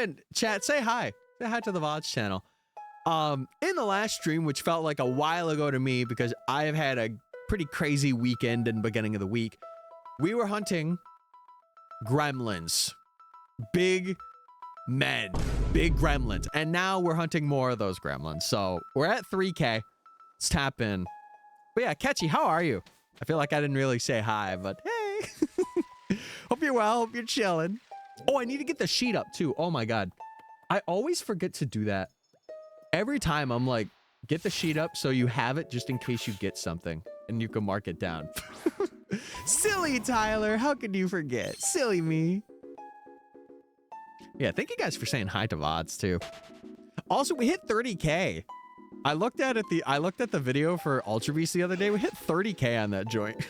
And chat, say hi. Say hi to the VODs channel. In the last stream, which felt like a while ago to me because I have had a pretty crazy weekend and beginning of the week, we were hunting gremlins. Big men. Big gremlins. And now we're hunting more of those gremlins. So we're at 3K. Let's tap in. But yeah, Catchy, how are you? I feel like I didn't really say hi, but hey. Hope you're well. Hope you're chilling. Oh, I need to get the sheet up too. Oh my God. I always forget to do that. Every time I'm like, get the sheet up so you have it just in case you get something and you can mark it down. Silly Tyler, how could you forget? Silly me. Yeah, thank you guys for saying hi to VODs too. Also, we hit 30K. I looked at the video for Ultra Beast the other day. We hit 30K on that joint.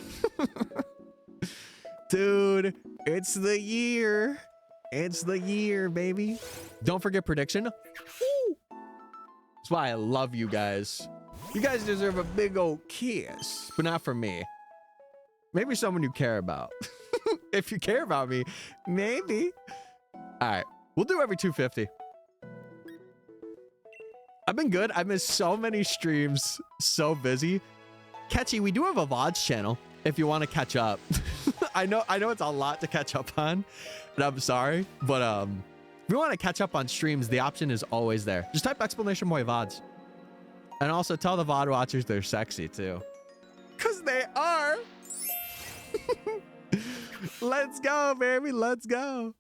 Dude, it's the year. It's the year, baby. Don't forget prediction. Woo! That's why I love you guys. You guys deserve a big old kiss, but not from me. Maybe someone you care about. If you care about me, maybe. All right, we'll do every 250. I've been good. I missed so many streams. So busy. Catchy, we do have a VODs channel if you want to catch up. I know it's a lot to catch up on, and I'm sorry, but if you want to catch up on streams, the option is always there. Just type exclamation point VODs. And also tell the VOD watchers they're sexy too. Cause they are. Let's go, baby. Let's go.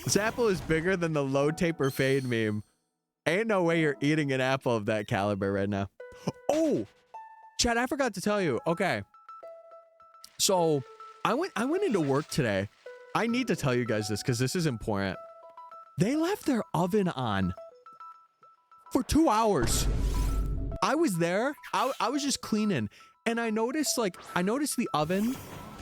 This apple is bigger than the low taper fade meme. Ain't no way you're eating an apple of that caliber right now. Oh, Chad, I forgot to tell you. Okay. So I went into work today. I need to tell you guys this because this is important. They left their oven on for 2 hours. I was there. I was just cleaning and I noticed the oven.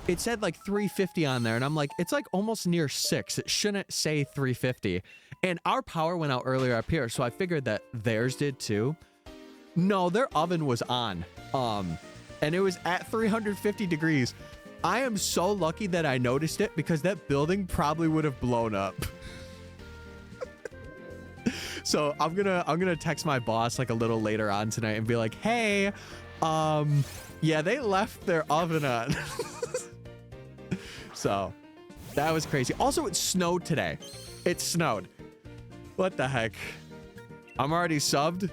It said like 350 on there and I'm like, it's like almost near 6. It shouldn't say 350. And our power went out earlier up here, so I figured that theirs did too. No, their oven was on. And it was at 350 degrees. I am so lucky that I noticed it because that building probably would have blown up. So I'm gonna text my boss like a little later on tonight and be like, hey, yeah, they left their oven on. So that was crazy. Also, it snowed today. It snowed. What the heck? I'm already subbed?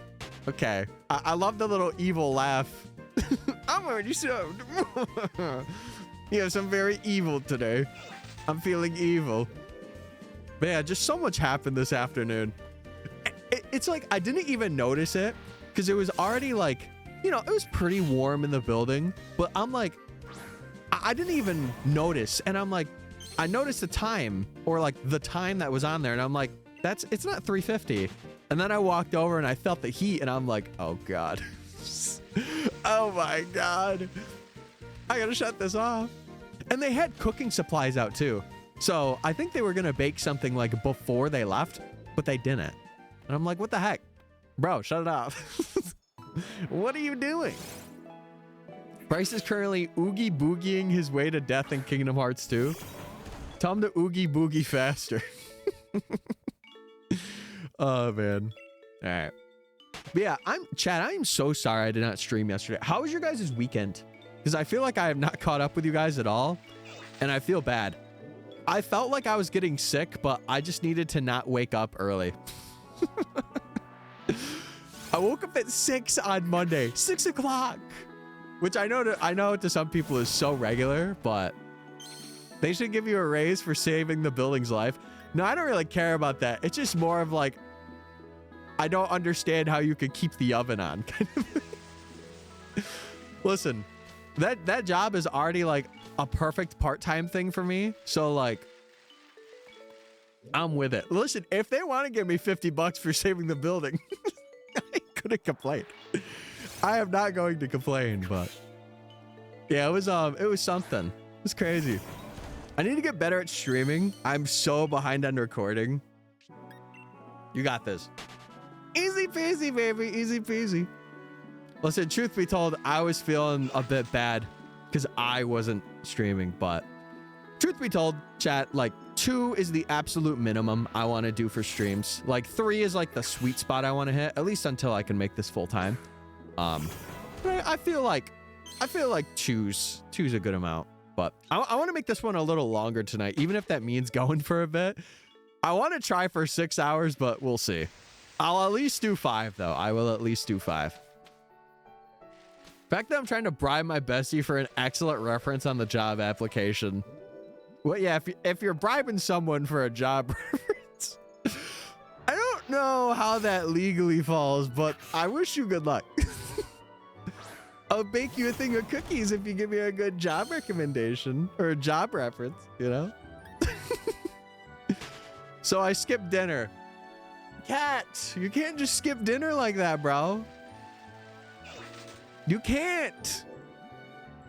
Okay. I love the little evil laugh. I'm already subbed. Yes, I'm very evil today. I'm feeling evil. Man, just so much happened this afternoon. It's like I didn't even notice it because it was already like, you know, it was pretty warm in the building. But I'm like, I didn't even notice. And I'm like, I noticed the time or like the time that was on there. And I'm like, it's not 350. And then I walked over and I felt the heat and I'm like, oh God. Oh my God. I gotta shut this off. And they had cooking supplies out too. So I think they were gonna bake something like before they left, but they didn't. And I'm like, what the heck? Bro, shut it off. What are you doing? Bryce is currently oogie boogieing his way to death in Kingdom Hearts 2. Tell him to oogie boogie faster. Oh man. All right. But yeah, Chad, I am so sorry I did not stream yesterday. How was your guys' weekend? Because I feel like I have not caught up with you guys at all. And I feel bad. I felt like I was getting sick, but I just needed to not wake up early. I woke up at 6 on Monday, 6 o'clock, which I know to some people is so regular, but they should give you a raise for saving the building's life. No, I don't really care about that. It's just more of like, I don't understand how you could keep the oven on. Listen, that job is already like a perfect part-time thing for me. So like, I'm with it. Listen, if they want to give me $50 for saving the building, I couldn't complain. I am not going to complain, but yeah, it was something. It was crazy. I need to get better at streaming. I'm so behind on recording. You got this. Easy peasy, baby. Easy peasy. Listen, truth be told, I was feeling a bit bad because I wasn't streaming, but truth be told, chat, like 2 is the absolute minimum I want to do for streams. Like 3 is like the sweet spot I want to hit, at least until I can make this full time. But I feel like two's a good amount. But I want to make this one a little longer tonight, even if that means going for a bit. I want to try for 6 hours, but we'll see. I'll at least do 5 though. I will at least do 5. The fact that I'm trying to bribe my bestie for an excellent reference on the job application. Well, yeah, if you're bribing someone for a job reference, I don't know how that legally falls, but I wish you good luck. I'll bake you a thing of cookies if you give me a good job recommendation or a job reference, you know? So I skipped dinner. Cat, you can't just skip dinner like that, bro. You can't.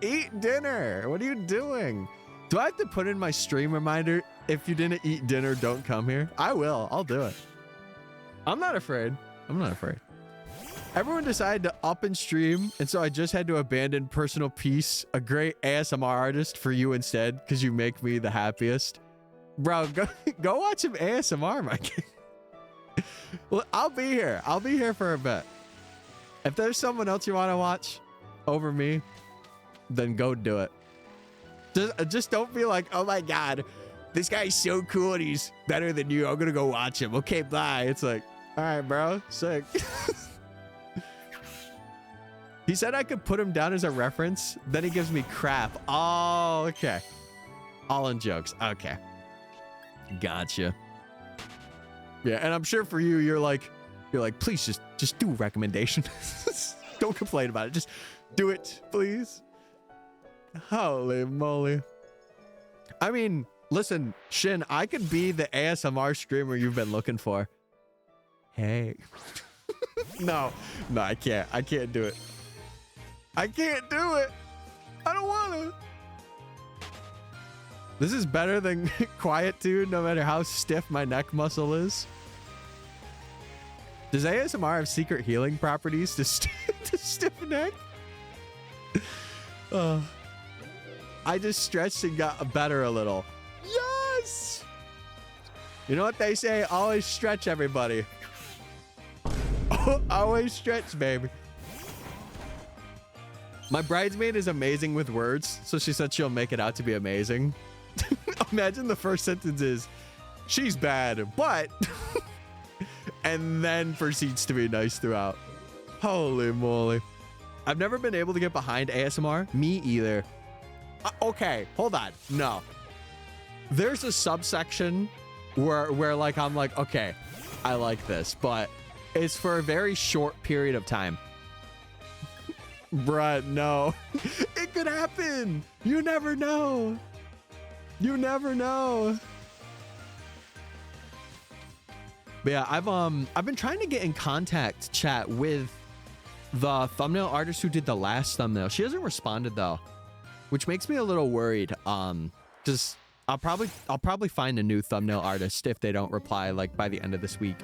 Eat dinner. What are you doing? Do I have to put in my stream reminder? If you didn't eat dinner, don't come here. I will. I'll do it. I'm not afraid. I'm not afraid. Everyone decided to up and stream, and so I just had to abandon personal peace, a great ASMR artist, for you instead, because you make me the happiest. Bro, go watch some ASMR, my kid. Well, I'll be here. I'll be here for a bit. If there's someone else you want to watch over me, then go do it. Just don't be like, oh my God, this guy's so cool and he's better than you. I'm going to go watch him. Okay, bye. It's like, all right, bro. Sick. He said I could put him down as a reference. Then he gives me crap. Oh, okay. All in jokes. Okay. Gotcha. Yeah, and I'm sure for you, you're like, please just do a recommendation. Don't complain about it. Just do it, please. Holy moly. I mean, listen, Shin, I could be the ASMR streamer you've been looking for. Hey. No, I can't. I can't do it. I can't do it. I don't want to. This is better than quietude, no matter how stiff my neck muscle is. Does ASMR have secret healing properties to stiff neck? I just stretched and got better a little. Yes! You know what they say? Always stretch, everybody. Always stretch, baby. My bridesmaid is amazing with words, so she said she'll make it out to be amazing. Imagine the first sentence is, she's bad, but... and then proceeds to be nice throughout. Holy moly. I've never been able to get behind ASMR. Me either. Okay, hold on. No. There's a subsection where like, I'm like, okay, I like this, but it's for a very short period of time. Bruh, no. It could happen. You never know. You never know. But yeah, I've been trying to get in contact, chat, with the thumbnail artist who did the last thumbnail. She hasn't responded though, which makes me a little worried. Just I'll probably find a new thumbnail artist if they don't reply like by the end of this week,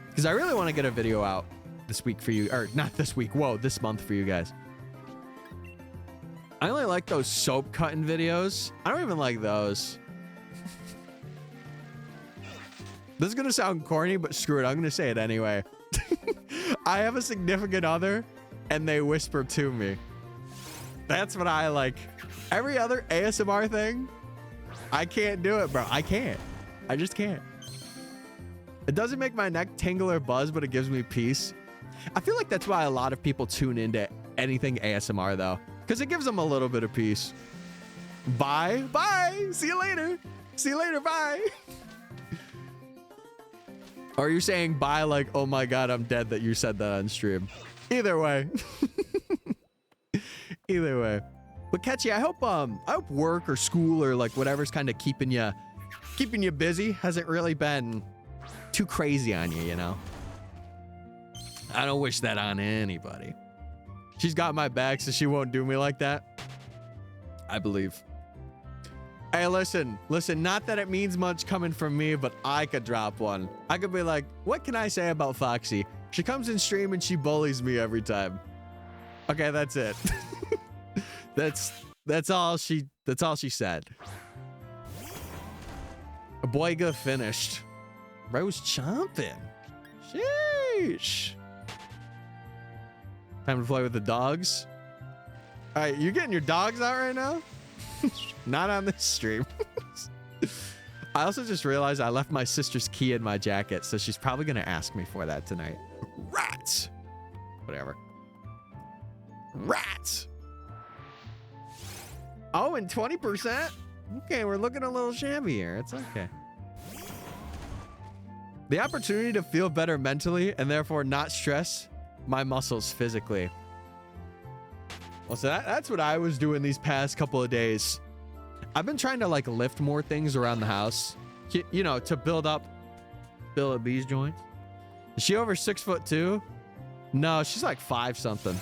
because I really want to get a video out this week for you, or not this week. Whoa, this month for you guys. I only like those soap cutting videos. I don't even like those. This is gonna sound corny, but screw it. I'm gonna say it anyway. I have a significant other and they whisper to me. That's what I like. Every other ASMR thing, I can't do it, bro. I can't. I just can't. It doesn't make my neck tingle or buzz, but it gives me peace. I feel like that's why a lot of people tune into anything ASMR though, because it gives them a little bit of peace. Bye. Bye. See you later. See you later. Bye. Are you saying bye like, oh my God, I'm dead that you said that on stream? Either way. Either way. But Ketchy, I hope work or school or like whatever's kind of keeping you busy hasn't really been too crazy on you, you know? I don't wish that on anybody. She's got my back, so she won't do me like that. I believe. Hey, listen, not that it means much coming from me, but I could drop one. I could be like, what can I say about Foxy? She comes in stream and she bullies me every time. Okay, that's it. That's all she said. Boyga finished. Bro's chomping. Sheesh. Time to play with the dogs. All right, you getting your dogs out right now? Not on this stream. I also just realized I left my sister's key in my jacket, so she's probably going to ask me for that tonight. Rats! Whatever. Rats! Oh, and 20%? Okay, we're looking a little shabby here. It's okay. The opportunity to feel better mentally and therefore not stress my muscles physically. Well, so that's what I was doing these past couple of days. I've been trying to like lift more things around the house, you know, to build up these joints. Is she over 6'2"? No, she's like 5 something.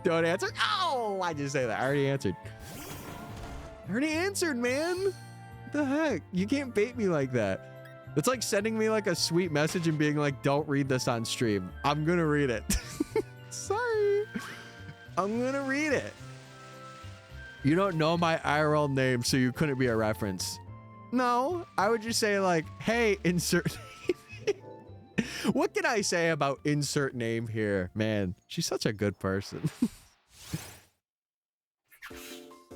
Don't answer. Oh, I just say that. I already answered. I already answered, man. What the heck? You can't bait me like that. It's like sending me like a sweet message and being like, don't read this on stream. I'm gonna read it. Sorry. I'm gonna read it. You don't know my IRL name, so you couldn't be a reference. No, I would just say like, hey, insert name. What can I say about insert name here? Man, she's such a good person.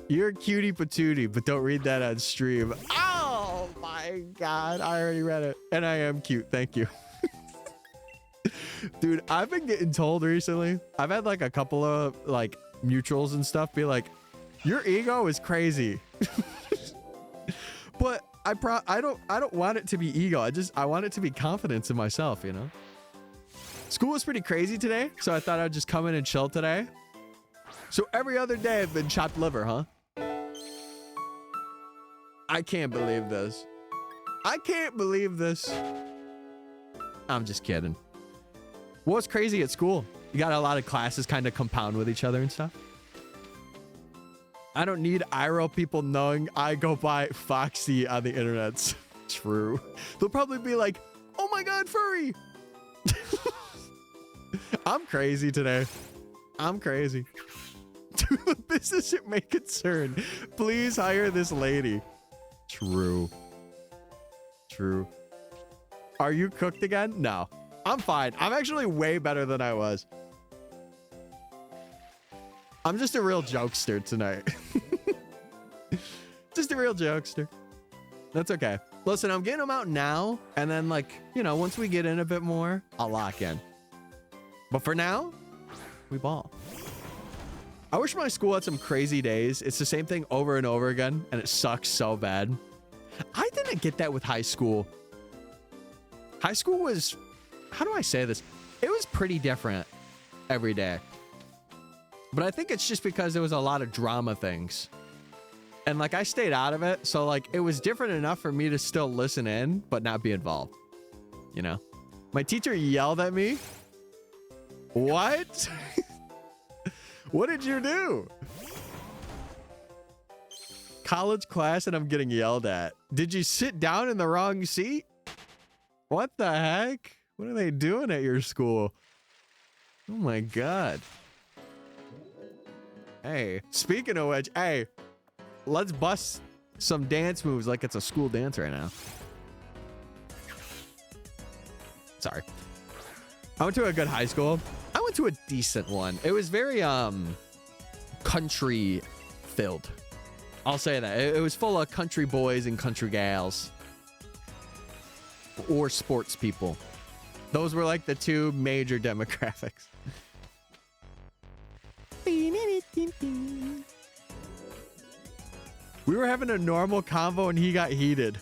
You're a cutie patootie, but don't read that on stream. Oh my God, I already read it. And I am cute, thank you. Dude, I've been getting told recently, I've had like a couple of like mutuals and stuff be like, your ego is crazy. But I don't want it to be ego. I want it to be confidence in myself, you know? School was pretty crazy today, so I thought I'd just come in and chill today. So every other day I've been chopped liver, huh? I can't believe this. I can't believe this. I'm just kidding. What's crazy at school? You got a lot of classes kind of compound with each other and stuff. I don't need IRL people knowing I go by Foxy on the internet. True. They'll probably be like, oh my God, furry. I'm crazy today. I'm crazy. To the business it may concern, please hire this lady. True. True. Are you cooked again? No. I'm fine. I'm actually way better than I was. I'm just a real jokester tonight. Just a real jokester. That's okay. Listen, I'm getting them out now. And then like, you know, once we get in a bit more, I'll lock in. But for now, we ball. I wish my school had some crazy days. It's the same thing over and over again. And it sucks so bad. I didn't get that with high school. High school was, how do I say this? It was pretty different every day. But I think it's just because there was a lot of drama things. And like I stayed out of it. So like it was different enough for me to still listen in, but not be involved. You know? My teacher yelled at me. What? What did you do? College class and I'm getting yelled at. Did you sit down in the wrong seat? What the heck? What are they doing at your school? Oh my God. Hey, speaking of which, hey, let's bust some dance moves like it's a school dance right now. Sorry. I went to a good high school. I went to a decent one. It was very country filled. I'll say that. It was full of country boys and country gals. Or sports people. Those were like the two major demographics. We were having a normal convo and he got heated.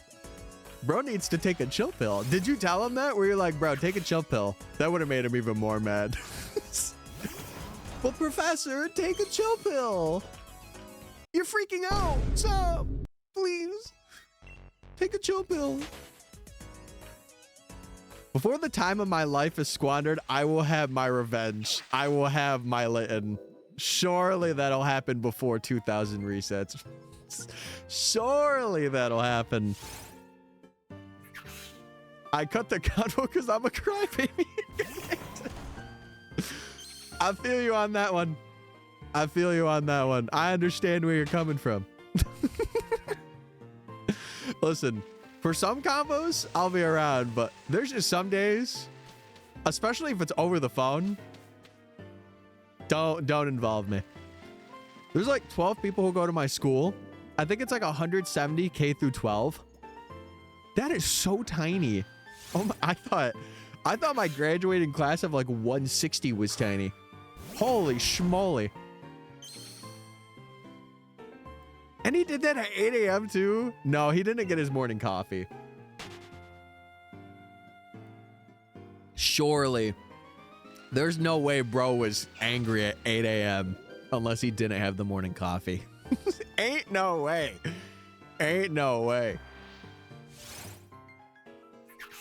Bro needs to take a chill pill. Did you tell him that? Where you're like, bro, take a chill pill. That would have made him even more mad. But professor, take a chill pill. You're freaking out. Stop. Please. Take a chill pill. Before the time of my life is squandered, I will have my revenge. I will have my Litten. Surely that'll happen before 2000 resets. Surely that'll happen. I cut the convo because I'm a crybaby. I feel you on that one. I feel you on that one. I understand where you're coming from. Listen, for some combos, I'll be around, but there's just some days, especially if it's over the phone, don't involve me. There's like 12 people who go to my school. I think it's like 170 K through 12. That is so tiny. Oh my, I thought my graduating class of like 160 was tiny. Holy schmoly. And he did that at 8 a.m. too? No, he didn't get his morning coffee. Surely. There's no way bro was angry at 8 a.m. unless he didn't have the morning coffee. Ain't no way. Ain't no way.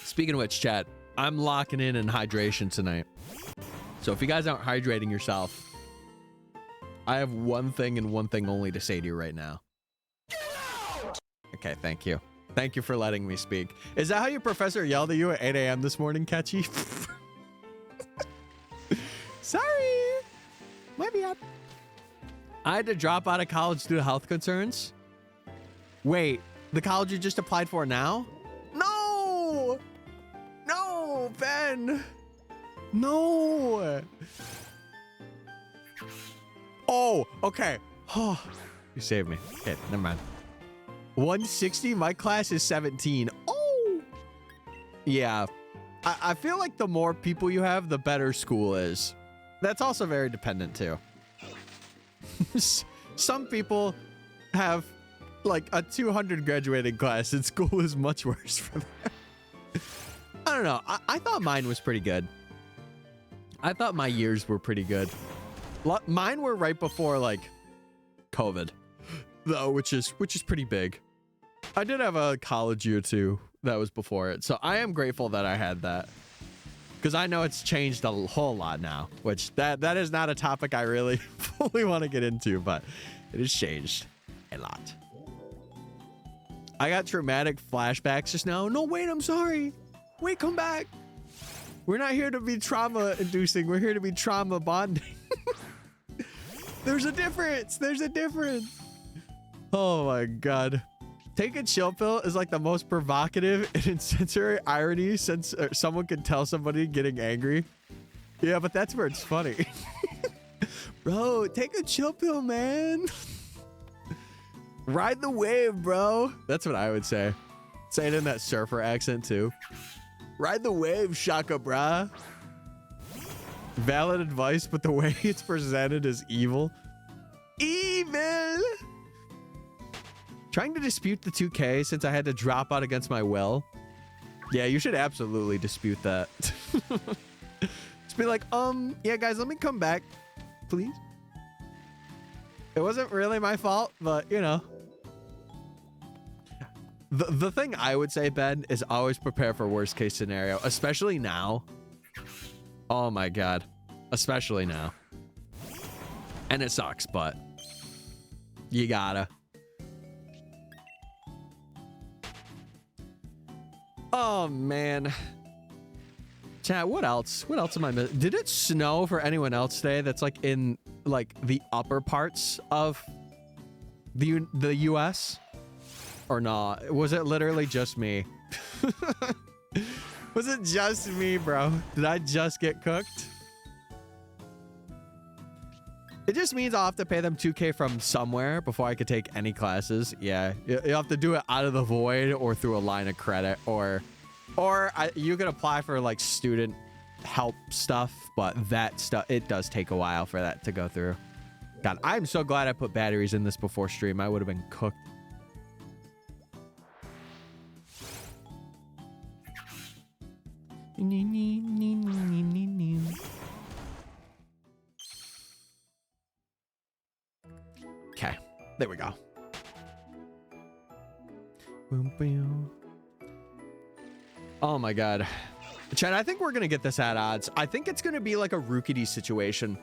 Speaking of which, chat, I'm locking in hydration tonight. So if you guys aren't hydrating yourself, I have one thing and one thing only to say to you right now. Okay, thank you. Thank you for letting me speak. Is that how your professor yelled at you at 8 a.m. this morning, Catchy? Sorry. My bad. I had to drop out of college due to health concerns. Wait, the college you just applied for now? No! No, Ben! No! Oh, okay. Oh, you saved me. Okay, never mind. 160? My class is 17. Oh! Yeah. I feel like the more people you have, the better school is. That's also very dependent, too. Some people have like a 200 graduating class and school is much worse for them. I don't know. I thought mine was pretty good. I thought my years were pretty good. Mine were right before like COVID, though, which is pretty big. I did have a college year too that was before it, so I am grateful that I had that, because I know it's changed a whole lot now, which that is not a topic I really fully want to get into, but it has changed a lot. I got traumatic flashbacks just now. No, wait, I'm sorry. Wait, come back. We're not here to be trauma inducing. We're here to be trauma bonding. There's a difference. There's a difference. Oh my God. Take a chill pill is like the most provocative and incendiary irony since someone can tell somebody getting angry. Yeah, but that's where it's funny. Bro, take a chill pill, man. Ride the wave, bro. That's what I would say. Say it in that surfer accent too. Ride the wave, Shaka, brah. Valid advice, but the way it's presented is evil. Evil! Trying to dispute the 2K since I had to drop out against my will. Yeah, you should absolutely dispute that. Just be like, yeah, guys, let me come back, please. It wasn't really my fault, but, you know. The thing I would say, Ben, is always prepare for worst case scenario, especially now. Oh my God. Especially now. And it sucks, but you gotta. Oh man. Chat, what else? What else am I missing? Did it snow for anyone else today that's like in like the upper parts of the US? Or not? Was it literally just me? Was it just me, bro? Did I just get cooked? It just means I'll have to pay them 2K from somewhere before I could take any classes. Yeah, you have to do it out of the void or through a line of credit, or you can apply for like student help stuff, but that stuff, it does take a while for that to go through. God, I'm so glad I put batteries in this before stream. I would have been cooked. Okay, there we go. Oh my God. Chad, I think we're gonna get this at odds. I think it's gonna be like a Rookity situation,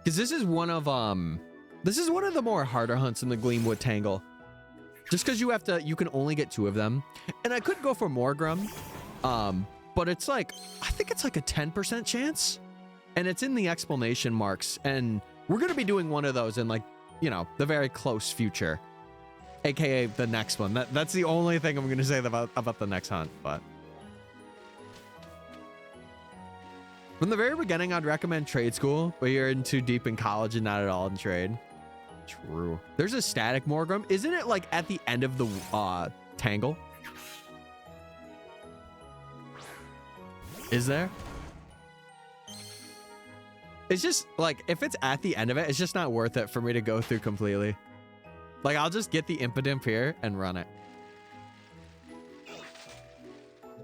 because this is one of the more harder hunts in the Gleamwood Tangle. Just because you can only get 2 of them, and I could go for more Grum, but it's like, I think it's like a 10% chance, and it's in the exclamation marks, and we're gonna be doing one of those in like, you know, the very close future. AKA the next one. That's the only thing I'm going to say about the next hunt, but. From the very beginning, I'd recommend trade school, but you're in too deep in college and not at all in trade. True. There's a static Morgrim. Isn't it like at the end of the tangle? Is there? It's just like, if it's at the end of it, it's just not worth it for me to go through completely. Like, I'll just get the Impidimp here and run it.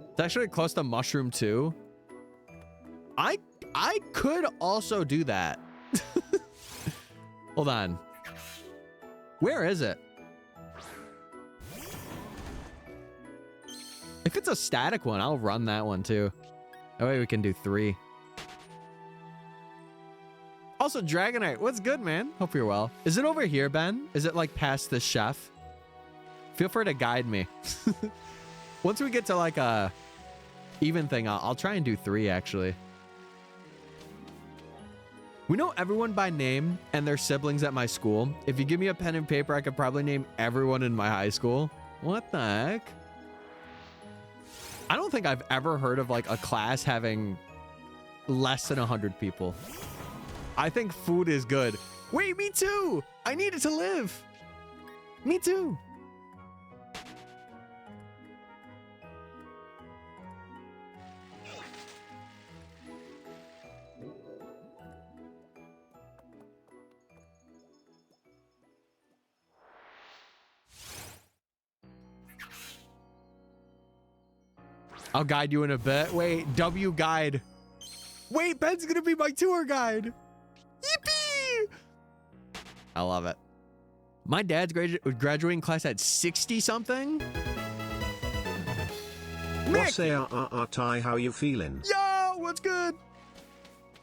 It's actually close to Mushroom too. I could also do that. Hold on. Where is it? If it's a static one, I'll run that one too. That way we can do 3. Also, Dragonite, what's good, man? Hope you're well. Is it over here, Ben? Is it like past the chef? Feel free to guide me. Once we get to like a even thing, I'll try and do 3 actually. We know everyone by name and their siblings at my school. If you give me a pen and paper, I could probably name everyone in my high school. What the heck? I don't think I've ever heard of like a class having less than 100 people. I think food is good. Wait, me too. I need it to live. Me too. I'll guide you in a bit. Wait, W guide. Wait, Ben's gonna be my tour guide. Yippee! I love it. My dad's graduating class at 60 something. What's Ty, how you feeling? Yo, what's good?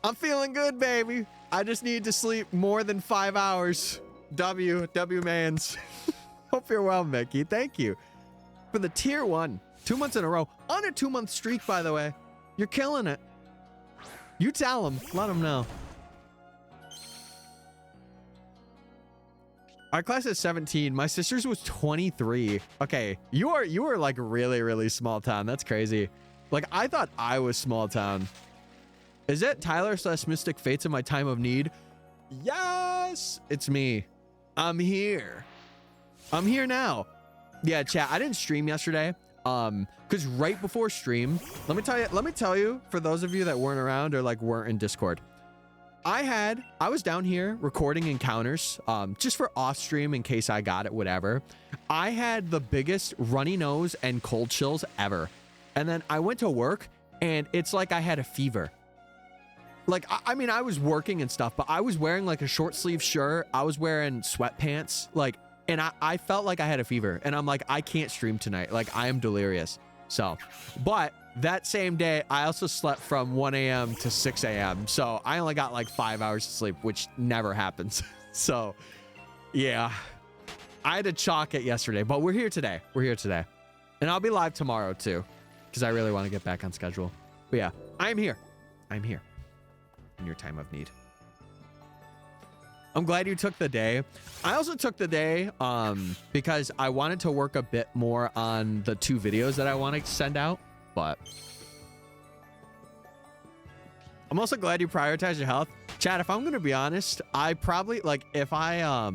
I'm feeling good, baby. I just need to sleep more than 5 hours. W mans. Hope you're well, Mickey. Thank you for the tier 1. 2 months in a row. On a 2-month streak, by the way. You're killing it. You tell them. Let them know. Our class is 17. My sister's was 23. Okay, you are like really, really small town. That's crazy. Like, I thought I was small town. Is it Tyler / MysticFates in my time of need? Yes, it's me. I'm here. I'm here now. Yeah, chat. I didn't stream yesterday. Because right before stream, let me tell you, for those of you that weren't around or like weren't in Discord, I was down here recording encounters, just for off stream in case I got it, whatever. I had the biggest runny nose and cold chills ever. And then I went to work and it's like I had a fever. Like, I mean, I was working and stuff, but I was wearing like a short sleeve shirt. I was wearing sweatpants, like, and I felt like I had a fever and I'm like, I can't stream tonight. Like, I am delirious. So, but that same day, I also slept from 1 a.m. to 6 a.m. So I only got like 5 hours of sleep, which never happens. So yeah, I had to chalk it yesterday, but we're here today. We're here today. And I'll be live tomorrow too, because I really want to get back on schedule. But yeah, I'm here. I'm here in your time of need. I'm glad you took the day. I also took the day because I wanted to work a bit more on the 2 videos that I want to send out, but I'm also glad you prioritize your health. Chad, if I'm going to be honest, I probably, like, if I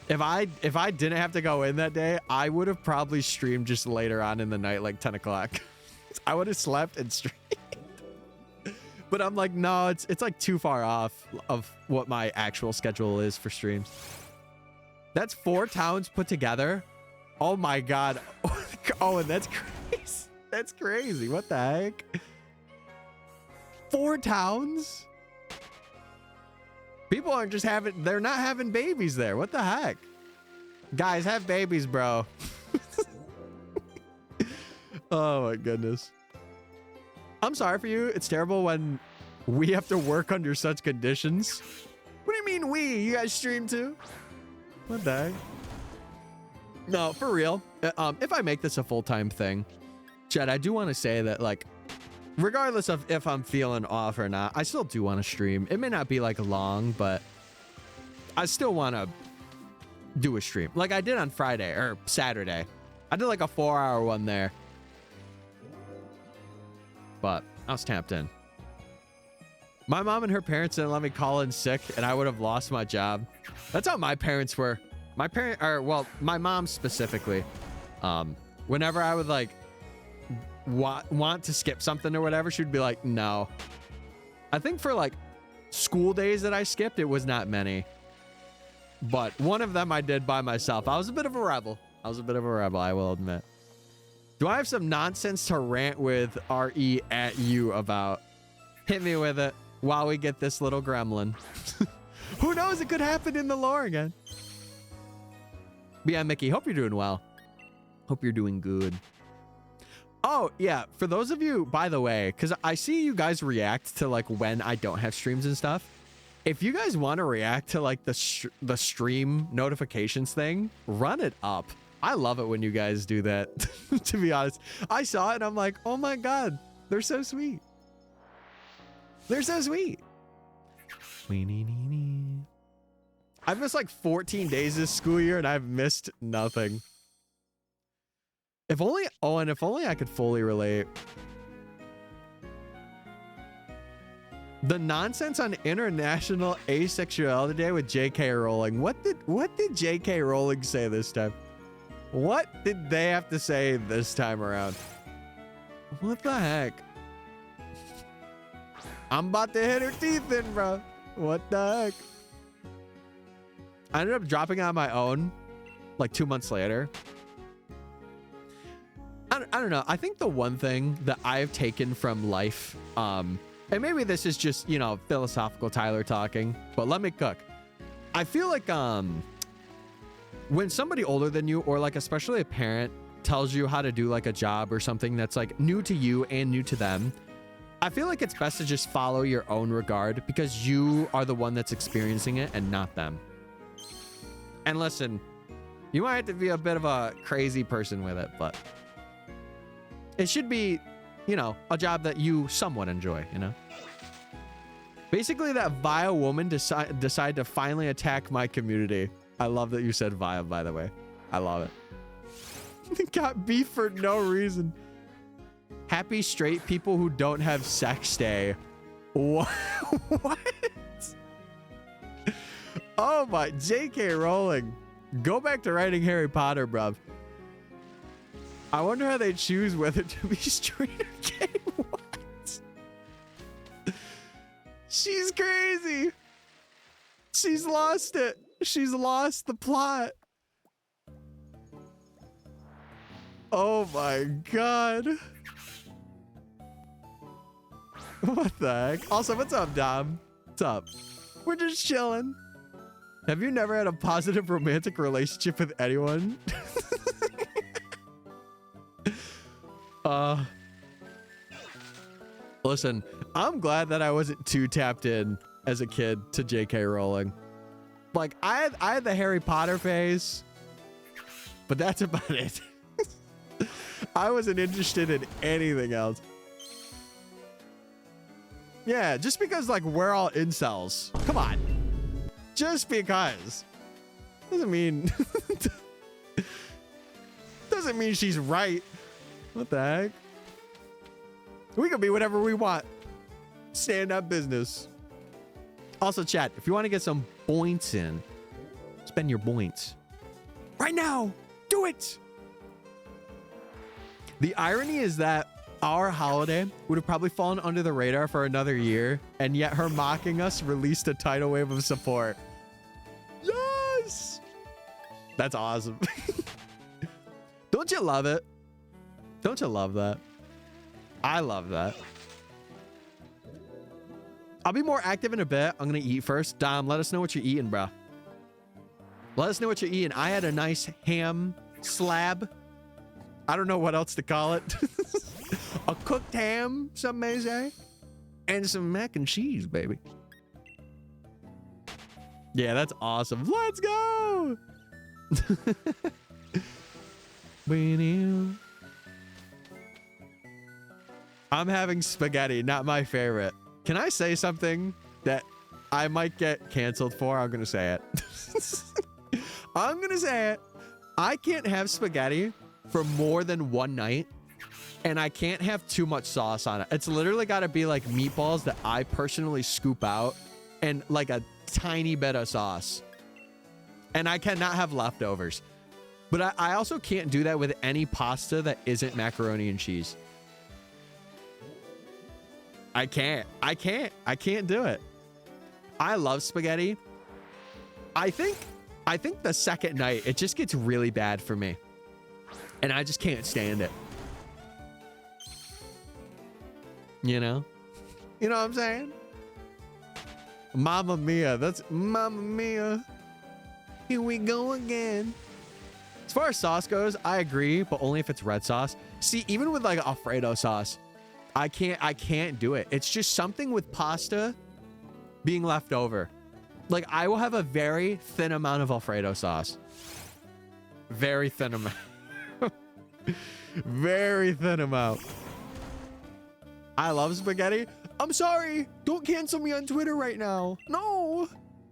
didn't have to go in that day, I would have probably streamed just later on in the night, like 10 o'clock. I would have slept and streamed. But I'm like, no, it's like too far off of what my actual schedule is for streams. That's 4 towns put together. Oh my God. Oh, and that's crazy. That's crazy. What the heck? 4 towns? People aren't just they're not having babies there. What the heck? Guys, have babies, bro. Oh my goodness. I'm sorry for you. It's terrible when we have to work under such conditions. What do you mean we? You guys stream too? What the heck? No, for real. If I make this a full-time thing, Chad, I do want to say that, like, regardless of if I'm feeling off or not, I still do want to stream. It may not be like long, but I still want to do a stream like I did on Friday or Saturday. I did like a 4-hour one there, but I was tapped in. My mom and her parents didn't let me call in sick, and I would have lost my job. That's how my parents were. My mom specifically. Whenever I would like want to skip something or whatever, she'd be like, no. I think for like school days that I skipped, it was not many. But one of them I did by myself. I was a bit of a rebel. I will admit. Do I have some nonsense to rant with RE at you about? Hit me with it while we get this little gremlin. Who knows? It could happen in the lore again. But yeah, Mickey, hope you're doing well. Hope you're doing good. Oh, yeah. For those of you, by the way, because I see you guys react to like when I don't have streams and stuff. If you guys want to react to like the stream notifications thing, run it up. I love it when you guys do that. To be honest, I saw it and I'm like, oh my God, they're so sweet. They're so sweet. I've missed like 14 days this school year and I've missed nothing. If only, oh, and if only I could fully relate. The nonsense on International Asexuality Day with JK Rowling. What did JK Rowling say this time? What did they have to say this time around? What the heck? I'm about to hit her teeth in, bro. What the heck? I ended up dropping on my own like 2 months later. I don't know. I think the one thing that I've taken from life, and maybe this is just, you know, philosophical Tyler talking, but let me cook. I feel like when somebody older than you, or like especially a parent, tells you how to do like a job or something that's like new to you and new to them, I feel like it's best to just follow your own regard because you are the one that's experiencing it and not them. And listen, you might have to be a bit of a crazy person with it, but it should be, you know, a job that you somewhat enjoy, you know? Basically, that vile woman decide to finally attack my community. I love that you said vile, by the way. I love it. Got beef for no reason. Happy straight people who don't have sex day. What? What? Oh my, JK Rowling. Go back to writing Harry Potter, bruv. I wonder how they choose whether to be straight or gay. What? She's crazy. She's lost it. She's lost the plot. Oh my God. What the heck? Also, what's up, Dom? What's up? We're just chilling. Have you never had a positive romantic relationship with anyone? Listen, I'm glad that I wasn't too tapped in as a kid to JK Rowling. Like, I had the Harry Potter phase, but that's about it. I wasn't interested in anything else. Yeah, just because, like, we're all incels. Come on. Just because. Doesn't mean... doesn't mean she's right. What the heck? We can be whatever we want. Stand up business. Also, chat, if you want to get some points in, spend your points. Right now. Do it. The irony is that our holiday would have probably fallen under the radar for another year, and yet her mocking us released a tidal wave of support. Yes! That's awesome. Don't you love it? Don't you love that? I love that. I'll be more active in a bit. I'm gonna eat first. Dom, let us know what you're eating, bro. Let us know what you're eating. I had a nice ham slab. I don't know what else to call it. A cooked ham, some may say. And some mac and cheese, baby. Yeah, that's awesome. Let's go! I'm having spaghetti, not my favorite. Can I say something that I might get canceled for? I'm gonna say it. I'm gonna say it. I can't have spaghetti for more than one night, and I can't have too much sauce on it. It's literally got to be like meatballs that I personally scoop out and like a tiny bit of sauce. And I cannot have leftovers. But I also can't do that with any pasta that isn't macaroni and cheese. I can't do it. I love spaghetti. I think the second night, it just gets really bad for me. And I just can't stand it. You know? You know what I'm saying? Mamma mia. That's Mamma mia. Here we go again. As far as sauce goes, I agree, but only if it's red sauce. See, even with like Alfredo sauce, I can't do it. It's just something with pasta being left over. Like, I will have a very thin amount of Alfredo sauce. Very thin amount. Very thin amount. I love spaghetti. I'm sorry. Don't cancel me on Twitter right now. No.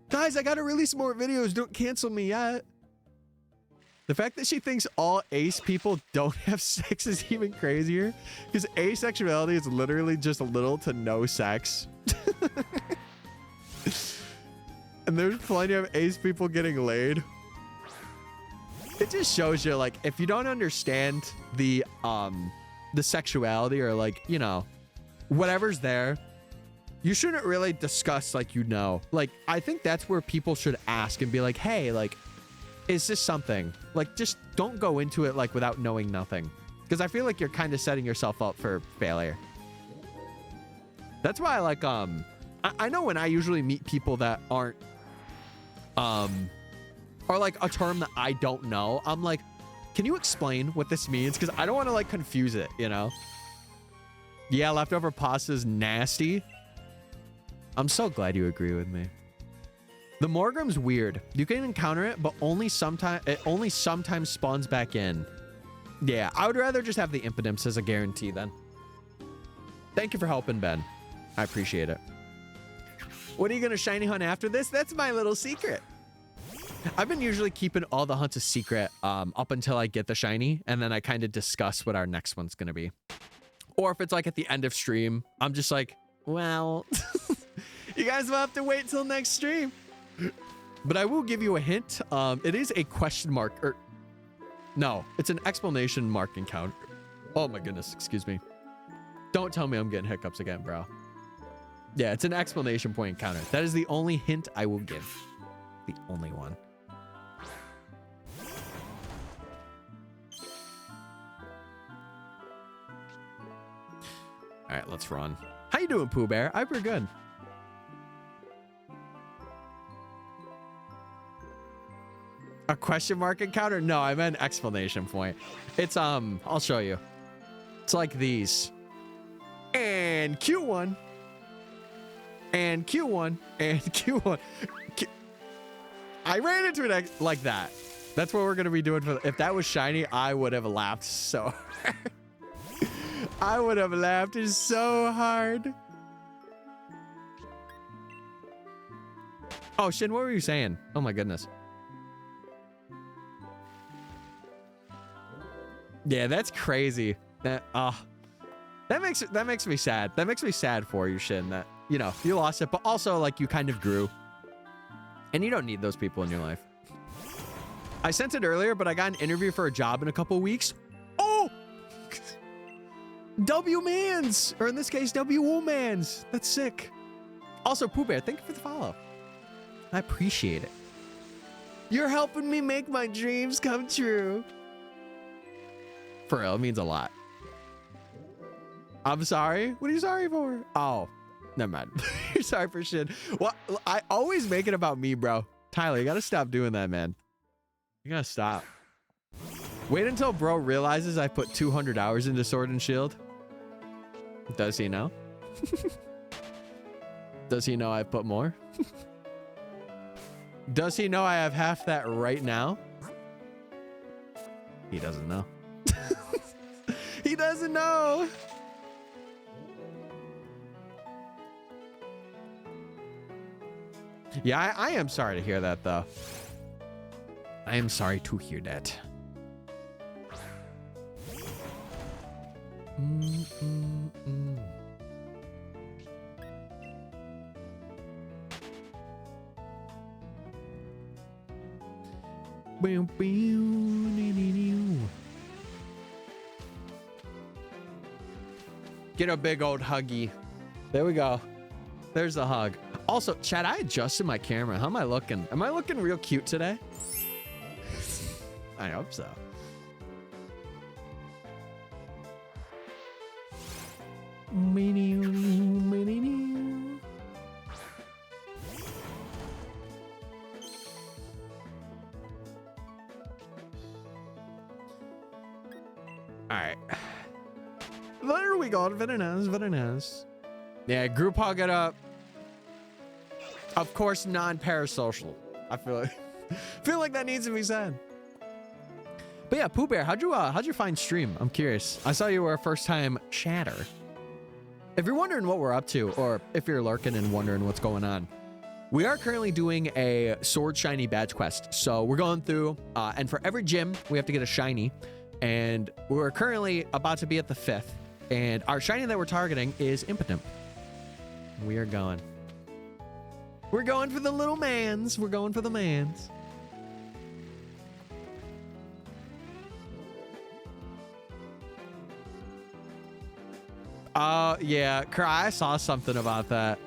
Guys, I gotta release more videos. Don't cancel me yet. The fact that she thinks all ace people don't have sex is even crazier. Because asexuality is literally just little to no sex. And there's plenty of ace people getting laid. It just shows you, like, if you don't understand the sexuality or, like, you know, whatever's there, you shouldn't really discuss, like, you know. Like, I think that's where people should ask and be like, hey, like, is this something? Like, just don't go into it, like, without knowing nothing. Because I feel like you're kind of setting yourself up for failure. That's why I like, I know when I usually meet people that aren't, or like a term that I don't know, I'm like, can you explain what this means? Because I don't want to like confuse it, you know? Yeah, leftover pasta is nasty. I'm so glad you agree with me. The Morgrim's weird. You can encounter it, but only sometimes spawns back in. Yeah, I would rather just have the impotence as a guarantee then. Thank you for helping, Ben. I appreciate it. What are you gonna shiny hunt after this? That's my little secret. I've been usually keeping all the hunts a secret up until I get the shiny, and then I kind of discuss what our next one's gonna be. Or if it's like at the end of stream, I'm just like, well, you guys will have to wait till next stream. But I will give you a hint. It is a question mark, or no, it's an exclamation mark encounter. Oh my goodness, excuse me. Don't tell me I'm getting hiccups again, bro. Yeah, it's an exclamation point encounter. That is the only hint I will give. The only one. All right, let's run. How you doing, Pooh Bear? I'm pretty good. A question mark encounter? No, I meant exclamation point. It's, I'll show you. It's like these. And Q1. And Q1. And Q1. I ran into it like that. That's what we're going to be doing. If that was shiny, I would have laughed so hard. I would have laughed so hard. Oh, Shin, what were you saying? Oh, my goodness. Yeah, that's crazy. That makes me sad. That makes me sad for you, Shin, that, you know, you lost it, but also, like, you kind of grew. And you don't need those people in your life. I sent it earlier, but I got an interview for a job in a couple weeks. Oh! W-Mans! Or in this case, W-Womans. That's sick. Also, Pooh Bear, thank you for the follow. I appreciate it. You're helping me make my dreams come true. For real, it means a lot. I'm sorry? What are you sorry for? Oh, never mind. You're sorry for shit. Well, I always make it about me, bro. Tyler, you gotta stop doing that, man. You gotta stop. Wait until bro realizes I put 200 hours into Sword and Shield. Does he know? Does he know I put more? Does he know I have half that right now? He doesn't know. He doesn't know. Yeah, I am sorry to hear that, though. I am sorry to hear that. Get a big old huggy. There we go. There's a hug. Also, Chad, I adjusted my camera. How am I looking? Am I looking real cute today? I hope so. All right. There we go. Very nice. Very nice. Yeah, group hug it up. Of course, non-parasocial. I feel like that needs to be said. But yeah, Pooh Bear, how'd you find stream? I'm curious. I saw you were a first-time chatter. If you're wondering what we're up to, or if you're lurking and wondering what's going on, we are currently doing a sword shiny badge quest. So we're going through, and for every gym, we have to get a shiny. And we're currently about to be at the 5th. And our shiny that we're targeting is Impotent. We are going. We're going for the little mans. We're going for the mans. Yeah, I saw something about that.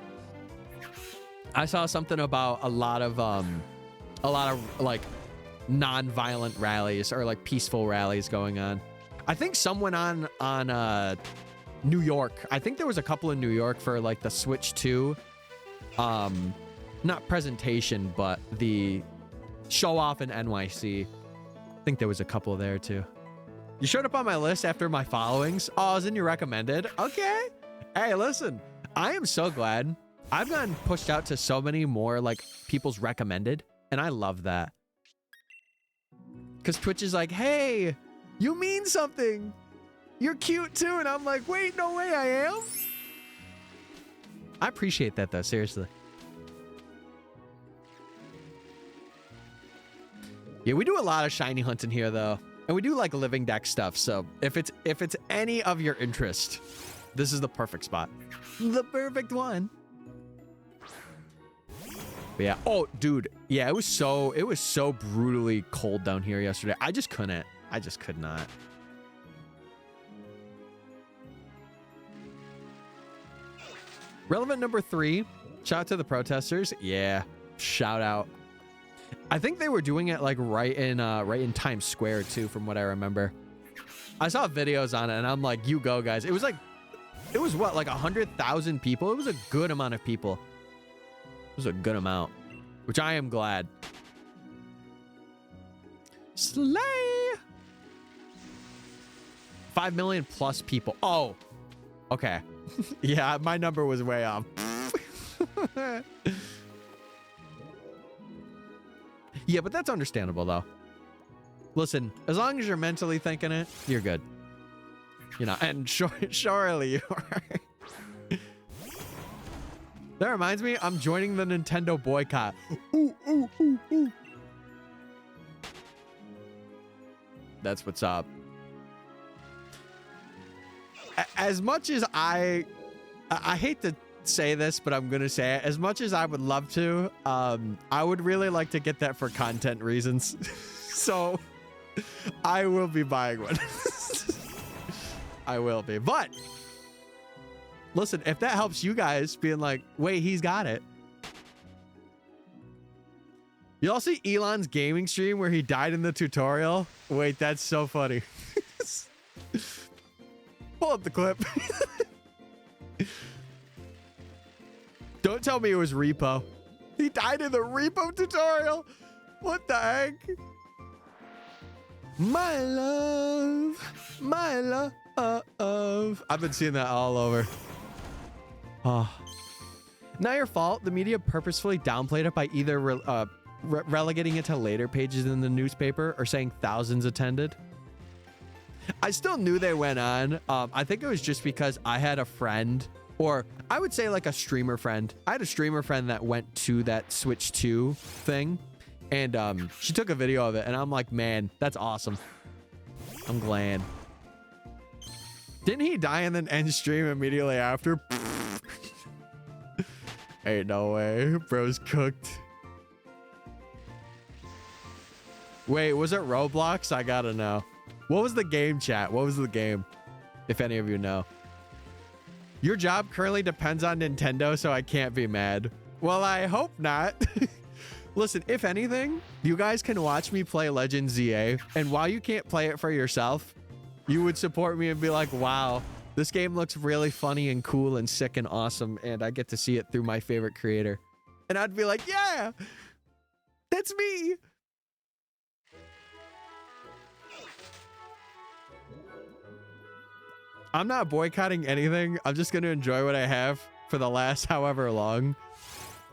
I saw something about a lot of like non-violent rallies or like peaceful rallies going on. I think someone on New York. I think there was a couple in New York for like the Switch 2 not presentation, but the show off in NYC. I think there was a couple there too. You showed up on my list after my followings. Oh, I was in your recommended. Okay. Hey, listen, I am so glad. I've gotten pushed out to so many more like people's recommended, and I love that. Because Twitch is like, hey, you mean something. You're cute too. And I'm like, wait, no way I am. I appreciate that though, seriously. Yeah, we do a lot of shiny hunting here though. And we do like living deck stuff. So if it's any of your interest, this is the perfect spot. The perfect one. But yeah. Oh, dude. Yeah, it was so brutally cold down here yesterday. I just could not. Relevant number 3. Shout out to the protesters. Yeah. Shout out. I think they were doing it like right in Times Square too, from what I remember. I saw videos on it and I'm like, you go guys. It was what, like 100,000 people? It was a good amount of people. It was a good amount, which I am glad. Slay! 5 million plus people. Oh, okay. Yeah, my number was way off. Yeah, but that's understandable though. Listen, as long as you're mentally thinking it, you're good. You know, and surely you are. That reminds me, I'm joining the Nintendo boycott. Ooh, ooh, ooh, ooh. That's what's up. As much as I hate to say this, but I'm gonna say it. As much as I would love to, I would really like to get that for content reasons. So I will be buying one. I will be. But listen, if that helps you guys being like, wait, he's got it. You all see Elon's gaming stream where he died in the tutorial? Wait, that's so funny. Pull up the clip. Don't tell me it was repo. He died in the repo tutorial. What the heck? My love. My love. I've been seeing that all over. Oh. Not your fault. The media purposefully downplayed it by either relegating it to later pages in the newspaper or saying thousands attended. I still knew they went on. I think it was just because I had a friend, or I would say like a streamer friend. I had a streamer friend that went to that Switch 2 thing, And she took a video of it, and I'm like, man, that's awesome. I'm glad. Didn't he die and then end stream immediately after? Ain't no way. Bro's cooked. Wait, was it Roblox? I gotta know. What was the game, chat? What was the game? If any of you know. Your job currently depends on Nintendo, so I can't be mad. Well, I hope not. Listen, if anything, you guys can watch me play Legend ZA, and while you can't play it for yourself, you would support me and be like, wow, this game looks really funny and cool and sick and awesome, and I get to see it through my favorite creator. And I'd be like, yeah, that's me. I'm not boycotting anything. I'm just going to enjoy what I have for the last however long.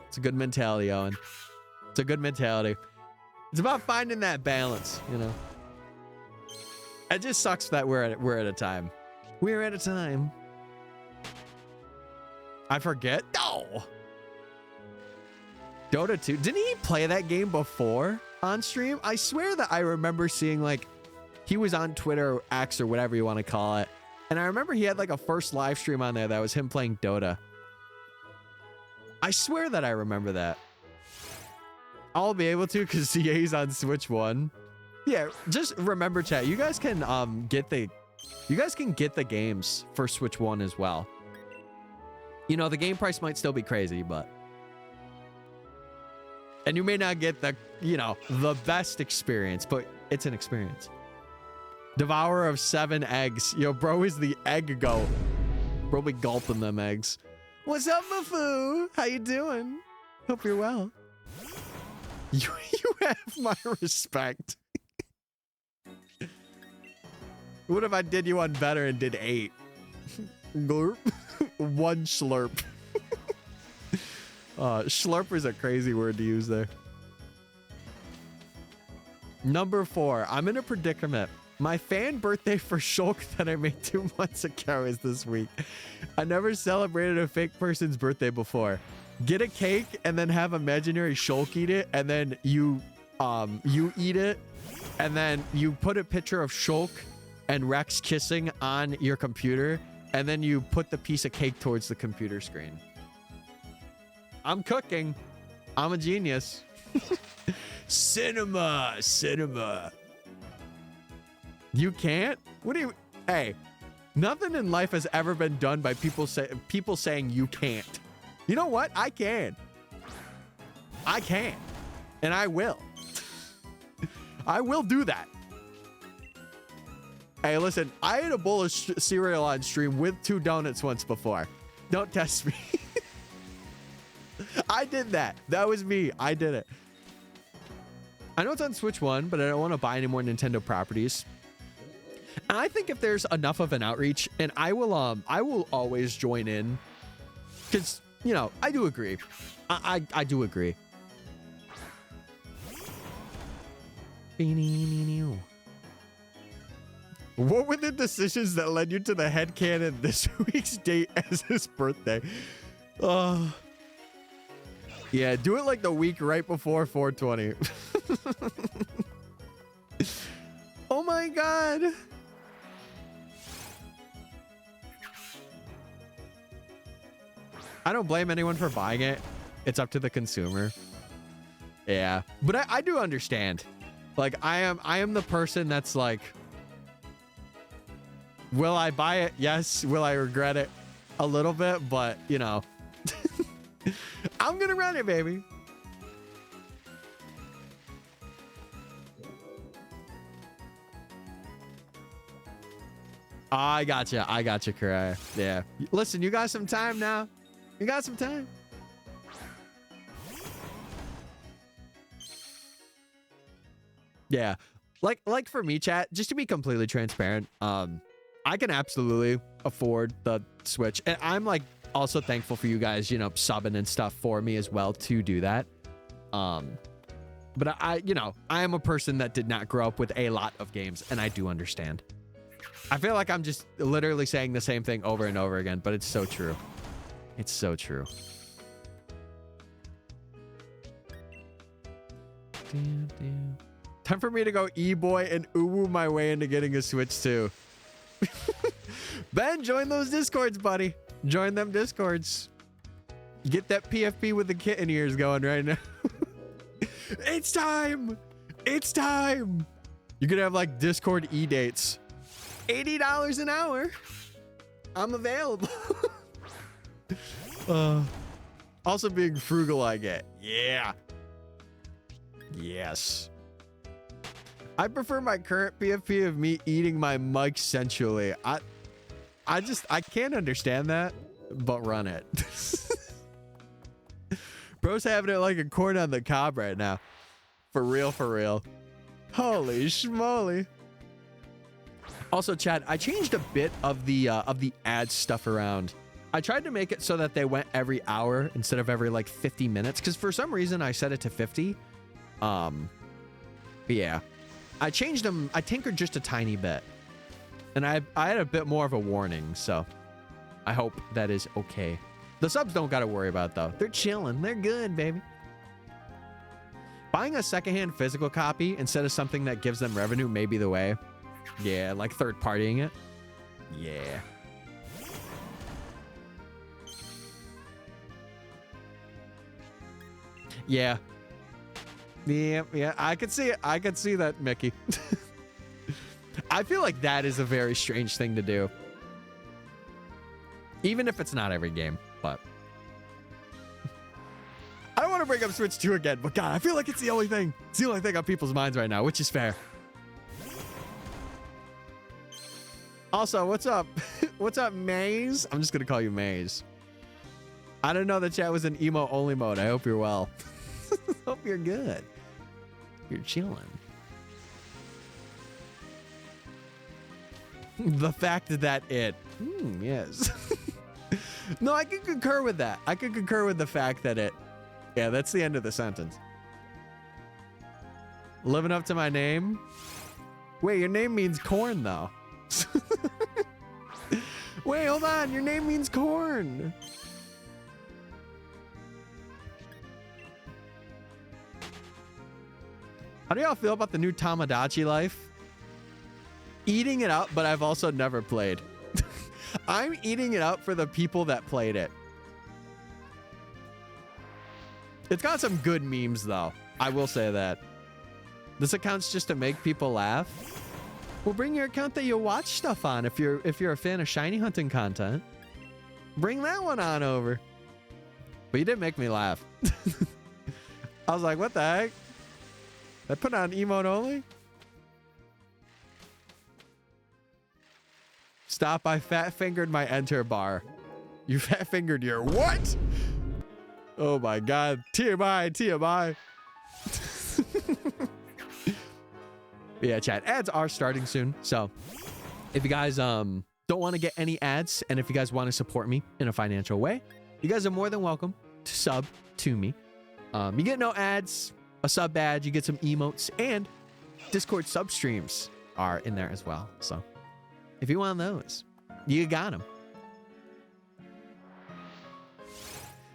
It's a good mentality, Owen. It's a good mentality. It's about finding that balance, you know. It just sucks that we're at a time. We're at a time. I forget. No. Dota 2. Didn't he play that game before on stream? I swear that I remember seeing, like, he was on Twitter or X or whatever you want to call it. And I remember he had like a first live stream on there that was him playing Dota. I swear that I remember that. I'll be able to because CA's on Switch 1. Yeah, just remember, chat. You guys can get the games for Switch 1 as well. You know, the game price might still be crazy, but and you may not get the, you know, the best experience, but it's an experience. Devourer of 7 eggs. Yo, bro is the egg goat. Bro be gulping them eggs. What's up, Mafu? How you doing? Hope you're well. You have my respect. What if I did you one better and did 8? Glurp. 1 slurp. Slurp is a crazy word to use there. Number 4. I'm in a predicament. My fan birthday for Shulk that I made 2 months ago is this week. I never celebrated a fake person's birthday before. Get a cake and then have imaginary Shulk eat it, and then you eat it, and then you put a picture of Shulk and Rex kissing on your computer, and then you put the piece of cake towards the computer screen. I'm cooking. I'm a genius. Cinema. You can't? What do you... Hey, nothing in life has ever been done by people saying you can't. You know what? I can. I can. And I will. I will do that. Hey, listen, I ate a bowl of cereal on stream with 2 donuts once before. Don't test me. I did that. That was me. I did it. I know it's on Switch 1, but I don't want to buy any more Nintendo properties. And I think if there's enough of an outreach, and I will always join in, because, you know, I do agree. I do agree. What were the decisions that led you to the headcanon this week's date as his birthday? Yeah, do it like the week right before 420. Oh my god. I don't blame anyone for buying it. It's up to the consumer. Yeah, but I do understand. Like, I am the person that's like, will I buy it? Yes. Will I regret it? A little bit, but you know, I'm gonna run it, baby. I gotcha, Karai. Yeah. Listen, you got some time now. You got some time. Yeah. Like for me, chat, just to be completely transparent, I can absolutely afford the Switch. And I'm like also thankful for you guys, you know, subbing and stuff for me as well to do that. But I, you know, I am a person that did not grow up with a lot of games, and I do understand. I feel like I'm just literally saying the same thing over and over again, but it's so true. It's so true. Time for me to go e-boy and uwu my way into getting a Switch too. Ben, join those Discords, buddy. Join them Discords. Get that PFP with the kitten ears going right now. It's time. It's time. You could have like Discord e-dates. $80 an hour. I'm available. Also being frugal, I get. Yeah. Yes. I prefer my current PFP of me eating my mic sensually. I can't understand that, but run it. Bro's having it like a corn on the cob right now. For real, for real. Holy schmoly. Also, Chad, I changed a bit of the ad stuff around. I tried to make it so that they went every hour instead of every like 50 minutes, because for some reason I set it to 50. But yeah. I changed them. I tinkered just a tiny bit. And I had a bit more of a warning, so I hope that is okay. The subs don't got to worry about it, though. They're chilling. They're good, baby. Buying a secondhand physical copy instead of something that gives them revenue may be the way. Yeah, like third-partying it. Yeah. Yeah. Yeah, I could see it. I could see that, Mickey. I feel like that is a very strange thing to do. Even if it's not every game, but... I don't want to bring up Switch 2 again, but God, I feel like it's the only thing. It's the only thing on people's minds right now, which is fair. Also, what's up? What's up, Maze? I'm just going to call you Maze. I didn't know the chat was in emo-only mode. I hope you're well. Hope you're good. You're chilling. The fact that yes. No, I can concur with that. I can concur with the fact that it. Yeah, that's the end of the sentence. Living up to my name. Wait, your name means corn, though. Wait, hold on. Your name means corn. How do y'all feel about the new Tamagotchi life? Eating it up, but I've also never played. I'm eating it up for the people that played it. It's got some good memes, though. I will say that. This account's just to make people laugh. Well, bring your account that you watch stuff on if you're a fan of shiny hunting content. Bring that one on over. But you did make me laugh. I was like, what the heck? I put on emote only? Stop, I fat fingered my enter bar. You fat fingered your what? Oh my God. TMI, TMI. Yeah, chat. Ads are starting soon. So if you guys don't want to get any ads, and if you guys want to support me in a financial way, you guys are more than welcome to sub to me. You get no ads, a sub badge, you get some emotes, and Discord sub streams are in there as well. So if you want those, you got them.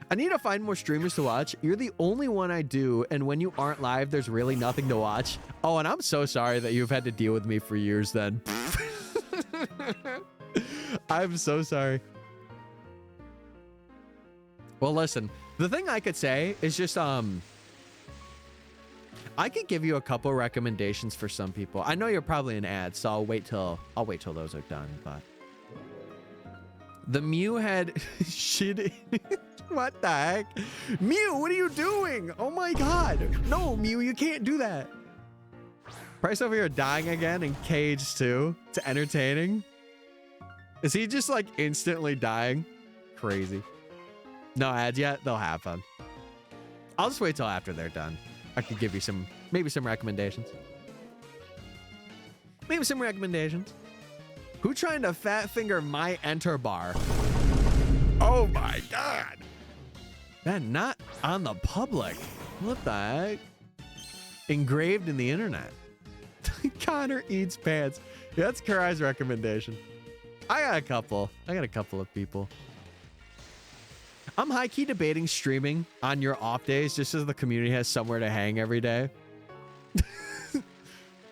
I need to find more streamers to watch. You're the only one I do, and when you aren't live, there's really nothing to watch. Oh, and I'm so sorry that you've had to deal with me for years then. I'm so sorry. Well, listen, the thing I could say is just, I could give you a couple recommendations for some people. I know you're probably an ad, so I'll wait till those are done, but the Mew had shit. What the heck? Mew, what are you doing? Oh my God. No, Mew, you can't do that. Price over here dying again in Cage 2. It's entertaining. Is he just like instantly dying? Crazy. No ads yet? They'll have fun. I'll just wait till after they're done. I could give you maybe some recommendations. Maybe some recommendations. Who trying to fat finger my enter bar? Oh my God. Man, not on the public. What the heck? Engraved in the internet. Connor eats pants. Yeah, that's Karai's recommendation. I got a couple of people. I'm high-key debating streaming on your off days just so the community has somewhere to hang every day.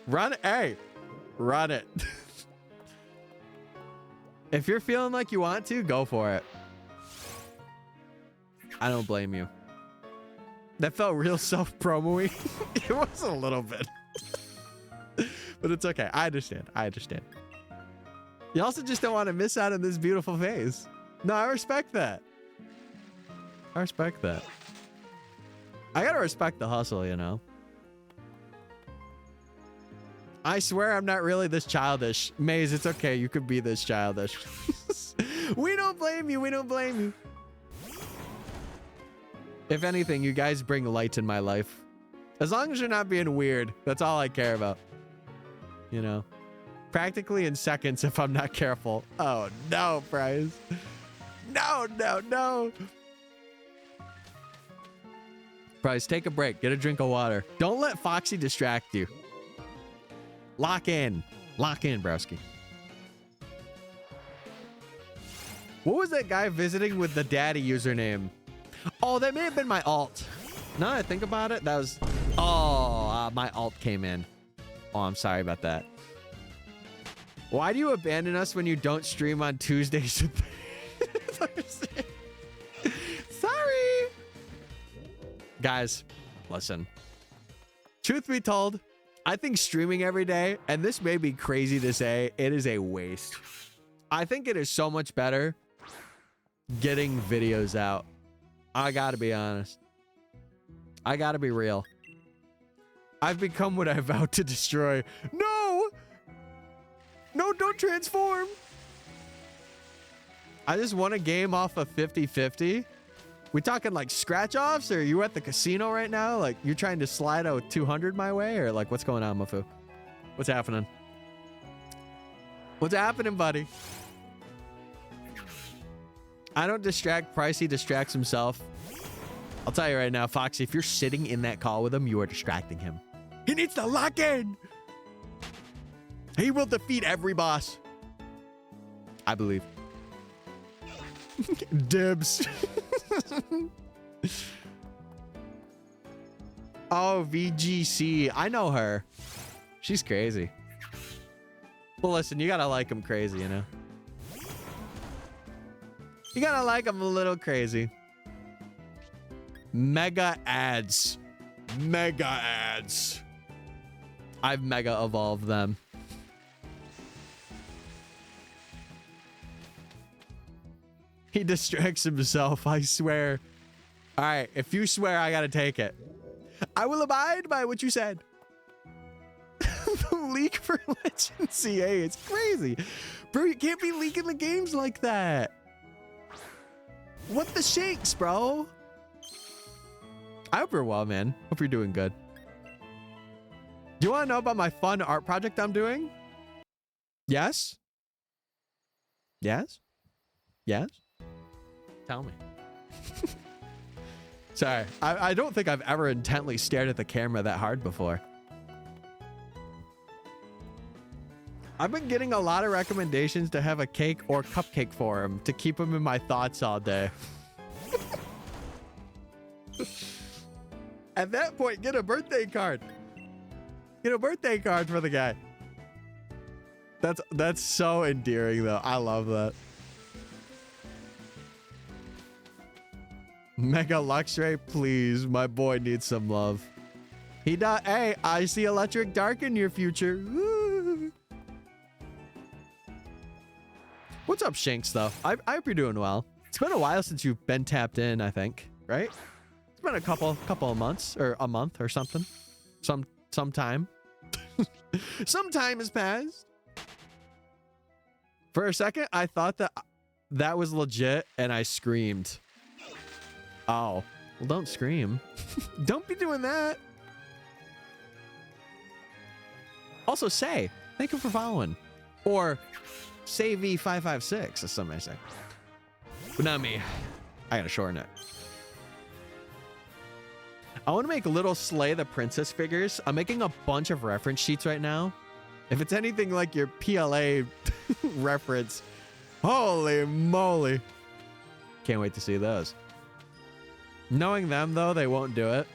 Run it. Hey, run it. If you're feeling like you want to, go for it. I don't blame you. That felt real self-promo-y. It was a little bit. But it's okay. I understand. I understand. You also just don't want to miss out on this beautiful phase. No, I respect that. I respect that. I gotta respect the hustle, you know? I swear I'm not really this childish. Maze, it's okay. You could be this childish. We don't blame you. We don't blame you. If anything, you guys bring light in my life. As long as you're not being weird, that's all I care about. You know? Practically in seconds if I'm not careful. Oh, no, Bryce. No, no, no. Bryce, take a break. Get a drink of water. Don't let Foxy distract you. Lock in. Lock in, Browski. What was that guy visiting with the daddy username? Oh, that may have been my alt. Now that I think about it, that was... Oh, my alt came in. Oh, I'm sorry about that. Why do you abandon us when you don't stream on Tuesdays? Sorry. Guys, listen. Truth be told, I think streaming every day, and this may be crazy to say, it is a waste. I think it is so much better getting videos out. I gotta be honest. I gotta be real. I've become what I vowed to destroy. No! No, don't transform. I just won a game off of 50-50. We talking like scratch offs, or you at the casino right now? Like you're trying to slide a 200 my way, or like what's going on, Mafu? What's happening? What's happening, buddy? I don't distract Price, he distracts himself. I'll tell you right now, Foxy, if you're sitting in that call with him, you are distracting him. He needs to lock in. He will defeat every boss. I believe. Dibs. Oh, VGC. I know her. She's crazy. Well, listen, you gotta like him crazy, you know? You gotta like him a little crazy. Mega ads. Mega ads. I've mega evolved them. He distracts himself, I swear. All right, if you swear, I gotta take it. I will abide by what you said. The leak for Legend CA, it's crazy. Bro, you can't be leaking the games like that. What the shakes, bro? I hope you're well, man. Hope you're doing good. Do you want to know about my fun art project I'm doing? Yes? Yes? Yes? Tell me. Sorry, I don't think I've ever intently stared at the camera that hard before. I've been getting a lot of recommendations to have a cake or cupcake for him to keep him in my thoughts all day. At that point, get a birthday card. Get a birthday card for the guy. That's so endearing, though. I love that. Mega Luxray, please. My boy needs some love. He does. Hey, I see Electric Dark in your future. Woo. What's up, Shanks, though? I hope you're doing well. It's been a while since you've been tapped in, I think. Right? It's been a couple of months, or a month or something. Some time. Some time has passed. For a second, I thought that was legit, and I screamed. Oh, well, don't scream. Don't be doing that. Also, say, thank you for following. Or say V556, as some may say. But not me. I gotta shorten it. I want to make little Slay the Princess figures. I'm making a bunch of reference sheets right now. If it's anything like your PLA reference, holy moly. Can't wait to see those. Knowing them, though, they won't do it.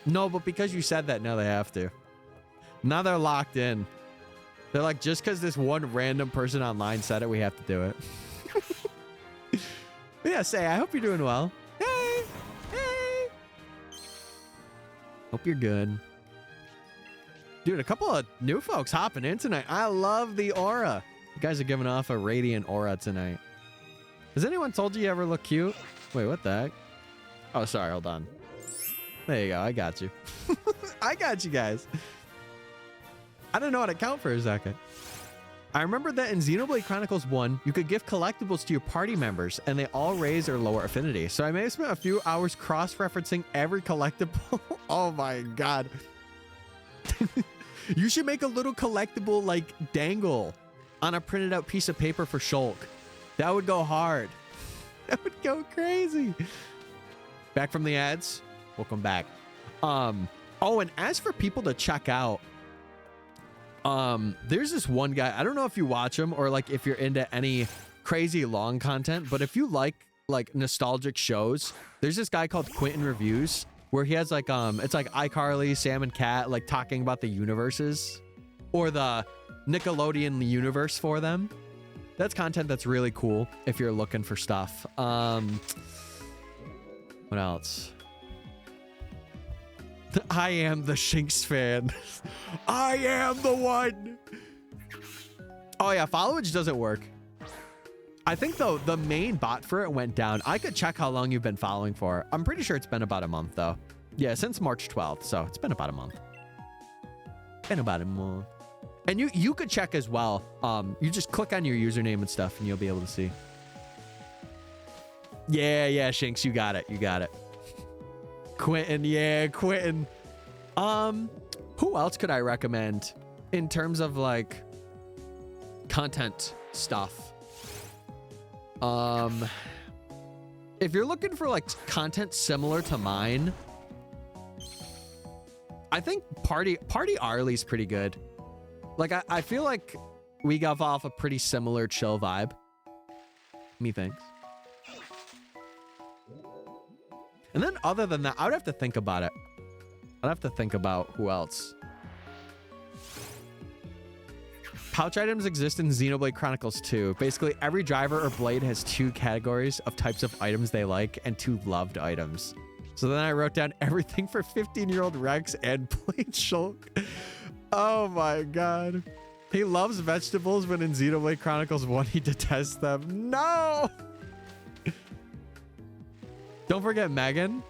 No, but because you said that, now they have to. Now they're locked in. They're like, just because this one random person online said it, we have to do it. But yeah, Say, I hope you're doing well. Hey, hey. Hope you're good. Dude, a couple of new folks hopping in tonight. I love the aura. You guys are giving off a radiant aura tonight. Has anyone told you ever look cute? Wait, what the heck? Oh, sorry. Hold on. There you go. I got you. I got you guys. I didn't know how to count for a second. I remember that in Xenoblade Chronicles 1, you could give collectibles to your party members, and they all raise or lower affinity. So I may have spent a few hours cross-referencing every collectible. Oh my god. You should make a little collectible, like, dangle on a printed out piece of paper for Shulk. That would go hard. That would go crazy. Back from the ads. Welcome back. Oh, and as for people to check out, there's this one guy. I don't know if you watch him or like if you're into any crazy long content, but if you like nostalgic shows, there's this guy called Quentin Reviews where he has like it's like iCarly, Sam and Cat like talking about the universes or the Nickelodeon universe for them. That's content that's really cool if you're looking for stuff. What else? I am the Shinx fan. I am the one. Oh yeah, followage doesn't work. I think though the main bot for it went down. I could check how long you've been following for. I'm pretty sure it's been about a month though. Yeah, since March 12th, so it's been about a month. Been about a month. And you could check as well. You just click on your username and stuff and you'll be able to see. Yeah, Shinx, you got it. You got it. Quentin, yeah, Quentin. Who else could I recommend in terms of like content stuff? If you're looking for like content similar to mine, I think Party Arlie's pretty good. Like I feel like we got off a pretty similar chill vibe. Methinks. And then other than that, I would have to think about it. I'd have to think about who else. Pouch items exist in Xenoblade Chronicles 2. Basically, every driver or blade has 2 categories of types of items they like and 2 loved items. So then I wrote down everything for 15-year-old Rex and Blade Shulk. Oh my god. He loves vegetables, but in Xenoblade Chronicles 1, he detests them. No! Don't forget Megan.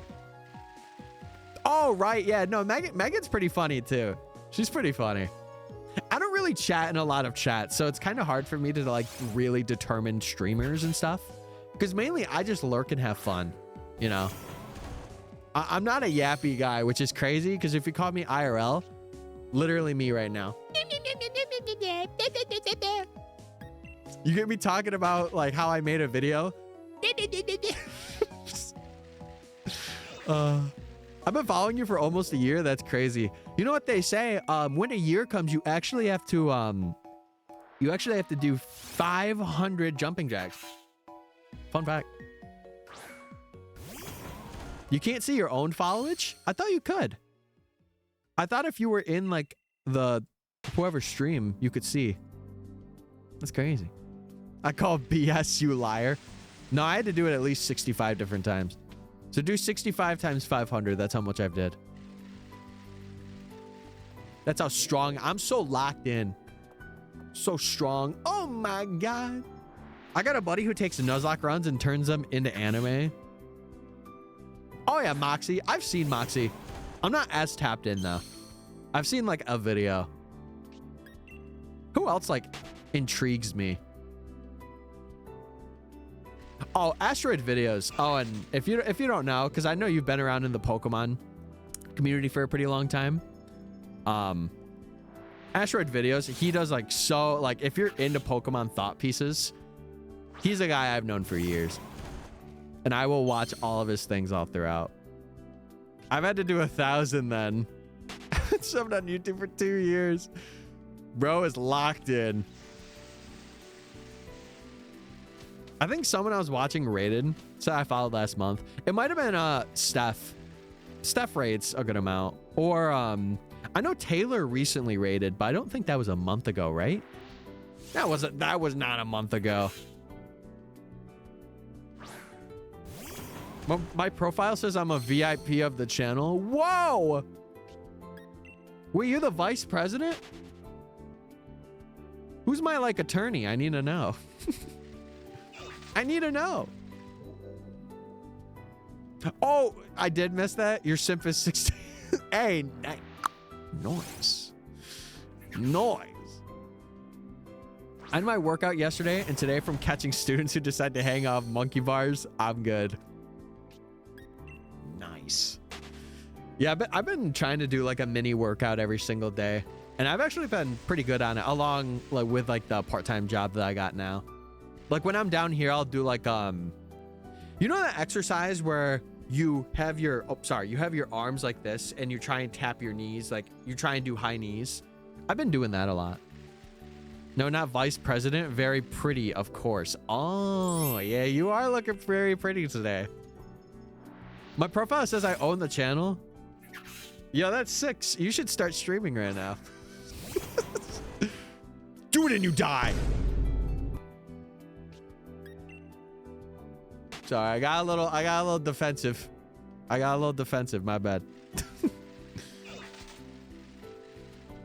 Oh, right. Yeah, no, Megan's pretty funny, too. She's pretty funny. I don't really chat in a lot of chats, so it's kind of hard for me to, like, really determine streamers and stuff. Because mainly, I just lurk and have fun, you know? I'm not a yappy guy, which is crazy, because if you call me IRL, literally me right now. You get me talking about, like, how I made a video? I've been following you for almost a year. That's crazy. You know what they say? When a year comes, you actually have to do 500 jumping jacks. Fun fact. You can't see your own followage? I thought you could. I thought if you were in like the whoever stream, you could see. That's crazy. I call BS, you liar. No, I had to do it at least 65 different times. So do 65 times 500. That's how much I've did. That's how strong. I'm so locked in. So strong. Oh my god. I got a buddy who takes Nuzlocke runs and turns them into anime. Oh yeah, Moxie. I've seen Moxie. I'm not as tapped in though. I've seen like a video. Who else like intrigues me? Oh, Asteroid videos. Oh, and if you don't know, because I know you've been around in the Pokemon community for a pretty long time. Asteroid videos, he does like so like if you're into Pokemon thought pieces, he's a guy I've known for years. And I will watch all of his things all throughout. I've had to do 1,000 then. Subbed on YouTube for 2 years. Bro is locked in. I think someone I was watching rated, so I followed last month. It might have been Steph. Steph rates a good amount. Or I know Taylor recently raided, but I don't think that was a month ago, right? That was not a month ago. My profile says I'm a VIP of the channel. Whoa! Were you the vice president? Who's my like attorney? I need to know. I need to know. Oh, I did miss that. Your simp is 16. Hey, noise. Noise. I had my workout yesterday and today from catching students who decide to hang off monkey bars. I'm good. Nice. Yeah, but I've been trying to do like a mini workout every single day. And I've actually been pretty good on it, along like with like the part-time job that I got now. Like when I'm down here, I'll do like you know that exercise where you have your you have your arms like this and you try and tap your knees, like you try and do high knees. I've been doing that a lot. No, not vice president. Very pretty, of course. Oh, yeah, you are looking very pretty today. My profile says I own the channel. Yeah, that's 6. You should start streaming right now. Do it and you die. Sorry, I got a little defensive. My bad.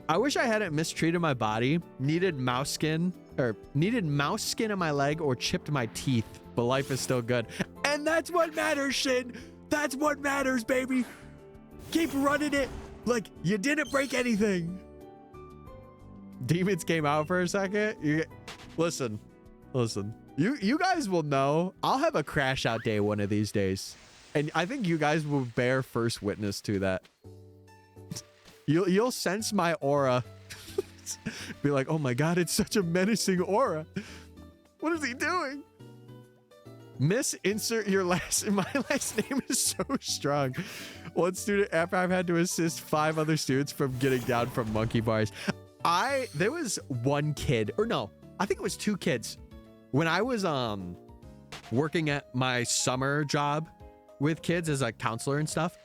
I wish I hadn't mistreated my body, needed mouse skin on my leg, or chipped my teeth, but life is still good. And that's what matters, Shin. That's what matters, baby. Keep running it like you didn't break anything. Demons came out for a second. Listen. You guys will know. I'll have a crash out day one of these days. And I think you guys will bear first witness to that. You'll sense my aura. Be like, oh my God, it's such a menacing aura. What is he doing? Miss insert your last. My last name is so strong. One student after I've had to assist 5 other students from getting down from monkey bars. There was one kid, or no, I think it was 2 kids. When I was working at my summer job with kids as a counselor and stuff,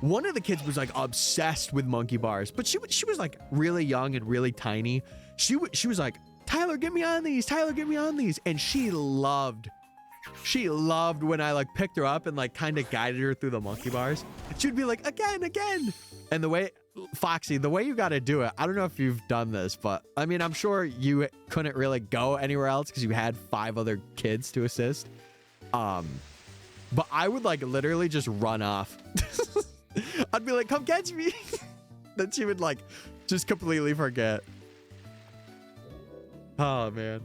one of the kids was like obsessed with monkey bars, but she was like really young and really tiny. She was like, Tyler, get me on these. Tyler, get me on these. And she loved when I like picked her up and like kind of guided her through the monkey bars. She'd be like, again. And the way, Foxy, the way you got to do it, I don't know if you've done this, but I mean, I'm sure you couldn't really go anywhere else because you had 5 other kids to assist. But I would like literally just run off. I'd be like, come catch me. Then she would like just completely forget. Oh man.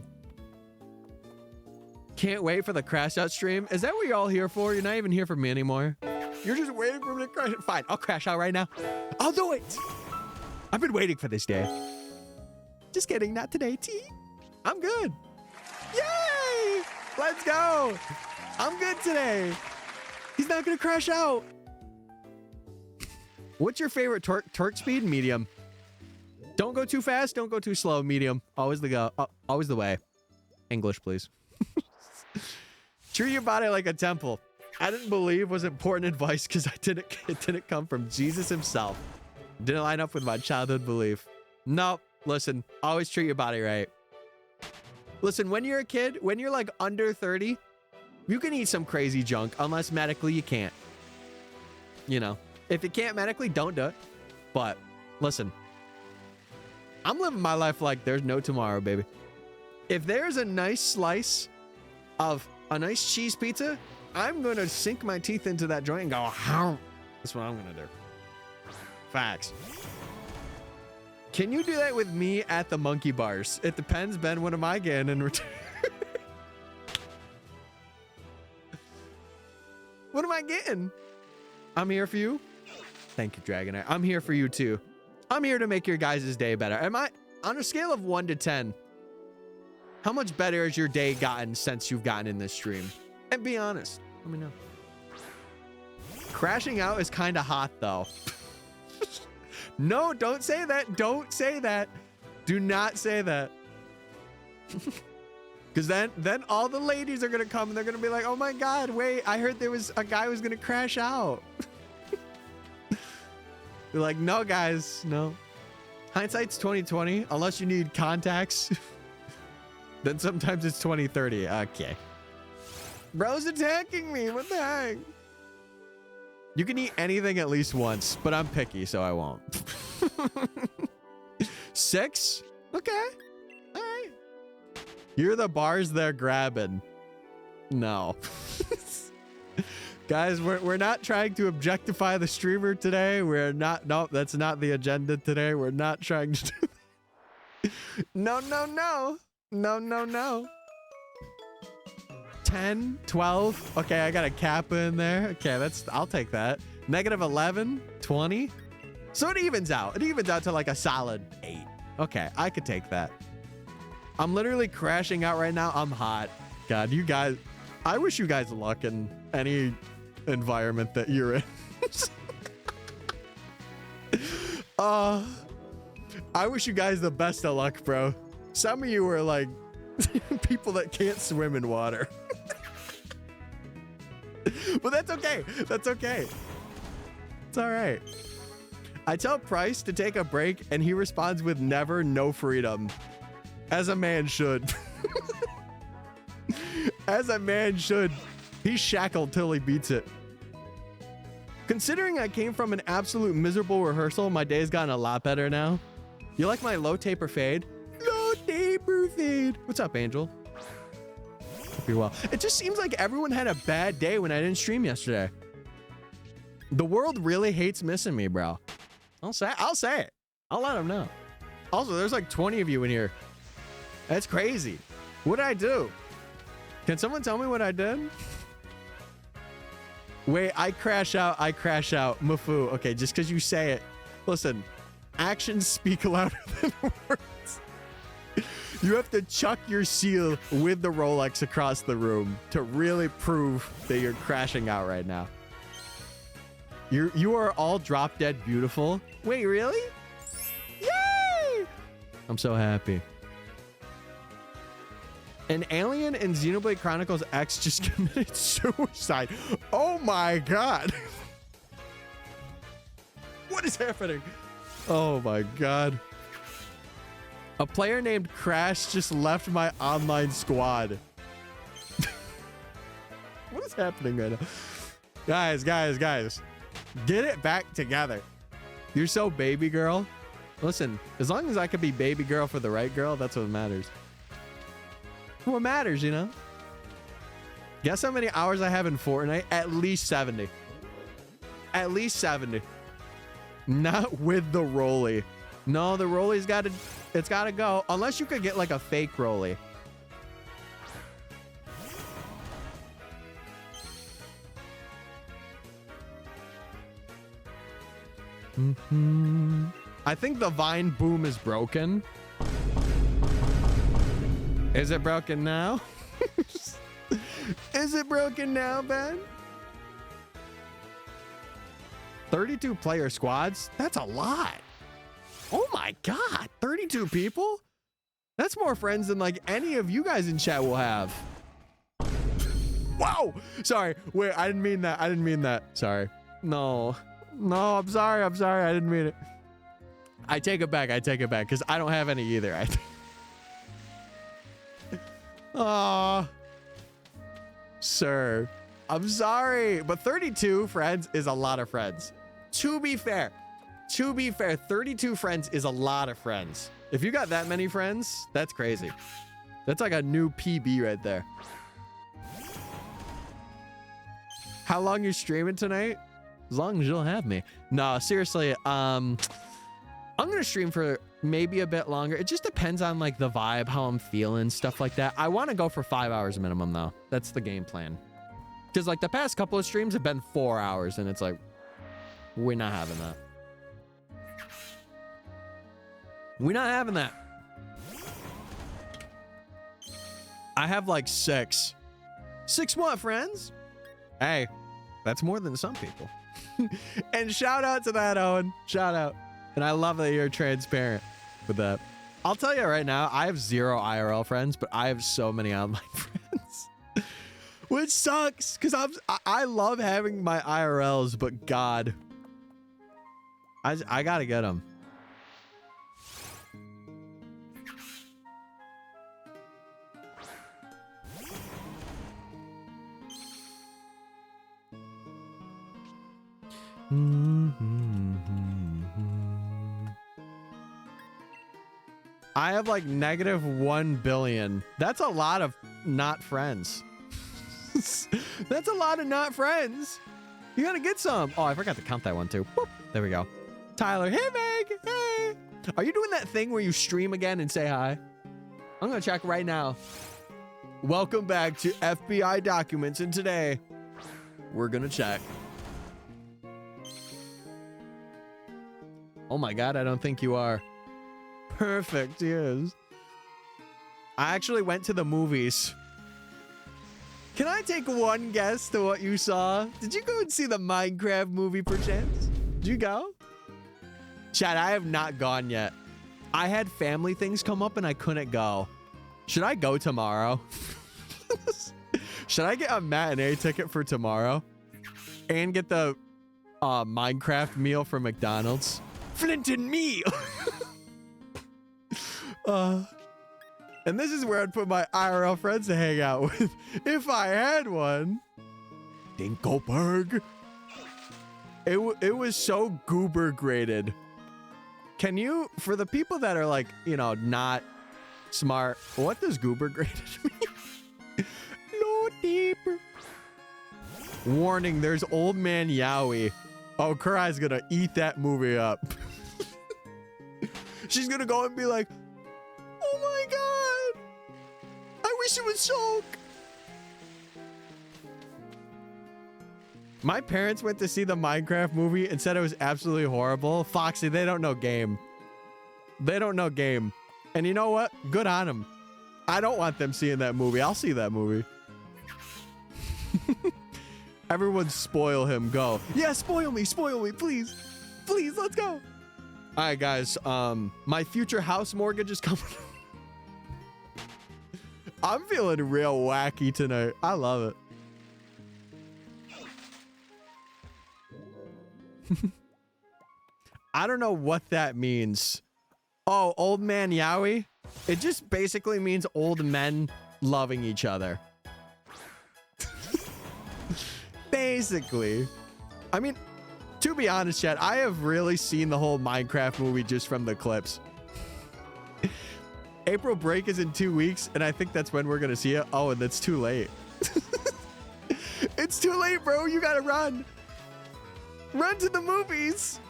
Can't wait for the crash out stream. Is that what you're all here for? You're not even here for me anymore. You're just waiting for me to crash. Fine, I'll crash out right now. I'll do it. I've been waiting for this day. Just kidding, not today, T. I'm good. Yay! Let's go. I'm good today. He's not gonna crash out. What's your favorite torque speed? Medium. Don't go too fast. Don't go too slow. Medium. Always the way. English, please. Treat your body like a temple. I didn't believe was important advice because it didn't come from Jesus himself. Didn't line up with my childhood belief. No, listen. Always treat your body right. Listen, when you're a kid, when you're like under 30, you can eat some crazy junk unless medically you can't. You know. If you can't medically, don't do it. But listen, I'm living my life like there's no tomorrow, baby. If there's a nice slice of a nice cheese pizza, I'm going to sink my teeth into that joint and go, how? That's what I'm going to do. Facts. Can you do that with me at the monkey bars? It depends, Ben. What am I getting in return? What am I getting? I'm here for you. Thank you, Dragonite. I'm here for you too. I'm here to make your guys' day better. Am I on a scale of 1 to 10? How much better has your day gotten since you've gotten in this stream? And be honest. Let me know. Crashing out is kind of hot though. No, don't say that. Don't say that. Do not say that. Because then all the ladies are going to come and they're going to be like, oh my God, wait, I heard there was a guy who was going to crash out. They're like, no, guys, no. Hindsight's 2020, unless you need contacts. Then sometimes it's 2030. Okay. Bro's attacking me. What the heck? You can eat anything at least once, but I'm picky, so I won't. 6? Okay. All right. You're the bars they're grabbing. No. Guys, we're not trying to objectify the streamer today. We're not. Nope, that's not the agenda today. We're not trying to do No, no, no. No, no, no. 10, 12. Okay, I got a Kappa in there. Okay, I'll take that. Negative 11, 20. So it evens out. It evens out to like a solid 8. Okay, I could take that. I'm literally crashing out right now. I'm hot. God, you guys, I wish you guys luck in any environment that you're in. I wish you guys the best of luck, bro. Some of you are like people that can't swim in water. But that's okay. That's okay. It's all right. I tell Price to take a break and he responds with never, no freedom. As a man should. As a man should. He's shackled till he beats it. Considering I came from an absolute miserable rehearsal, my day's gotten a lot better now. You like my low taper fade? Low taper fade. What's up, Angel? Hope you're well. It just seems like everyone had a bad day when I didn't stream yesterday. The world really hates missing me, bro. I'll say it. I'll let them know. Also, there's like 20 of you in here. That's crazy. What did I do? Can someone tell me what I did? Wait, I crash out. Mafu. Okay, just because you say it. Listen, actions speak louder than words. You have to chuck your seal with the Rolex across the room to really prove that you're crashing out right now. You are all drop dead beautiful. Wait, really? Yay! I'm so happy. An alien in Xenoblade Chronicles X just committed suicide. Oh my god. What is happening? Oh my god. A player named Crash just left my online squad. What is happening right now? Guys. Get it back together. You're so baby girl. Listen, as long as I could be baby girl for the right girl, that's what matters. What matters, you know? Guess how many hours I have in Fortnite? At least 70. At least 70. Not with the rollie. No, the rollie's got to... It's got to go. Unless you could get like a fake rollie. I think the Vine boom is broken. Is it broken now? Is it broken now, Ben? 32 player squads? That's a lot. Oh my god, 32 people? That's more friends than like any of you guys in chat will have. Whoa! Sorry, wait, I didn't mean that. Sorry. No, I'm sorry. I didn't mean it. I take it back, because I don't have any either. Aw. Sir, I'm sorry, but 32 friends is a lot of friends. To be fair, 32 friends is a lot of friends. If you got that many friends, that's crazy. That's like a new PB right there. How long you streaming tonight? As long as you'll have me. No, seriously, I'm gonna stream for maybe a bit longer. It just depends on like the vibe, how I'm feeling, stuff like that. I want to go for 5 hours minimum though. That's the game plan. Because like the past couple of streams have been 4 hours and it's like, we're not having that. We're not having that. I have like 6. 6 what, friends? Hey, that's more than some people. And shout out to that, Owen. Shout out. And I love that you're transparent with that. I'll tell you right now, I have 0 IRL friends, but I have so many online friends. Which sucks, because I love having my IRLs, but God. I gotta get him. I have like -1 billion. That's a lot of not friends. That's a lot of not friends. You gotta get some. Oh, I forgot to count that one too. Boop. There we go. Tyler, hey Meg, hey. Are you doing that thing where you stream again and say hi? I'm gonna check right now. Welcome back to FBI Documents, and today we're gonna check. Oh my God, I don't think you are. Perfect, yes. I actually went to the movies. Can I take one guess to what you saw? Did you go and see the Minecraft movie perchance? Did you go? Chad, I have not gone yet. I had family things come up and I couldn't go. Should I go tomorrow? Should I get a matinee ticket for tomorrow? And get the Minecraft meal from McDonald's? Flint and me! And this is where I'd put my IRL friends to hang out with if I had one. Dinkelberg. It was so goober graded. Can you, for the people that are like, you know, not smart, what does goober graded mean? No deeper. Warning, there's old man Yowie. Oh, Kurai's gonna eat that movie up. She's gonna go and be like, oh my God, I wish it was Shulk. My parents went to see the Minecraft movie and said it was absolutely horrible. Foxy, they don't know game. They don't know game. And you know what? Good on them. I don't want them seeing that movie. I'll see that movie. Everyone spoil him. Go. Yeah, spoil me, please. Please, let's go. All right, guys. My future house mortgage is coming. I'm feeling real wacky tonight. I love it. I don't know what that means. Oh, old man Yowie? It just basically means old men loving each other. Basically. I mean, to be honest, chat, I have really seen the whole Minecraft movie just from the clips. April break is in 2 weeks, and I think that's when we're gonna see it. Oh, and that's too late. It's too late, bro. You gotta run. Run to the movies.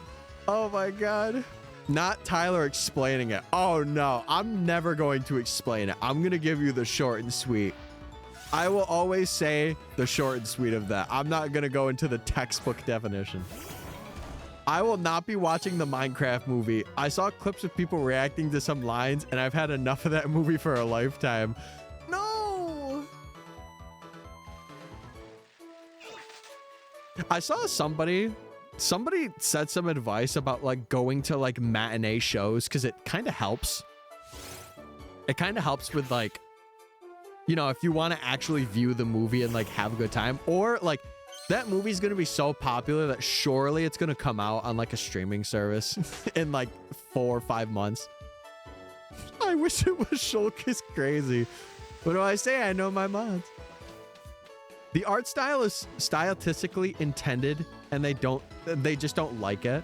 Oh my God. Not Tyler explaining it. Oh no, I'm never going to explain it. I'm gonna give you the short and sweet. I will always say the short and sweet of that. I'm not gonna go into the textbook definition. I will not be watching the Minecraft movie. I saw clips of people reacting to some lines, and I've had enough of that movie for a lifetime. No! I saw somebody said some advice about like going to like matinee shows because it kind of helps. It kind of helps with like, you know, if you want to actually view the movie and like have a good time, or like that movie's going to be so popular that surely it's going to come out on like a streaming service in like 4 or 5 months. I wish it was Shulk is crazy. What do I say? I know my mods. The art style is stylistically intended, and they just don't like it.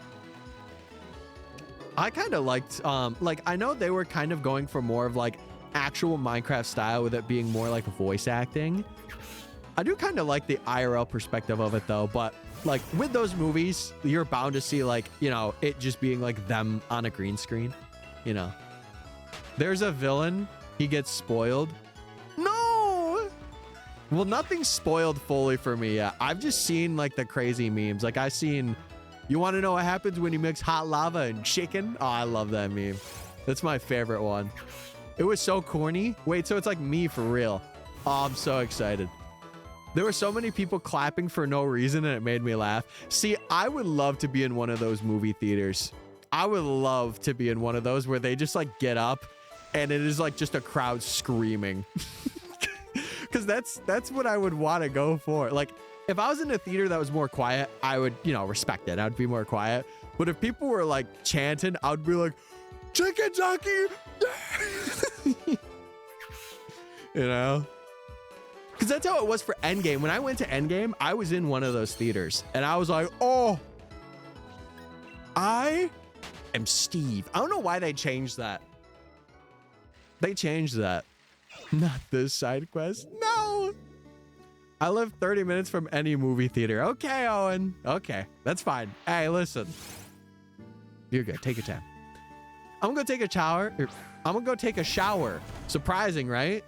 I kind of liked, like, I know they were kind of going for more of like actual Minecraft style with it being more like voice acting. I do kind of like the IRL perspective of it though, but like with those movies, you're bound to see like, you know, it just being like them on a green screen, you know. There's a villain, he gets spoiled. No! Well, nothing's spoiled fully for me yet. I've just seen like the crazy memes. Like I've seen, you want to know what happens when you mix hot lava and chicken? Oh, I love that meme. That's my favorite one. It was so corny. Wait, so it's like me for real. Oh, I'm so excited. There were so many people clapping for no reason, and it made me laugh. See, I would love to be in one of those movie theaters. I would love to be in one of those where they just like get up and it is like just a crowd screaming. Because that's what I would want to go for. Like, if I was in a theater that was more quiet, I would, you know, respect it. I'd be more quiet. But if people were like chanting, I'd be like, chicken jockey. You know? Because that's how it was for Endgame. When I went to Endgame, I was in one of those theaters. And I was like, oh, I am Steve. I don't know why they changed that. They changed that. Not this side quest. No. I live 30 minutes from any movie theater. Okay, Owen. Okay, that's fine. Hey, listen. You're good. Take your time. I'm gonna go take a shower. I'm gonna go take a shower. Surprising, right?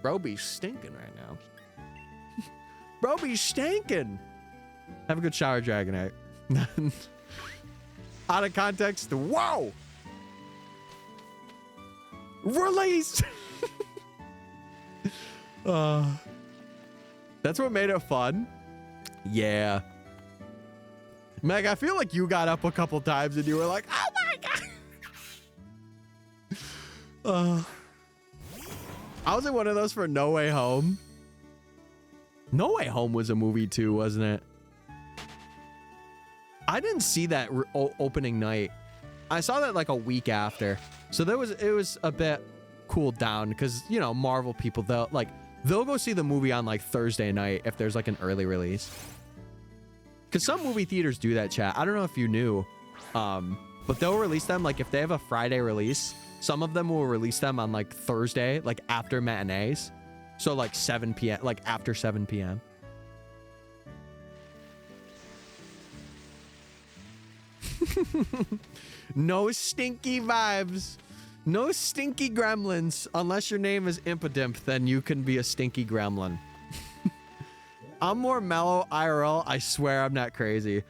Bro be stinking right now. Bro be stinking. Have a good shower, Dragonite. Out of context. Whoa. Release. That's what made it fun. Yeah. Meg, I feel like you got up a couple times and you were like, oh my God. I was in one of those for No Way Home. No Way Home was a movie too, wasn't it? I didn't see that opening night. I saw that like a week after. So it was a bit cooled down because, you know, Marvel people, they'll go see the movie on like Thursday night if there's like an early release. Because some movie theaters do that, chat. I don't know if you knew, but they'll release them like if they have a Friday release. Some of them will release them on like Thursday, like after matinees. So like 7 p.m., like after 7 p.m. No stinky vibes. No stinky gremlins. Unless your name is Impidimp, then you can be a stinky gremlin. I'm more mellow IRL. I swear I'm not crazy.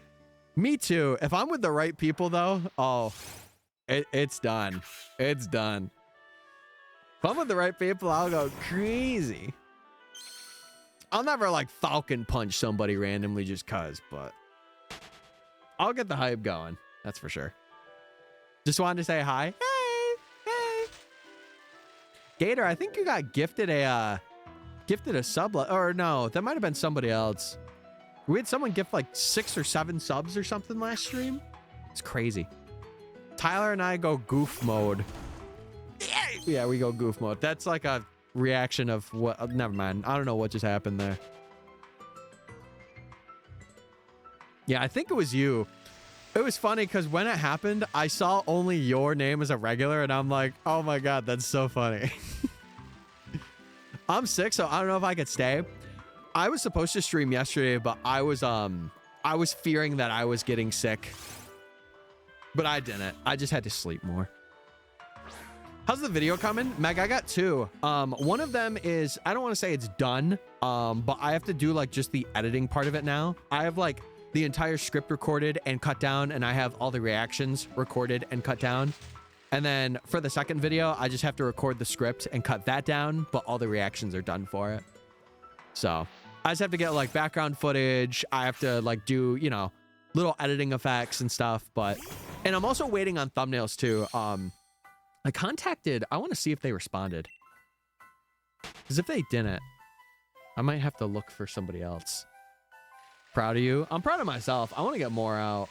Me too. If I'm with the right people though, oh, it's done. It's done. If I'm with the right people, I'll go crazy. I'll never like Falcon punch somebody randomly just cuz, but I'll get the hype going. That's for sure. Just wanted to say hi. Hey. Gator, I think you got gifted a sub, or no, that might have been somebody else. We had someone gift like 6 or 7 subs or something last stream. It's crazy. Tyler and I go goof mode. Yeah, we go goof mode. That's like a reaction of what, never mind. I don't know what just happened there. Yeah, I think it was you. It was funny because when it happened, I saw only your name as a regular and I'm like, oh my God, that's so funny. I'm sick, so I don't know if I could stay. I was supposed to stream yesterday, but I was fearing that I was getting sick. But I didn't. I just had to sleep more. How's the video coming? Meg, I got 2. One of them is, I don't want to say it's done, but I have to do like just the editing part of it now. I have like the entire script recorded and cut down, and I have all the reactions recorded and cut down. And then for the second video, I just have to record the script and cut that down, but all the reactions are done for it. So I just have to get like background footage. I have to like do, you know, little editing effects and stuff, and I'm also waiting on thumbnails too. I contacted, I want to see if they responded. Because if they didn't, I might have to look for somebody else. Proud of you. I'm proud of myself. I want to get more out.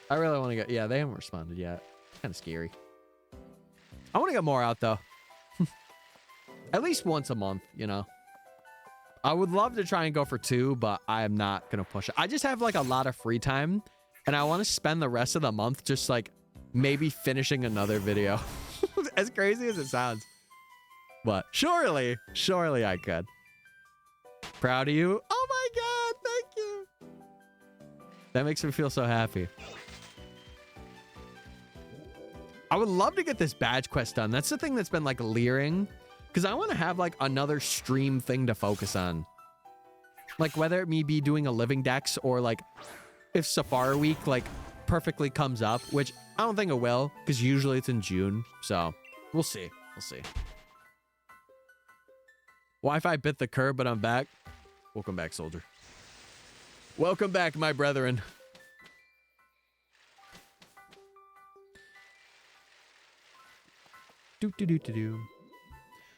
I really want to get, yeah, they haven't responded yet. Kind of scary. I want to get more out though. At least once a month, you know. I would love to try and go for 2, but I am not going to push it. I just have like a lot of free time and I want to spend the rest of the month just like maybe finishing another video. As crazy as it sounds. But surely I could. Proud of you. Oh my God, thank you. That makes me feel so happy. I would love to get this badge quest done. That's the thing that's been like leering. Because I want to have like another stream thing to focus on. Like whether it me be doing a living dex or like if Safari Week like perfectly comes up, which I don't think it will because usually it's in June. So we'll see. We'll see. Wi-Fi bit the curb, but I'm back. Welcome back, soldier. Welcome back, my brethren. Do.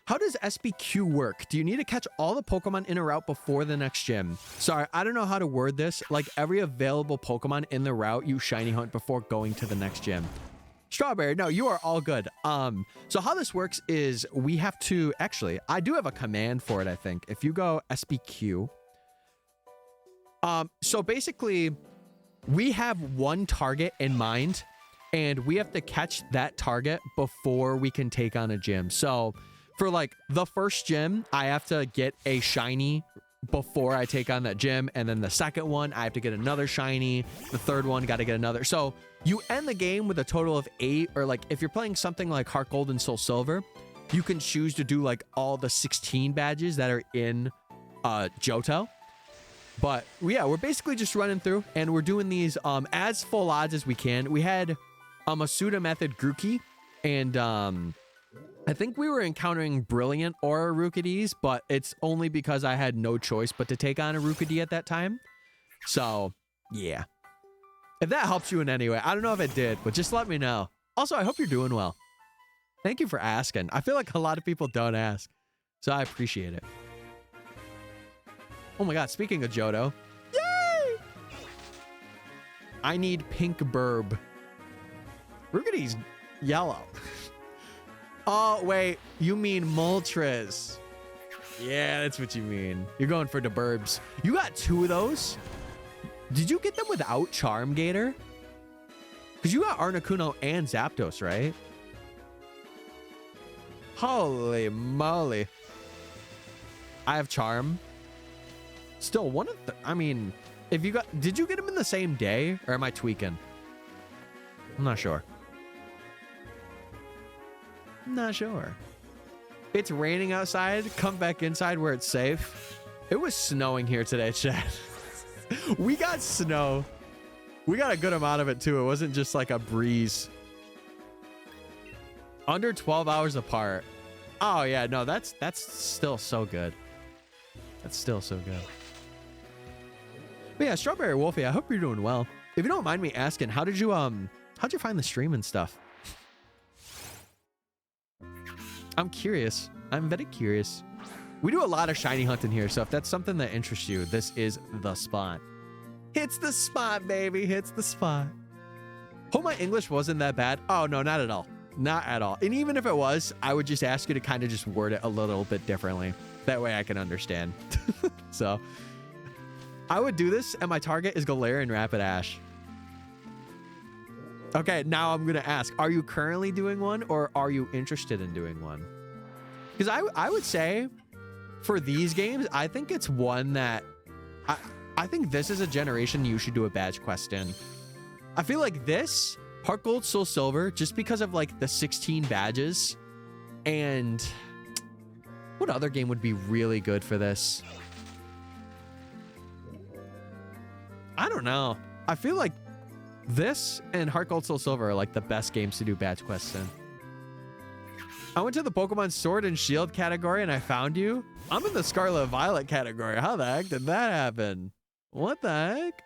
How does SBQ work? Do you need to catch all the Pokemon in a route before the next gym? Sorry, I don't know how to word this. Like every available Pokemon in the route you shiny hunt before going to the next gym. Strawberry, no, you are all good. So how this works is we have to, actually, I do have a command for it, I think. If you go SBQ. So basically, we have one target in mind, and we have to catch that target before we can take on a gym. So for like the first gym, I have to get a shiny before I take on that gym. And then the second one, I have to get another shiny. The third one, got to get another. So you end the game with a total of 8, or like if you're playing something like Heart Gold and Soul Silver, you can choose to do like all the 16 badges that are in Johto. But yeah, we're basically just running through and we're doing these as full odds as we can. We had a Suda Method Grookey, and I think we were encountering Brilliant or Rookidis, but it's only because I had no choice but to take on a Rookidee at that time. So yeah, if that helps you in any way, I don't know if it did, but just let me know. Also, I hope you're doing well. Thank you for asking. I feel like a lot of people don't ask, so I appreciate it. Oh my god, speaking of Johto. Yay! I need pink burb. Rookidee's yellow. Oh, wait. You mean Moltres. Yeah, that's what you mean. You're going for the burbs. You got 2 of those? Did you get them without Charm Gator? Because you got Articuno and Zapdos, right? Holy moly. I have Charm. Still, one of the, I mean, if you got, did you get them in the same day, or am I tweaking? I'm not sure. Not sure. It's raining outside. Come back inside where it's safe. It was snowing here today, chat. We got snow. We got a good amount of it too. It wasn't just like a breeze. Under 12 hours apart. Oh yeah, no, that's still so good. That's still so good. But yeah, Strawberry Wolfie, I hope you're doing well. If you don't mind me asking, how'd you find the stream and stuff? I'm curious. I'm very curious. We do a lot of shiny hunting here, so if that's something that interests you, this is the spot. Hits the spot, baby. Hits the spot. Hope my English wasn't that bad. Oh, no, not at all. Not at all. And even if it was, I would just ask you to kind of just word it a little bit differently. That way I can understand. So I would do this, and my target is Galarian Rapidash. Okay, now I'm going to ask, are you currently doing one, or are you interested in doing one? Because I would say for these games, I think it's one that I think this is a generation you should do a badge quest in. I feel like this, Heart Gold, Soul Silver, just because of like the 16 badges, and what other game would be really good for this? I don't know. I feel like this and Heart Gold, Soul Silver are like the best games to do badge quests in. I went to the Pokemon Sword and Shield category and I found you. I'm in the Scarlet Violet category. How the heck did that happen? What the heck?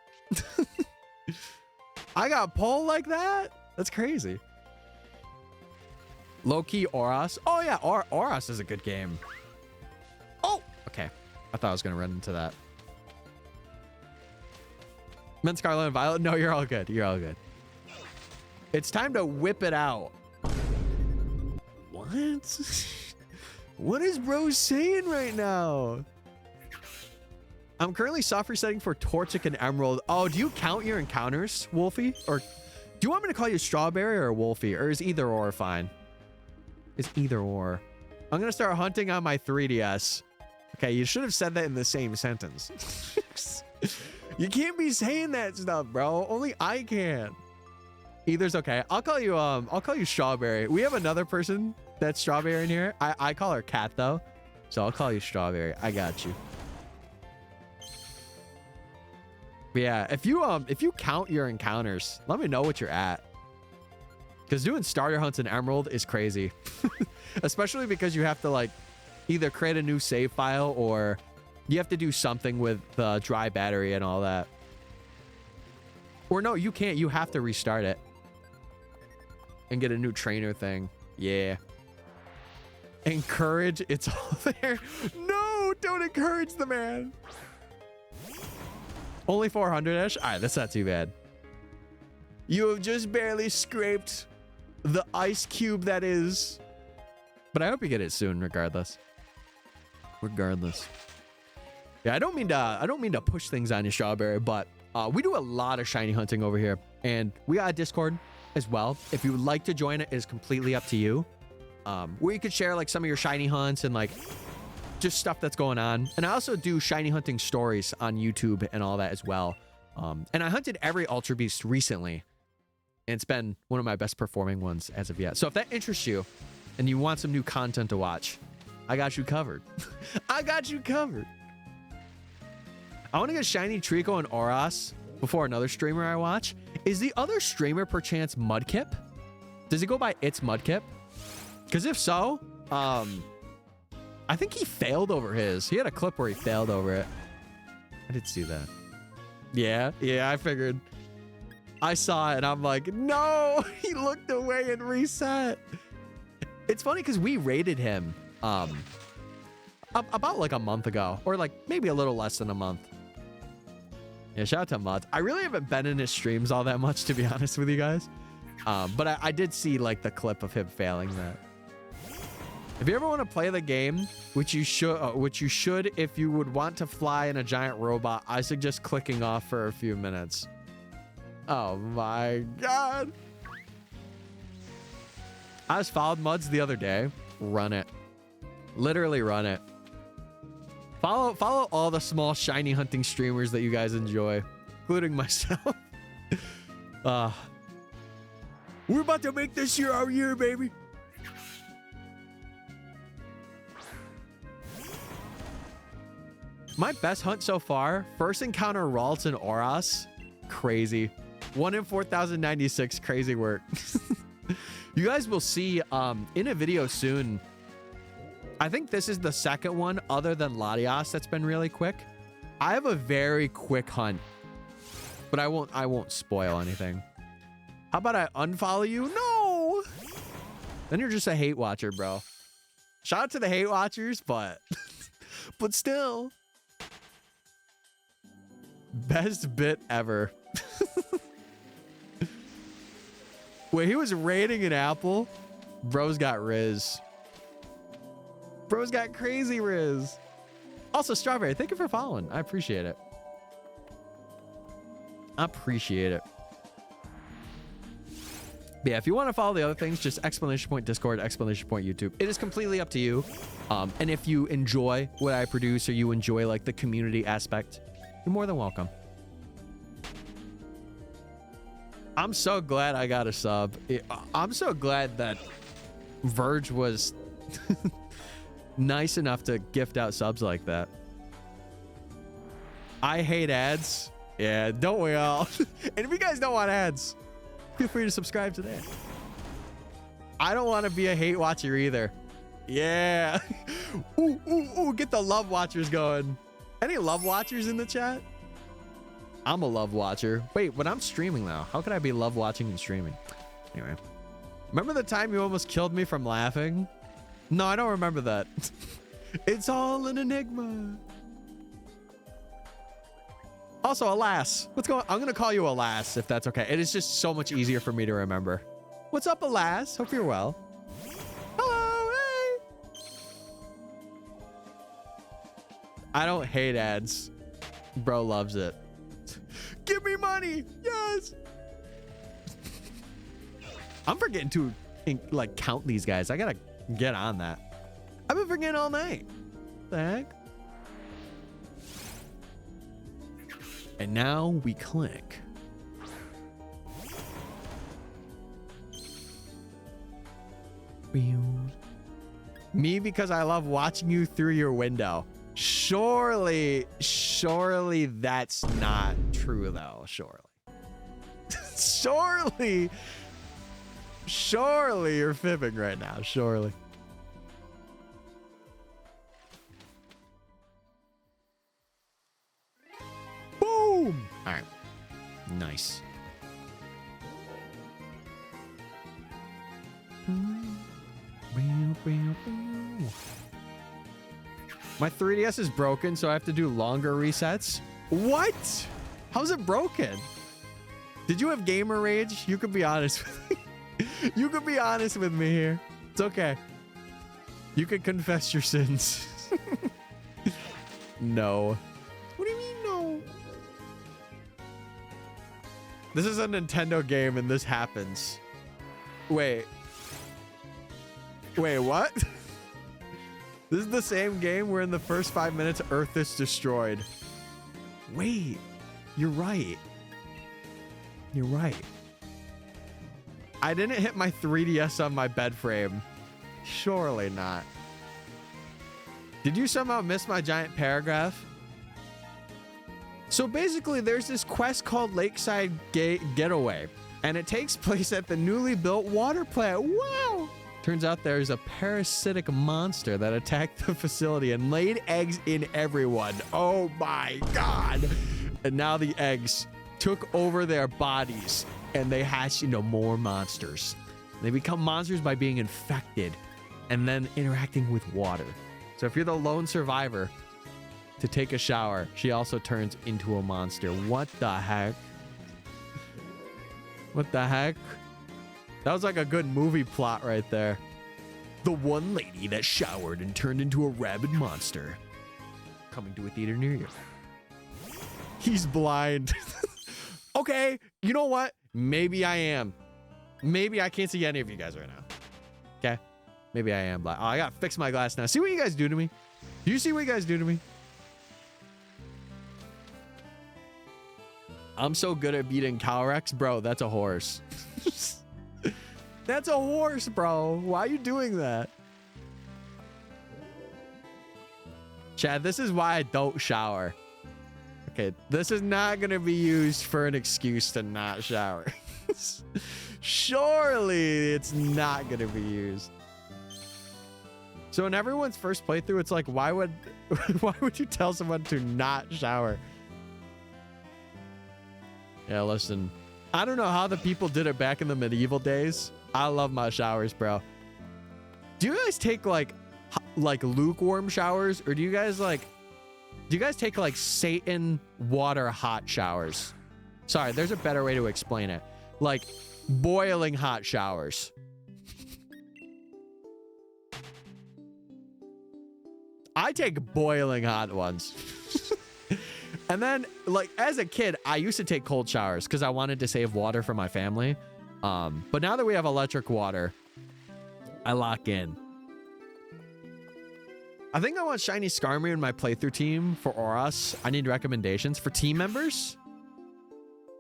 I got pulled like that? That's crazy. Low-key Oras. Oh yeah, Oras is a good game. Oh, okay. I thought I was going to run into that. Men Scarlet and Violet. No, you're all good. You're all good. It's time to whip it out. What? What is bro saying right now? I'm currently soft resetting for Torchic and Emerald. Oh, do you count your encounters, Wolfie? Or do you want me to call you Strawberry or Wolfie? Or is either or fine? It's either or. I'm going to start hunting on my 3DS. Okay, you should have said that in the same sentence. You can't be saying that stuff, bro. Only I can. Either's okay. I'll call you Strawberry. We have another person that's Strawberry in here. I call her Cat though. So I'll call you Strawberry. I got you. But yeah, if you count your encounters, let me know what you're at. Because doing starter hunts in Emerald is crazy. Especially because you have to like either create a new save file or you have to do something with the dry battery and all that. Or no, you can't. You have to restart it. And get a new trainer thing. Yeah. Encourage, it's all there. No, don't encourage the man. Only 400-ish? All right, that's not too bad. You have just barely scraped the ice cube that is. But I hope you get it soon, regardless. Regardless. Yeah, I don't mean to push things on you, Strawberry, but we do a lot of shiny hunting over here, and we got a Discord as well. If you would like to join it, it is completely up to you. Where you could share like some of your shiny hunts and like just stuff that's going on. And I also do shiny hunting stories on YouTube and all that as well. And I hunted every Ultra Beast recently, and it's been one of my best performing ones as of yet. So if that interests you and you want some new content to watch, I got you covered. I got you covered. I want to get shiny Trico and Oras before another streamer I watch. Is the other streamer perchance Mudkip? Does he go by It's Mudkip? Because if so, I think he failed over his. He had a clip where he failed over it. I did see that. Yeah, I figured. I saw it and I'm like, no, he looked away and reset. It's funny because we rated him about like a month ago, or like maybe a little less than a month. Yeah, shout out to Muds. I really haven't been in his streams all that much, to be honest with you guys. But I did see like the clip of him failing that. If you ever want to play the game, which you should if you would want to fly in a giant robot, I suggest clicking off for a few minutes. Oh my God. I just followed Muds the other day. Run it. Literally run it. Follow all the small shiny hunting streamers that you guys enjoy, including myself. We're about to make this year our year, baby. My best hunt so far, first encounter Ralts and Oras. Crazy. 1 in 4,096. Crazy work. You guys will see in a video soon. I think this is the second one other than Latias that's been really quick. I have a very quick hunt, but I won't spoil anything. How about I unfollow you? No. Then you're just a hate watcher, bro. Shout out to the hate watchers, but but still. Best bit ever. Wait, he was raiding an apple? Bro's got Riz. Bro's got crazy Riz. Also, Strawberry, thank you for following. I appreciate it. I appreciate it. But yeah, if you want to follow the other things, just exclamation point Discord, exclamation point YouTube. It is completely up to you. And if you enjoy what I produce, or you enjoy like the community aspect, you're more than welcome. I'm so glad I got a sub. I'm so glad that Verge was nice enough to gift out subs like that. I hate ads. Yeah, don't we all? And if you guys don't want ads, feel free to subscribe today. I don't want to be a hate watcher either. Yeah. Ooh, get the love watchers going. Any love watchers in the chat? I'm a love watcher. Wait, but I'm streaming now. How could I be love watching and streaming? Anyway. Remember the time you almost killed me from laughing? No, I don't remember that. It's all an enigma. Also, Alas. What's going on? I'm going to call you Alas, if that's okay. It is just so much easier for me to remember. What's up, Alas? Hope you're well. Hello, hey. I don't hate ads. Bro loves it. Give me money. Yes. I'm forgetting to like count these guys. I gotta get on that. I've been forgetting all night. What the heck? And now we click. Me because I love watching you through your window. Surely that's not true though. Surely you're fibbing right now. Surely. Boom. All right. Nice. My 3DS is broken, so I have to do longer resets. What? How's it broken? Did you have gamer rage? You could be honest with me. You could be honest with me here. It's okay. You could confess your sins. No. What do you mean no? This is a Nintendo game and this happens. Wait. Wait, what? This is the same game where in the first 5 minutes Earth is destroyed. Wait. You're right. You're right. I didn't hit my 3DS on my bed frame. Surely not. Did you somehow miss my giant paragraph? So basically, there's this quest called Lakeside Getaway, and it takes place at the newly built water plant. Wow! Turns out there's a parasitic monster that attacked the facility and laid eggs in everyone. Oh my God! And now the eggs took over their bodies, and they hatch into more monsters. They become monsters by being infected and then interacting with water. So if you're the lone survivor to take a shower, she also turns into a monster. What the heck? What the heck? That was like a good movie plot right there. The one lady that showered and turned into a rabid monster. Coming to a theater near you. He's blind. Okay, you know what? Maybe I am. Maybe I can't see any of you guys right now. Okay? Maybe I am blind. Oh, I gotta fix my glass now. See what you guys do to me? Do you see what you guys do to me? I'm so good at beating Calrex. Bro, that's a horse. That's a horse, bro. Why are you doing that? Chad, this is why I don't shower. Okay, this is not going to be used for an excuse to not shower. Surely it's not going to be used. So in everyone's first playthrough, it's like, why would you tell someone to not shower? Yeah, listen, I don't know how the people did it back in the medieval days. I love my showers, bro. Do you guys take like lukewarm showers, or do you guys take like Satan water hot showers? Sorry, there's a better way to explain it. Like boiling hot showers. I take boiling hot ones. And then, like, as a kid, I used to take cold showers because I wanted to save water for my family. But now that we have electric water, I lock in. I think I want Shiny Skarmory in my playthrough team for Oros. I need recommendations for team members.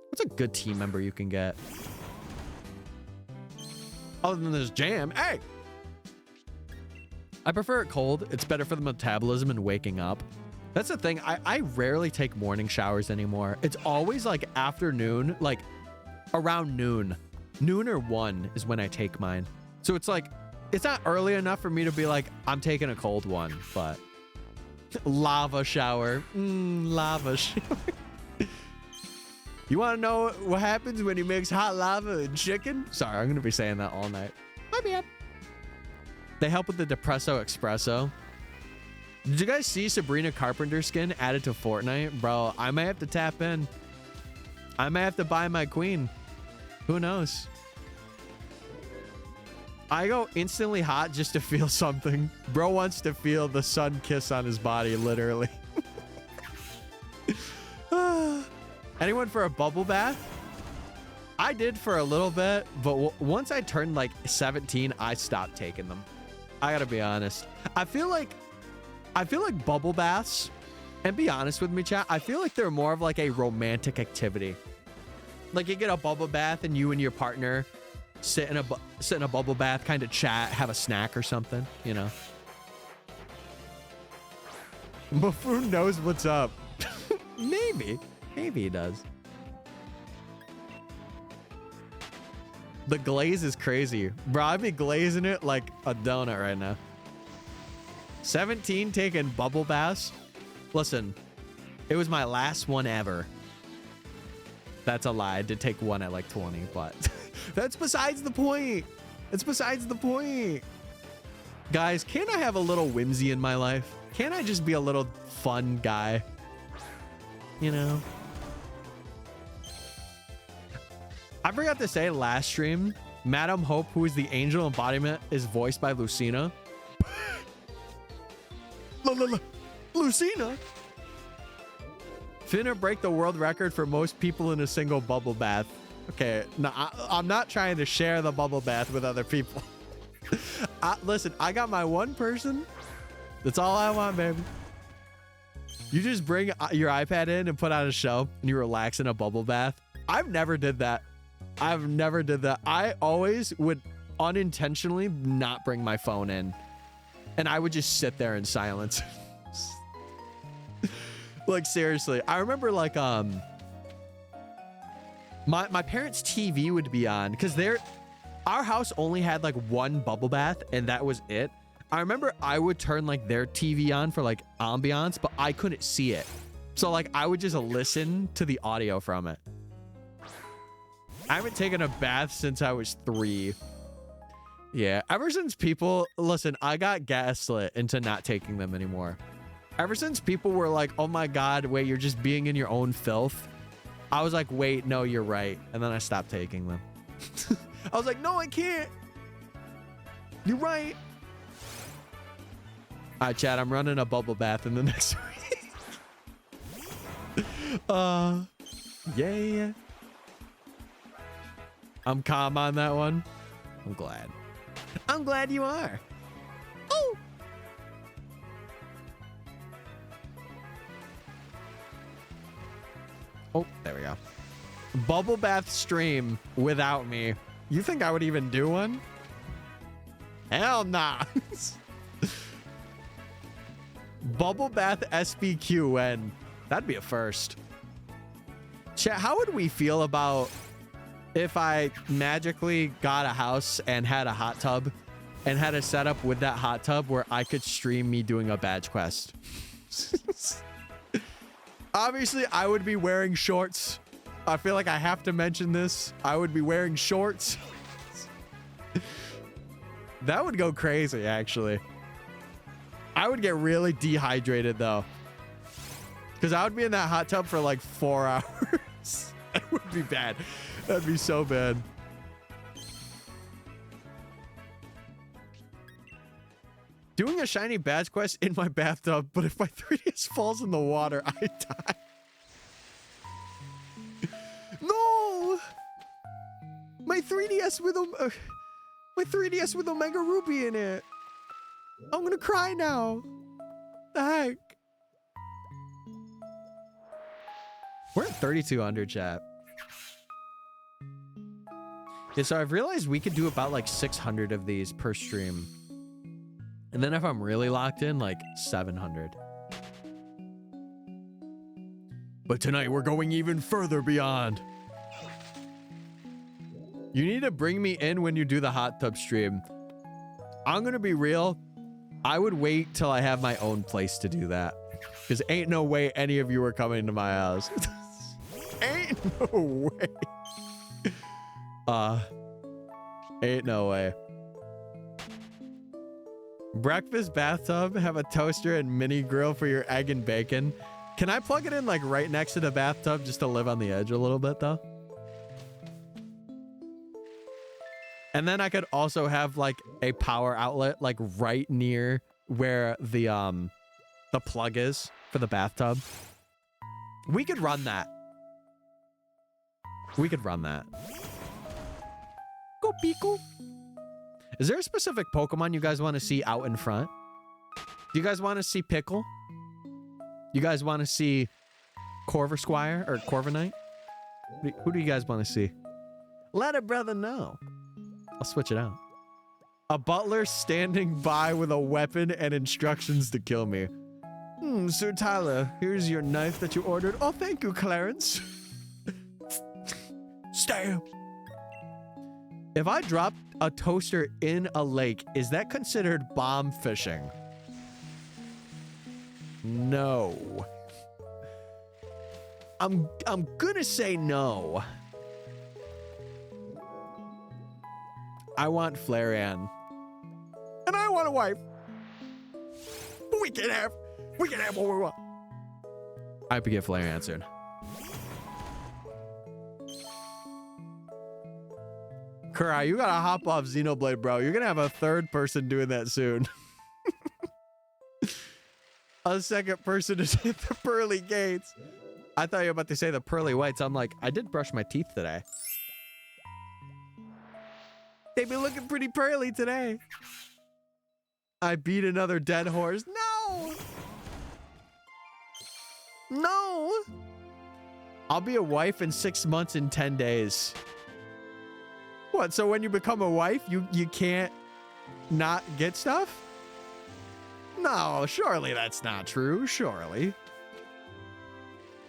What's a good team member you can get? Other than this jam. Hey! I prefer it cold. It's better for the metabolism and waking up. That's the thing. I rarely take morning showers anymore. It's always like afternoon, like around noon. Noon or 1 is when I take mine. So it's like, it's not early enough for me to be like, I'm taking a cold one, but lava shower. Lava shower. You want to know what happens when you mix hot lava and chicken? Sorry, I'm going to be saying that all night. My bad. They help with the Depresso Espresso. Did you guys see Sabrina Carpenter skin added to Fortnite? Bro, I might have to tap in. I might have to buy my queen. Who knows? I go instantly hot just to feel something. Bro wants to feel the sun kiss on his body, literally. Anyone for a bubble bath? I did for a little bit, but once I turned like 17, I stopped taking them. I gotta be honest. I feel like bubble baths, and be honest with me, chat, I feel like they're more of like a romantic activity. Like you get a bubble bath and you and your partner sit in a bubble bath, kind of chat, have a snack or something, you know. Buffoon knows what's up. Maybe he does. The glaze is crazy. Bro, I'd be glazing it like a donut right now. 17 taking bubble baths. Listen, it was my last one ever. That's a lie. I did take one at like 20, but that's besides the point. It's besides the point. Guys, can't I have a little whimsy in my life? Can't I just be a little fun guy? You know? I forgot to say last stream, Madam Hope, who is the angel embodiment, is voiced by Lucina. Lucina? Finna break the world record for most people in a single bubble bath. Okay, no, I'm not trying to share the bubble bath with other people. Listen, I got my one person. That's all I want, baby. You just bring your iPad in and put on a show and you relax in a bubble bath. I've never did that. I've never did that. I always would unintentionally not bring my phone in. And I would just sit there in silence. Like, seriously. I remember, like, my parents' TV would be on because our house only had, like, one bubble bath, and that was it. I remember I would turn, like, their TV on for, like, ambiance, but I couldn't see it. So, like, I would just listen to the audio from it. I haven't taken a bath since I was 3. Yeah, ever since people... Listen, I got gaslit into not taking them anymore. Ever since people were like, oh my God, wait, you're just being in your own filth. I was like, wait, no, you're right. And then I stopped taking them. I was like, no, I can't. You're right. All right, Chad, I'm running a bubble bath in the next week. Yeah. I'm calm on that one. I'm glad. I'm glad you are. Oh. Oh, there we go. Bubble bath stream without me. You think I would even do one? Hell nah. Bubble bath SBQN. That'd be a first. Chat, how would we feel about if I magically got a house and had a hot tub and had a setup with that hot tub where I could stream me doing a badge quest? Obviously, I would be wearing shorts. I feel like I have to mention this. I would be wearing shorts. That would go crazy, actually. I would get really dehydrated, though. Because I would be in that hot tub for like 4 hours. That would be bad. That'd be so bad. Doing a shiny badge quest in my bathtub, but if my 3DS falls in the water, I die. No! My 3DS with Omega Ruby in it. I'm gonna cry now. The heck? We're at 3,200, chat. Yeah, so I've realized we could do about like 600 of these per stream. And then if I'm really locked in, like 700. But tonight we're going even further beyond. You need to bring me in when you do the hot tub stream. I'm gonna be real. I would wait till I have my own place to do that. Because ain't no way any of you are coming to my house. Ain't no way. Ain't no way. Breakfast bathtub, have a toaster and mini grill for your egg and bacon. Can I plug it in like right next to the bathtub just to live on the edge a little bit though? And then I could also have like a power outlet like right near where the plug is for the bathtub. We could run that. We could run that. Go Pico. Is there a specific Pokemon you guys want to see out in front? Do you guys want to see Pickle? You guys want to see Corvisquire or Corviknight? Who do you guys want to see? Let a brother know. I'll switch it out. A butler standing by with a weapon and instructions to kill me. Sir Tyler, here's your knife that you ordered. Oh, thank you, Clarence. Stab. If I drop a toaster in a lake, is that considered bomb fishing? No. I'm gonna say no. I want Flareon. And I want to wife. We can have what we want. I hope you get Flare answered. Kurai, you gotta hop off Xenoblade, bro. You're gonna have a third person doing that soon. A second person to hit the pearly gates. I thought you were about to say the pearly whites. I'm like, I did brush my teeth today. They be looking pretty pearly today. I beat another dead horse. No! No! I'll be a wife in 6 months and 10 days. What, so when you become a wife, you can't not get stuff? No, surely that's not true. Surely.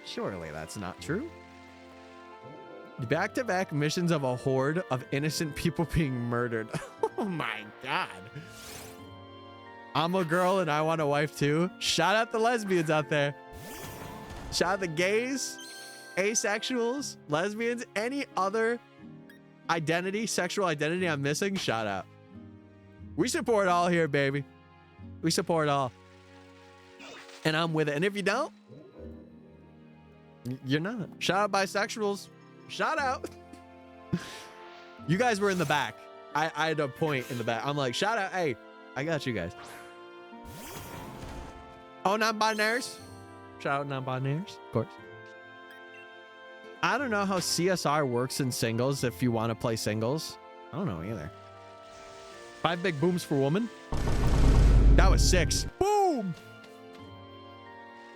Surely that's not true. Back-to-back missions of a horde of innocent people being murdered. Oh my God. I'm a girl and I want a wife too. Shout out the lesbians out there. Shout out the gays, asexuals, lesbians, any other identity, sexual identity I'm missing, shout out. We support all here, baby. We support all. And I'm with it. And if you don't, you're not. Shout out bisexuals. Shout out. You guys were in the back. I had a point in the back. I'm like, shout out. Hey, I got you guys. Oh, non-binaries. Shout out non-binaries, of course. I don't know how CSR works in singles if you want to play singles. I don't know either. 5 big booms for woman. That was 6. Boom!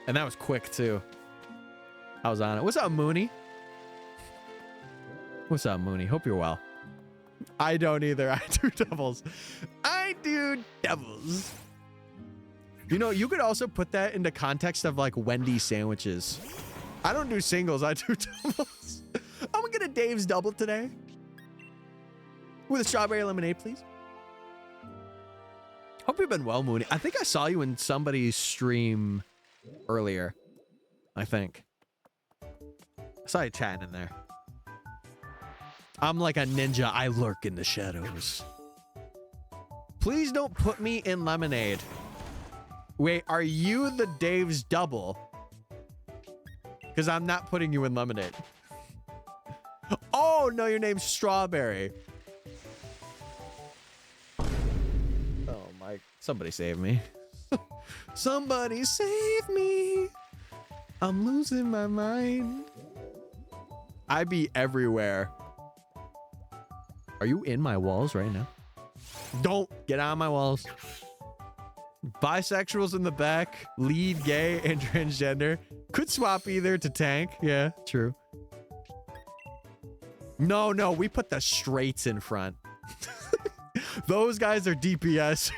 And that was quick too. I was on it. What's up, Mooney? What's up, Mooney? Hope you're well. I don't either. I do doubles. I do doubles. You know, you could also put that into context of like Wendy's sandwiches. I don't do singles. I do doubles. I'm gonna get a Dave's double today. With a strawberry lemonade, please. Hope you've been well, Mooney. I think I saw you in somebody's stream earlier. I think. I saw you chatting in there. I'm like a ninja. I lurk in the shadows. Please don't put me in lemonade. Wait, are you the Dave's double? Because I'm not putting you in lemonade. Oh, no, your name's Strawberry. Oh, my. Somebody save me. Somebody save me. I'm losing my mind. I be everywhere. Are you in my walls right now? Don't get out of my walls. Bisexuals in the back, lead gay and transgender. Could swap either to tank. Yeah, true. No, we put the straights in front. Those guys are DPS.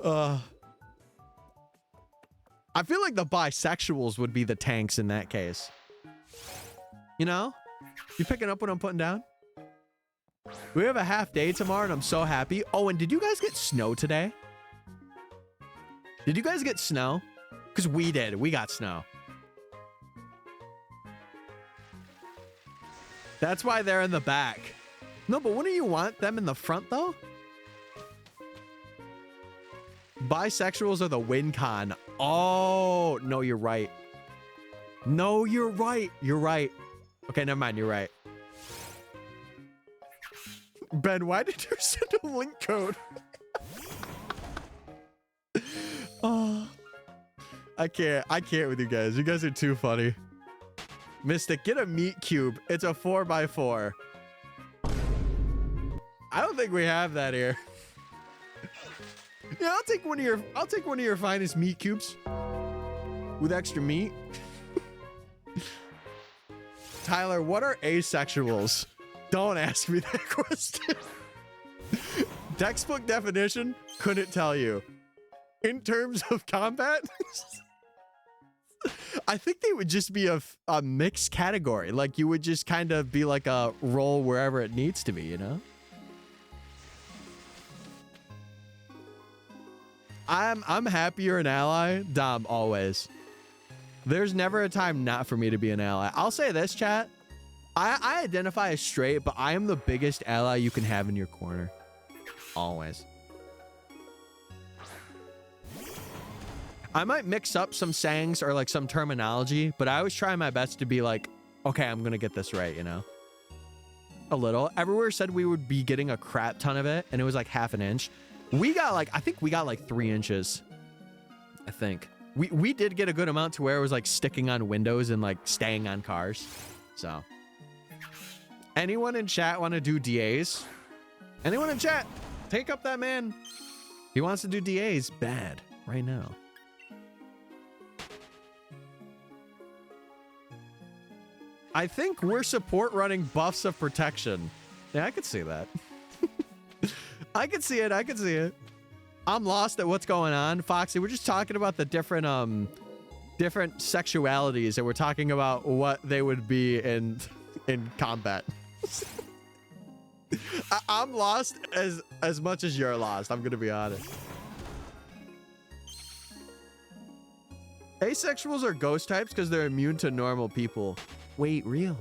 I feel like the bisexuals would be the tanks in that case. You know? You picking up what I'm putting down? We have a half day tomorrow and I'm so happy. Oh, and did you guys get snow today? Did you guys get snow? Because we did. We got snow. That's why they're in the back. No, but wouldn't you want them in the front though? Bisexuals are the win con. Oh, no, you're right. No, you're right. You're right. Okay, never mind. You're right. Ben, why did you send a link code? Oh, I can't with you guys. You guys are too funny. Mystic, get a meat cube. It's a 4x4. I don't think we have that here. Yeah, I'll take one of your finest meat cubes with extra meat. Tyler, what are asexuals? Don't ask me that question. Textbook definition, couldn't tell you. In terms of combat, I think they would just be a mixed category. Like you would just kind of be like a role wherever it needs to be, you know? I'm happy you're an ally, Dom, always. There's never a time not for me to be an ally. I'll say this, chat. I identify as straight, but I am the biggest ally you can have in your corner. Always. I might mix up some sayings or like some terminology, but I always try my best to be like, okay, I'm gonna get this right, you know? A little. Everywhere said we would be getting a crap ton of it, and it was like half an inch. We got like, I think we got like 3 inches. I think. We did get a good amount to where it was like sticking on windows and like staying on cars. So. Anyone in chat want to do DAs? Anyone in chat? Take up that man. He wants to do DAs bad right now. I think we're support running buffs of protection. Yeah, I could see that. I could see it. I could see it. I'm lost at what's going on, Foxy. We're just talking about the different different sexualities, and we're talking about what they would be in combat. I'm lost as much as you're lost. I'm gonna be honest. Asexuals are ghost types because they're immune to normal people. Wait, real?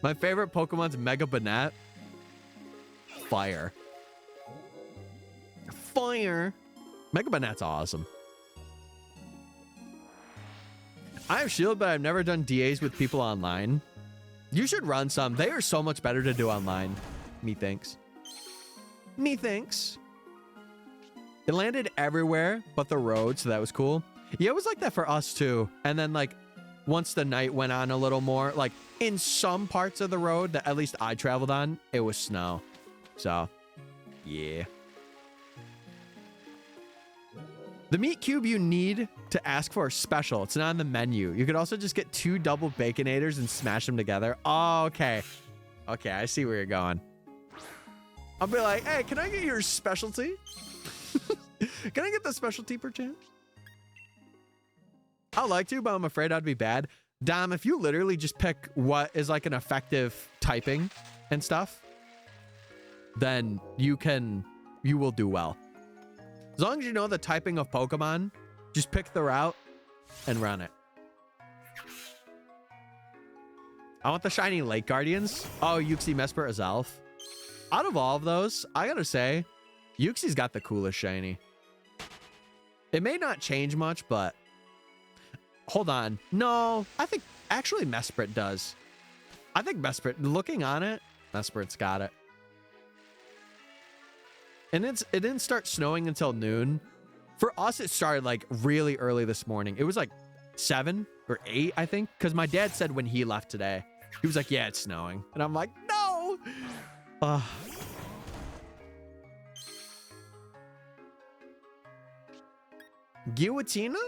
My favorite Pokemon's Mega Banette. Fire. Fire. Mega Banette's awesome. I have Shield, but I've never done DAs with people online. You should run some. They are so much better to do online. Methinks. Methinks. It landed everywhere but the road, so that was cool. Yeah, it was like that for us too. And then like once the night went on a little more, like in some parts of the road that at least I traveled on, it was snow. So, yeah. The meat cube you need to ask for is special. It's not on the menu. You could also just get 2 double baconators and smash them together. Oh, okay. Okay, I see where you're going. I'll be like, hey, can I get your specialty? Can I get the specialty perchance? I'd like to, but I'm afraid I'd be bad. Dom, if you literally just pick what is like an effective typing and stuff, then you will do well. As long as you know the typing of Pokemon, just pick the route and run it. I want the shiny Lake Guardians. Oh, Uxie, Mesprit, Azelf. Out of all of those, I gotta say, Uxie's got the coolest shiny. It may not change much, but hold on. No, I think actually Mesprit does. I think Mesprit, looking on it, Mesprit's got it. And it didn't start snowing until noon. For us, it started like really early this morning. It was like 7 or 8, I think. Because my dad said when he left today, he was like, yeah, it's snowing. And I'm like, no. Guillotina?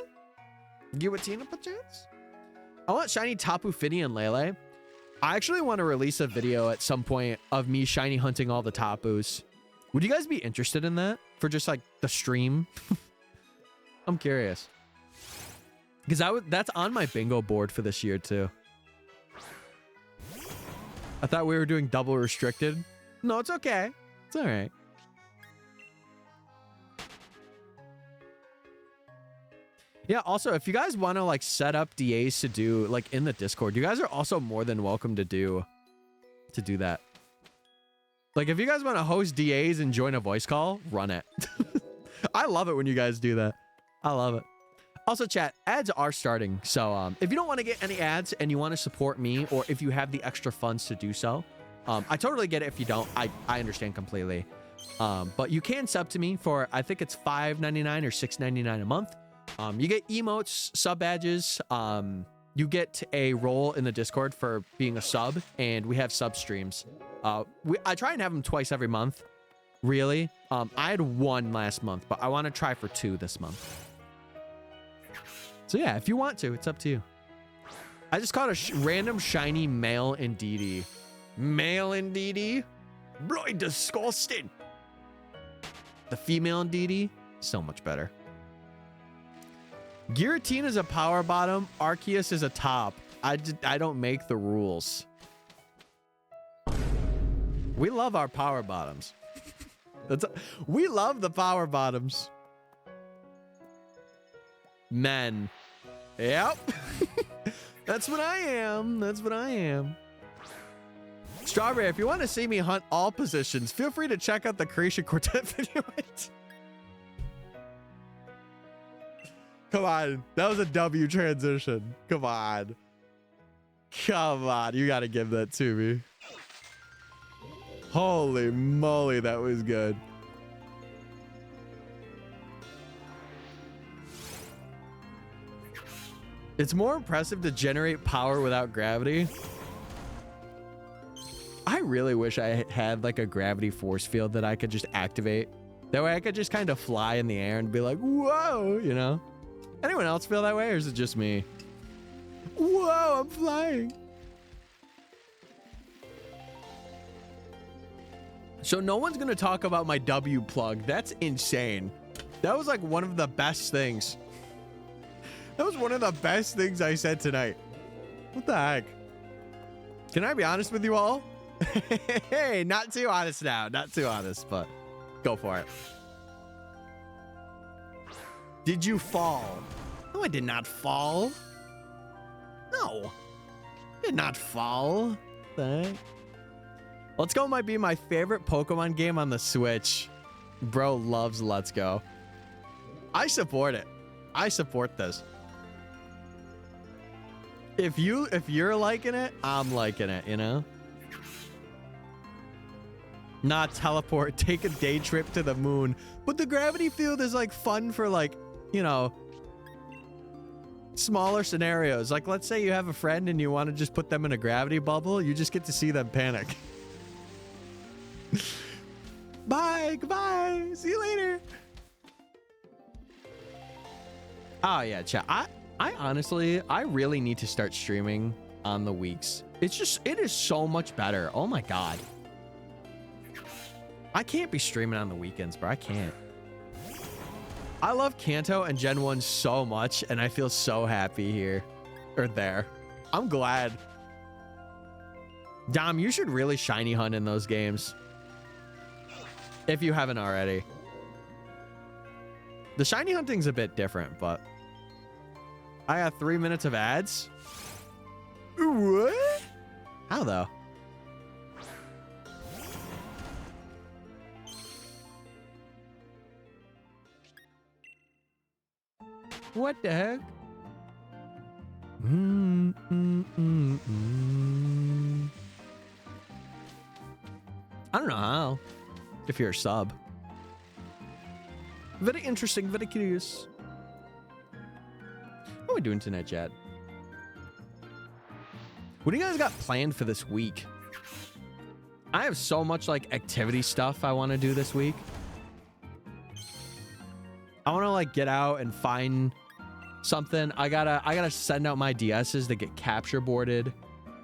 Guillotina, perchance? I want shiny Tapu Fini and Lele. I actually want to release a video at some point of me shiny hunting all the Tapus. Would you guys be interested in that for just like the stream? I'm curious. Because that's on my bingo board for this year too. I thought we were doing double restricted. No, it's okay. It's all right. Yeah, also, if you guys want to like set up DAs to do like in the Discord, you guys are also more than welcome to do that. Like, if you guys want to host DAs and join a voice call, run it. I love it when you guys do that. I love it. Also, chat, ads are starting. So, if you don't want to get any ads and you want to support me, or if you have the extra funds to do so, I totally get it if you don't. I understand completely. But you can sub to me for, I think it's $5.99 or $6.99 a month. You get emotes, sub badges. You get a role in the Discord for being a sub, and we have sub streams. I try and have them twice every month, really. I had 1 last month, but I want to try for 2 this month. So yeah, if you want to, it's up to you. I just caught a random shiny male Indeedee. Male Indeedee? Bloody disgusting. The female Indeedee? So much better. Giratina is a power bottom. Arceus is a top. I don't make the rules. We love our power bottoms. We love the power bottoms. Men. Yep. That's what I am. That's what I am. Strawberry, if you want to see me hunt all positions, feel free to check out the Creation Quartet video. Come on. That was a W transition. Come on. Come on. You got to give that to me. Holy moly, that was good. It's more impressive to generate power without gravity. I really wish I had like a gravity force field that I could just activate. That way I could just kind of fly in the air and be like, whoa, you know? Anyone else feel that way, or is it just me? Whoa, I'm flying. So no one's gonna talk about my W plug. That's insane. That was like one of the best things. That was one of the best things I said tonight. What the heck? Can I be honest with you all? Hey, not too honest now. Not too honest, but go for it. Did you fall? No, I did not fall. No. Did not fall. Thank. Let's Go might be my favorite Pokemon game on the Switch. Bro loves Let's Go. I support it. I support this. If you're liking it, I'm liking it, you know? Not teleport, take a day trip to the moon. But the gravity field is like fun for like, you know, smaller scenarios. Like let's say you have a friend and you want to just put them in a gravity bubble, you just get to see them panic. Bye, goodbye, see you later. Oh yeah, chat. I honestly, I really need to start streaming on the weeks. It is so much better. Oh my God. I can't be streaming on the weekends, bro. I can't. I love Kanto and Gen 1 so much, and I feel so happy here. Or there. I'm glad. Dom, you should really shiny hunt in those games. If you haven't already. The shiny hunting's a bit different, but... I got 3 minutes of ads? What? How though? What the heck? I don't know how. If you're a sub. Very interesting, very curious. What are we doing tonight, chat? What do you guys got planned for this week? I have so much like activity stuff I want to do this week. I want to like get out and find something. I gotta send out my DSs to get capture boarded.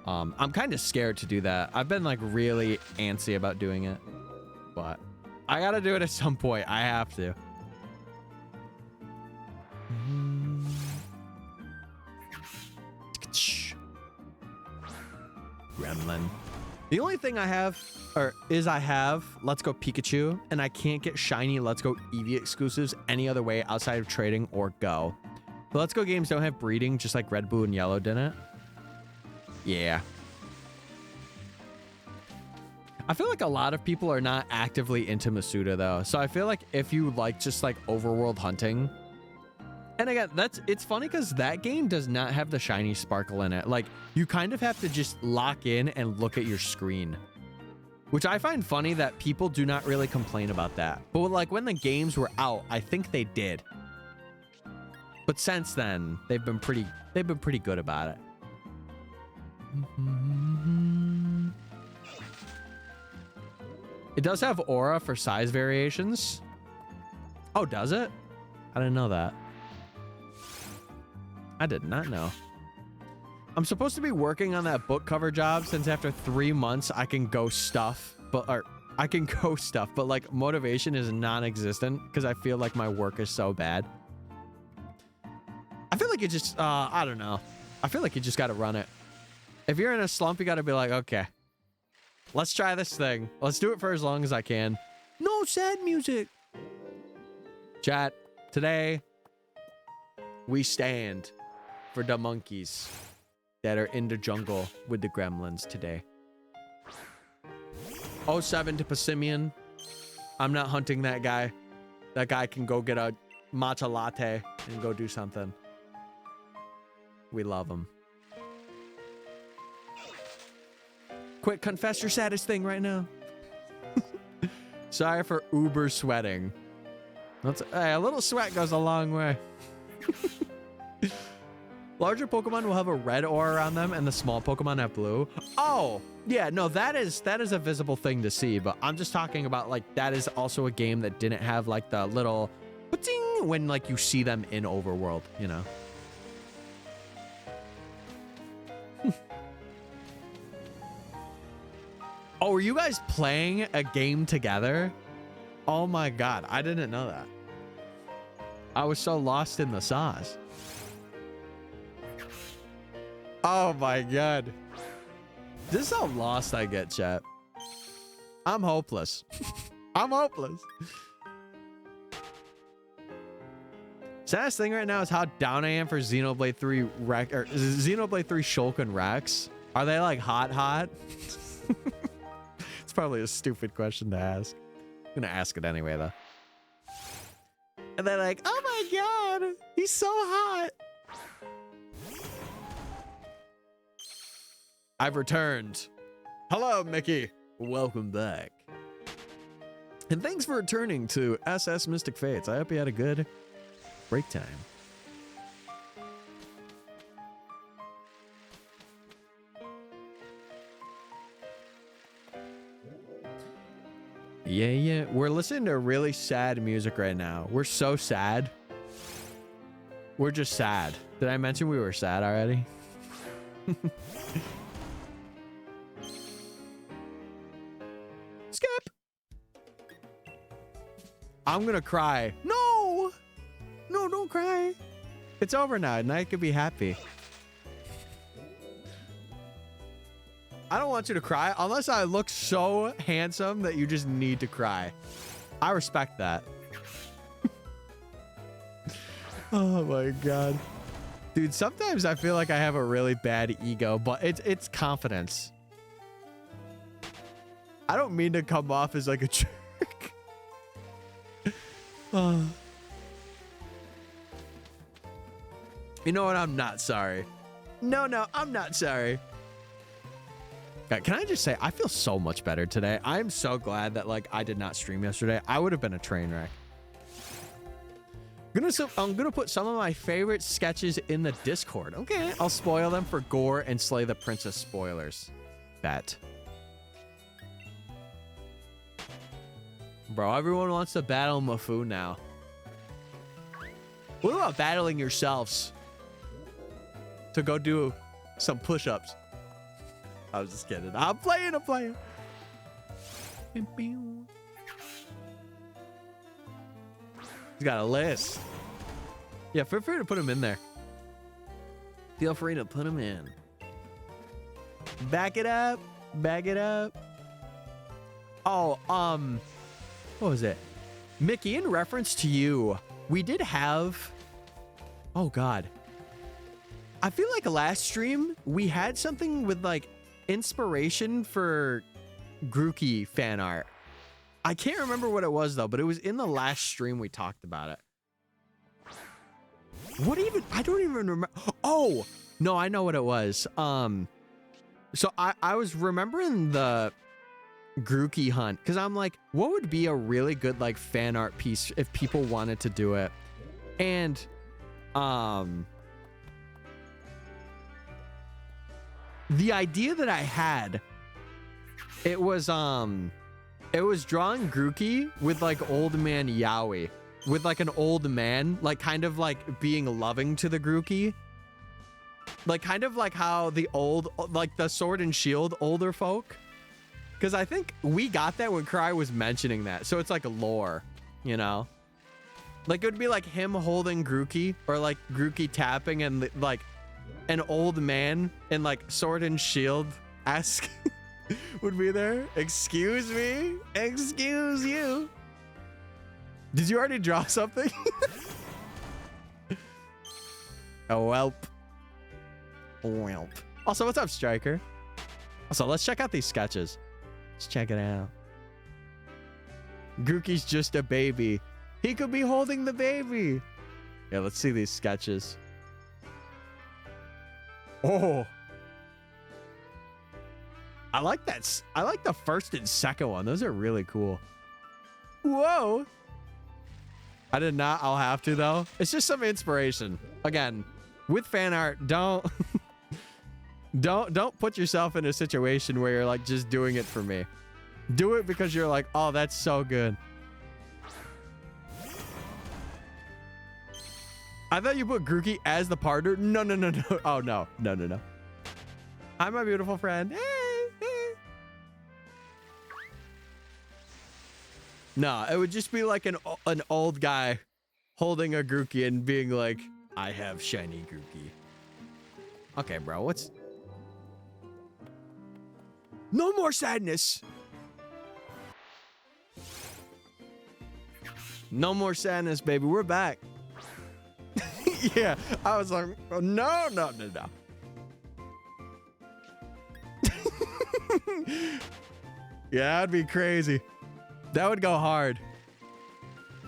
I'm kind of scared to do that. I've been like really antsy about doing it, but I gotta do it at some point. I have to. Gremlin. The only thing I have Let's Go Pikachu, and I can't get shiny Let's Go Eevee exclusives any other way outside of trading or Go. The Let's Go games don't have breeding, just like Red, Blue, and Yellow didn't. Yeah. I feel like a lot of people are not actively into Masuda though. So I feel like if you like just like overworld hunting, and again, it's funny because that game does not have the shiny sparkle in it. Like you kind of have to just lock in and look at your screen, which I find funny that people do not really complain about that. But like when the games were out, I think they did. But since then, they've been pretty good about it. It does have aura for size variations. Oh, does it? I didn't know that. I did not know. I'm supposed to be working on that book cover job since after 3 months I can go stuff, but like motivation is non-existent because I feel like my work is so bad. I feel like it just, I don't know. I feel like you just got to run it. If you're in a slump, you got to be like, okay, let's try this thing. Let's do it for as long as I can. No sad music. Chat, today we stand for the monkeys that are in the jungle with the gremlins today. 07 to Passimian. I'm not hunting that guy. That guy can go get a matcha latte and go do something. We love him. Quick, confess your saddest thing right now. Sorry for uber sweating. Hey, a little sweat goes a long way. Larger Pokemon will have a red aura around them, and the small Pokemon have blue. Oh, yeah, no, that is a visible thing to see, but I'm just talking about, like, that is also a game that didn't have, like, the little ding when, like, you see them in Overworld, you know? Oh, are you guys playing a game together? Oh my god, I didn't know that. I was so lost in the sauce. Oh my god. This is how lost I get, chat. I'm hopeless. I'm hopeless. Saddest thing right now is how down I am for Xenoblade 3 Xenoblade 3 Shulk and Rex. Are they like hot? It's probably a stupid question to ask. I'm gonna ask it anyway though. And they're like, oh my god, he's so hot. I've returned. Hello, Mickey. Welcome back. And thanks for returning to SS Mystic Fates. I hope you had a good break time. Yeah. We're listening to really sad music right now. We're so sad. We're just sad. Did I mention we were sad already? Skip. I'm gonna cry. No, don't cry. It's over now. Now you can be happy. I don't want you to cry unless I look so handsome that you just need to cry. I respect that. Oh my god. Dude, sometimes I feel like I have a really bad ego, but it's confidence. I don't mean to come off as like a jerk. You know what? I'm not sorry. No, I'm not sorry. God, can I just say, I feel so much better today. I'm so glad that, like, I did not stream yesterday. I would have been a train wreck. I'm gonna put some of my favorite sketches in the Discord. Okay, I'll spoil them for Gore and Slay the Princess spoilers. Bet. Bro, everyone wants to battle Mafu now. What about battling yourselves to go do some push-ups? I was just kidding. I'm playing. He's got a list. Yeah, feel free to put him in there. Feel free to put him in. Back it up. Oh, what was it? Mickey, in reference to you, we did have... Oh, God. I feel like last stream, we had something with, like, inspiration for Grookey fan art. I can't remember what it was though, but it was in the last stream we talked about it. I don't even remember. Oh, no, I know what it was. So I was remembering the Grookey hunt because I'm like, what would be a really good like fan art piece if people wanted to do it? And the idea that I had, it was drawing Grookey with like old man Yowie, with like an old man, like kind of like being loving to the Grookey, like kind of like how the old, like the Sword and Shield older folk, because I think we got that when Cry was mentioning that, so it's like lore, you know, like it would be like him holding Grookey or like Grookey tapping and like an old man in like Sword and Shield-esque would be there. Excuse me? Excuse you? Did you already draw something? A whelp. Also, what's up, Striker? Also, let's check out these sketches. Let's check it out. Grookey's just a baby. He could be holding the baby. Yeah, let's see these sketches. Oh. I like that. I like the first and second one. Those are really cool. Whoa. I did not. I'll have to, though. It's just some inspiration. Again, with fan art, don't put yourself in a situation where you're like just doing it for me. Do it because you're like, oh, that's so good. I thought you put Grookey as the partner. No. Oh, no. Hi, my beautiful friend. Hey. No, it would just be like an old guy holding a Grookey and being like, I have shiny Grookey. Okay, bro, what's... No more sadness. No more sadness, baby. We're back. Yeah, I was like, oh, no. Yeah, that'd be crazy. That would go hard.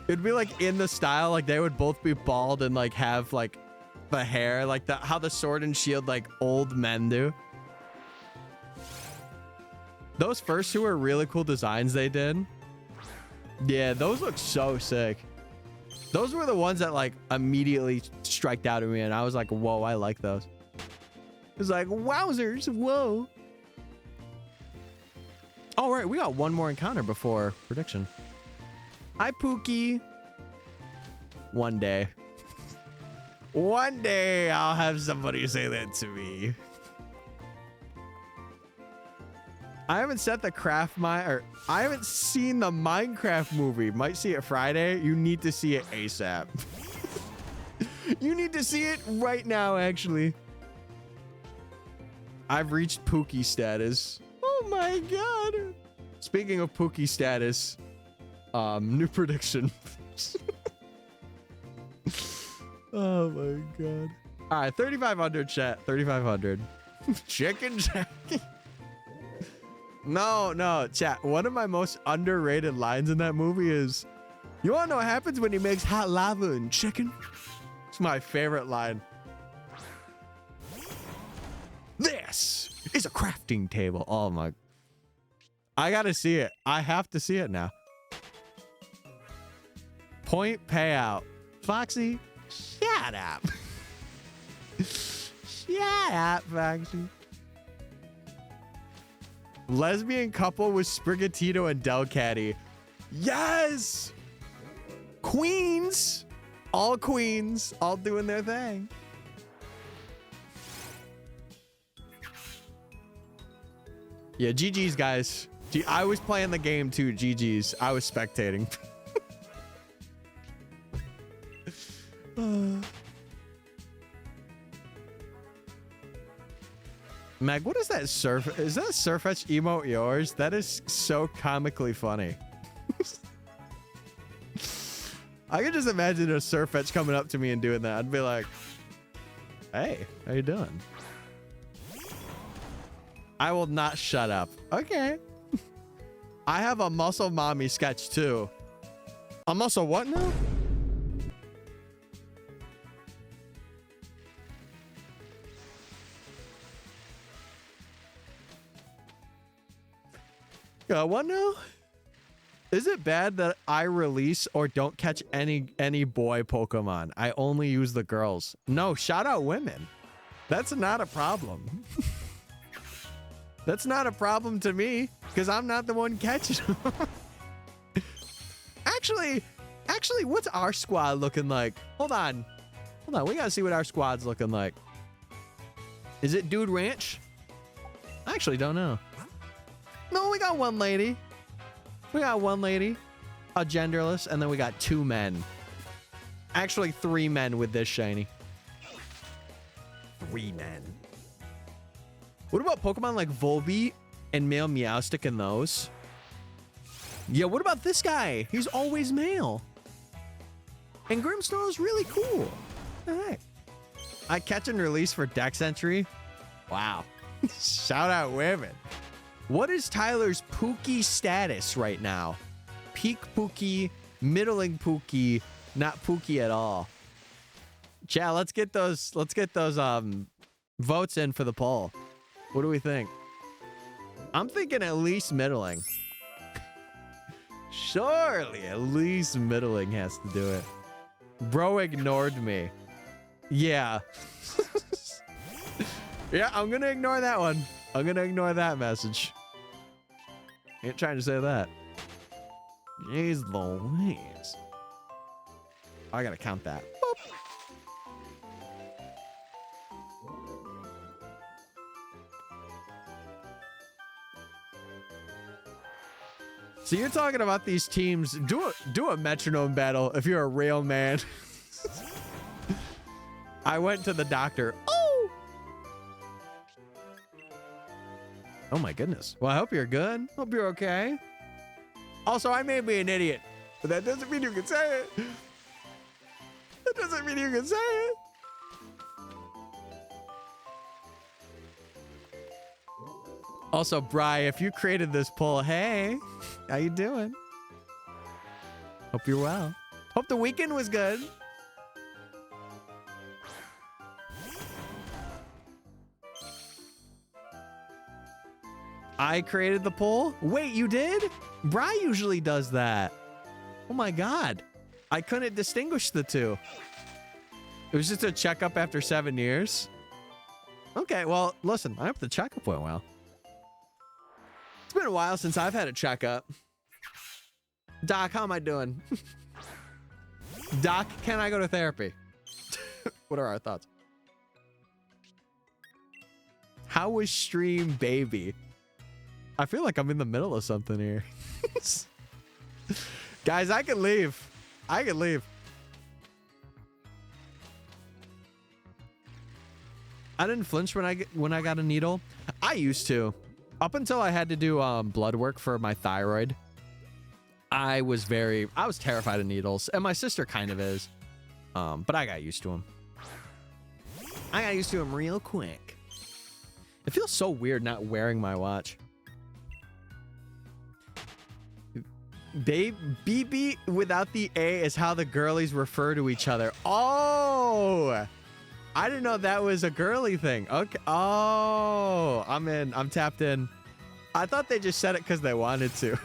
It'd be like in the style, like they would both be bald and like have like the hair, like how the sword and shield like old men do. Those first two are really cool designs they did. Yeah, those look so sick. Those were the ones that like immediately striked out at me and I was like, whoa, I like those. It was like, wowzers, whoa. All right, we got one more encounter before prediction. Hi, Pookie. One day I'll have somebody say that to me. I haven't set the I haven't seen the Minecraft movie. Might see it Friday. You need to see it ASAP. You need to see it right now, actually. I've reached Pookie status. Oh my god. Speaking of Pookie status, new prediction. Oh my god. All right, 3,500 chat. 3,500. Chicken Jackie. No, chat. One of my most underrated lines in that movie is, you wanna know what happens when he makes hot lava and chicken? It's my favorite line. This is a crafting table. Oh my. I gotta see it. I have to see it now. Point payout. Foxy, shut up. Shut up, Foxy. Lesbian couple with Sprigatito and Delcatty. Yes! Queens! All queens, all doing their thing. Yeah, GG's, guys. I was playing the game too, GG's. I was spectating. Meg, what is that surf? Is that Surfetch emote yours? That is so comically funny. I could just imagine a Surfetch coming up to me and doing that. I'd be like, hey, how you doing? I will not shut up. Okay. I have a muscle mommy sketch too. A muscle what now? What now? Is it bad that I release or don't catch any boy Pokemon? I only use the girls. No, shout out women. That's not a problem. That's not a problem to me because I'm not the one catching them. Actually, what's our squad looking like? Hold on. We gotta see what our squad's looking like. Is it Dude Ranch? I actually don't know. No, we got one lady. A genderless, and then we got 2 men. Actually, 3 men with this shiny. 3 men. What about Pokemon like Volbeat and male Meowstic and those? Yeah, what about this guy? He's always male. And Grimmsnarl is really cool. What the heck? I catch and release for Dex entry. Wow. Shout out women. What is Tyler's Pookie status right now? Peak Pookie, middling Pookie, not Pookie at all. Chat, let's get those votes in for the poll. What do we think? I'm thinking at least middling. Surely at least middling has to do it. Bro ignored me. Yeah. Yeah, I'm gonna ignore that one. I'm gonna ignore that message. Ain't trying to say that. Jeez Louise. I gotta count that. Boop. So you're talking about these teams. Do a metronome battle if you're a real man. I went to the doctor. Oh! Oh my goodness. Well, I hope you're good. Hope you're okay. Also, I may be an idiot, but that doesn't mean you can say it. That doesn't mean you can say it. Also, Bri, if you created this poll, hey, how you doing? Hope you're well. Hope the weekend was good. I created the poll? Wait, you did? Bri usually does that. Oh my God. I couldn't distinguish the two. It was just a checkup after 7 years. Okay, well, listen, I hope the checkup went well. It's been a while since I've had a checkup. Doc, how am I doing? Doc, can I go to therapy? What are our thoughts? How was stream, baby? I feel like I'm in the middle of something here. Guys, I can leave. I can leave. I didn't flinch when I got a needle. I used to. Up until I had to do blood work for my thyroid, I was terrified of needles, and my sister kind of is. But I got used to them. I got used to them real quick. It feels so weird not wearing my watch. BB without the A is how the girlies refer to each other. Oh, I didn't know that was a girly thing. Okay. Oh, I'm in. I'm tapped in. I thought they just said it because they wanted to.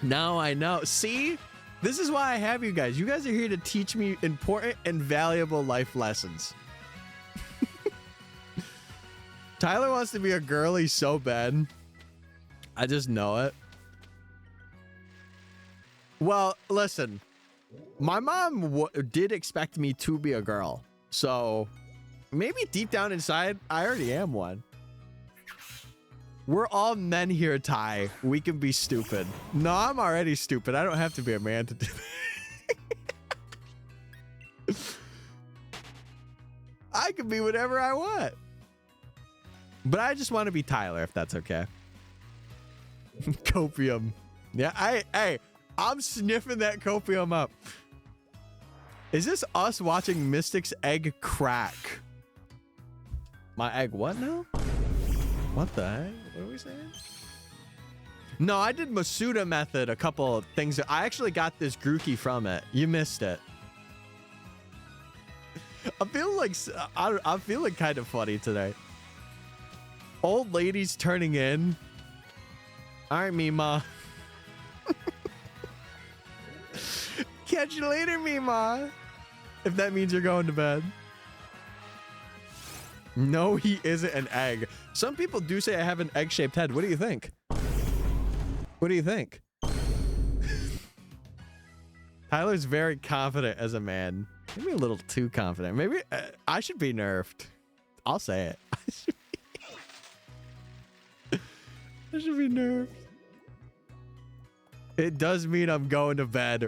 Now I know. See? This is why I have you guys. You guys are here to teach me important and valuable life lessons. Tyler wants to be a girly so bad. I just know it. Well, listen. My mom did expect me to be a girl. So maybe deep down inside, I already am one. We're all men here, Ty. We can be stupid. No, I'm already stupid. I don't have to be a man to do that. I can be whatever I want. But I just want to be Tyler, if that's okay. Copium. Yeah, hey, I'm sniffing that copium up. Is this us watching Mystic's egg crack? My egg what now? What the heck? What are we saying? No, I did Masuda method a couple of things. I actually got this Grookey from it. You missed it. I'm feeling kind of funny today. Old ladies turning in. All right, Mima. Catch you later, Mima. If that means you're going to bed. No, he isn't an egg. Some people do say I have an egg-shaped head. What do you think? What do you think? Tyler's very confident as a man. Maybe a little too confident. Maybe I should be nerfed. I'll say it. I should be nerfed. It does mean I'm going to bed.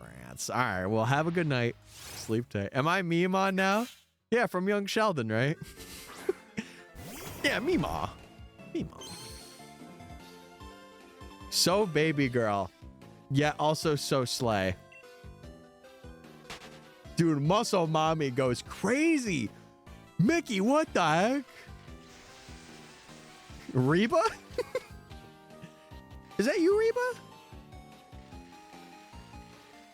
Rats. All right, well, have a good night. Sleep tight. Am I Mima now? Yeah, from Young Sheldon, right? Yeah, Mima. Mima. So baby girl. Yeah, also so slay. Dude, Muscle Mommy goes crazy. Mickey, what the heck? Reba? Is that you, Reba?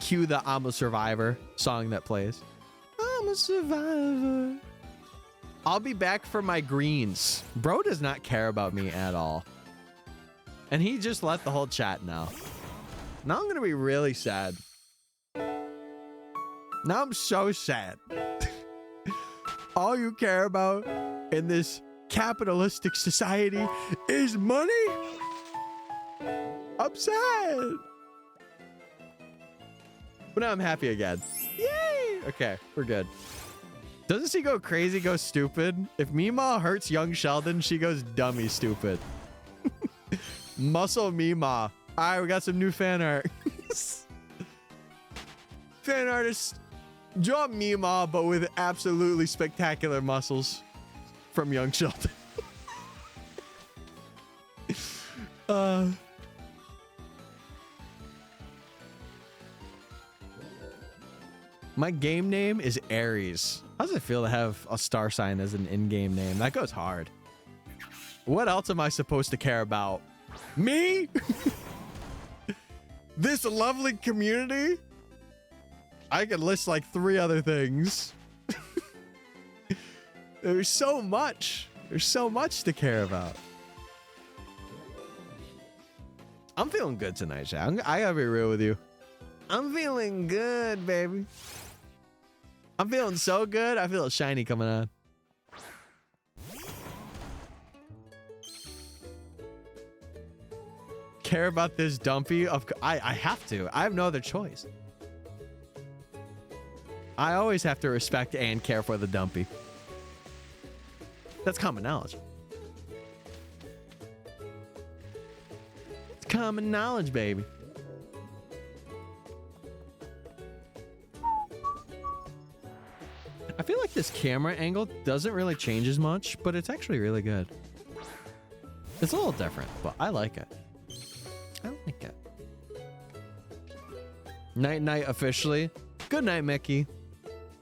Cue the I'm a Survivor song that plays. I'm a survivor. I'll be back for my greens. Bro does not care about me at all. And he just let the whole chat know. Now I'm going to be really sad. Now I'm so sad. All you care about in this capitalistic society is money? I'm sad. But now I'm happy again. Yay! Okay, we're good. Doesn't she go crazy, go stupid? If Mima hurts young Sheldon, she goes dummy stupid. Muscle Mima. All right, we got some new fan art. Fan artist, draw Mima, but with absolutely spectacular muscles from young Sheldon. My game name is Aries. How does it feel to have a star sign as an in-game name? That goes hard. What else am I supposed to care about? Me? This lovely community? I could list like 3 other things. There's so much. There's so much to care about. I'm feeling good tonight, Chad. I gotta be real with you. I'm feeling good, baby. I'm feeling so good. I feel shiny coming on. Care about this dumpy? I have to. I have no other choice. I always have to respect and care for the dumpy. That's common knowledge. It's common knowledge, baby. I feel like this camera angle doesn't really change as much, but it's actually really good. It's a little different, but I like it. I like it. Night officially. Good night, Mickey.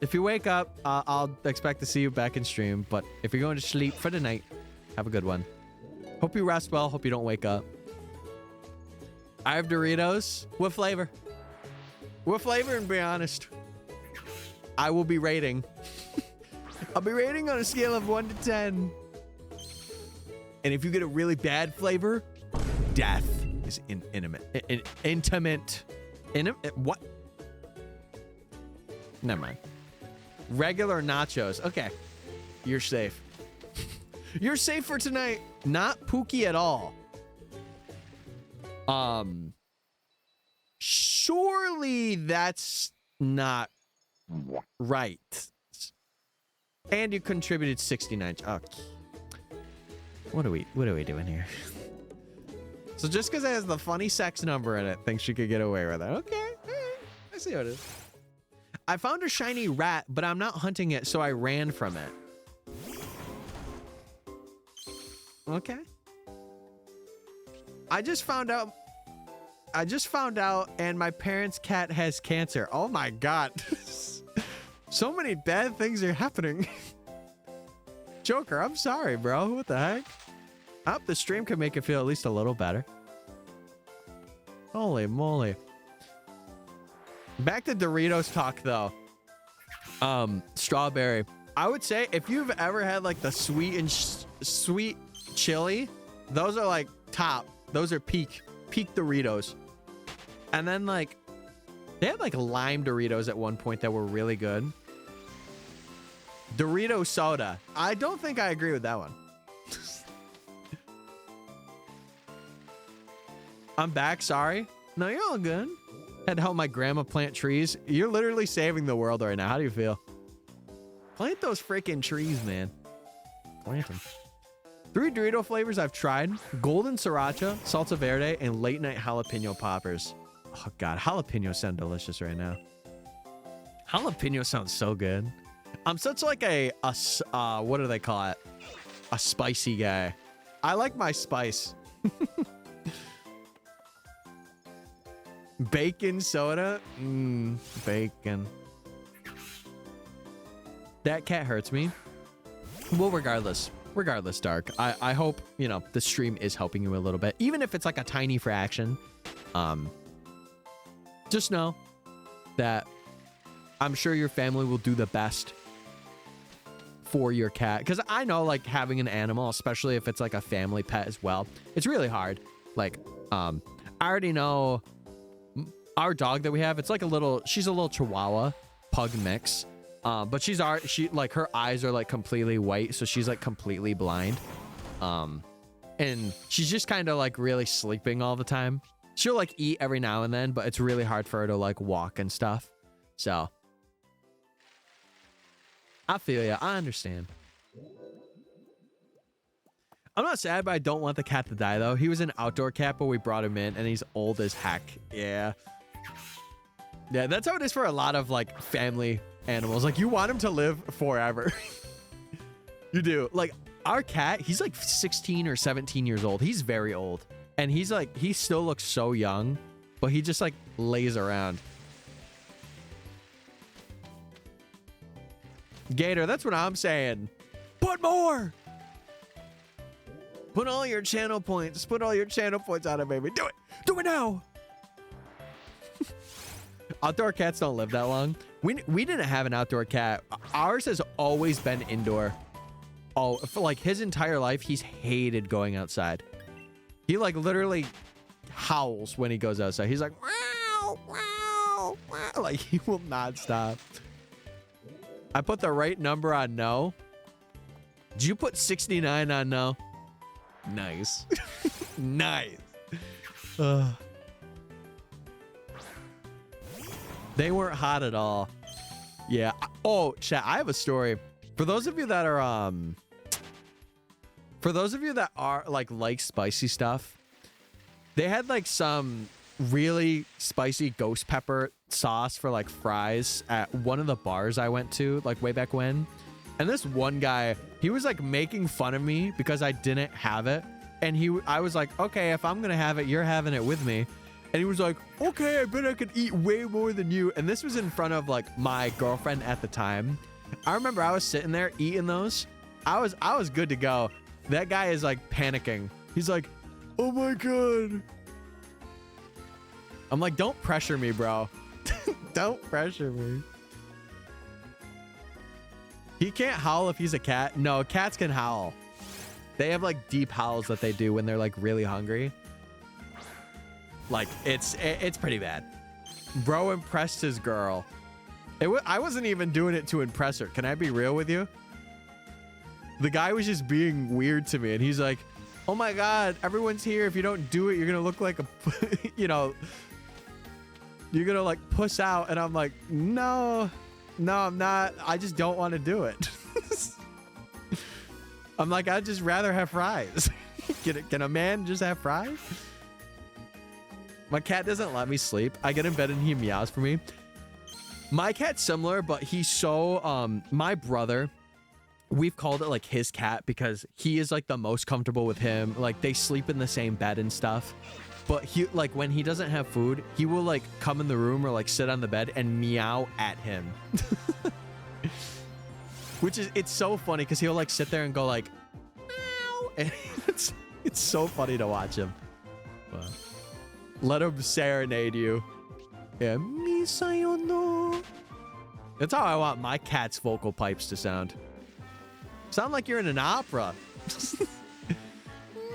If you wake up, I'll expect to see you back in stream, but if you're going to sleep for the night, have a good one. Hope you rest well. Hope you don't wake up. I have Doritos. What flavor? What flavor, and be honest? I will be rating. I'll be rating on a scale of 1 to 10. And if you get a really bad flavor, death is intimate. What? Never mind. Regular nachos. Okay. You're safe. You're safe for tonight. Not Pookie at all. Surely that's not right. And you contributed 69. Okay. What are we doing here? So just because it has the funny sex number in it, thinks she could get away with it. Okay. I see what it is. I found a shiny rat, but I'm not hunting it, so I ran from it. Okay. I just found out and my parents' cat has cancer. Oh my god. So many bad things are happening. Joker, I'm sorry, bro. What the heck? I hope the stream can make it feel at least a little better. Holy moly. Back to Doritos talk, though. Strawberry. I would say if you've ever had like the sweet chili, those are like top. Those are peak Doritos. And then like they had like lime Doritos at one point that were really good. Dorito soda. I don't think I agree with that one. I'm back. Sorry. No, you're all good. Had to help my grandma plant trees. You're literally saving the world right now. How do you feel? Plant those freaking trees, man. Plant them. 3 Dorito flavors I've tried. Golden Sriracha, Salsa Verde, and Late Night Jalapeno Poppers. Oh, God. Jalapenos sound delicious right now. Jalapeno sounds so good. I'm such like a what do they call it? A spicy guy. I like my spice. Bacon soda? Bacon. That cat hurts me. Well, regardless, Dark, I hope, you know, the stream is helping you a little bit, even if it's like a tiny fraction. Just know that I'm sure your family will do the best for your cat, because I know, like, having an animal, especially if it's like a family pet as well, it's really hard. Like, I already know our dog that we have, it's like she's a little Chihuahua pug mix, but she like, her eyes are like completely white, so she's like completely blind, and she's just kind of like really sleeping all the time. She'll like eat every now and then, but it's really hard for her to like walk and stuff. So I feel ya. I understand. I'm not sad, but I don't want the cat to die, though. He was an outdoor cat, but we brought him in, and he's old as heck. Yeah. Yeah, that's how it is for a lot of, like, family animals. Like, you want him to live forever. You do. Like, our cat, he's, like, 16 or 17 years old. He's very old. And he's, like, he still looks so young, but he just, like, lays around. Gator, that's what I'm saying. Put more. Put all your channel points. Put all your channel points on it, baby. Do it. Do it now. Outdoor cats don't live that long. We didn't have an outdoor cat. Ours has always been indoor. Oh, for like his entire life, he's hated going outside. He like literally howls when he goes outside. He's like, wow, wow, wow. Like he will not stop. I put the right number on no. Did you put 69 on no? Nice. Nice. They weren't hot at all. Yeah. Oh, chat, I have a story. For those of you that are like spicy stuff, they had like some really spicy ghost pepper sauce for like fries at one of the bars I went to like way back when. And this one guy, he was like making fun of me because I didn't have it. And I was like, okay, if I'm going to have it, you're having it with me. And he was like, okay, I bet I could eat way more than you. And this was in front of like my girlfriend at the time. I remember I was sitting there eating those. I was good to go. That guy is like panicking. He's like, oh my God. I'm like, don't pressure me, bro. Don't pressure me. He can't howl if he's a cat. No, cats can howl. They have like deep howls that they do when they're like really hungry. Like it's pretty bad. Bro impressed his girl. I wasn't even doing it to impress her. Can I be real with you? The guy was just being weird to me, and he's like, oh my God, everyone's here. If you don't do it, you're gonna look like a, you know, you're gonna like puss out. And I'm like, no, I'm not. I just don't want to do it. I'm like, I'd just rather have fries. Can a man just have fries? My cat doesn't let me sleep. I get in bed and he meows for me. My cat's similar, but he's so, my brother, we've called it like his cat because he is like the most comfortable with him. Like they sleep in the same bed and stuff. But he, like when he doesn't have food, he will like come in the room or like sit on the bed and meow at him. Which is, it's so funny because he'll like sit there and go like, meow. And it's so funny to watch him. But let him serenade you. Yeah. Misayono. That's how I want my cat's vocal pipes to sound. Sound like you're in an opera.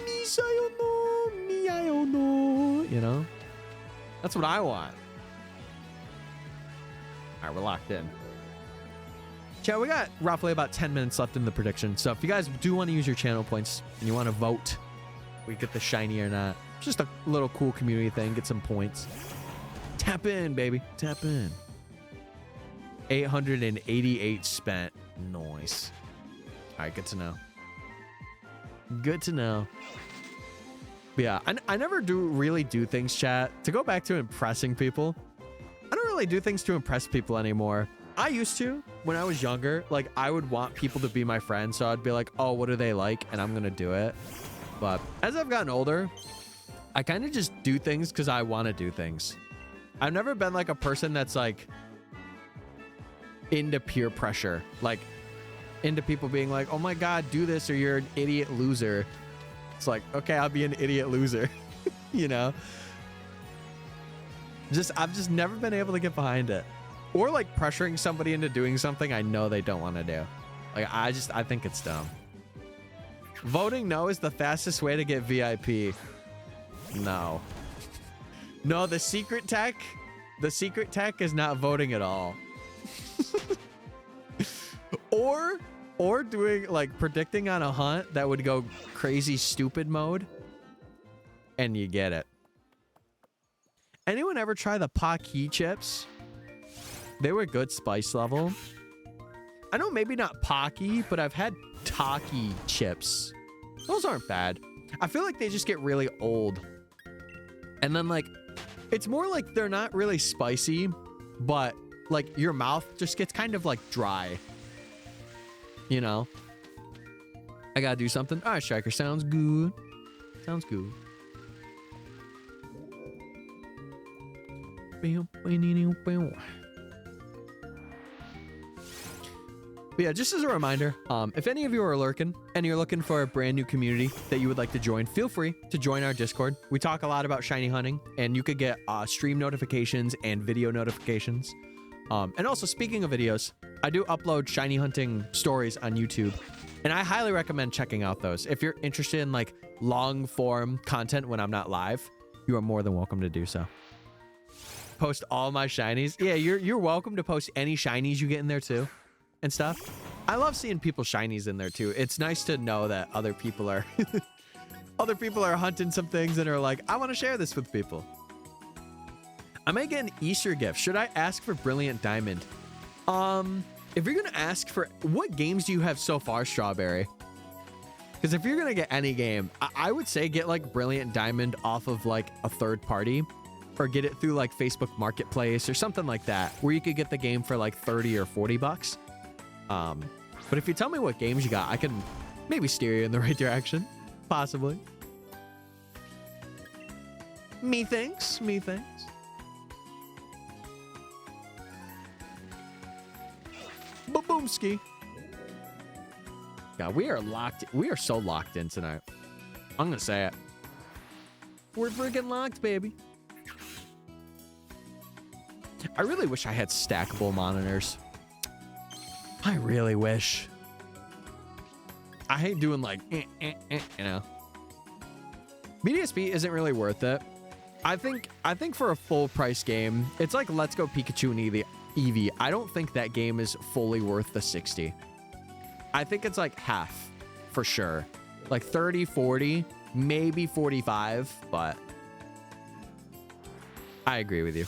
Misayono, miayono. You know? That's what I want. All right, we're locked in. Chat, we got roughly about 10 minutes left in the prediction. So if you guys do want to use your channel points and you want to vote, we get the shiny or not. Just a little cool community thing. Get some points. Tap in, baby. Tap in. 888 spent. Nice. All right, good to know. Good to know. But yeah, I never really do things, chat. To go back to impressing people, I don't really do things to impress people anymore. I used to when I was younger. Like I would want people to be my friend, so I'd be like, oh, what do they like? And I'm gonna do it. But as I've gotten older, I kind of just do things because I want to do things. I've never been like a person that's like into peer pressure. Like into people being like, oh my God, do this or you're an idiot loser. It's like, okay, I'll be an idiot loser. You know? I've just never been able to get behind it. Or like pressuring somebody into doing something I know they don't want to do. Like, I think it's dumb. Voting no is the fastest way to get VIP. No. No, the secret tech is not voting at all. or doing like predicting on a hunt that would go crazy stupid mode. And you get it. Anyone ever try the Pocky chips? They were good spice level. I know maybe not Pocky, but I've had Taki chips. Those aren't bad. I feel like they just get really old. And then like, it's more like they're not really spicy, but like your mouth just gets kind of like dry. You know? I gotta do something. All right, Striker, sounds good. Sounds good. But yeah, just as a reminder, if any of you are lurking and you're looking for a brand new community that you would like to join, feel free to join our Discord. We talk a lot about shiny hunting, and you could get stream notifications and video notifications. And also, speaking of videos, I do upload shiny hunting stories on YouTube, and I highly recommend checking out those. If you're interested in like long form content when I'm not live, you are more than welcome to do so. Post all my shinies. Yeah, you're welcome to post any shinies you get in there too. And stuff. I love seeing people's shinies in there too. It's nice to know that other people are hunting some things and are like, I want to share this with people. I might get an Easter gift. Should I ask for Brilliant Diamond? If you're gonna ask for, what games do you have so far, Strawberry? Because if you're gonna get any game, I would say get like Brilliant Diamond off of like a third party, or get it through like Facebook Marketplace or something like that, where you could get the game for like 30 or 40 bucks. But if you tell me what games you got, I can maybe steer you in the right direction. Possibly. Me thanks. Ba-boomski. God, we are so locked in tonight. I'm gonna say it. We're freaking locked, baby. I really wish I had stackable monitors. I really wish. I hate doing like, you know. BDSP isn't really worth it. I think for a full price game, it's like Let's Go Pikachu and Eevee. I don't think that game is fully worth the 60. I think it's like half for sure. Like 30, 40, maybe 45, but I agree with you.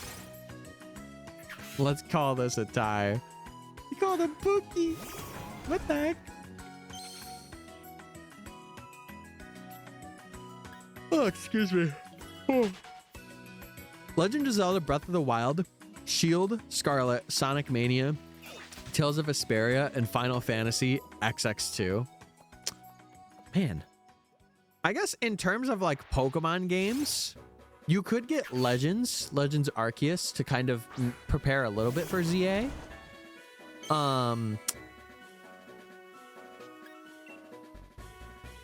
Let's call this a tie. You called him Pookie. What the heck? Oh, excuse me. Oh. Legend of Zelda Breath of the Wild, Shield, Scarlet, Sonic Mania, Tales of Vesperia, and Final Fantasy XX2. Man. I guess in terms of like Pokemon games, you could get Legends Arceus to kind of prepare a little bit for ZA.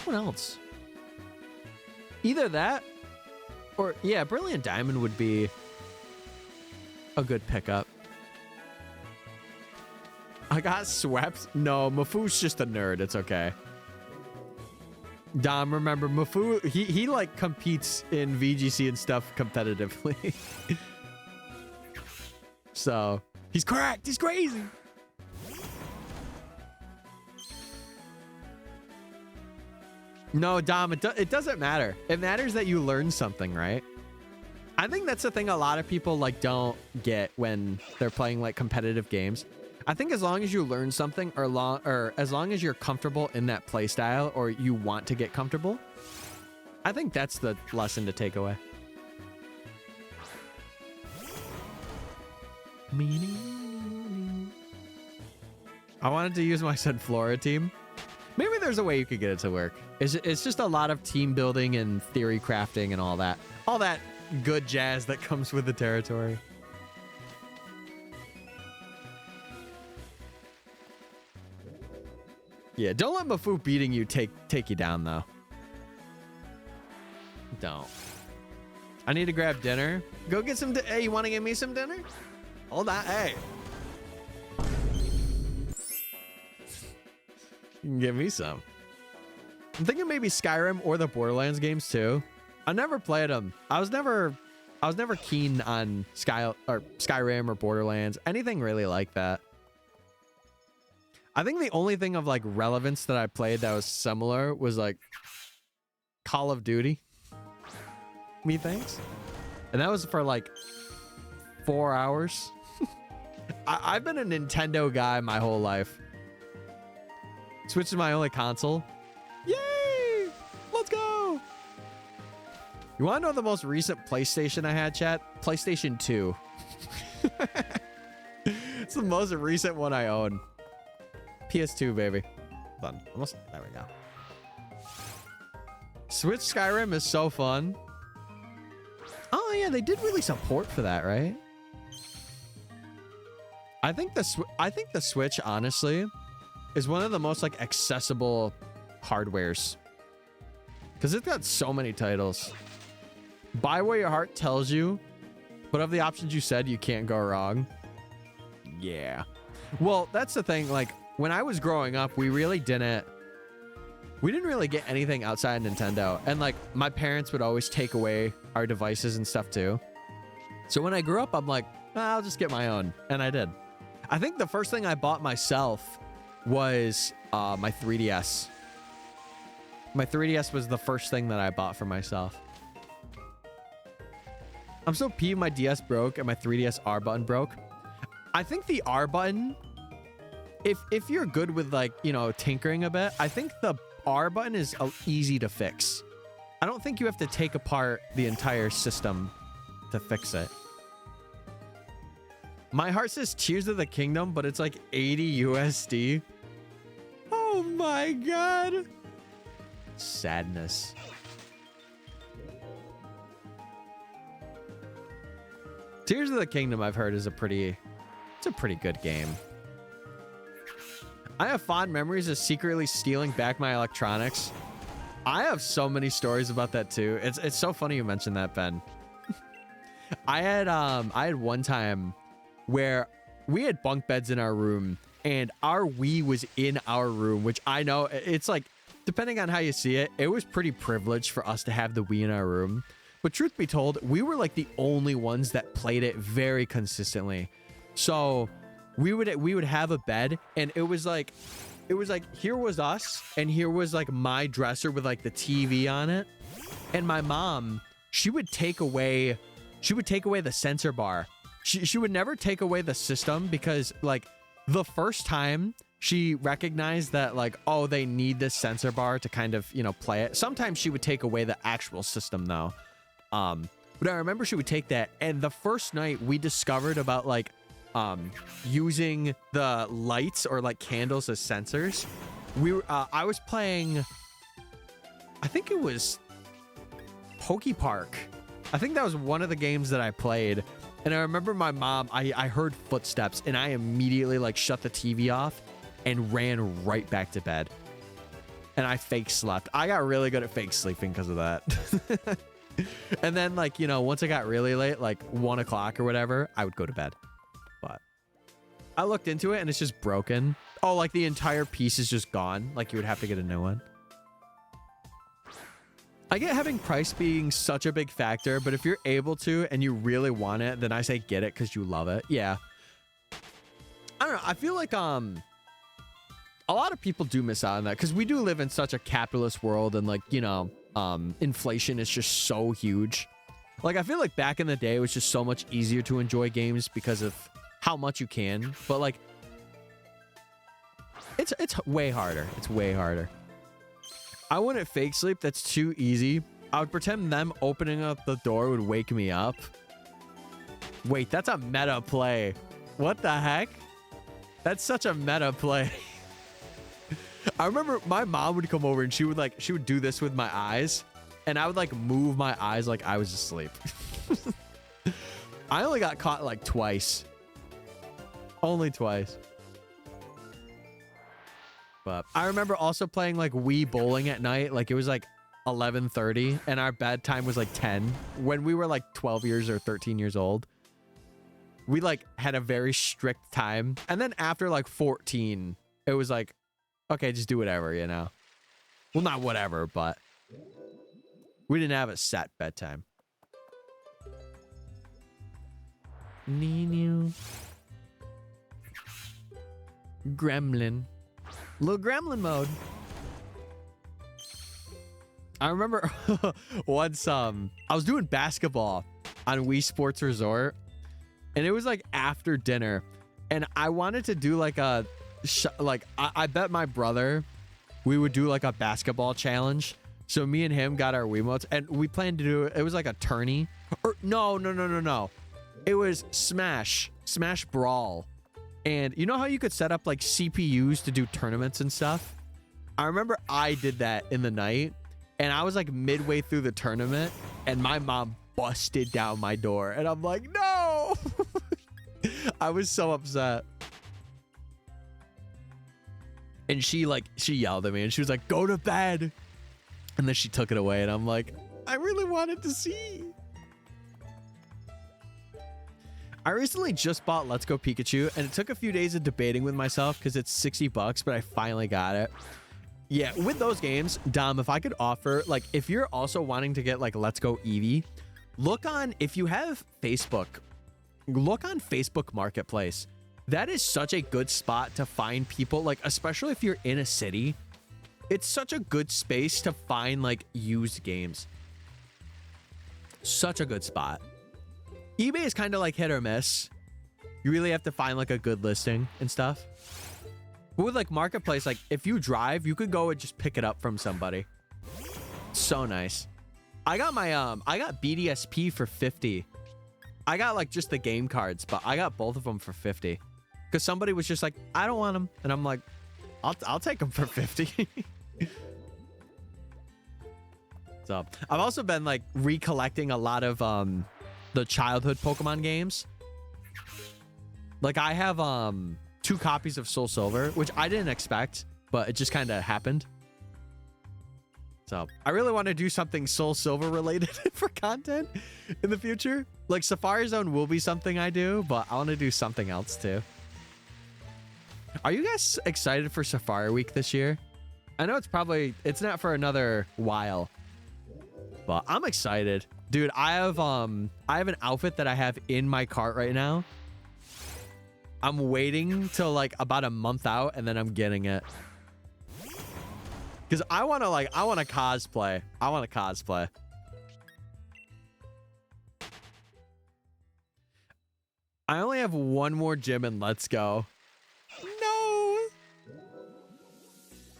What else? Either that or, yeah, Brilliant Diamond would be a good pickup. I got swept. No, Mafu's just a nerd. It's okay. Dom, remember, Mafu, he like competes in VGC and stuff competitively. So, he's cracked. He's crazy. No, Dom, it doesn't matter. It matters that you learn something, right? I think that's the thing a lot of people like don't get when they're playing like competitive games. I think as long as you learn something or as long as you're comfortable in that play style or you want to get comfortable, I think that's the lesson to take away. I wanted to use my Sunflora team. Maybe there's a way you could get it to work. It's just a lot of team building and theory crafting and all that good jazz that comes with the territory. Yeah, don't let Mafu beating you take you down, though. Don't. I need to grab dinner. Go get some. Hey, you want to give me some dinner? Hold on. Hey. You can give me some. I'm thinking maybe Skyrim or the Borderlands games too. I never played them. I was never keen on Skyrim or Borderlands, anything really like that. I think the only thing of like relevance that I played that was similar was like Call of Duty. Methinks. And that was for like 4 hours. I've been a Nintendo guy my whole life. Switch is my only console. Yay! Let's go! You want to know the most recent PlayStation I had, chat? PlayStation 2. It's the most recent one I own. PS2, baby. Hold on. Almost. There we go. Switch Skyrim is so fun. Oh, yeah. They did release a port for that, right? I think the Switch, honestly, is one of the most like accessible hardwares. Because it's got so many titles. Buy what your heart tells you. But of the options you said, you can't go wrong. Yeah. Well, that's the thing. Like, when I was growing up, we didn't really get anything outside of Nintendo. And like, my parents would always take away our devices and stuff too. So when I grew up, I'm like, I'll just get my own. And I did. I think the first thing I bought myself was my 3DS. My 3DS was the first thing that I bought for myself. I'm so peeved my DS broke and my 3DS R button broke. I think the R button, if you're good with like, you know, tinkering a bit, I think the R button is easy to fix. I don't think you have to take apart the entire system to fix it. My heart says Tears of the Kingdom, but it's like 80 USD. Oh my God. Sadness. Tears of the Kingdom, I've heard, is a pretty good game. I have fond memories of secretly stealing back my electronics. I have so many stories about that too. It's so funny you mentioned that, Ben. I had one time where we had bunk beds in our room and our Wii was in our room, which I know it's like, depending on how you see it, it was pretty privileged for us to have the Wii in our room. But truth be told, we were like the only ones that played it very consistently. So we would have a bed and it was like here was us and here was like my dresser with like the TV on it. And my mom, she would take away the sensor bar. She would never take away the system because like the first time she recognized that like, oh, they need this sensor bar to kind of, you know, play it. Sometimes she would take away the actual system though. But I remember she would take that. And the first night we discovered about like, using the lights or like candles as sensors. I was playing, I think it was Poke Park. I think that was one of the games that I played. And I remember my mom, I heard footsteps and I immediately like shut the TV off and ran right back to bed. And I fake slept. I got really good at fake sleeping because of that. And then like, you know, once I got really late, like 1 o'clock or whatever, I would go to bed. But I looked into it and it's just broken. Oh, like the entire piece is just gone. Like you would have to get a new one. I get having price being such a big factor, but if you're able to and you really want it, then I say get it because you love it. Yeah. I don't know. I feel like a lot of people do miss out on that because we do live in such a capitalist world and like, you know, inflation is just so huge. Like I feel like back in the day it was just so much easier to enjoy games because of how much you can, but like it's way harder. It's way harder. I wouldn't fake sleep. That's too easy. I would pretend them opening up the door would wake me up. Wait, that's a meta play. What the heck? That's such a meta play. I remember my mom would come over and she would do this with my eyes and I would like move my eyes like I was asleep. I only got caught like twice. Only twice. But I remember also playing like Wii bowling at night. Like it was like 11:30 and our bedtime was like 10 when we were like 12 years or 13 years old. We like had a very strict time. And then after like 14, it was like, okay, just do whatever, you know? Well, not whatever, but we didn't have a set bedtime. Ninu. Gremlin. Little gremlin mode. I remember once I was doing basketball on Wii Sports Resort and it was like after dinner and I wanted to do like a I bet my brother we would do like a basketball challenge. So me and him got our Wiimotes and we planned to do it was like a tourney or no. It was Smash Brawl. And you know how you could set up like CPUs to do tournaments and stuff? I remember I did that in the night and I was like midway through the tournament and my mom busted down my door and I'm like, no. I was so upset. And she yelled at me and she was like, go to bed. And then she took it away and I'm like, I really wanted to see. I recently just bought Let's Go Pikachu and it took a few days of debating with myself because it's $60, but I finally got it. Yeah, with those games, Dom, if I could offer, like, if you're also wanting to get like Let's Go Eevee, look on, if you have Facebook, look on Facebook Marketplace. That is such a good spot to find people, like, especially if you're in a city. It's such a good space to find like used games. Such a good spot. eBay is kind of like hit or miss. You really have to find like a good listing and stuff. But with like Marketplace, like if you drive, you could go and just pick it up from somebody. So nice. I got my I got BDSP for 50. I got like just the game cards, but I got both of them for 50. Because somebody was just like, I don't want them. And I'm like, I'll take them for 50. So I've also been like recollecting a lot of the childhood Pokemon games. Like I have 2 copies of Soul Silver, which I didn't expect, but it just kind of happened. So I really want to do something Soul Silver related for content in the future. Like Safari Zone will be something I do, but I want to do something else too. Are you guys excited for Safari Week this year? I know it's not for another while, but I'm excited. Dude, I have an outfit that I have in my cart right now. I'm waiting till like about a month out and then I'm getting it. Cuz I want to cosplay. I want to cosplay. I only have one more gym and let's go. No.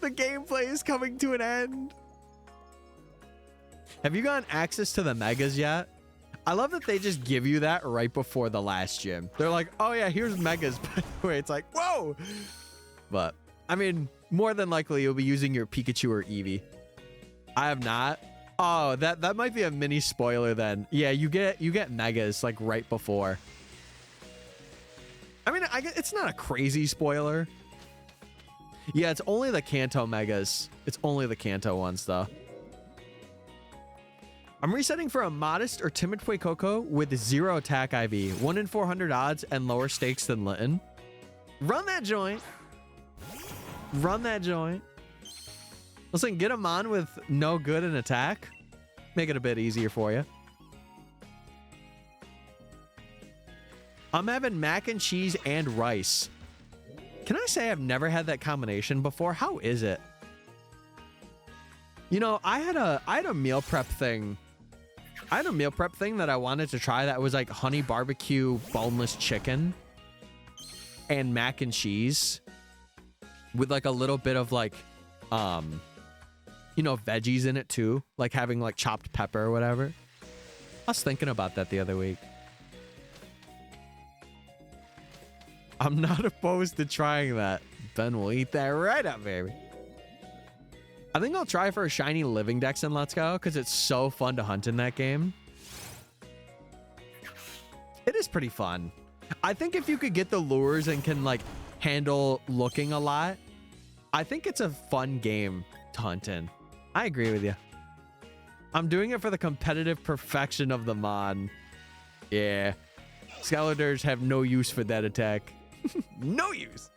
The gameplay is coming to an end. Have you gotten access to the megas yet? I love that they just give you that right before the last gym. They're like, oh yeah, here's megas. By the way, it's like, whoa. But I mean, more than likely you'll be using your Pikachu or Eevee. I have not. Oh, that might be a mini spoiler then. Yeah, you get megas like right before. I mean, it's not a crazy spoiler. Yeah, it's only the Kanto megas. It's only the Kanto ones though. I'm resetting for a modest or timid Fuecoco with 0 attack IV, 1 in 400 odds, and lower stakes than Litten. Run that joint. Run that joint. Listen, get him on with no good in attack. Make it a bit easier for you. I'm having mac and cheese and rice. Can I say I've never had that combination before? How is it? You know, I had a meal prep thing. I had a meal prep thing that I wanted to try that was like honey barbecue boneless chicken and mac and cheese with like a little bit of like, you know, veggies in it too. Like having like chopped pepper or whatever. I was thinking about that the other week. I'm not opposed to trying that. Ben will eat that right up, baby. I think I'll try for a shiny Living Dex in Let's Go because it's so fun to hunt in that game. It is pretty fun. I think if you could get the lures and can like handle looking a lot, I think it's a fun game to hunt in. I agree with you. I'm doing it for the competitive perfection of the mod. Yeah. Skeletors have no use for that attack. No use.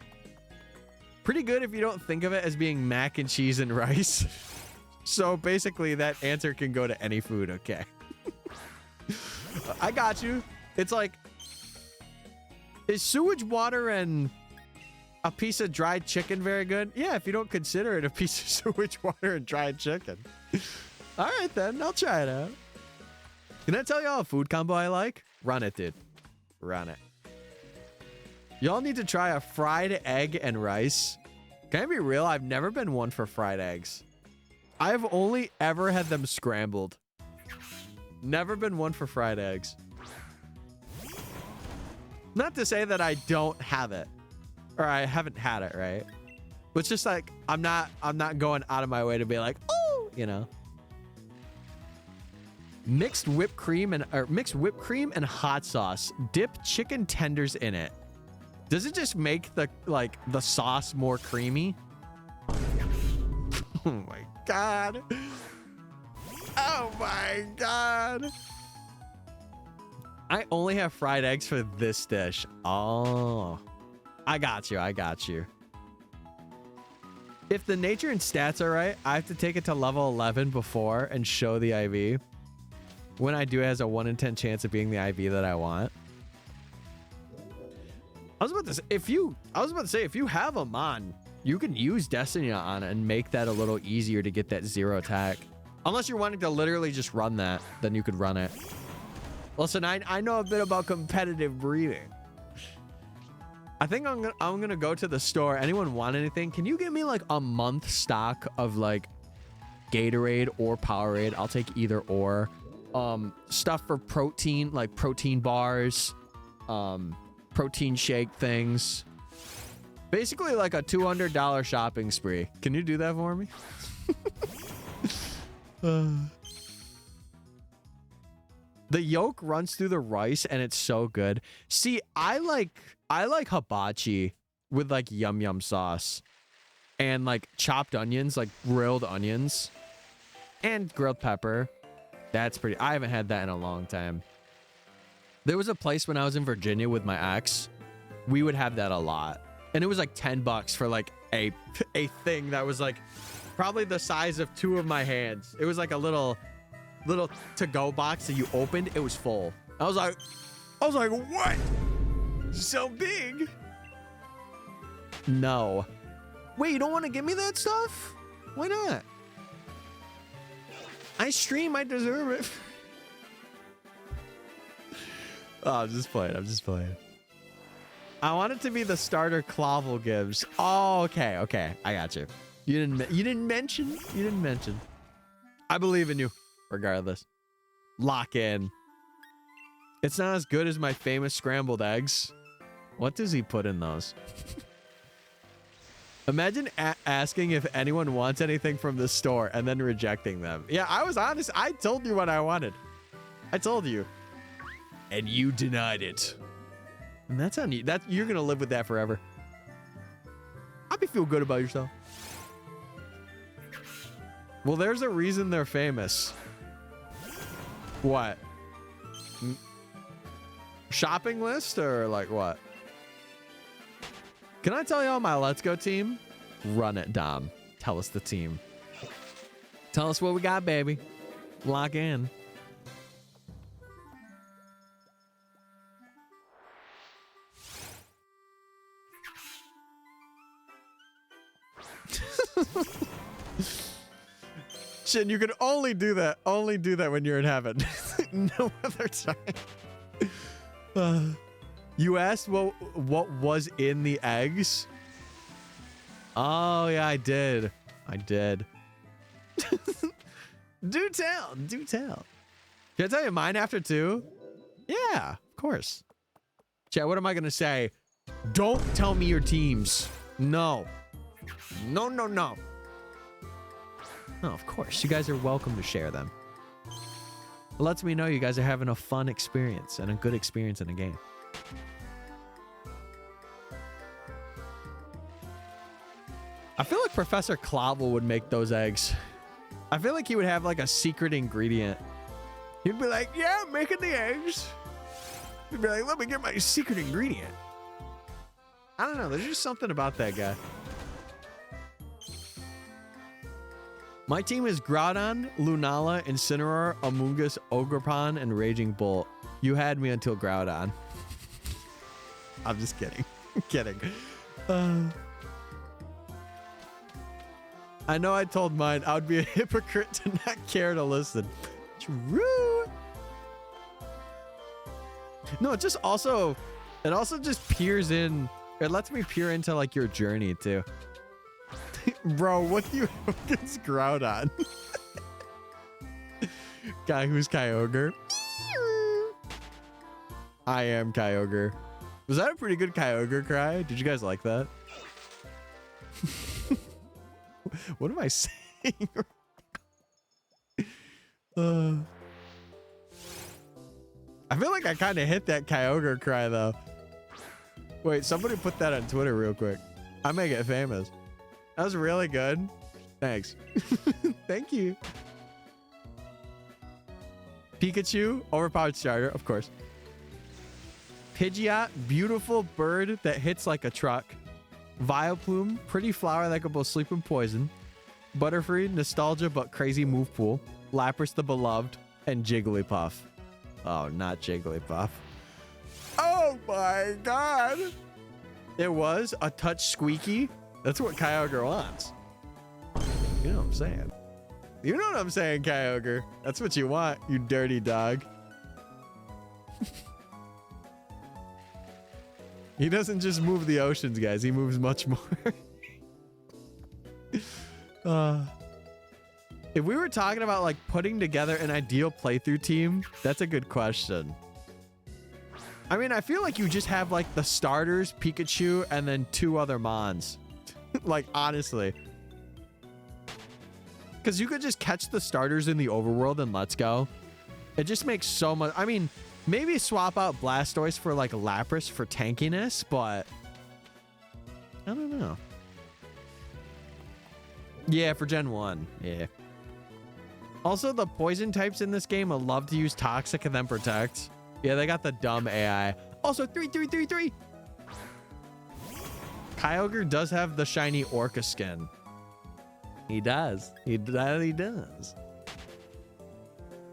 Pretty good if you don't think of it as being mac and cheese and rice. So basically that answer can go to any food, okay? I got you. It's like, is sewage water and a piece of dried chicken very good? Yeah, if you don't consider it a piece of sewage water and dried chicken. All right, then. I'll try it out. Can I tell y'all a food combo I like? Run it, dude. Run it. Y'all need to try a fried egg and rice. Can I be real? I've never been one for fried eggs. I've only ever had them scrambled. Never been one for fried eggs. Not to say that I don't have it. Or I haven't had it, right? But it's just like, I'm not going out of my way to be like, oh, you know. Mixed whipped cream and hot sauce. Dip chicken tenders in it. Does it just make the sauce more creamy? Oh my god. Oh my god. I only have fried eggs for this dish. Oh. I got you. I got you. If the nature and stats are right, I have to take it to level 11 before and show the IV. When I do, it has a 1 in 10 chance of being the IV that I want. I was about to say, if you have a mon, you can use Destiny on it and make that a little easier to get that 0 attack. Unless you're wanting to literally just run that, then you could run it. Listen, I know a bit about competitive breeding. I think I'm gonna go to the store. Anyone want anything? Can you give me like a month stock of like Gatorade or Powerade? I'll take either or. Stuff for protein, like protein bars, protein shake things. Basically like a $200 shopping spree. Can you do that for me? The yolk runs through the rice and it's so good. See, I like hibachi with like yum yum sauce and like chopped onions, like grilled onions and grilled pepper. That's pretty. I haven't had that in a long time. There was a place when I was in Virginia with my ex. We would have that a lot. And it was like $10 for like a thing that was like probably the size of 2 of my hands. It was like a little to-go box that you opened. It was full. I was like, what? So big? No. Wait, you don't want to give me that stuff? Why not? I stream, I deserve it. Oh, I'm just playing. I want it to be the starter Clavel gives. Oh, okay. I got you. You didn't mention. I believe in you, regardless. Lock in. It's not as good as my famous scrambled eggs. What does he put in those? Imagine asking if anyone wants anything from the store and then rejecting them. Yeah, I was honest. I told you what I wanted. I told you. And you denied it. And that's on you. You're going to live with that forever. Hope you feel good about yourself. Well, there's a reason they're famous. What? Shopping list or like what? Can I tell y'all my Let's Go team? Run it, Dom. Tell us the team. Tell us what we got, baby. Lock in. Shin, you can only do that when you're in heaven. No other time. You asked what was in the eggs? Oh yeah, I did. Do tell. Can I tell you mine after 2? Yeah, of course. Chat, what am I gonna say? Don't tell me your teams. No. No. No, of course. You guys are welcome to share them. It lets me know you guys are having a fun experience and a good experience in a game. I feel like Professor Clavel would make those eggs. I feel like he would have like a secret ingredient. He'd be like, yeah, I'm making the eggs. He'd be like, let me get my secret ingredient. I don't know. There's just something about that guy. My team is Groudon, Lunala, Incineroar, Amoonguss, Ogerpon, and Raging Bolt. You had me until Groudon. I'm just kidding. I'm kidding. I know I told mine I would be a hypocrite to not care to listen. True. No, it just also, it also just peers in. It lets me peer into like your journey too. Bro, what do you have against Groudon? Guy who's Kyogre. I am Kyogre. Was that a pretty good Kyogre cry? Did you guys like that? What am I saying? I feel like I kind of hit that Kyogre cry though. Wait, somebody put that on Twitter real quick. I may get famous. That was really good. Thanks. Thank you. Pikachu, overpowered starter, of course. Pidgeot, beautiful bird that hits like a truck. Vileplume, pretty flower that can both sleep and poison. Butterfree, nostalgia but crazy move pool. Lapras the beloved, and Jigglypuff. Oh, not Jigglypuff. Oh my god! It was a touch squeaky. That's what Kyogre wants. You know what I'm saying? You know what I'm saying, Kyogre? That's what you want, you dirty dog. He doesn't just move the oceans, guys. He moves much more. If we were talking about like putting together an ideal playthrough team, that's a good question. I mean, I feel like you just have like the starters, Pikachu, and then 2 other Mons. Like, honestly. Because you could just catch the starters in the overworld and let's go. It just makes so much... I mean, maybe swap out Blastoise for like Lapras for tankiness, but... I don't know. Yeah, for Gen 1. Yeah. Also, the poison types in this game love to use Toxic and then Protect. Yeah, they got the dumb AI. Also, 3. Kyogre does have the shiny Orca skin. He does. He does.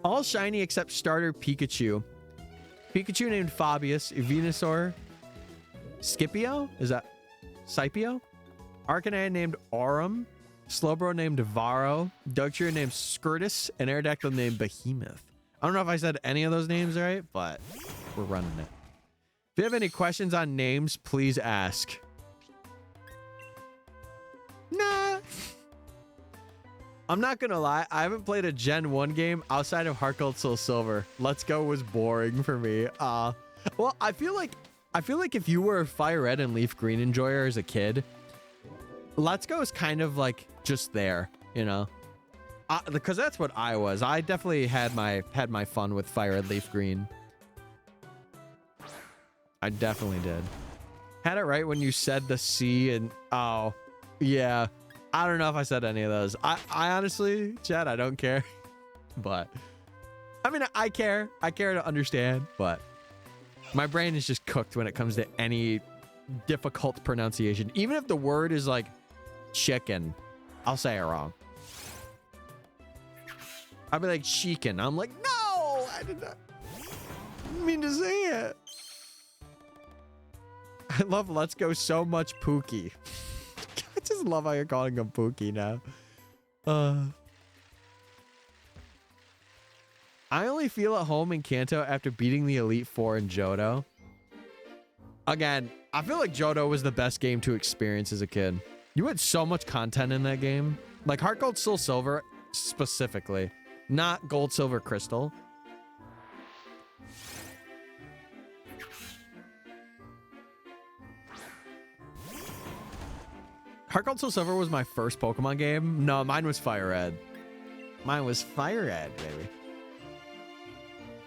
All shiny except starter Pikachu. Pikachu named Fabius. Venusaur. Scipio? Is that Scipio? Arcanine named Aurum. Slowbro named Varo. Dugtrio named Skirtus. And Aerodactyl named Behemoth. I don't know if I said any of those names right, but we're running it. If you have any questions on names, please ask. Nah. I'm not gonna lie, I haven't played a Gen 1 game outside of Heart Gold Soul Silver. Let's Go was boring for me. Well, I feel like if you were a Fire Red and Leaf Green enjoyer as a kid, Let's Go is kind of like just there, you know? Because that's what I was. I definitely had my fun with Fire Red Leaf Green. I definitely did. Had it right when you said the C and oh yeah. I don't know if I said any of those. I honestly, Chad, I don't care. But I mean, I care. I care to understand, but my brain is just cooked when it comes to any difficult pronunciation. Even if the word is like chicken, I'll say it wrong. I'll be like chicken. I'm like, no, I did not mean to say it. I love Let's Go so much, Pookie. I just love how you're calling him Pookie now. I only feel at home in Kanto after beating the Elite Four in Johto. Again, I feel like Johto was the best game to experience as a kid. You had so much content in that game. Like Heart Gold Soul Silver specifically. Not Gold, Silver, Crystal. Heart Gold Soul Silver was my first Pokemon game. No, mine was Fire Red. Mine was Fire Red, baby.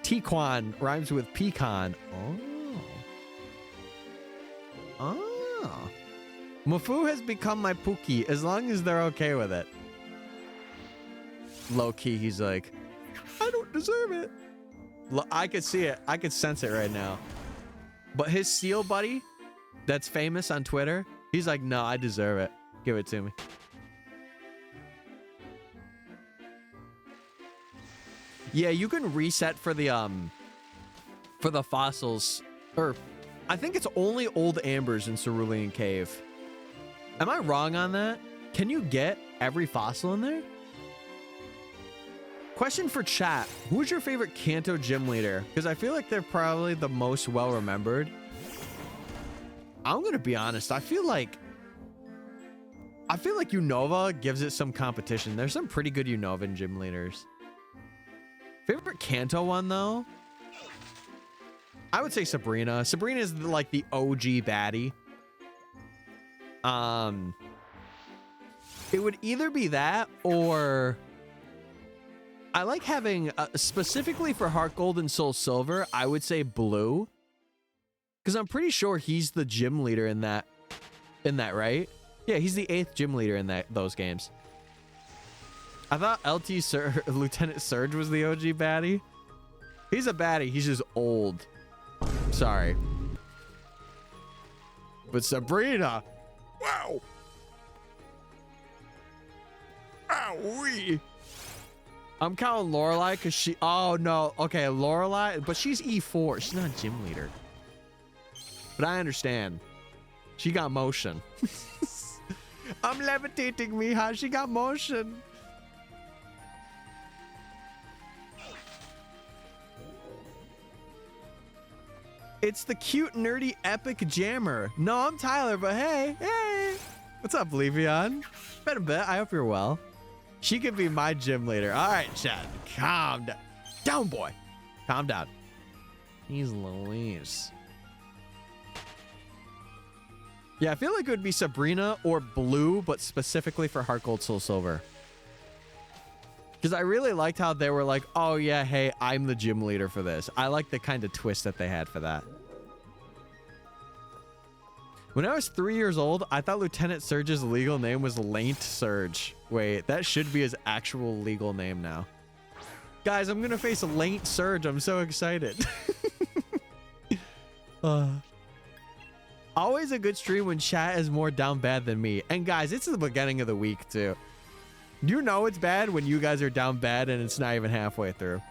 Tequan rhymes with pecan. Oh. Oh. Mafu has become my Pookie as long as they're okay with it. Low key, he's like, I don't deserve it. I could see it. I could sense it right now. But his seal buddy that's famous on Twitter, he's like, no, I deserve it. Give it to me. Yeah, you can reset for the fossils, or I think it's only old ambers in Cerulean Cave. Am I wrong on that? Can you get every fossil in there? Question for chat. Who's your favorite Kanto gym leader? Because I feel like they're probably the most well-remembered. I'm going to be honest. I feel like Unova gives it some competition. There's some pretty good Unovan gym leaders. Favorite Kanto one, though? I would say Sabrina. Sabrina is like the OG baddie. It would either be that or... I like having, specifically for Heart Gold and Soul Silver, I would say Blue. Because I'm pretty sure he's the gym leader in that, right? Yeah, he's the 8th gym leader in those games. I thought Lieutenant Surge was the OG baddie. He's a baddie, he's just old. Sorry. But Sabrina, wow. Ow-wee. I'm counting Lorelai because she... Oh, no. Okay, Lorelai. But she's E4. She's not a gym leader. But I understand. She got motion. I'm levitating, Miha. She got motion. It's the cute, nerdy, epic jammer. No, I'm Tyler, but hey. What's up, Levion? Been a bit. I hope you're well. She could be my gym leader. All right, Chad. Calm down. Down, boy. Calm down. He's Louise. Yeah, I feel like it would be Sabrina or Blue, but specifically for Heart Gold Soul Silver. Because I really liked how they were like, oh, yeah, hey, I'm the gym leader for this. I like the kind of twist that they had for that. When I was 3 years old, I thought Lieutenant Surge's legal name was Laint Surge. Wait, that should be his actual legal name now. Guys, I'm going to face Laint Surge. I'm so excited. Always a good stream when chat is more down bad than me. And guys, it's the beginning of the week too. You know it's bad when you guys are down bad and it's not even halfway through.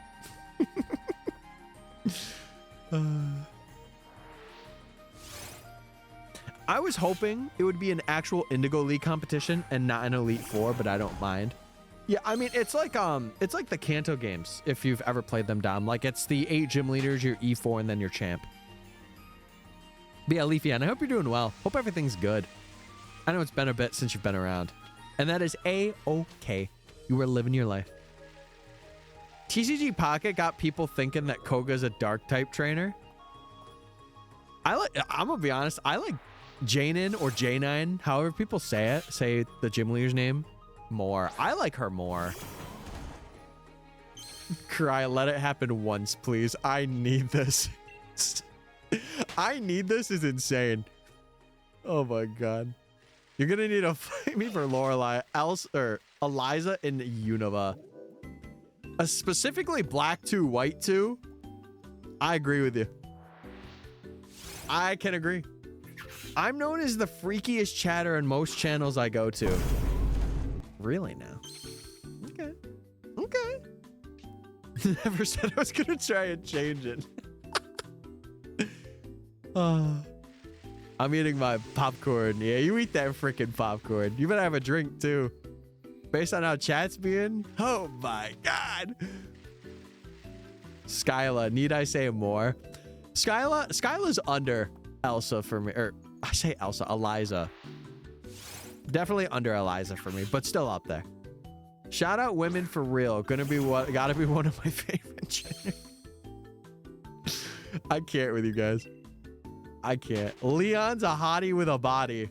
I was hoping it would be an actual Indigo League competition and not an Elite Four, but I don't mind. Yeah, I mean, it's like the Kanto games, if you've ever played them, Dom. Like, it's the 8 gym leaders, your E4, and then your champ. But yeah, Leafy, and I hope you're doing well. Hope everything's good. I know it's been a bit since you've been around. And that is A-okay. You were living your life. TCG Pocket got people thinking that Koga's a dark type trainer. I'm gonna be honest, I like Janin or J9, however people say the gym leader's name, more. I like her more. Cry, let it happen once, please. I need this. I need this is insane. Oh my god. You're gonna need to fight me for Lorelai, Eliza, and Unova. Specifically black 2, white 2. I agree with you. I can agree. I'm known as the freakiest chatter in most channels I go to. Really now? Okay. Okay. Never said I was gonna try and change it. I'm eating my popcorn. Yeah, you eat that freaking popcorn. You better have a drink too. Based on how chat's being. Oh my god. Skyla, need I say more? Skyla's under Elsa for me. Or I say Elsa, Eliza. Definitely under Eliza for me, but still up there. Shout out women for real. Gotta be one of my favorite channels. I can't with you guys. I can't. Leon's a hottie with a body.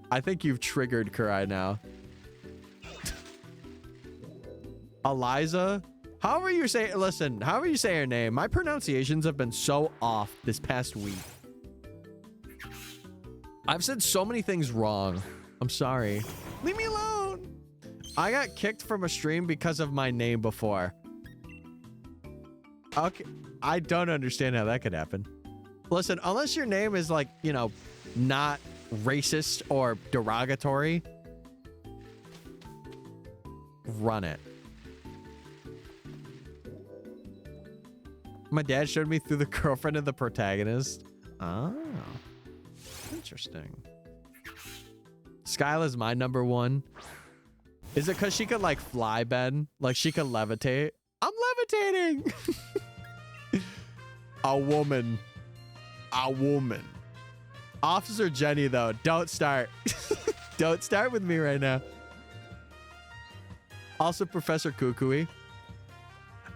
I think you've triggered Kurai now. Eliza. However you say her name. My pronunciations have been so off this past week. I've said so many things wrong. I'm sorry. Leave me alone. I got kicked from a stream because of my name before. Okay. I don't understand how that could happen. Listen, unless your name is like, you know, not racist or derogatory, run it. My dad showed me through the girlfriend of the protagonist. Oh, interesting. Skyla's my number one. Is it because she could like fly, Ben? Like she could levitate? I'm levitating. A woman. A woman. Officer Jenny, though, don't start. Don't start with me right now. Also, Professor Kukui.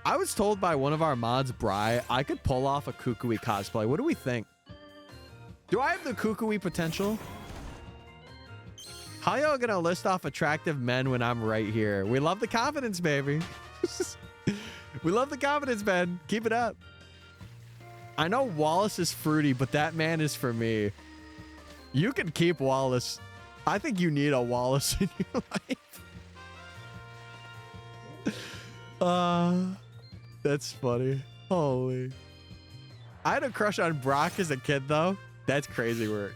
I was told by one of our mods, Bri, I could pull off a Kukui cosplay. What do we think? Do I have the Kukui potential? How y'all gonna list off attractive men when I'm right here? We love the confidence, baby. We love the confidence, Ben. Keep it up. I know Wallace is fruity, but that man is for me. You can keep Wallace. I think you need a Wallace in your life. That's funny. Holy. I had a crush on Brock as a kid, though. That's crazy work.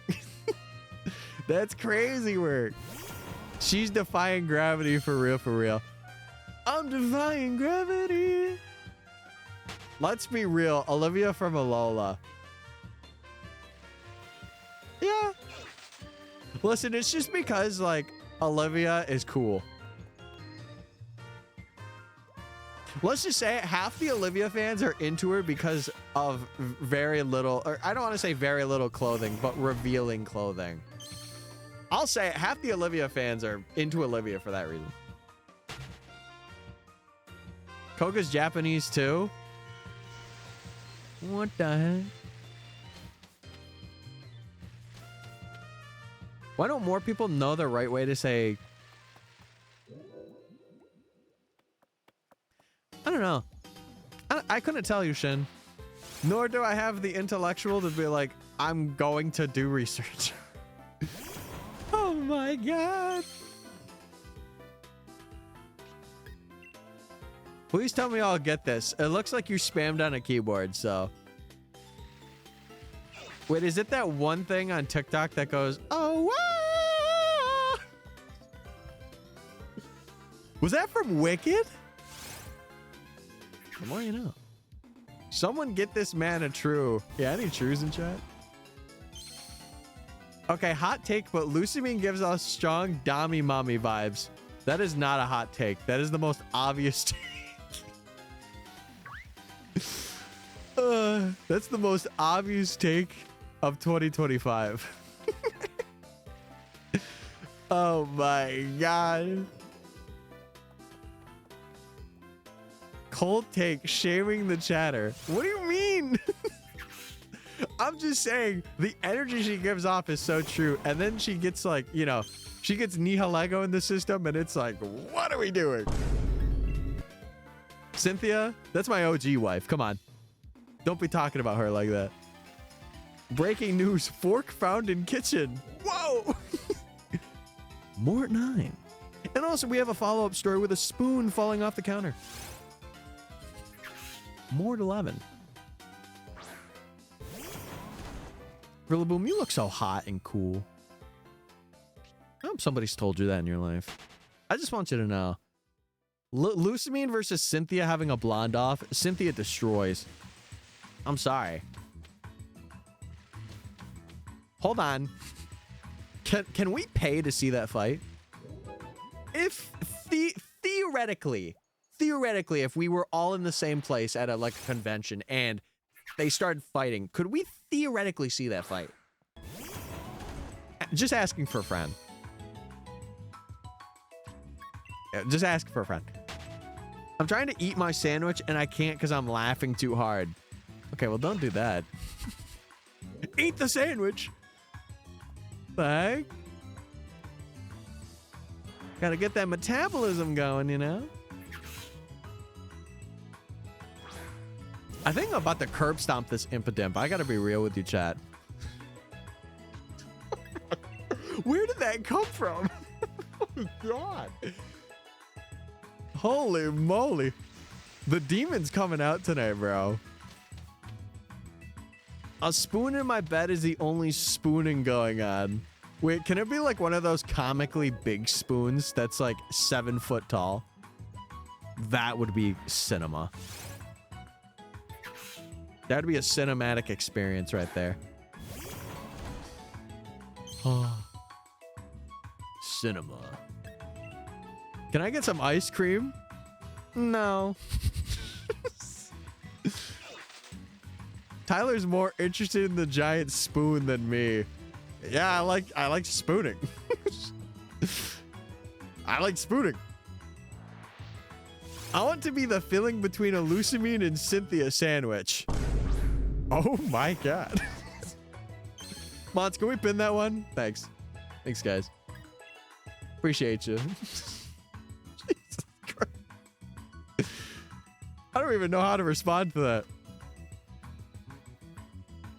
That's crazy work. She's defying gravity for real, for real. I'm defying gravity. Let's be real. Olivia from Alola. Yeah. Listen, it's just because, like, Olivia is cool. Let's just say it, half the Olivia fans are into her because of very little, or I don't want to say very little clothing, but revealing clothing. I'll say it, half the Olivia fans are into Olivia for that reason. Koga's Japanese too? What the heck? Why don't more people know the right way to say... I don't know. I couldn't tell you, Shin. Nor do I have the intellectual to be like, I'm going to do research. Oh my god. Please tell me I'll get this. It looks like you spammed on a keyboard, so. Wait, is it that one thing on TikTok that goes, oh, wow? Was that from Wicked? The more you know. Someone get this man a true. Yeah, any trues in chat? Okay, hot take, but Lucy gives us strong Dami Mommy vibes. That is not a hot take. That is the most obvious take. That's the most obvious take of 2025. Oh my god. Cold take, shaming the chatter. What do you mean? I'm just saying the energy she gives off is so true. And then she gets like, you know, she gets Nihilego in the system and it's like, what are we doing? Cynthia, that's my OG wife. Come on. Don't be talking about her like that. Breaking news, fork found in kitchen. Whoa. Mort 9. And also we have a follow-up story with a spoon falling off the counter. Mort 11. Rillaboom, you look so hot and cool. I hope somebody's told you that in your life. I just want you to know. Lusamine versus Cynthia having a blonde off. Cynthia destroys. I'm sorry. Hold on. Can we pay to see that fight? If theoretically, if we were all in the same place at a like a convention and they started fighting, could we theoretically see that fight? Just asking for a friend. Yeah, just ask for a friend. I'm trying to eat my sandwich and I can't because I'm laughing too hard. Okay, well, don't do that. Eat the sandwich. The heck? Gotta get that metabolism going, you know? I think I'm about to curb stomp this impidimp. I gotta be real with you, chat. Where did that come from? Oh, God. Holy moly. The demon's coming out tonight, bro. A spoon in my bed is the only spooning going on. Wait, can it be like one of those comically big spoons that's like 7 foot tall? That would be cinema. That'd be a cinematic experience right there. Oh. Cinema. Can I get some ice cream? No. Tyler's more interested in the giant spoon than me. Yeah, I like spooning. I like spooning. I want to be the filling between a Lucamine and Cynthia sandwich. Oh my God. Mons, can we pin that one? Thanks. Thanks, guys. Appreciate you. Jesus Christ. I don't even know how to respond to that.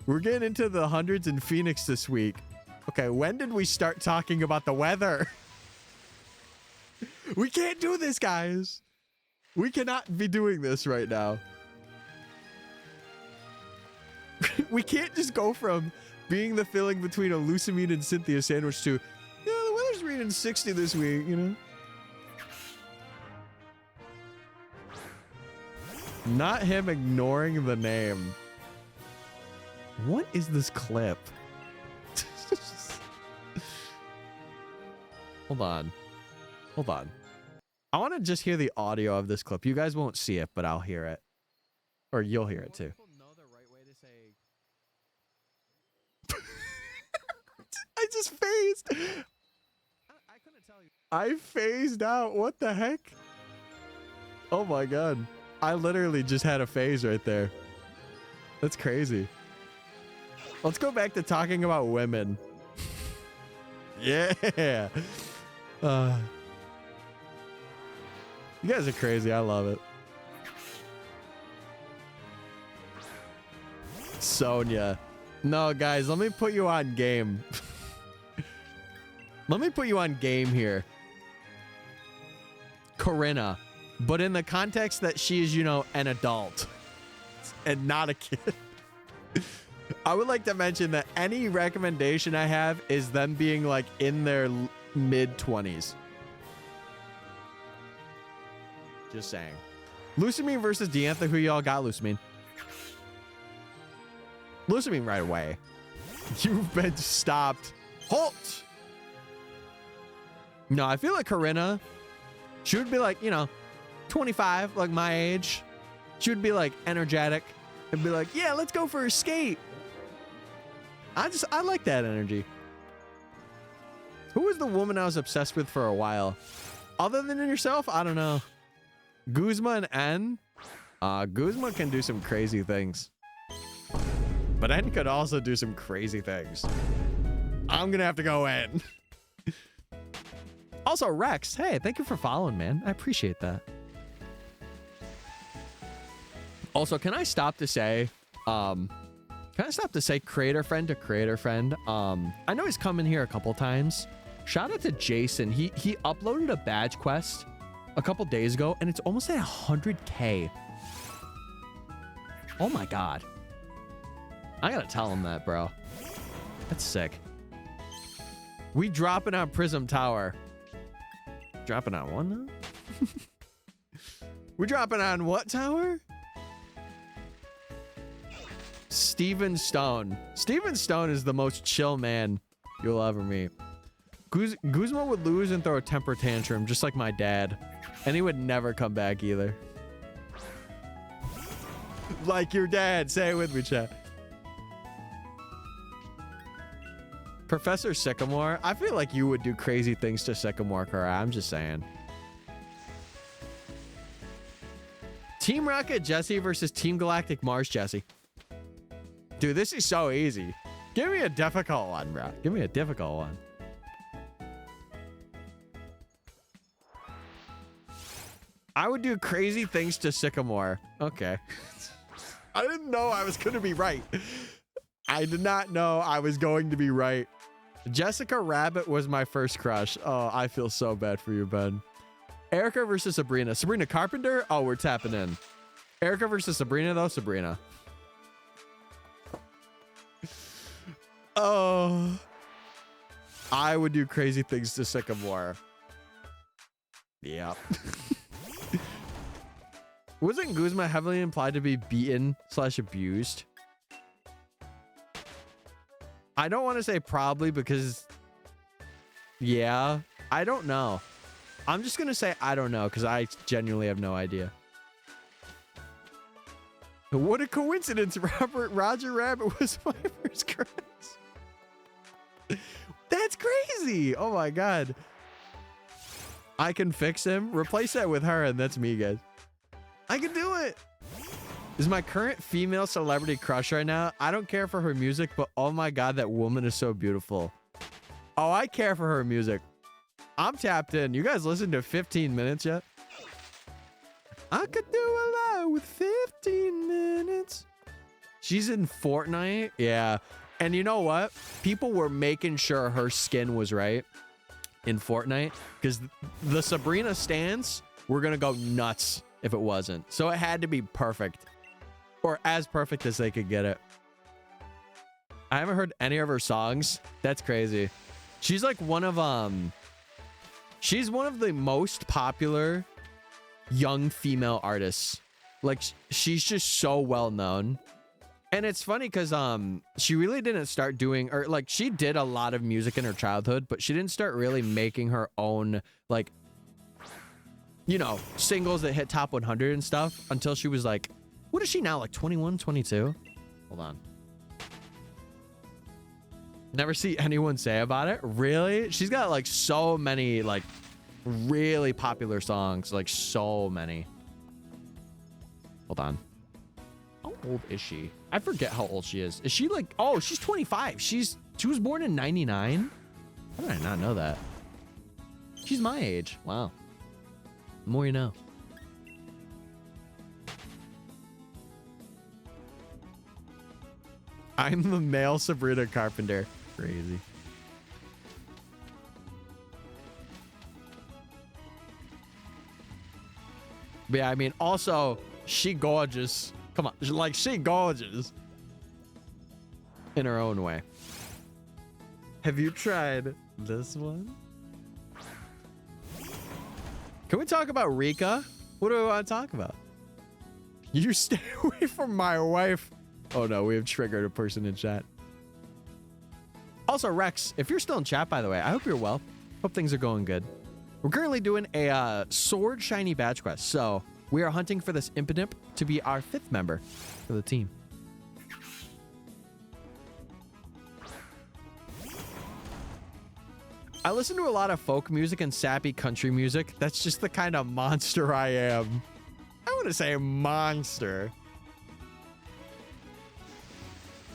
We're getting into the hundreds in Phoenix this week. Okay, when did we start talking about the weather? We can't do this, guys. We cannot be doing this right now. We can't just go from being the filling between a Lucamine and Cynthia sandwich to, yeah, the weather's reading 60 this week, you know? Not him ignoring the name. What is this clip? Hold on. Hold on. I want to just hear the audio of this clip. You guys won't see it, but I'll hear it. Or you'll hear it too. I just phased. I couldn't tell you. I phased out. What the heck? Oh my God. I literally just had a phase right there. That's crazy. Let's go back to talking about women. Yeah. You guys are crazy. I love it. Sonia. No, guys, let me put you on game. Let me put you on game here. Corinna. But in the context that she is, you know, an adult and not a kid. I would like to mention that any recommendation I have is them being like in their mid-20s. Just saying. Lucamine versus Diantha. Who y'all got, Lucamine? Lucamine right away. You've been stopped. Halt! No, I feel like Corinna, she would be like, you know, 25, like my age. She would be like energetic and be like, yeah, let's go for a skate. I like that energy. Who was the woman I was obsessed with for a while? Other than yourself? I don't know. Guzma and N? Guzma can do some crazy things. But N could also do some crazy things. I'm going to have to go N. Also, Rex, hey, thank you for following, man. I appreciate that. Also, can I stop to say, creator friend to creator friend? I know he's come in here a couple times. Shout out to Jason. He uploaded a badge quest a couple days ago, and it's almost at 100K. Oh my God. I gotta tell him that, bro. That's sick. We dropping on Prism Tower. Dropping on one now? We're dropping on what tower? Steven Stone. Steven Stone is the most chill man you'll ever meet. Guzma would lose and throw a temper tantrum, just like my dad. And he would never come back either. Like your dad. Say it with me, chat. Professor Sycamore. I feel like you would do crazy things to Sycamore, Kara. I'm just saying. Team Rocket Jesse versus Team Galactic Mars Jesse. Dude, this is so easy. Give me a difficult one, bro. Give me a difficult one. I would do crazy things to Sycamore. Okay. I didn't know I was going to be right. I did not know I was going to be right. Jessica Rabbit was my first crush. Oh, I feel so bad for you, Ben. Erica versus Sabrina. Sabrina Carpenter? Oh, we're tapping in. Erica versus Sabrina, though. Sabrina. Oh. I would do crazy things to Sycamore. Yeah. Wasn't Guzma heavily implied to be beaten / abused? I don't want to say probably because, yeah, I don't know. I'm just going to say I don't know because I genuinely have no idea. What a coincidence. Roger Rabbit was my first crush. That's crazy. Oh my God. I can fix him. Replace that with her and that's me, guys. I can do it. Is my current female celebrity crush right now? I don't care for her music, but oh my God, that woman is so beautiful. Oh, I care for her music. I'm tapped in. You guys listened to 15 minutes yet? I could do a lot with 15 minutes. She's in Fortnite. Yeah. And you know what? People were making sure her skin was right in Fortnite because the Sabrina stans were going to go nuts if it wasn't. So it had to be perfect or as perfect as they could get it. I haven't heard any of her songs. That's crazy. She's like she's one of the most popular young female artists. Like she's just so well known. And it's funny because she really didn't start doing, or like she did a lot of music in her childhood, but she didn't start really making her own, like, you know, singles that hit top 100 and stuff until she was like, what is she now? Like 21, 22? Hold on. Never see anyone say about it. Really? She's got like so many like really popular songs, like so many. Hold on. How old is she? I forget how old she is. Is she like, oh, she's 25. She was born in 99. How did I not know that? She's my age. Wow. The more you know. I'm the male Sabrina Carpenter. Crazy. But yeah, I mean, also, she gorgeous. Come on, like she gorgeous in her own way. Have you tried this one? Can we talk about Rika? What do we want to talk about? You stay away from my wife. Oh no, we have triggered a person in chat. Also, Rex, if you're still in chat, by the way, I hope you're well. Hope things are going good. We're currently doing a sword shiny badge quest, so we are hunting for this Impidimp to be our 5th member for the team. I listen to a lot of folk music and sappy country music. That's just the kind of monster I am. I want to say monster.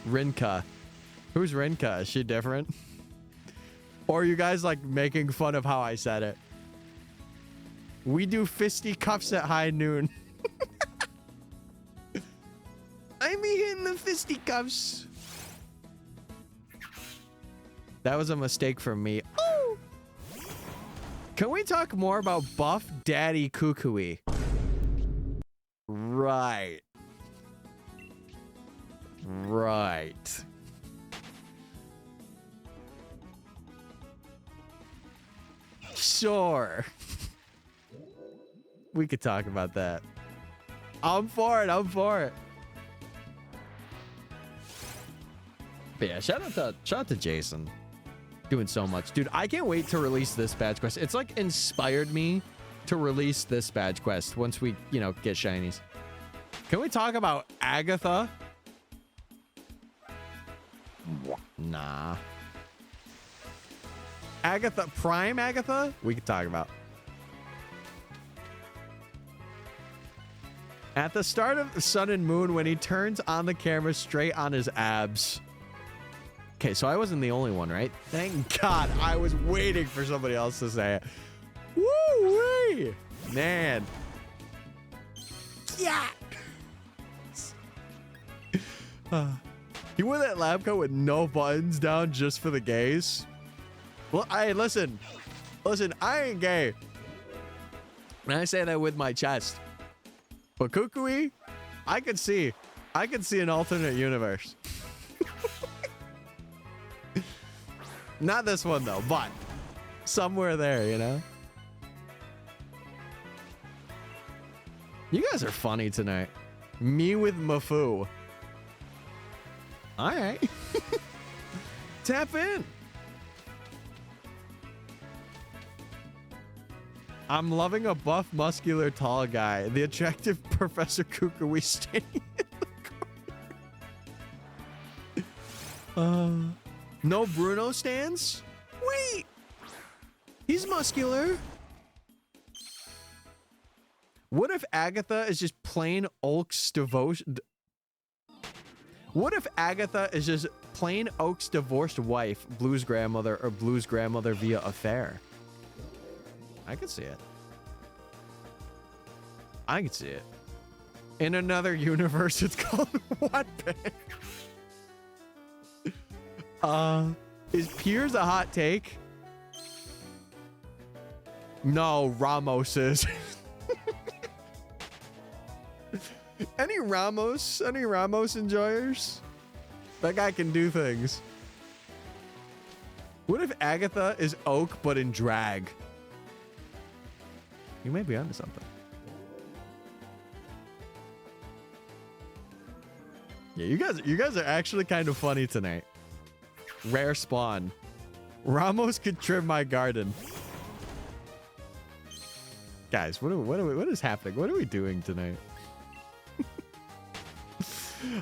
Rinka. Who's Rinka? Is she different? Or are you guys like making fun of how I said it? We do fisty cuffs at high noon. I be hitting the fisty cuffs. That was a mistake from me. Oh! Can we talk more about Buff Daddy Kukui? Right. Right. Sure. We could talk about that. I'm for it. I'm for it. But yeah, shout out to Jason. Doing so much. Dude, I can't wait to release this badge quest. It's like inspired me to release this badge quest once we, you know, get shinies. Can we talk about Agatha? Nah. Agatha, Prime Agatha? We could talk about. At the start of Sun and Moon, when he turns on the camera straight on his abs. Okay, so I wasn't the only one, right? Thank God. I was waiting for somebody else to say it. Woo-wee! Man. Yeah. He wore that lab coat with no buttons down just for the gays. Well, listen, I ain't gay. And I say that with my chest. But Kukui, I could see an alternate universe. Not this one though, but somewhere there, you know? You guys are funny tonight. Me with Mafu. All right. Tap in. I'm loving a buff, muscular, tall guy. The attractive Professor Kukui standing in the corner. No Bruno stands? Wait. He's muscular. What if Agatha is just plain Oak's devotion? What if Agatha is just plain Oak's divorced wife, Blue's grandmother, or Blue's grandmother via affair? I could see it. I could see it. In another universe, it's called Wattpad. Is Piers a hot take? No, Ramos is. Any Ramos enjoyers? That guy can do things. What if Agatha is Oak but in drag? You may be onto something. Yeah, you guys are actually kind of funny tonight. Rare spawn. Ramos could trim my garden. Guys, what is happening? What are we doing tonight?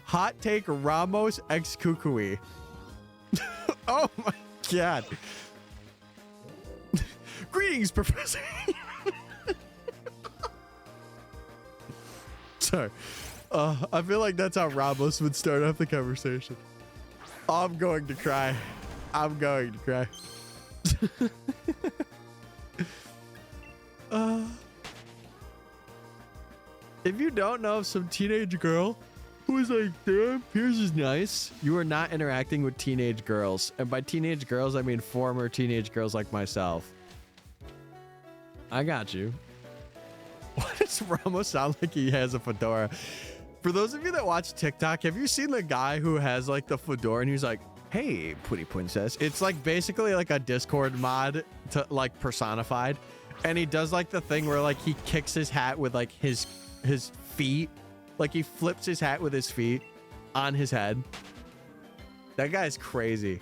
Hot take Ramos x Kukui. Oh my god. Greetings, Professor. Sorry. I feel like that's how Ramos would start off the conversation. I'm going to cry. I'm going to cry. If you don't know some teenage girl who is like, damn, Piers is nice, you are not interacting with teenage girls. And by teenage girls, I mean former teenage girls like myself. I got you. Why does Ramos sound like he has a fedora? For those of you that watch TikTok, have you seen the guy who has like the fedora and he's like, hey, pretty princess? It's like basically like a Discord mod to like personified. And he does like the thing where like he kicks his hat with like his feet. Like he flips his hat with his feet on his head. That guy's crazy.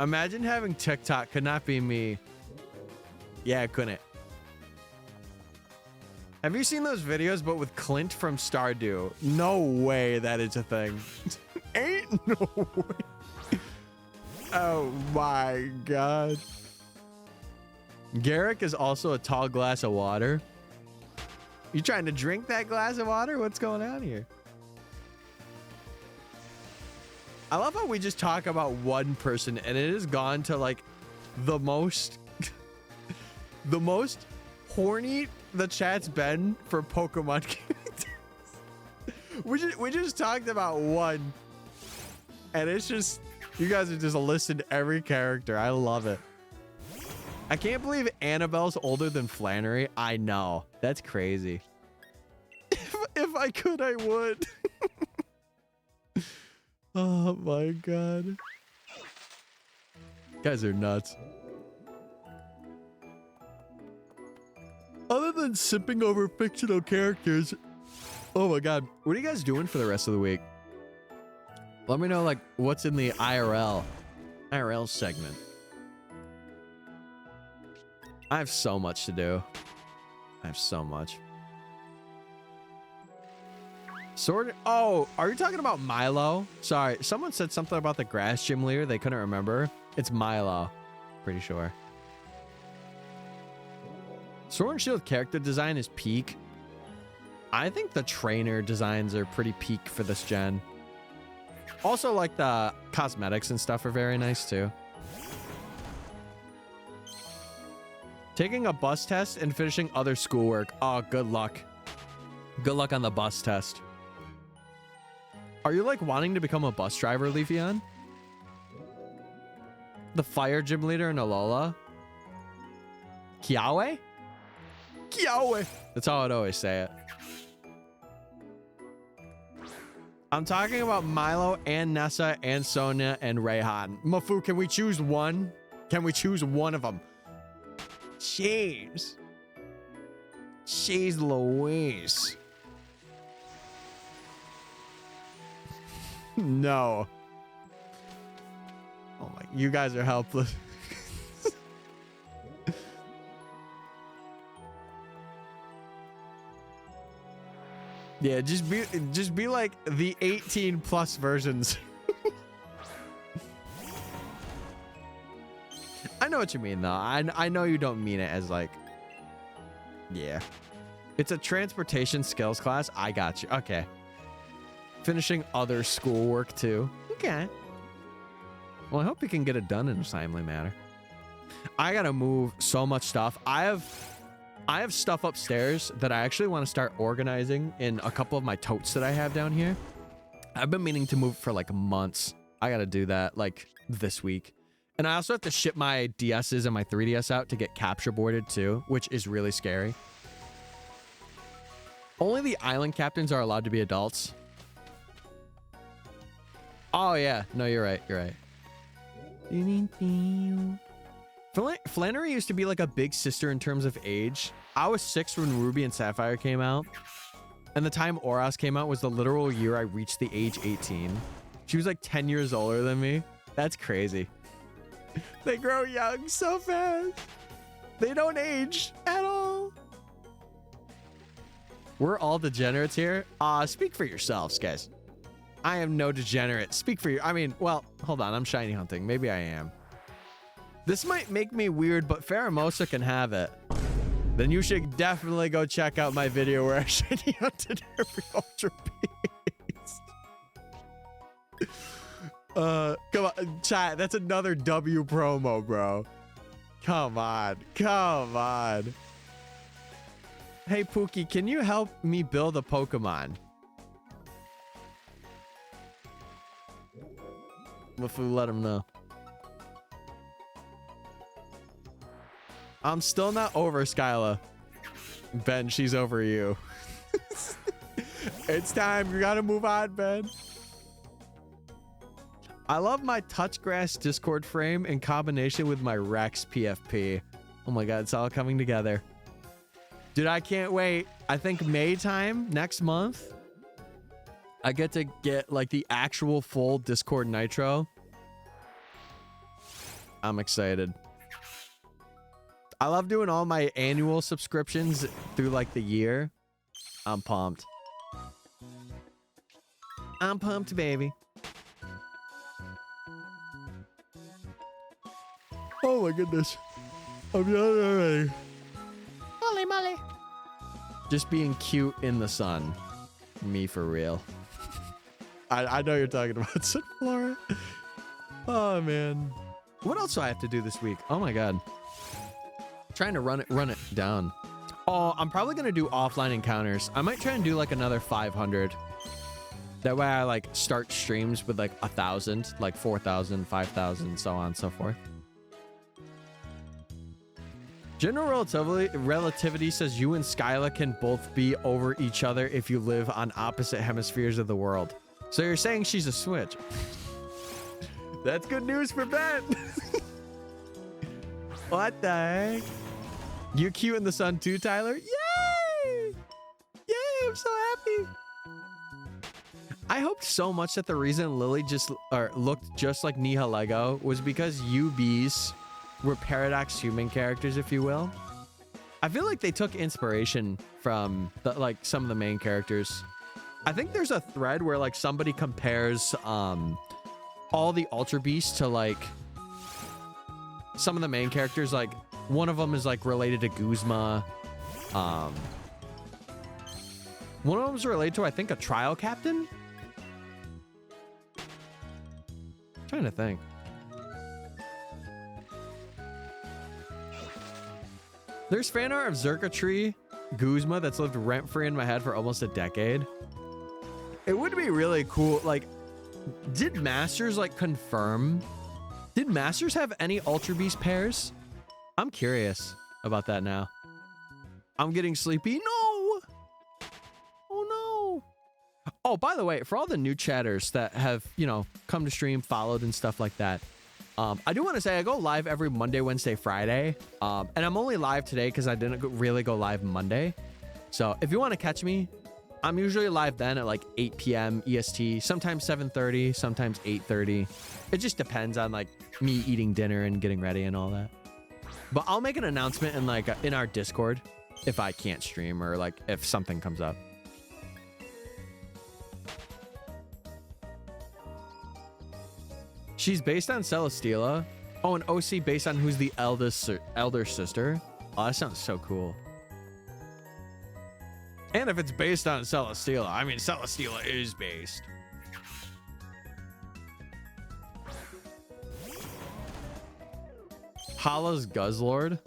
Imagine having TikTok could not be me. Yeah, it couldn't. Have you seen those videos but with Clint from Stardew? No way that is a thing. Ain't no way. Oh my god. Garrick is also a tall glass of water. You trying to drink that glass of water? What's going on here? I love how we just talk about one person and it has gone to like the most the most horny the chat's been for Pokemon characters. we just talked about one and it's just, you guys are just listed every character. I love it. I can't believe Annabelle's older than Flannery. I know. That's crazy. If I could, I would. Oh my god. You guys are nuts. Other than sipping over fictional characters, oh my god, what are you guys doing for the rest of the week? Let me know like what's in the IRL segment. I have so much to do. I have so much. Sword. Oh, are you talking about Milo? Sorry, someone said something about the grass gym leader. They couldn't remember. It's Milo. Pretty sure. Sword and Shield character design is peak. I think the trainer designs are pretty peak for this gen. Also, like the cosmetics and stuff are very nice too. Taking a bus test and finishing other schoolwork. Oh, good luck. Good luck on the bus test. Are you like wanting to become a bus driver, Leafeon? The fire gym leader in Alola? Kiawe? Kiawe. That's how I'd always say it. I'm talking about Milo and Nessa and Sonia and Rayhan. Mafu, can we choose one? Can we choose one of them? Jeez. Jeez Louise. No. Oh my, you guys are helpless. Yeah, just be like the 18 plus versions. I know what you mean though. I know you don't mean it as like, yeah. It's a transportation skills class. I got you. Okay. Finishing other schoolwork too. Okay. Well, I hope you can get it done in a timely manner. I gotta move so much stuff. I have stuff upstairs that I actually want to start organizing in a couple of my totes that I have down here. I've been meaning to move for like months. I got to do that like this week. And I also have to ship my DSs and my 3DS out to get capture boarded too, which is really scary. Only the island captains are allowed to be adults. Oh yeah, no, you're right. You're right. Flannery used to be like a big sister in terms of age. I was 6 when Ruby and Sapphire came out. And the time Oros came out was the literal year I reached the age 18. She was like 10 years older than me. That's crazy. They grow young so fast. They don't age at all. We're all degenerates here. Speak for yourselves, guys. I am no degenerate. Speak for you. I mean, well, hold on. I'm shiny hunting. Maybe I am. This might make me weird, but Pheromosa can have it. Then you should definitely go check out my video where I shiny hunted every Ultra Beast. Come on, chat. That's another W promo, bro. Come on. Come on. Hey, Pookie, can you help me build a Pokemon? Mafu, let him know. I'm still not over Skyla. Ben, she's over you. It's time. You gotta move on, Ben. I love my Touchgrass Discord frame in combination with my Rex PFP. Oh my god, it's all coming together. Dude, I can't wait. I think May time next month, I get to get like the actual full Discord Nitro. I'm excited. I love doing all my annual subscriptions through like the year. I'm pumped. I'm pumped, baby. Oh my goodness. I'm done already. Molly, Molly. Just being cute in the sun. Me for real. I know you're talking about Sunflora. Oh man. What else do I have to do this week? Oh my god. Trying to run it down. Oh, I'm probably gonna do offline encounters. I might try and do like another 500. That way I like start streams with like 1,000, like 4,000, 5,000, so on and so forth. General relativity says you and Skyla can both be over each other if you live on opposite hemispheres of the world. So you're saying she's a switch. That's good news for Ben. What the heck? You're cute in the sun too, Tyler? Yay! Yay, I'm so happy. I hoped so much that the reason Lily looked just like Niha Lego was because UBs were Paradox human characters, if you will. I feel like they took inspiration from some of the main characters. I think there's a thread where like somebody compares all the Ultra Beasts to like some of the main characters. Like one of them is like related to Guzma. One of them is related to, I think, a trial captain. I'm trying to think. There's fan art of Xurkitree Guzma that's lived rent-free in my head for almost a decade. It would be really cool. Like, did Masters like confirm Did Masters have any Ultra Beast pairs? I'm curious about that now. I'm getting sleepy. No! Oh, no. Oh, by the way, for all the new chatters that have, you know, come to stream, followed and stuff like that, I do want to say I go live every Monday, Wednesday, Friday. And I'm only live today because I didn't really go live Monday. So if you want to catch me, I'm usually live then at like 8 p.m. EST, sometimes 7:30, sometimes 8:30. It just depends on like me eating dinner and getting ready and all that. But I'll make an announcement in like in our Discord if I can't stream or like if something comes up. She's based on Celesteela. Oh, an OC based on who's the elder sister. Oh, that sounds so cool. And if it's based on Celesteela, I mean, Celesteela is based. Hala's Guzzlord.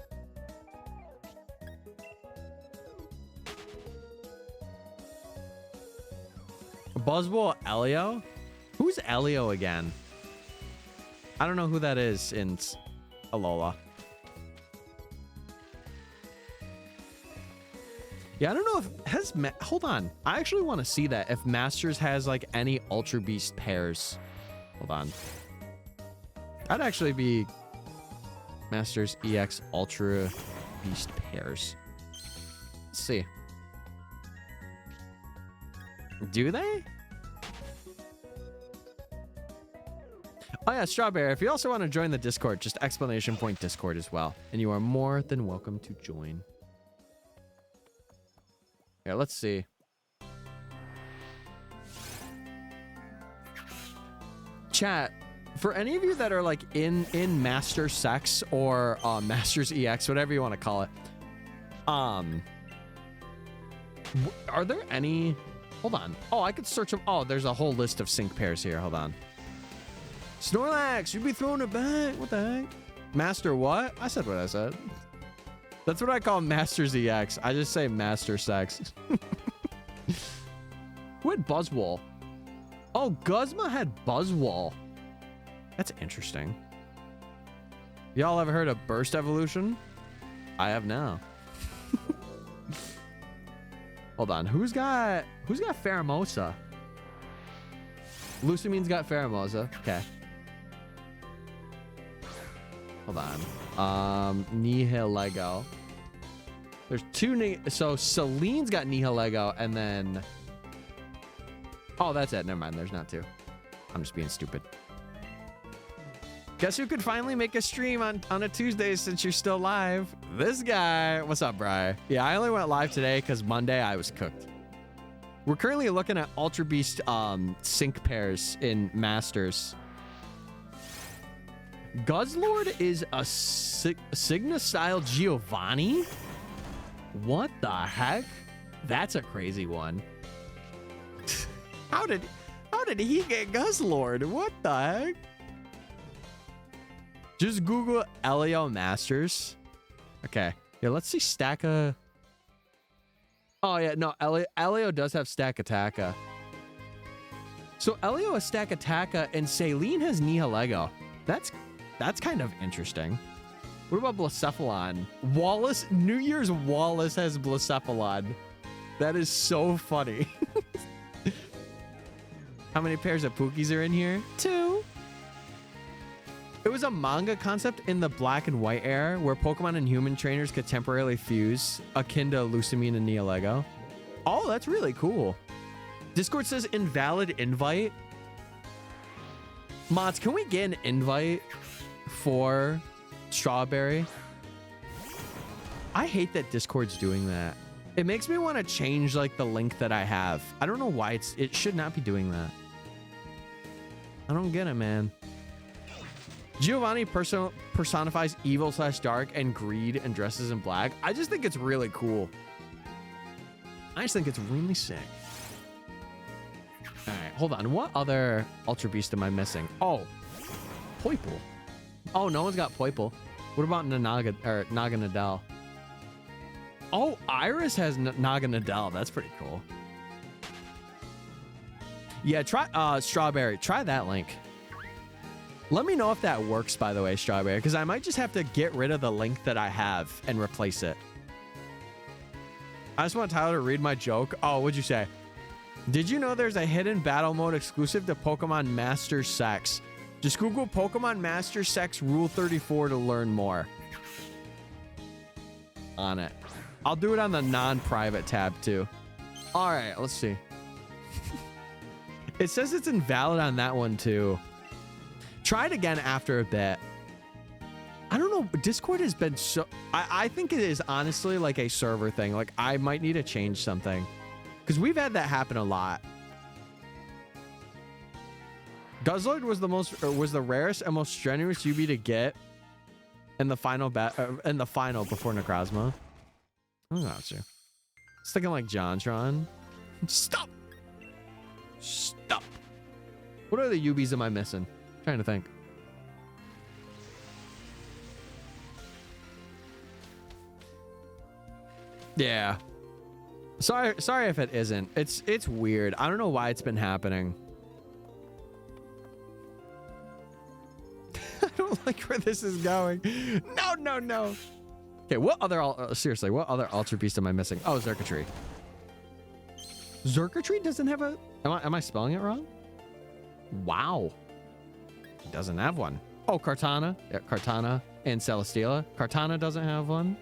Buzzwole Elio? Who's Elio again? I don't know who that is in Alola. Yeah, I don't know if has hold on. I actually want to see that if Masters has like any Ultra Beast pairs. Hold on. That'd actually be Masters EX Ultra Beast pairs. Let's see. Do they? Oh yeah, Strawberry. If you also want to join the Discord, just exclamation point Discord as well. And you are more than welcome to join. Yeah, let's see. Chat, for any of you that are like in Master Sex or Masters EX, whatever you want to call it, are there any... Hold on. Oh, I could search them. Oh, there's a whole list of sync pairs here. Hold on. Snorlax, you'd be throwing it back. What the heck? Master what? I said what I said. That's what I call Masters EX. I just say Master Sex. Who had Buzzwole? Oh, Guzma had Buzzwole. That's interesting. Y'all ever heard of Burst Evolution? I have now. Hold on. Who's got Pheromosa? Lucamine's got Pheromosa. Okay. Hold on. Nihilego. There's two. So Celine's got Nihilego, and then. Oh, that's it. Never mind. There's not two. I'm just being stupid. Guess who could finally make a stream on a Tuesday since you're still live? This guy. What's up, Bri? Yeah, I only went live today because Monday I was cooked. We're currently looking at Ultra Beast sync pairs in Masters. Guzzlord is a Signa-style Giovanni? What the heck? That's a crazy one. How did he get Guzzlord? What the heck? Just Google Elio Masters. Okay. Yeah, let's see Stacka. Oh, yeah. No, Elio does have Stackataka. So Elio has Stackataka and Celine has Nihilego. That's kind of interesting. What about Blacephalon? Wallace, New Year's Wallace has Blacephalon. That is so funny. How many pairs of Pookies are in here? 2. It was a manga concept in the Black and White era where Pokemon and human trainers could temporarily fuse, akin to Lucamine and Nihilego. Oh, that's really cool. Discord says invalid invite. Mods, can we get an invite for Strawberry? I hate that Discord's doing that. It makes me want to change like the link that I have. I don't know why it should not be doing that. I don't get it, man. Giovanni personifies evil/dark and greed and dresses in black. I just think it's really cool. I just think it's really sick. All right, hold on. What other Ultra Beast am I missing? Oh, Poipole. Oh, no one's got Poipole. What about Naganadel? Oh, Iris has Naganadel. That's pretty cool. Yeah, try Strawberry. Try that link. Let me know if that works, by the way, Strawberry, because I might just have to get rid of the link that I have and replace it. I just want Tyler to read my joke. Oh, what'd you say? Did you know there's a hidden battle mode exclusive to Pokemon Master Sex? Just Google Pokemon Master Sex Rule 34 to learn more. On it. I'll do it on the non-private tab too. All right, let's see. It says it's invalid on that one too. Try it again after a bit. I don't know. Discord has been so... I think it is honestly like a server thing. Like I might need to change something. Because we've had that happen a lot. Guzzlord was the rarest and most strenuous UB to get in the final before Necrozma. I got you. It's thinking like Jontron. Stop. Stop. What other UBs am I missing? I'm trying to think. Yeah. Sorry if it isn't. It's weird. I don't know why it's been happening. I don't like where this is going. No. Okay, what other seriously, what other Ultra Beast am I missing? Oh, Xurkitree. Xurkitree doesn't have a... Am I spelling it wrong? Wow. It doesn't have one. Oh, Kartana. Yeah, Kartana and Celesteela. Kartana doesn't have one.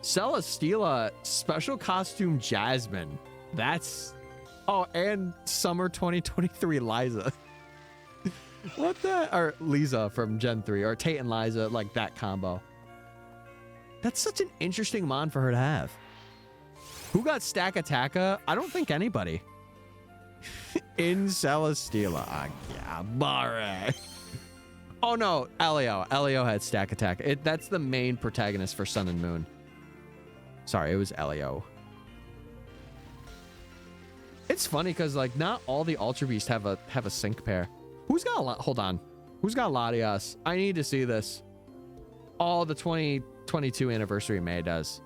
Celesteela Special Costume Jasmine. That's... Oh, and Summer 2023 Liza. What the... Or Lisa from Gen 3. Or Tate and Liza, like that combo. That's such an interesting mon for her to have. Who got Stack Attacka? I don't think anybody. In Celesteela. Yeah, Mare. Oh no, Elio. Elio had Stack Attack. That's the main protagonist for Sun and Moon. Sorry, it was Elio. It's funny because like not all the Ultra Beasts have a sync pair. Who's got a lot? Hold on. Who's got Latias? I need to see this. Oh, the 2022 anniversary May does.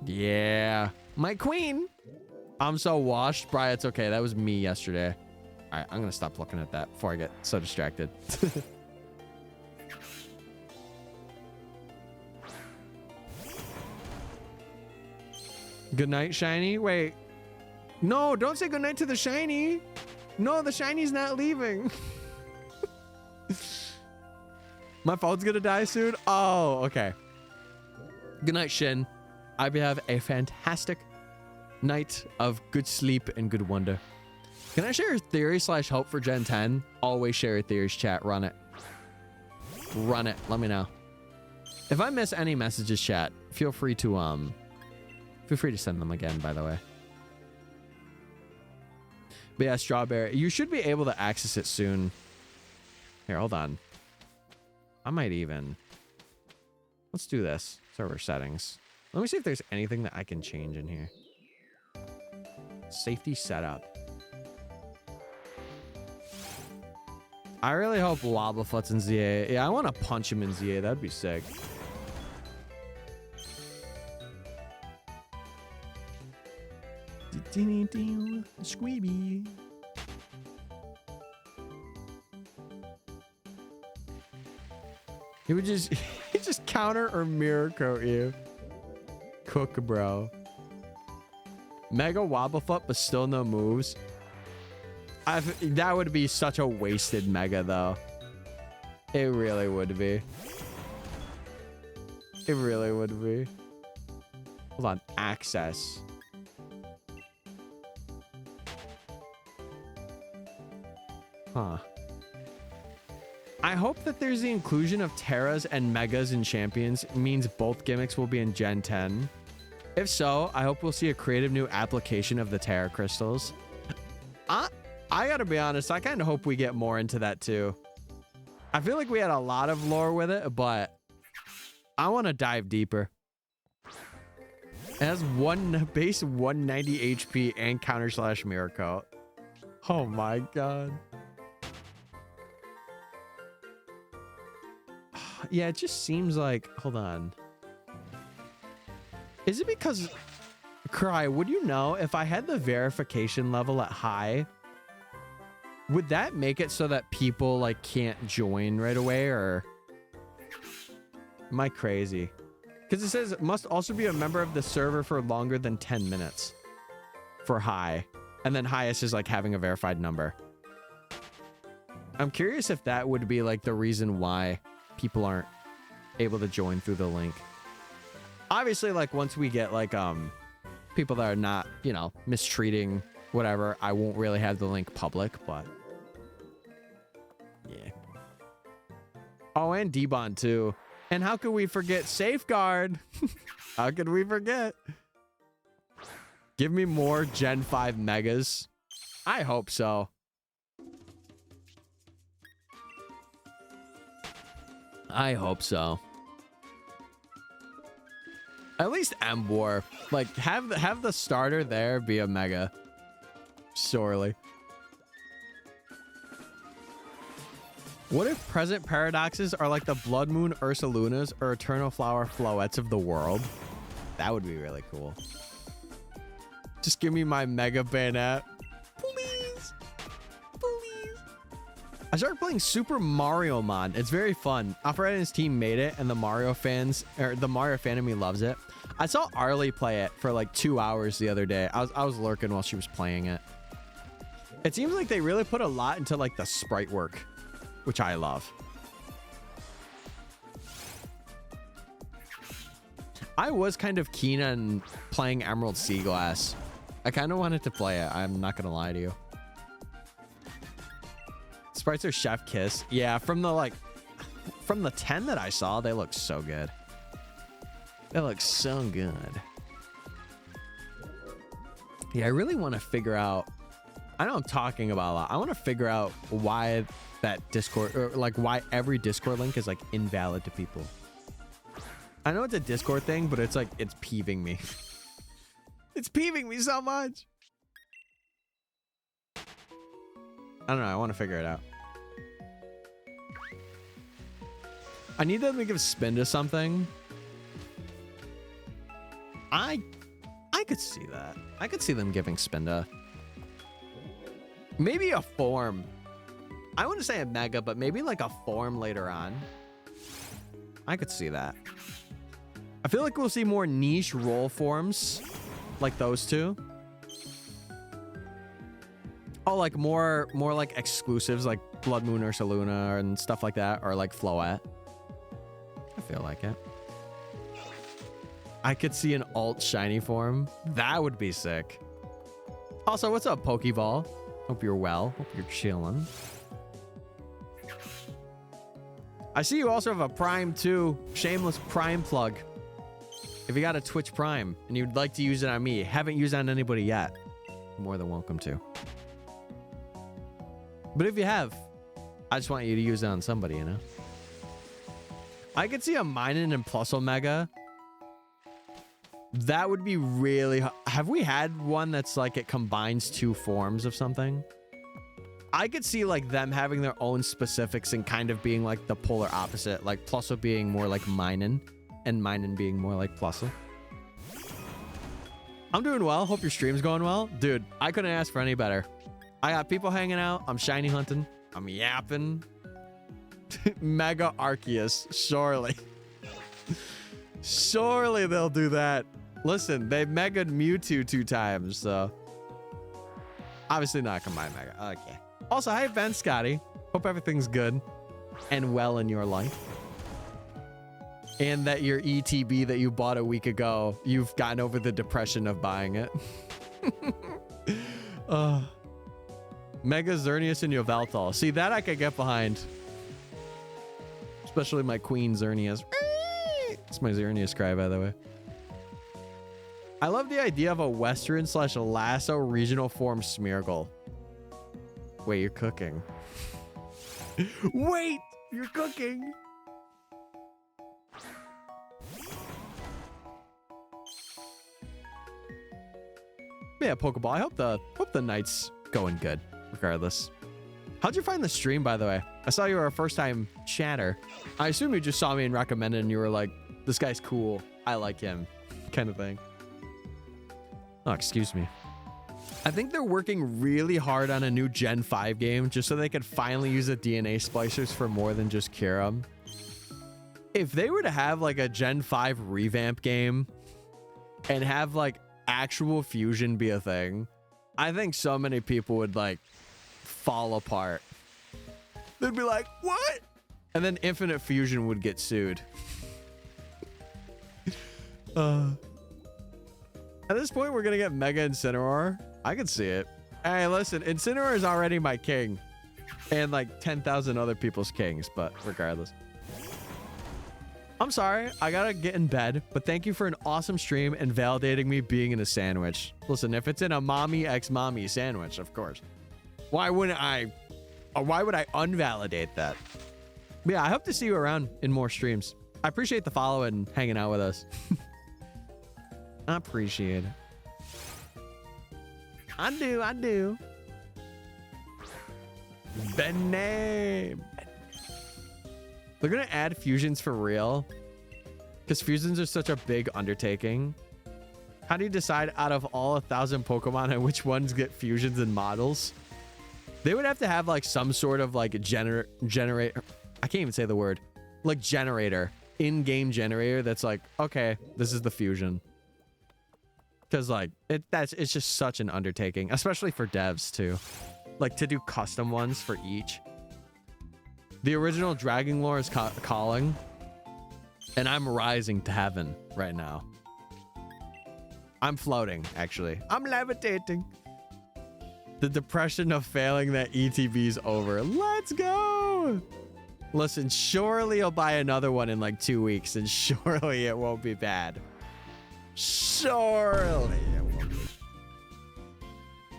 Yeah. My queen. I'm so washed. Bri, it's okay. That was me yesterday. All right, I'm going to stop looking at that before I get so distracted. Good night, Shiny. Wait. No, don't say good night to the Shiny. No, the Shiny's not leaving. My phone's going to die soon. Oh, okay. Good night, Shin. I hope you have a fantastic night of good sleep and good wonder. Can I share a theory / hope for Gen 10? Always share your theories, chat. Run it. Run it. Let me know. If I miss any messages, chat, feel free to send them again, by the way. But yeah, Strawberry, you should be able to access it soon. Here, hold on. I might even... Let's do this. Server settings. Let me see if there's anything that I can change in here. Safety setup. I really hope Wobblefoot's in ZA. Yeah, I want to punch him in ZA. That'd be sick. Squeeby. He would just counter or mirror coat you. Cook, bro. Mega Wobblefoot, but still no moves. That would be such a wasted Mega, though. It really would be. It really would be. Hold on. Access. Huh. I hope that there's the inclusion of Terras and Megas in Champions. It means both gimmicks will be in Gen 10. If so, I hope we'll see a creative new application of the Terra Crystals. I gotta be honest, I kind of hope we get more into that too. I feel like we had a lot of lore with it, but I want to dive deeper. It has base 190 HP and counter / mirror coat. Oh my god. Yeah, it just seems like... Hold on. Is it because Cry, would you know if I had the verification level at high, would that make it so that people like can't join right away, or am I crazy? Because it says must also be a member of the server for longer than 10 minutes for high. And then highest is like having a verified number. I'm curious if that would be like the reason why people aren't able to join through the link. Obviously, like once we get like people that are not, you know, mistreating whatever, I won't really have the link public, but yeah. Oh, and Debon too. And how could we forget Safeguard? How could we forget? Give me more Gen 5 megas. I hope so. I hope so. At least M-War. Like, have the starter there be a mega. Sorely. What if present paradoxes are like the Blood Moon Ursalunas or Eternal Flower Floettes of the world? That would be really cool. Just give me my mega bayonet. Please. Please. I started playing Super Mario Mod. It's very fun. Alfred and his team made it, and the Mario fans, or the Mario fan in me loves it. I saw Arlie play it for like 2 hours the other day. I was lurking while she was playing it. It seems like they really put a lot into like the sprite work, which I love. I was kind of keen on playing Emerald Sea Glass. I kind of wanted to play it. I'm not going to lie to you. Sprites are chef kiss. Yeah, from the 10 that I saw, they look so good. They look so good. Yeah, I really want to figure out, I know I'm talking about a lot. I want to figure out why that Discord, or like why every Discord link is like invalid to people. I know it's a Discord thing, but it's like, it's peeving me. It's peeving me so much. I don't know. I want to figure it out. I need them to give spin to something. I could see that. I could see them giving spin to maybe a form. I wouldn't say a mega, but maybe like a form later on. I could see that. I feel like we'll see more niche role forms like those two. Oh, like more like exclusives like Blood Moon Ursaluna and stuff like that, or like Floette. I feel like it. I could see an alt shiny form. That would be sick. Also, what's up, Pokeball? Hope you're well. Hope you're chilling. I see you also have a Prime too. Shameless Prime plug. If you got a Twitch Prime and you'd like to use it on me, haven't used it on anybody yet, you're more than welcome to. But if you have, I just want you to use it on somebody, you know? I could see a Minun and Plus Omega. That would be really... Have we had one that's like it combines two forms of something? I could see like them having their own specifics and kind of being like the polar opposite. Like Plusso being more like Minun and Minun being more like Plusso. I'm doing well. Hope your stream's going well. Dude, I couldn't ask for any better. I got people hanging out. I'm shiny hunting. I'm yapping. Mega Arceus. Surely. Surely they'll do that. Listen, they megaed Mewtwo 2 times, so... Obviously not combined mega. Okay. Also, hi Ben, Scotty. Hope everything's good and well in your life. And that your ETB that you bought a week ago, you've gotten over the depression of buying it. Mega Xerneas and Yveltal. See, that I could get behind. Especially my Queen Xerneas. It's my Xerneas cry, by the way. I love the idea of a Western / Lasso regional form Smeargle. Wait, you're cooking. Wait, you're cooking. Yeah, Pokeball. I hope the night's going good, regardless. How'd you find the stream, by the way? I saw you were a first-time chatter. I assume you just saw me and recommended, and you were like, "This guy's cool. I like him," kind of thing. Oh, excuse me. I think they're working really hard on a new Gen 5 game just so they could finally use the DNA splicers for more than just cure them. If they were to have like a Gen 5 revamp game and have like actual fusion be a thing, I think so many people would like fall apart. They'd be like, what? And then Infinite Fusion would get sued. At this point, we're gonna get Mega Incineroar. I can see it. Hey, listen, Incineroar is already my king. And like 10,000 other people's kings, but regardless. I'm sorry, I gotta get in bed, but thank you for an awesome stream and validating me being in a sandwich. Listen, if it's in a mommy x mommy sandwich, of course. Why wouldn't I? Or why would I unvalidate that? But yeah, I hope to see you around in more streams. I appreciate the follow and hanging out with us. I appreciate it. I do. Bename. They're gonna add fusions for real, because fusions are such a big undertaking. How do you decide out of all 1,000 Pokemon and which ones get fusions and models? They would have to have like some sort of like generator. I can't even say the word. Like generator, in-game generator that's like, okay, this is the fusion. Because like it's just such an undertaking, especially for devs too. Like to do custom ones for each. The original Dragon Lore is calling, and I'm rising to heaven right now. I'm floating, actually. I'm levitating. The depression of failing that ETB's over. Let's go. Listen, surely I'll buy another one in like 2 weeks, and surely it won't be bad. Surely it won't be.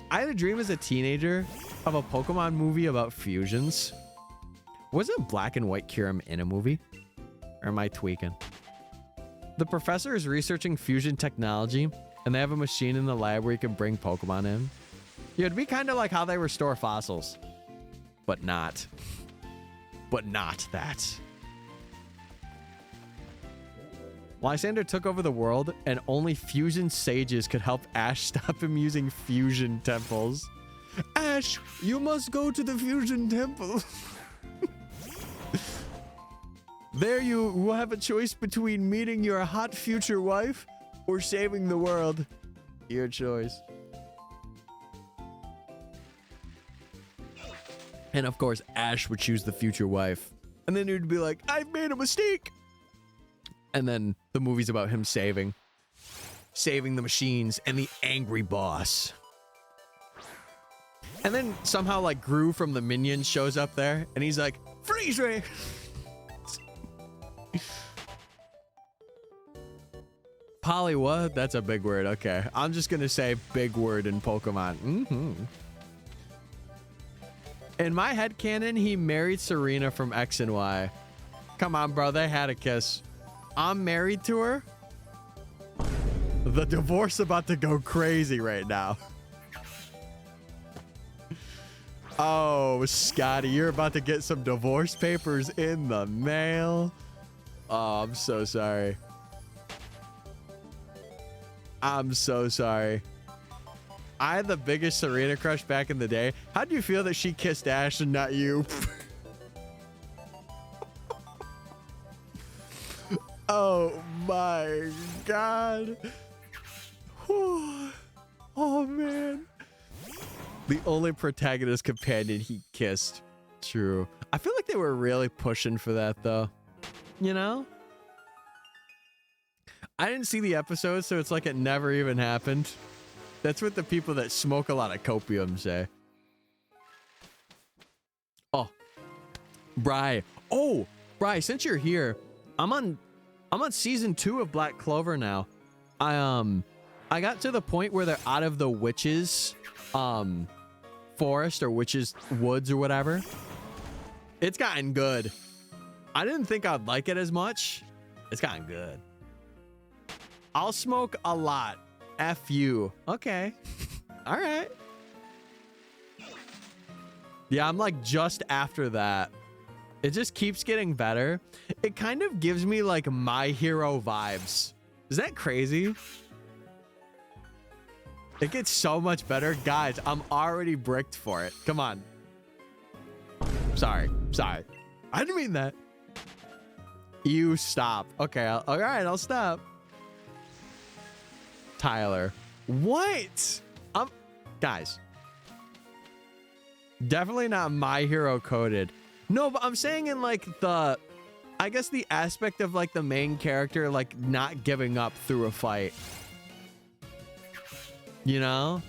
I had a dream as a teenager of a Pokemon movie about fusions. Wasn't Black and White Kyurem in a movie? Or am I tweaking? The professor is researching fusion technology, and they have a machine in the lab where you can bring Pokemon in. Yeah, it'd be kind of like how they restore fossils. But not. But not that. Lysander took over the world, and only fusion sages could help Ash stop him using fusion temples. Ash, you must go to the fusion temple. There you will have a choice between meeting your hot future wife or saving the world. Your choice. And of course, Ash would choose the future wife. And then he'd be like, I've made a mistake. And then the movie's about him saving the machines and the angry boss. And then somehow like Gru from the Minions shows up there and he's like, freeze ray. Polly what? That's a big word. Okay. I'm just going to say big word in Pokemon. In my headcanon, he married Serena from X and Y. Come on, bro. They had a kiss. I'm married to her. The divorce about to go crazy right now. Oh, Scotty, you're about to get some divorce papers in the mail. Oh, I'm so sorry. I'm so sorry. I had the biggest Serena crush back in the day. How do you feel that she kissed Ash and not you? Oh my God. Oh man. The only protagonist companion he kissed. True. I feel like they were really pushing for that though. You know? I didn't see the episode, so it's like it never even happened. That's what the people that smoke a lot of copium say. Oh. Bri. Oh, Bri, since you're here, I'm on season 2 of Black Clover now. I got to the point where they're out of the witches forest or witches woods or whatever. It's gotten good. I didn't think I'd like it as much. It's gotten good. I'll smoke a lot. F you. Okay. All right. Yeah, I'm like just after that. It just keeps getting better. It kind of gives me like My Hero vibes. Is that crazy? It gets so much better. Guys, I'm already bricked for it. Come on. Sorry. I didn't mean that. You stop. Okay, all right, I'll stop. Tyler. What? Guys. Definitely not My Hero coded. No, but I'm saying in like the, I guess the aspect of like the main character like not giving up through a fight. You know?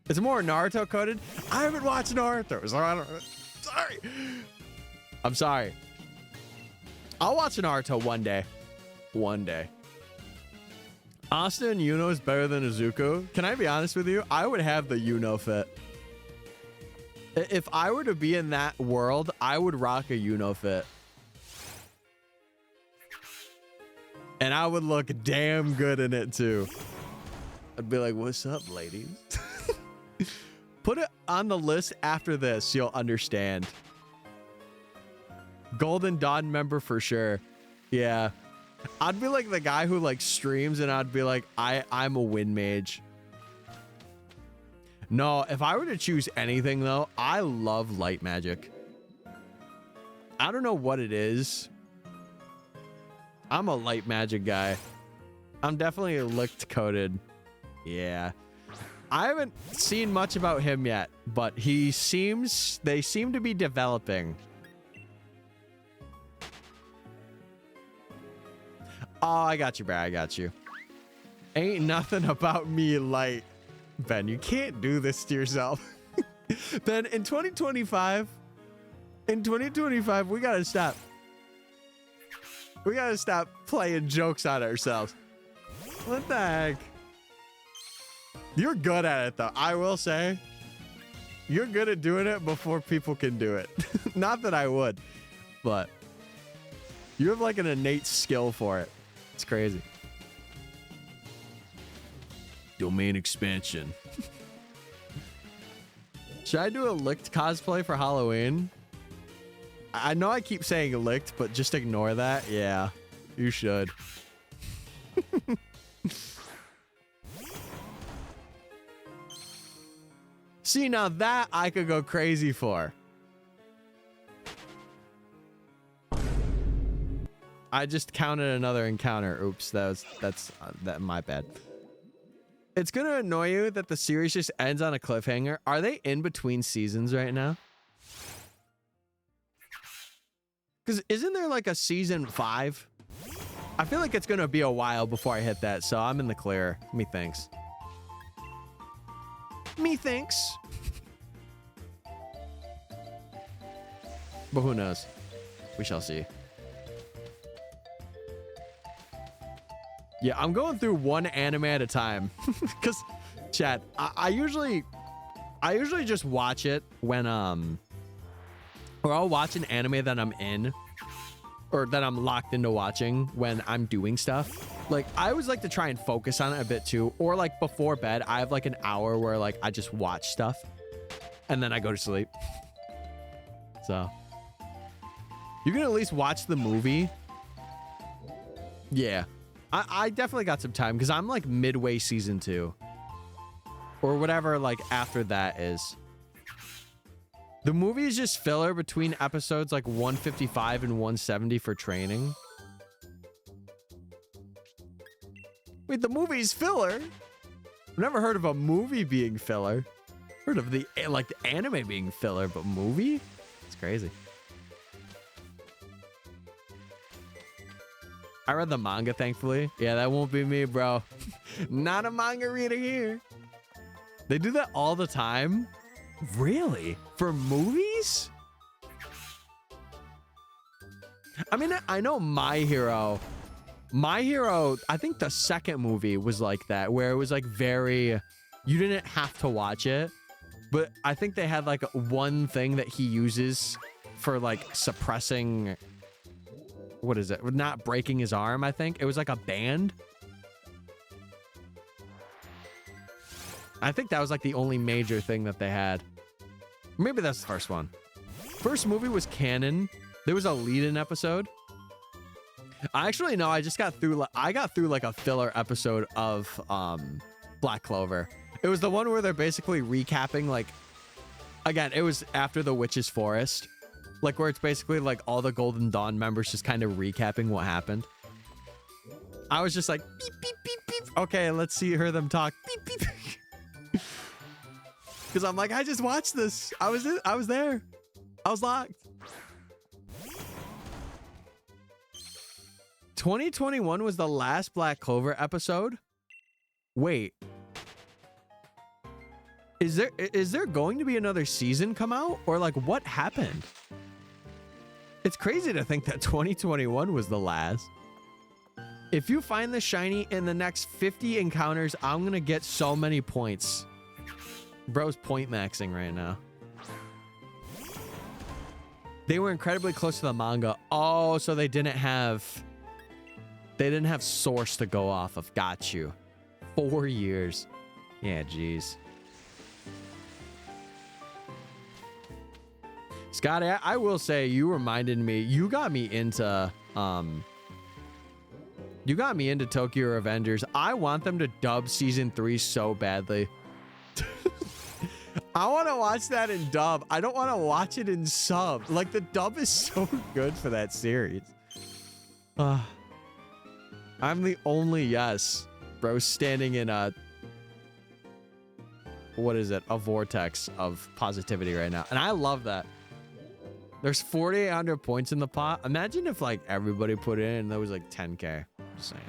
It's more Naruto coded. I haven't watched Naruto, so I don't. Sorry. I'm sorry. I'll watch Naruto one day. One day. Asta and Yuno is better than Izuku. Can I be honest with you? I would have the Yuno fit. If I were to be in that world, I would rock a Yuno fit. And I would look damn good in it too. I'd be like, what's up, ladies? Put it on the list after this. You'll understand. Golden Dawn member for sure. Yeah. I'd be like the guy who like streams and I'd be like, I'm a wind mage. No, if I were to choose anything though, I love light magic. I don't know what it is. I'm a light magic guy. I'm definitely licked coded. Yeah. I haven't seen much about him yet, but they seem to be developing. Oh, I got you, bro. I got you. Ain't nothing about me light. Ben, you can't do this to yourself. Ben, in 2025, we gotta stop. We gotta stop playing jokes on ourselves. What the heck? You're good at it, though. I will say, you're good at doing it before people can do it. Not that I would, but you have like an innate skill for it. It's crazy. Domain expansion. Should I do a licked cosplay for Halloween? I know I keep saying licked, but just ignore that. Yeah, you should. See, now that I could go crazy for. I just counted another encounter. Oops, that's my bad. It's gonna annoy you that the series just ends on a cliffhanger. Are they in between seasons right now? Because isn't there like a season 5? I feel like it's gonna be a while before I hit that, so I'm in the clear. Me thanks. Me thanks. But who knows? We shall see. Yeah, I'm going through one anime at a time. Because, chat, I usually just watch it when, or I'll watch an anime that I'm in, or that I'm locked into watching when I'm doing stuff. Like, I always like to try and focus on it a bit too. Or like before bed, I have like an hour where like I just watch stuff and then I go to sleep. So, you can at least watch the movie. Yeah. I definitely got some time because I'm like midway season 2 or whatever, like after that is. The movie is just filler between episodes like 155 and 170 for training. Wait, the movie's filler? I've never heard of a movie being filler. Heard of the anime being filler, but movie? It's crazy. I read the manga, thankfully. Yeah, that won't be me, bro. Not a manga reader here. They do that all the time? Really? For movies? I mean, I know My Hero. My Hero, I think the second movie was like that, where it was like very... You didn't have to watch it. But I think they had like one thing that he uses for like suppressing... What is it? Not breaking his arm, I think. It was like a band. I think that was like the only major thing that they had. Maybe that's the first one. First movie was canon. There was a lead-in episode. Actually, no, I just got through. I got through like a filler episode of Black Clover. It was the one where they're basically recapping, like, again, it was after the Witch's Forest. Like, where it's basically like all the Golden Dawn members just kind of recapping what happened. I was just like, beep, beep, beep, beep. Okay, let's hear them talk. Beep, beep. Because I'm like, I just watched this. I was there. I was locked. 2021 was the last Black Clover episode. Wait. Is there going to be another season come out? Or like what happened? It's crazy to think that 2021 was the last. If you find the shiny in the next 50 encounters, I'm going to get so many points. Bro's point maxing right now. They were incredibly close to the manga. Oh, so they didn't have source to go off of. Got you. 4 years. Yeah, geez. Scotty, I will say you reminded me. You got me into Tokyo Revengers. I want them to dub season 3 so badly. I want to watch that in dub. I don't want to watch it in sub. Like the dub is so good for that series. I'm the only yes, bro, standing in a vortex of positivity right now, and I love that. There's 4,800 points in the pot. Imagine if like everybody put in and there was like 10K. Just saying.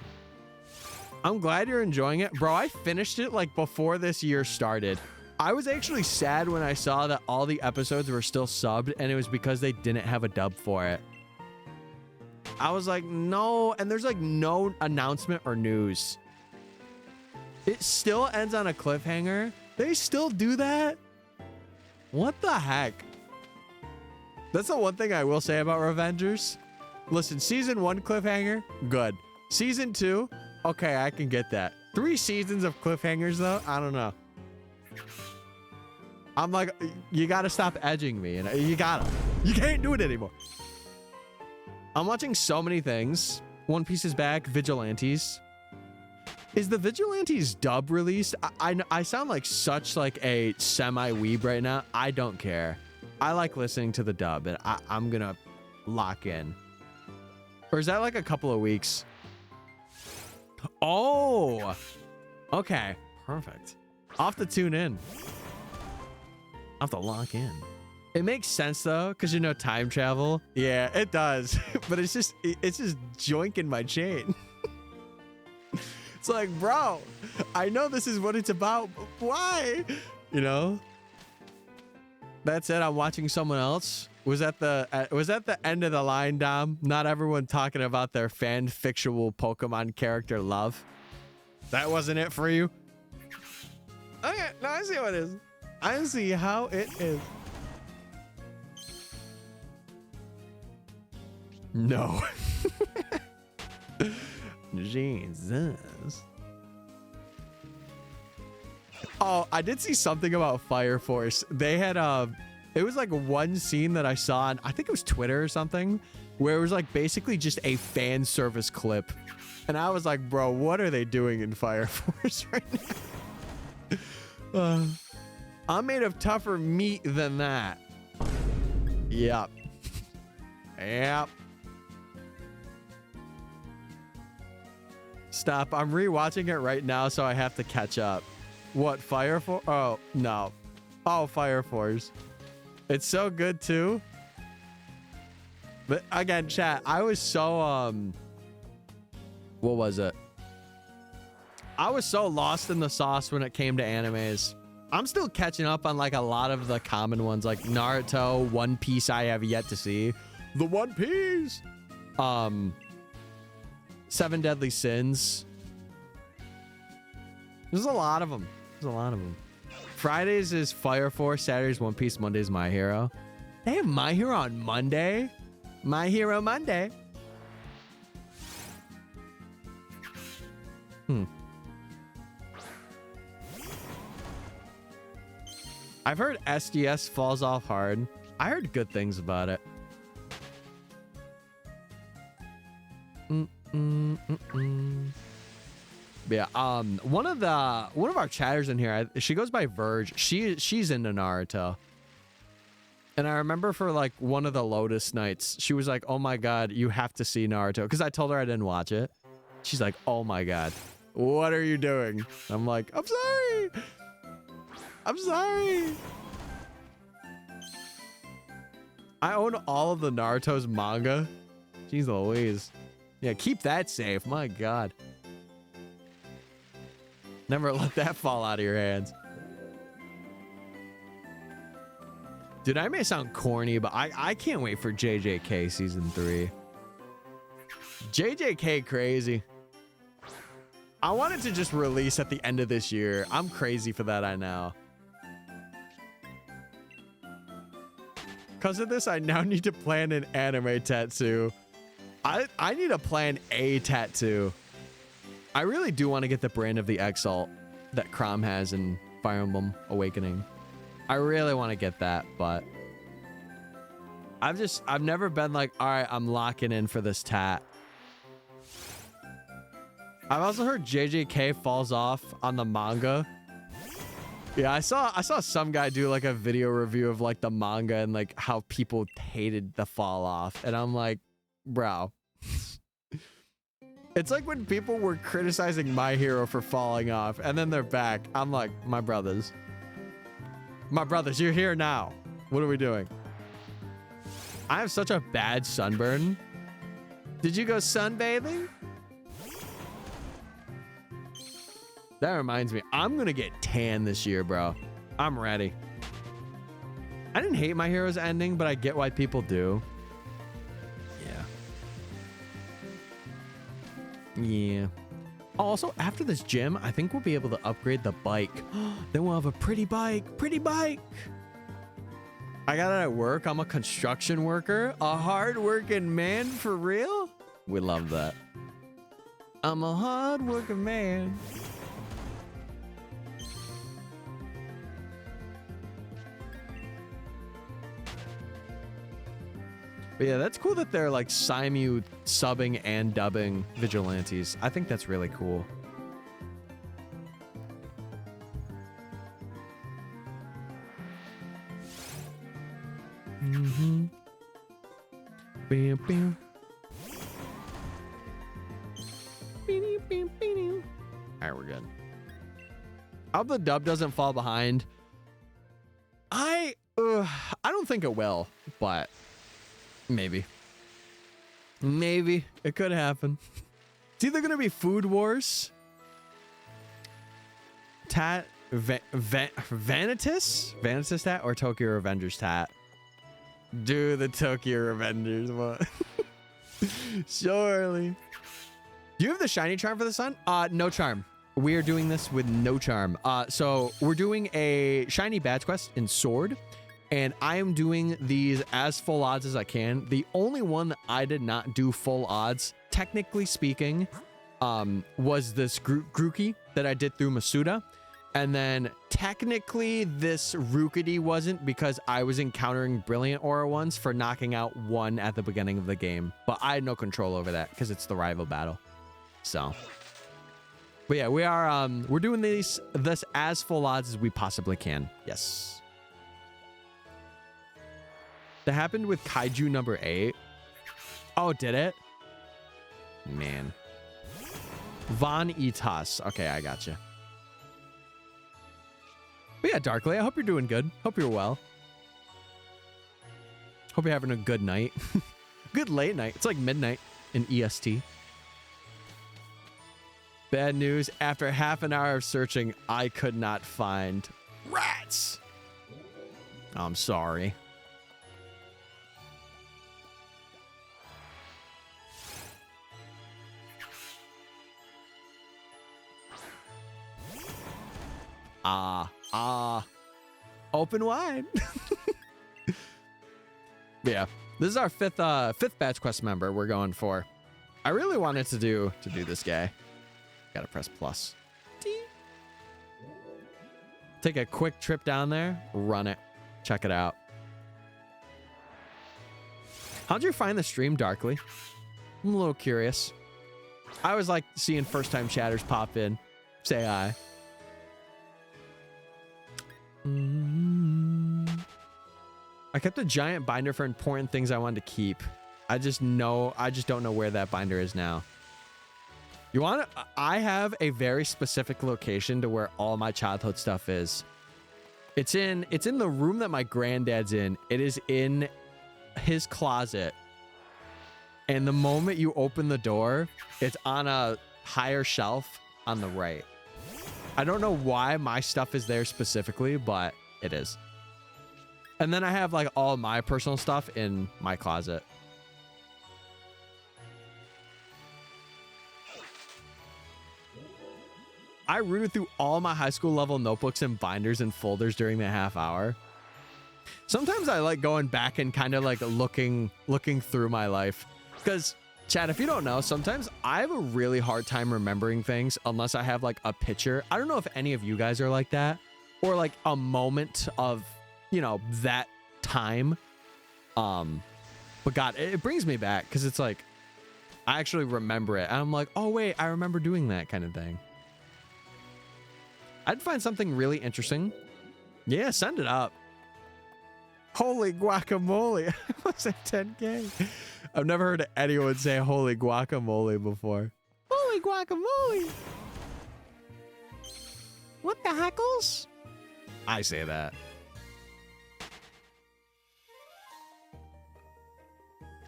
I'm glad you're enjoying it, bro. I finished it like before this year started. I was actually sad when I saw that all the episodes were still subbed, and it was because they didn't have a dub for it. I was like, no, and there's like no announcement or news. It still ends on a cliffhanger. They still do that? What the heck? That's the one thing I will say about Revengers. Listen, season 1 cliffhanger, good. Season 2, okay, I can get that. 3 seasons of cliffhangers though, I don't know. I'm like, you gotta stop edging me. You can't do it anymore. I'm watching so many things. One Piece is back, Vigilantes. Is the Vigilantes dub released? I sound like such like a semi-weeb right now. I don't care. I like listening to the dub, and I'm gonna lock in. Or is that like a couple of weeks? Oh, okay, perfect. I'll have to tune in. I'll have to lock in. It makes sense though, because you know time travel. Yeah, it does. But it's just joinking my chain. It's like, bro, I know this is what it's about, but why? You know? That's it. I'm watching someone else. Was that the end of the line, Dom? Not everyone talking about their fan-fictional Pokemon character love. That wasn't it for you? Okay, no, I see what it is. I see how it is. No. Jesus. Oh, I did see something about Fire Force. They had it was like one scene that I saw on, I think it was Twitter or something, where it was like basically just a fan service clip. And I was like, bro, what are they doing in Fire Force right now? I'm made of tougher meat than that. Yep. Yep. Stop. I'm rewatching it right now, so I have to catch up. What, Fire Force? Oh, no. Oh, Fire Force. It's so good, too. But again, chat, I was so, what was it? I was so lost in the sauce when it came to animes. I'm still catching up on like a lot of the common ones, like Naruto, One Piece I have yet to see. The One Piece! 7 Deadly Sins. There's a lot of them. There's a lot of them. Fridays is Fire Force, Saturdays One Piece, Mondays My Hero. They have My Hero on Monday? My Hero Monday. I've heard SDS falls off hard. I heard good things about it. Yeah, one of our chatters in here, she goes by Verge. She's into Naruto. And I remember for like one of the Lotus nights, she was like, "Oh my god, you have to see Naruto." Because I told her I didn't watch it. She's like, "Oh my god, what are you doing?" I'm like, "I'm sorry. I'm sorry." I own all of the Naruto's manga. Jeez Louise. Yeah, keep that safe. My god. Never let that fall out of your hands. Dude, I may sound corny, but I can't wait for JJK season 3. JJK crazy. I want it to just release at the end of this year. I'm crazy for that, I know. Because of this, I now need to plan an anime tattoo. I need to plan a tattoo. I really do want to get the brand of the Exalt that Chrom has in Fire Emblem Awakening. I really want to get that, but I've never been like, all right, I'm locking in for this tat. I've also heard JJK falls off on the manga. Yeah, I saw some guy do like a video review of like the manga and like how people hated the fall off. And I'm like, bro. It's like when people were criticizing My Hero for falling off and then they're back. I'm like, my brothers, you're here now. What are we doing? I have such a bad sunburn. Did you go sunbathing? That reminds me, I'm gonna get tan this year, bro. I'm ready. I didn't hate My Hero's ending, but I get why people do. Yeah. Also, after this gym, I think we'll be able to upgrade the bike. Then we'll have a pretty bike. Pretty bike. I got it at work. I'm a construction worker. A hard-working man for real? We love that. I'm a hard-working man. But yeah, that's cool that they're like simu subbing and dubbing vigilantes. I think that's really cool. Mm-hmm. Bam, bam. All right, we're good. I hope the dub doesn't fall behind. I don't think it will, but maybe. Maybe it could happen. It's either gonna be Food Wars, Vanitas tat, or Tokyo Revengers tat. Do the Tokyo Revengers one. Surely. Do you have the shiny charm for the sun? No charm. We are doing this with no charm. So we're doing a shiny badge quest in Sword, and I am doing these as full odds as I can. The only one that I did not do full odds, technically speaking, was this Grookey that I did through Masuda. And then technically this Rookity wasn't, because I was encountering Brilliant Aura ones for knocking out one at the beginning of the game. But I had no control over that because it's the rival battle. So, but yeah, we are we're doing this as full odds as we possibly can. Yes. That happened with Kaiju number 8. Oh, did it? Man. Von Itas. Okay, I gotcha. But yeah, Darkly, I hope you're doing good. Hope you're well. Hope you're having a good night. Good late night. It's like midnight in EST. Bad news. After half an hour of searching, I could not find rats. I'm sorry. Open wide. Yeah, this is our fifth batch quest member we're going for. I really wanted to do this guy. Gotta press plus. Take a quick trip down there, run it, check it out. How'd you find the stream, Darkly? I'm a little curious. I always like seeing first-time chatters pop in. Say hi. I kept a giant binder for important things I wanted to keep. I just don't know where that binder is now. You want to? I have a very specific location to where all my childhood stuff is. It's in the room that my granddad's in. It is in his closet. And the moment you open the door, it's on a higher shelf on the right. I don't know why my stuff is there specifically, but it is. And then I have like all my personal stuff in my closet. I rooted through all my high school level notebooks and binders and folders during the half hour. Sometimes I like going back and kind of like looking through my life. Because, Chad, if you don't know, sometimes I have a really hard time remembering things unless I have like a picture. I don't know if any of you guys are like that, or like a moment of, you know, that time. But God, it brings me back because it's like I actually remember it. And I'm like, oh wait, I remember doing that kind of thing. I'd find something really interesting. Yeah, send it up. Holy guacamole. I was at 10K. I've never heard anyone say holy guacamole before. Holy guacamole. What the heckles? I say that.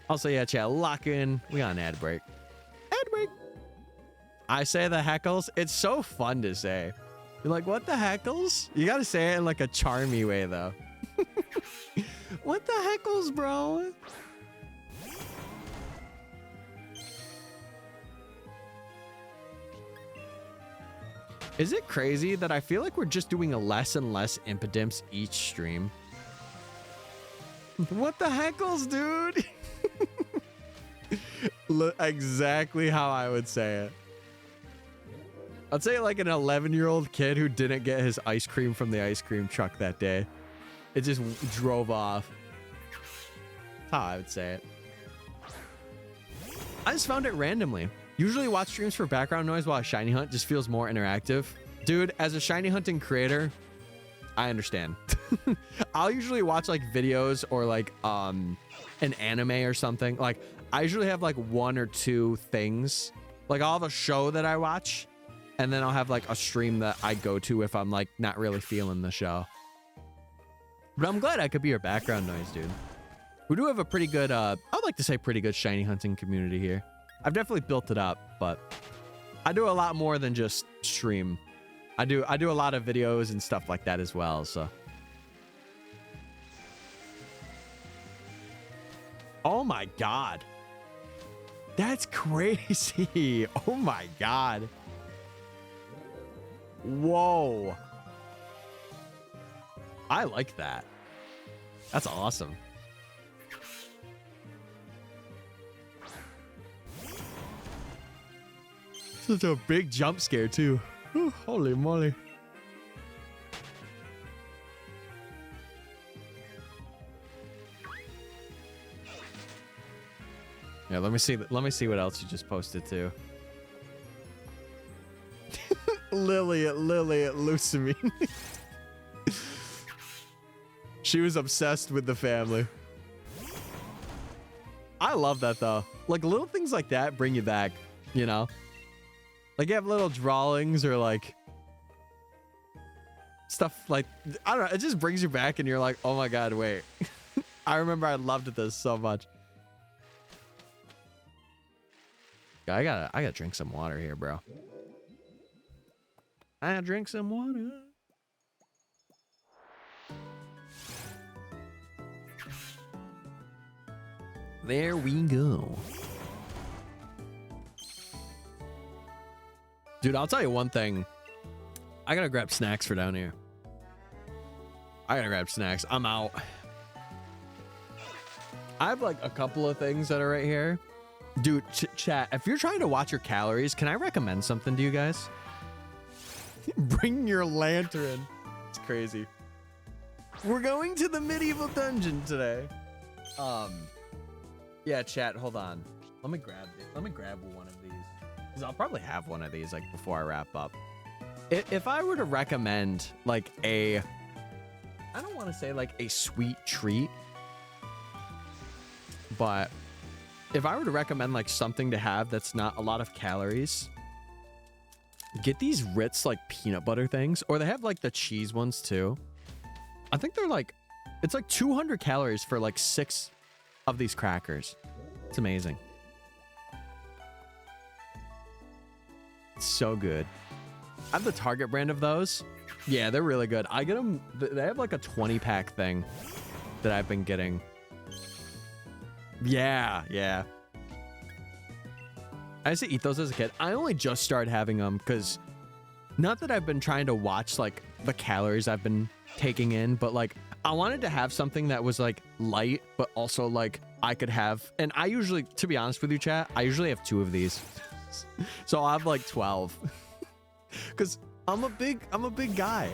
Also, yeah, chat, lock in. We got an ad break. Ad break. I say the heckles. It's so fun to say. You're like, what the heckles? You gotta say it in like a charmy way, though. What the heckles, bro? Is it crazy that I feel like we're just doing a less and less impotence each stream? What the heckles, dude? Look, exactly how I would say it. I'd say like an 11-year-old kid who didn't get his ice cream from the ice cream truck that day. It just drove off. That's how I would say it. I just found it randomly. Usually watch streams for background noise while I shiny hunt. Just feels more interactive. Dude, as a shiny hunting creator, I understand. I'll usually watch like videos or like an anime or something. Like I usually have like one or two things. Like I'll have a show that I watch, and then I'll have like a stream that I go to if I'm like not really feeling the show. But I'm glad I could be your background noise, dude. We do have a pretty good, I'd like to say pretty good shiny hunting community here. I've definitely built it up, but I do a lot more than just stream. I do a lot of videos and stuff like that as well, so. Oh my God. That's crazy. Oh my God. Whoa. I like that. That's awesome. Such a big jump scare too. Ooh, holy moly. Yeah, let me see what else you just posted too. Lily at Lucamine. She was obsessed with the family. I love that though. Like little things like that bring you back, you know? Like you have little drawings or like stuff like, I don't know, it just brings you back and you're like, oh my God, wait. I remember I loved this so much. I gotta drink some water here, bro. I gotta drink some water. There we go. Dude, I'll tell you one thing. I gotta grab snacks for down here. I gotta grab snacks. I'm out. I have like a couple of things that are right here. Dude, chat, if you're trying to watch your calories, can I recommend something to you guys? Bring your lantern. It's crazy. We're going to the medieval dungeon today. Yeah, chat, hold on. Let me grab one of these. because I'll probably have one of these like before I wrap up. If I were to recommend like I don't want to say like a sweet treat, but if I were to recommend like something to have that's not a lot of calories, get these Ritz like peanut butter things, or they have like the cheese ones too. I think they're like, it's like 200 calories for like 6 of these crackers. It's amazing. It's so good. I have the Target brand of those. Yeah, they're really good. I get them. They have like a 20-pack thing that I've been getting. Yeah, yeah. I used to eat those as a kid. I only just started having them because, not that I've been trying to watch like the calories I've been taking in, but like I wanted to have something that was like light, but also like I could have. And I usually, to be honest with you, chat, I usually have 2 of these. So I'll have like 12. Because I'm a big guy.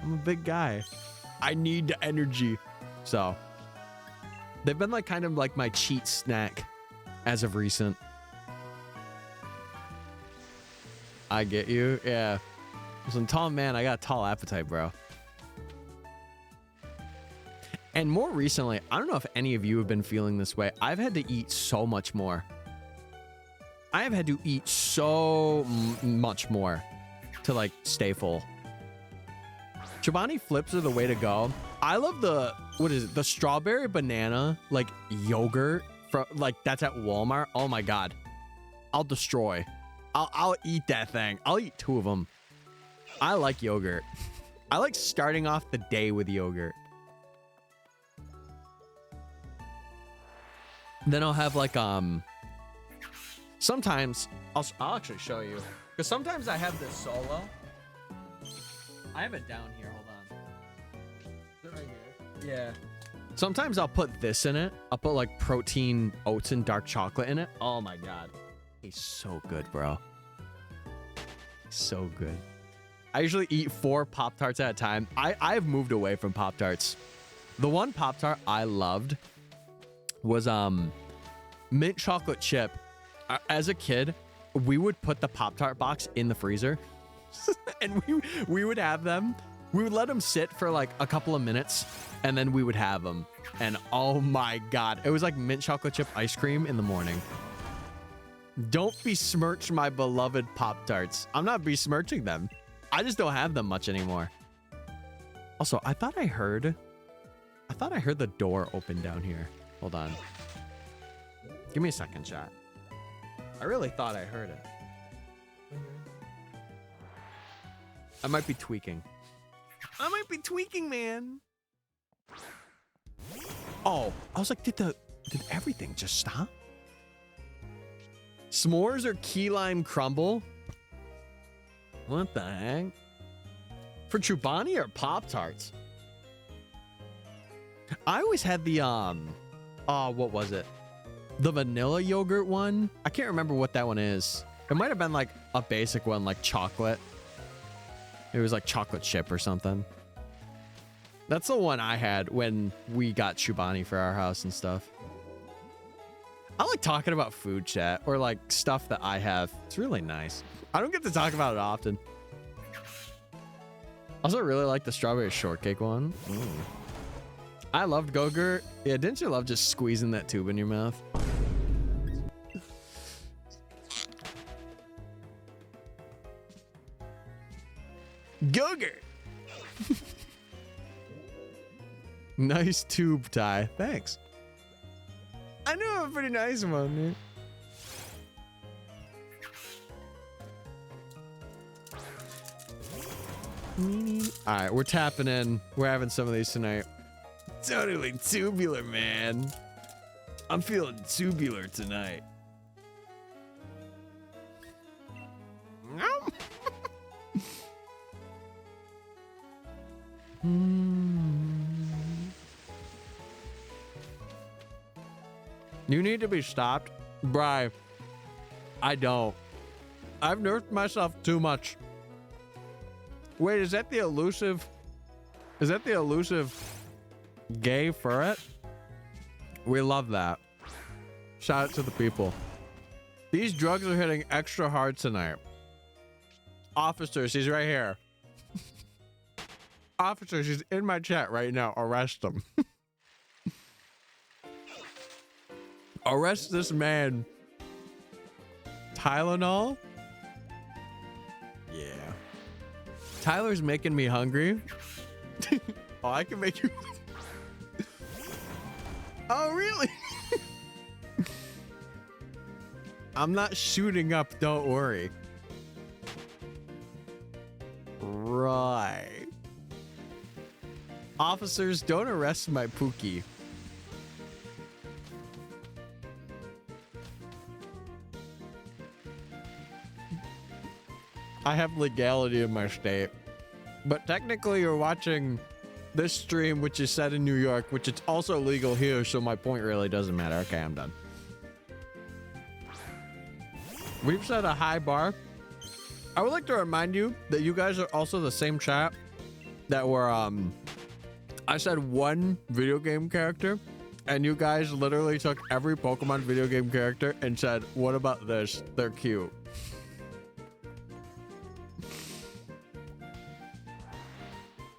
I'm a big guy. I need the energy. So they've been like kind of like my cheat snack as of recent. I get you. Yeah. Listen, tall man, I got a tall appetite, bro. And more recently, I don't know if any of you have been feeling this way. I've had to eat so much more. I have had to eat so much more to like stay full. Chobani flips are the way to go. I love the, what is it? The strawberry banana, like yogurt from like that's at Walmart. Oh my God. I'll destroy. I'll eat that thing. I'll eat 2 of them. I like yogurt. I like starting off the day with yogurt. Then I'll have like, sometimes I'll actually show you. Because sometimes I have this solo. I have it down here. Hold on. Is it right here? Yeah. Sometimes I'll put this in it. I'll put like protein oats and dark chocolate in it. Oh my God. He's so good, bro. So good. I usually eat 4 Pop-Tarts at a time. I've moved away from Pop-Tarts. The one Pop-Tart I loved was mint chocolate chip. As a kid, we would put the Pop-Tart box in the freezer and we would have them. We would let them sit for like a couple of minutes and then we would have them. And oh my God, it was like mint chocolate chip ice cream in the morning. Don't besmirch my beloved Pop-Tarts. I'm not besmirching them. I just don't have them much anymore. Also, I thought I heard the door open down here. Hold on. Give me a second, chat. I really thought I heard it. I might be tweaking. I might be tweaking, man. Oh, I was like, did everything just stop? S'mores or key lime crumble? What the heck? For Chobani or Pop-Tarts? I always had the, what was it? The vanilla yogurt one? I can't remember what that one is. It might have been like a basic one, like chocolate. It was like chocolate chip or something. That's the one I had when we got Chobani for our house and stuff. I like talking about food, chat, or like stuff that I have. It's really nice. I don't get to talk about it often. Also, really like the strawberry shortcake one. I loved Go-Gurt. Yeah, didn't you love just squeezing that tube in your mouth? Go-Gurt. Nice tube tie. Thanks. I know a pretty nice one, man. All right, we're tapping in. We're having some of these tonight. Totally tubular, man. I'm feeling tubular tonight. You need to be stopped. Bri, I don't. I've nerfed myself too much. Wait, is that the elusive? Is that the elusive gay ferret? We love that. Shout out to the people. These drugs are hitting extra hard tonight. Officers, he's right here. Officers, he's in my chat right now. Arrest him. Arrest this man. Tylenol? Yeah. Tyler's making me hungry. Oh, I can make you. Oh, really? I'm not shooting up, don't worry. Right. Officers, don't arrest my Pookie. I have legality in my state. But technically you're watching this stream, which is set in New York, which it's also legal here, so my point really doesn't matter. Okay, I'm done. We've set a high bar. I would like to remind you that you guys are also the same chat that were, I said one video game character, and you guys literally took every Pokemon video game character and said, what about this? They're cute.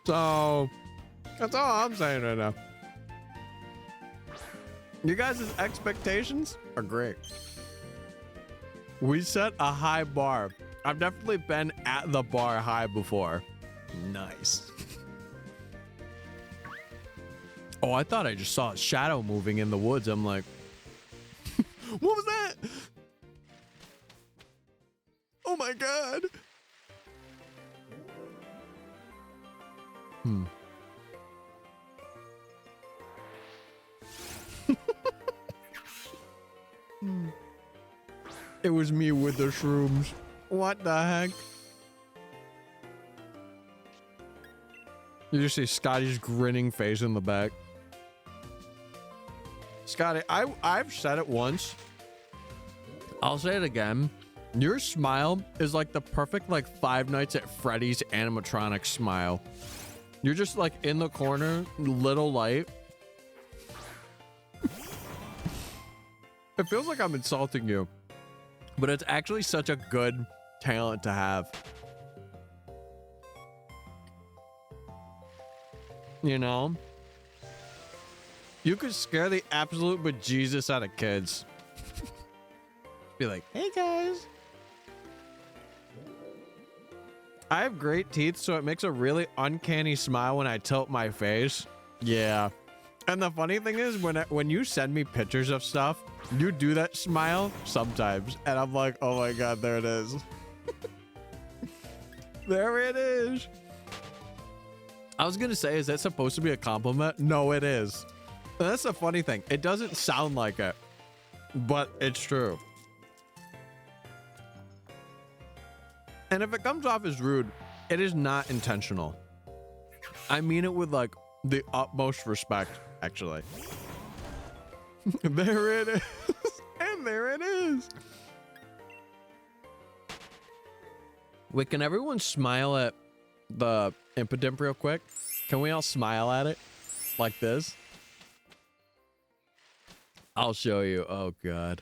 So, that's all I'm saying right now. You guys' expectations are great. We set a high bar. I've definitely been at the bar high before. Nice. Oh, I thought I just saw a shadow moving in the woods. I'm like, what was that? Oh my God. It was me with the shrooms. What the heck? You just see Scotty's grinning face in the back. Scotty, I've said it once. I'll say it again. Your smile is like the perfect like Five Nights at Freddy's animatronic smile. You're just like in the corner, little light. It feels like I'm insulting you, but it's actually such a good talent to have. You know? You could scare the absolute bejesus out of kids. Be like, hey guys. I have great teeth, so it makes a really uncanny smile when I tilt my face. Yeah. And the funny thing is, when you send me pictures of stuff, you do that smile sometimes. And I'm like, oh my God, there it is. There it is. I was going to say, is that supposed to be a compliment? No, it is. And that's the funny thing. It doesn't sound like it, but it's true. And if it comes off as rude, it is not intentional. I mean it with like the utmost respect, actually. There it is. And there it is. Wait, can everyone smile at the Impidimp real quick? Can we all smile at it? Like this? I'll show you. Oh, God.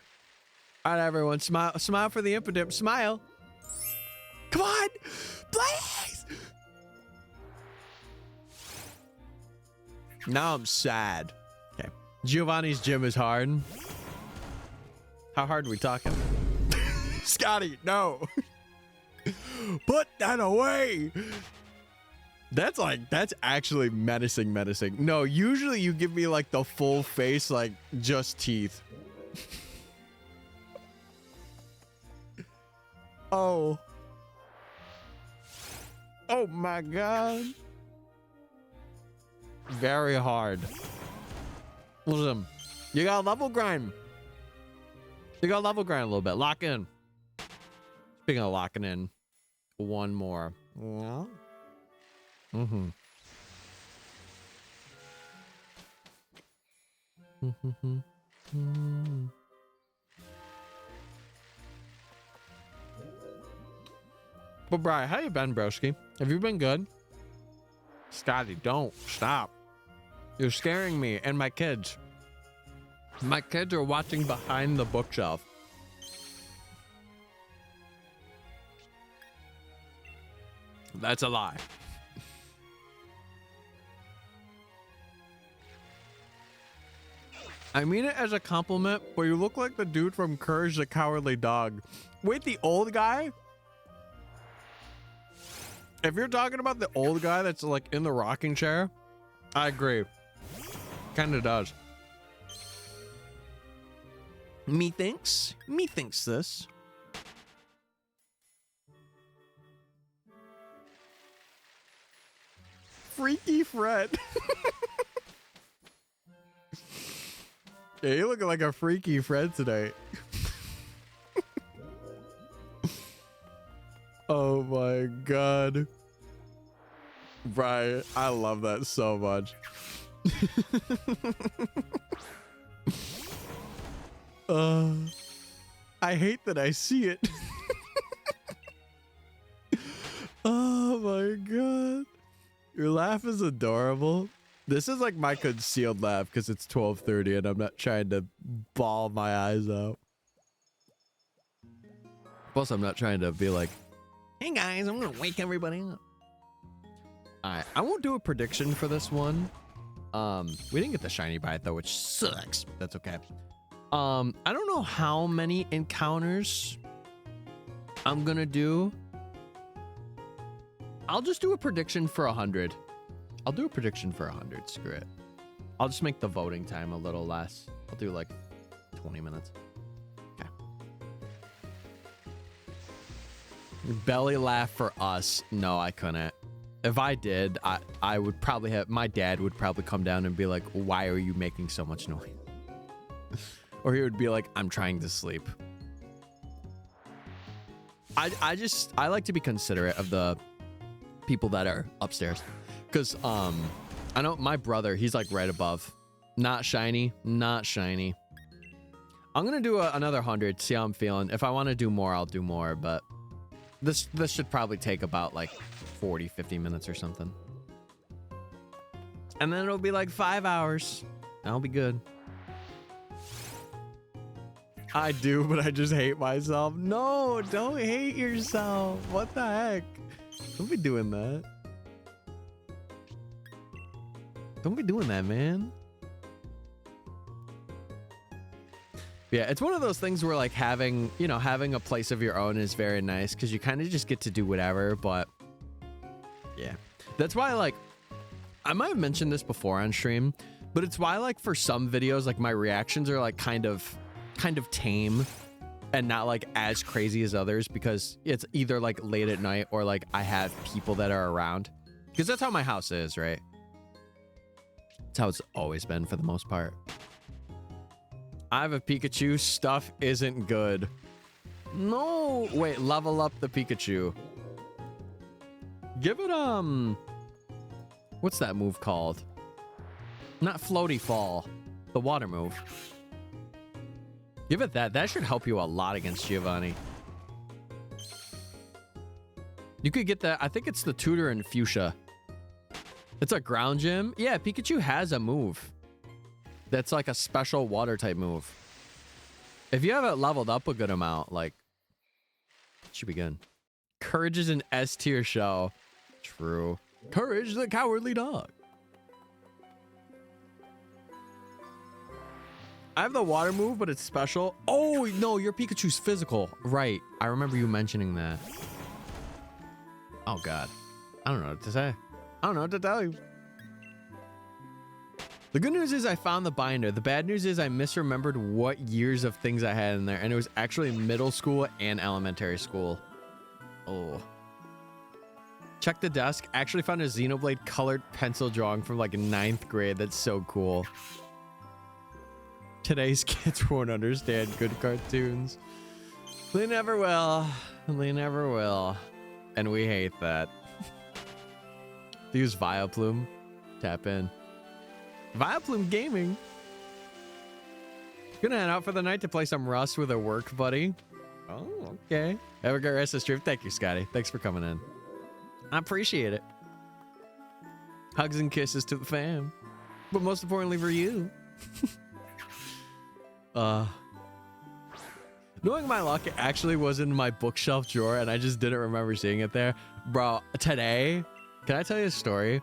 All right, everyone. Smile. Smile for the Impidimp. Smile. Come on. Please. Now I'm sad. Okay. Giovanni's gym is hard. How hard are we talking? Scotty, no. Put that away. That's actually menacing. No, usually you give me like the full face, like just teeth. Oh. Oh my God. Very hard. Listen, you gotta level grind. You gotta level grind a little bit. Lock in. Speaking of locking in, one more. Yeah. But Brian, how you been, broski? Have you been good? Scotty, don't stop. You're scaring me and my kids. My kids are watching behind the bookshelf. That's a lie. I mean it as a compliment, but you look like the dude from Courage the Cowardly Dog. Wait, the old guy? If you're talking about the old guy that's like in the rocking chair, I agree. Kinda does. Methinks this. Freaky Fred. Yeah, you're looking like a freaky Fred tonight. Oh my god. Right, I love that so much. I hate that I see it. Oh my god. Your laugh is adorable. This is like my concealed laugh because it's 12:30 and I'm not trying to bawl my eyes out. Plus, I'm not trying to be like, hey guys, I'm gonna wake everybody up. Alright, I won't do a prediction for this one. We didn't get the shiny bite though, which sucks. That's okay. I don't know how many encounters I'm gonna do. I'll just do a prediction for 100. I'll do a prediction for 100. Screw it. I'll just make the voting time a little less. I'll do like 20 minutes. Okay. Belly laugh for us. No, I couldn't. If I did, I would probably have, my dad would probably come down and be like, why are you making so much noise? Or he would be like, I'm trying to sleep. I like to be considerate of the people that are upstairs. Because, I know my brother, he's like right above. Not shiny, not shiny. I'm going to do another 100, see how I'm feeling. If I want to do more, I'll do more. But this should probably take about like 40, 50 minutes or something. And then it'll be like 5 hours. I'll be good. I do, but I just hate myself. No, don't hate yourself. What the heck? Don't be doing that. Don't be doing that, man. Yeah, it's one of those things where like having a place of your own is very nice because you kind of just get to do whatever. But yeah, that's why like I might have mentioned this before on stream, but it's why like for some videos like my reactions are like kind of tame and not like as crazy as others because it's either like late at night or like I have people that are around because that's how my house is, right? That's how it's always been for the most part. I have a Pikachu. Stuff isn't good. No, wait, level up the Pikachu. Give it, what's that move called? Not Floaty Fall, the water move. Give it that. That should help you a lot against Giovanni. You could get that. I think it's the Tutor in Fuchsia. It's a ground gym. Yeah, Pikachu has a move. That's like a special water type move. If you have it leveled up a good amount, like, it should be good. Courage is an S tier show. True. Courage the Cowardly Dog. I have the water move, but it's special. Oh, no, your Pikachu's physical. Right. I remember you mentioning that. Oh, God. I don't know what to say. I don't know what to tell you. The good news is I found the binder. The bad news is I misremembered what years of things I had in there, and it was actually middle school and elementary school. Oh. Check the desk. Actually found a Xenoblade colored pencil drawing from like 9th grade. That's so cool. Today's kids won't understand good cartoons. They never will. They never will. And we hate that. Use Vileplume. Tap in. Vileplume Gaming. Gonna head out for the night to play some Rust with a work buddy. Oh, okay. Have a great rest of the stream. Thank you, Scotty. Thanks for coming in. I appreciate it. Hugs and kisses to the fam. But most importantly for you. Knowing my luck, it actually was in my bookshelf drawer and I just didn't remember seeing it there. Bro, today, can I tell you a story?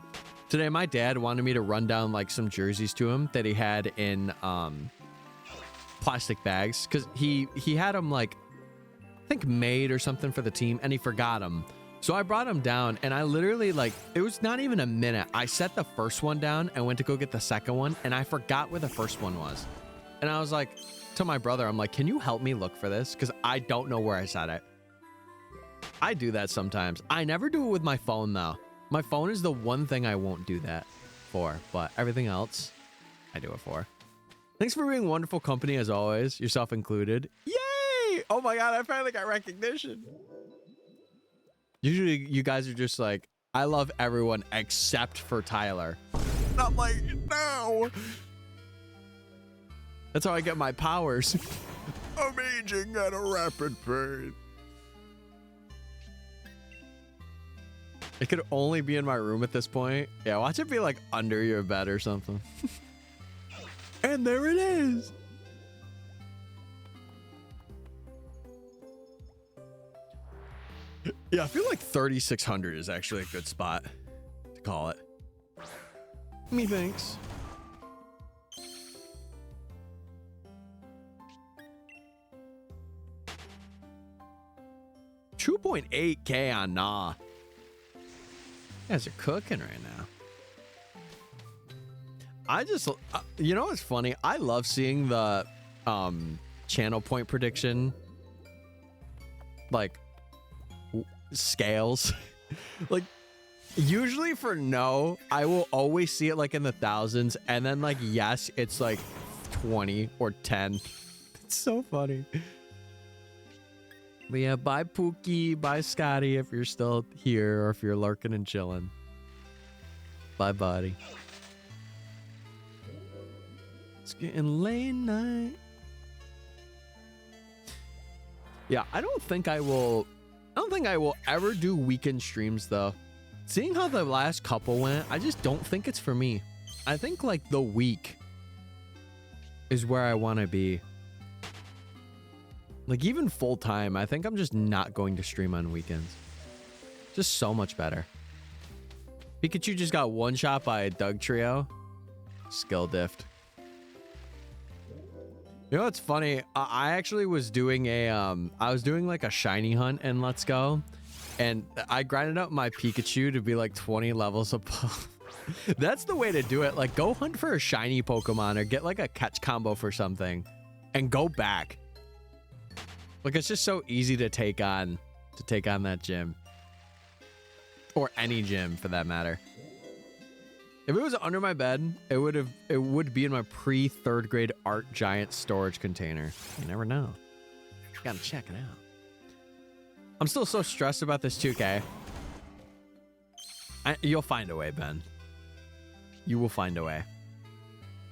Today, my dad wanted me to run down like some jerseys to him that he had in plastic bags. Cause he had them like, I think made or something for the team and he forgot them. So I brought them down and I literally like, it was not even a minute. I set the first one down and went to go get the second one and I forgot where the first one was. And I was like, to my brother, I'm like, can you help me look for this? Because I don't know where I set it. I do that sometimes. I never do it with my phone, though. My phone is the one thing I won't do that for, but everything else, I do it for. Thanks for being wonderful company, as always, yourself included. Yay! Oh my god, I finally got recognition. Usually, you guys are just like, I love everyone except for Tyler. And I'm like, no! That's how I get my powers. I'm aging at a rapid pace. It could only be in my room at this point. Yeah, watch it be like under your bed or something. And there it is. Yeah, I feel like 3,600 is actually a good spot to call it. Methinks. 2.8K on Nah. You guys are cooking right now. I just, you know what's funny? I love seeing the channel point prediction, like, scales. Like, usually for no, I will always see it, like, in the thousands, and then, like, yes, it's, like, 20 or 10. It's so funny. But yeah, bye Pookie, bye Scotty if you're still here or if you're lurking and chilling. Bye, buddy. It's getting late night. Yeah, I don't think I will ever do weekend streams though. Seeing how the last couple went, I just don't think it's for me. I think like the week is where I want to be. Like even full time, I think I'm just not going to stream on weekends. Just so much better. Pikachu just got one shot by a Doug Trio. Skill diffed. You know what's funny? I actually was doing a I was doing like a shiny hunt in Let's Go, and I grinded up my Pikachu to be like 20 levels above. That's the way to do it. Like go hunt for a shiny Pokemon or get like a catch combo for something, and go back. Like it's just so easy to take on that gym. Or any gym for that matter. If it was under my bed, it would be in my pre-3rd grade art giant storage container. You never know. You gotta check it out. I'm still so stressed about this 2K. You'll find a way, Ben. You will find a way.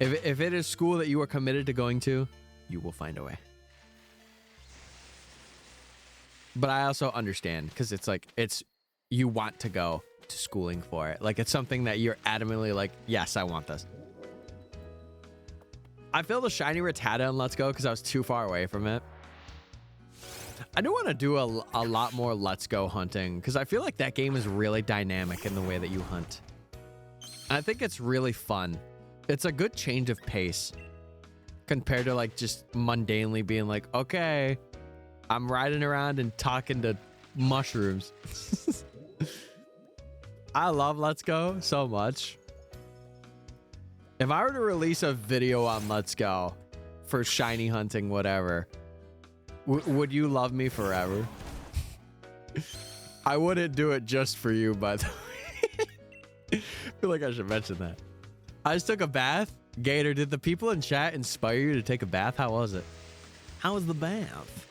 If it is school that you are committed to going to, you will find a way. But I also understand because it's like you want to go to schooling for it. Like it's something that you're adamantly like, yes, I want this. I failed a shiny Rattata in Let's Go because I was too far away from it. I do want to do a lot more Let's Go hunting because I feel like that game is really dynamic in the way that you hunt. And I think it's really fun. It's a good change of pace compared to like just mundanely being like, okay, I'm riding around and talking to mushrooms. I love Let's Go so much. If I were to release a video on Let's Go for shiny hunting, whatever, would you love me forever? I wouldn't do it just for you, by the way. I feel like I should mention that. I just took a bath. Gator, did the people in chat inspire you to take a bath? How was it? How was the bath?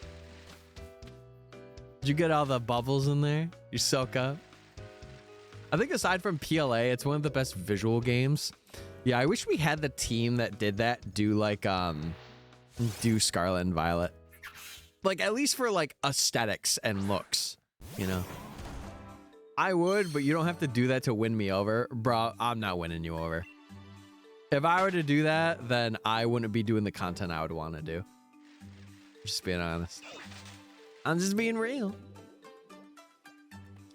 Did you get all the bubbles in there? You soak up? I think aside from PLA, it's one of the best visual games. Yeah, I wish we had the team that did that do like do Scarlet and Violet. Like at least for like aesthetics and looks, you know. I would, but you don't have to do that to win me over. Bro, I'm not winning you over. If I were to do that, then I wouldn't be doing the content I would want to do. Just being honest. I'm just being real.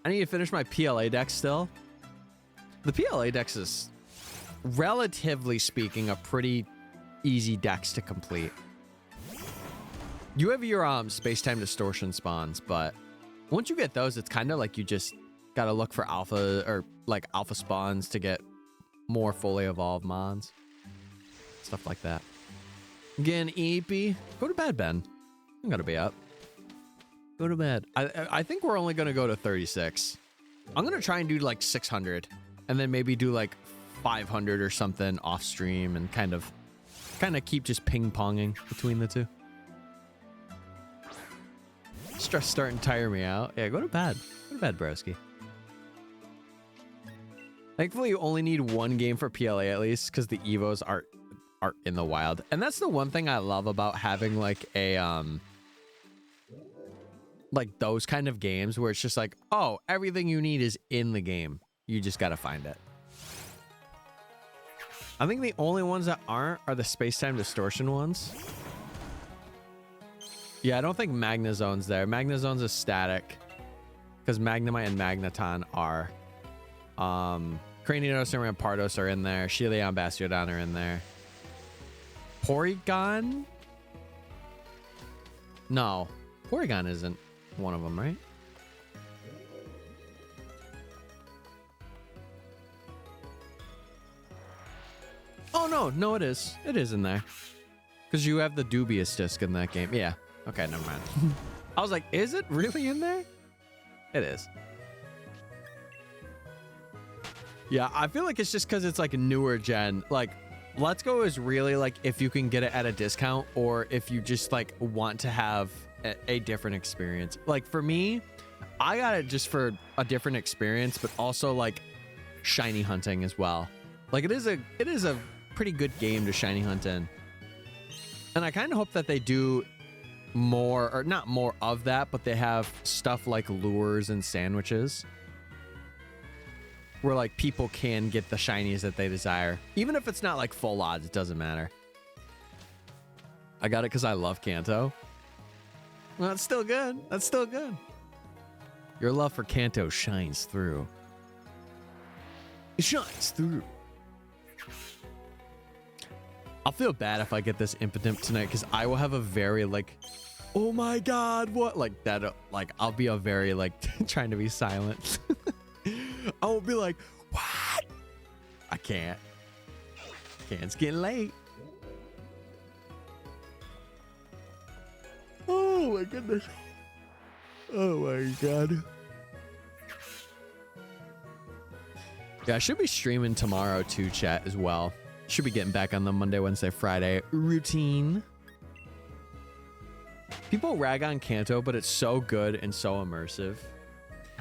I need to finish my PLA deck still. The PLA deck is, relatively speaking, a pretty easy dex to complete. You have your space-time distortion spawns, but once you get those, it's kind of like you just gotta look for alpha or like alpha spawns to get more fully evolved mons. Stuff like that. Again, EP. Go to bed, Ben. I'm gonna be up. Go to bed. I think we're only gonna go to 36. I'm gonna try and do like 600 and then maybe do like 500 or something off stream and kind of keep just ping-ponging between the two. Stress starting to tire me out. Yeah, go to bed. Go to bed, broski. Thankfully, you only need one game for PLA at least, because the Evos are in the wild. And that's the one thing I love about having like a like those kind of games where it's just like, oh, everything you need is in the game. You just gotta find it. I think the only ones that aren't are the space-time distortion ones. Yeah, I don't think Magnazone's there. Magnazone's is static. Because Magnemite and Magneton are. Cranidos and Rampardos are in there. Shelion, Bastiodon are in there. Porygon? No. Porygon isn't one of them, right? Oh, no. No, it is. It is in there. Because you have the dubious disc in that game. Yeah. Okay, never mind. I was like, is it really in there? It is. Yeah, I feel like it's just because it's like a newer gen. Like, Let's Go is really like if you can get it at a discount or if you just like want to have a different experience. Like for me, I got it just for a different experience, but also like shiny hunting as well. Like it is a pretty good game to shiny hunt in. And I kind of hope that they do more, or not more of that, but they have stuff like lures and sandwiches where like people can get the shinies that they desire. Even if it's not like full odds, it doesn't matter. I got it because I love Kanto. Well, that's still good. That's still good. Your love for Kanto shines through. It shines through. I'll feel bad if I get this impotent tonight because I will have a very like, oh my god, what? Like that, like I'll be a very like trying to be silent. I will be like, what? I can't. It's getting late. Oh my goodness. Oh my god. Yeah, I should be streaming tomorrow too, chat, as well. Should be getting back on the Monday, Wednesday, Friday routine. People rag on Kanto, but it's so good and so immersive.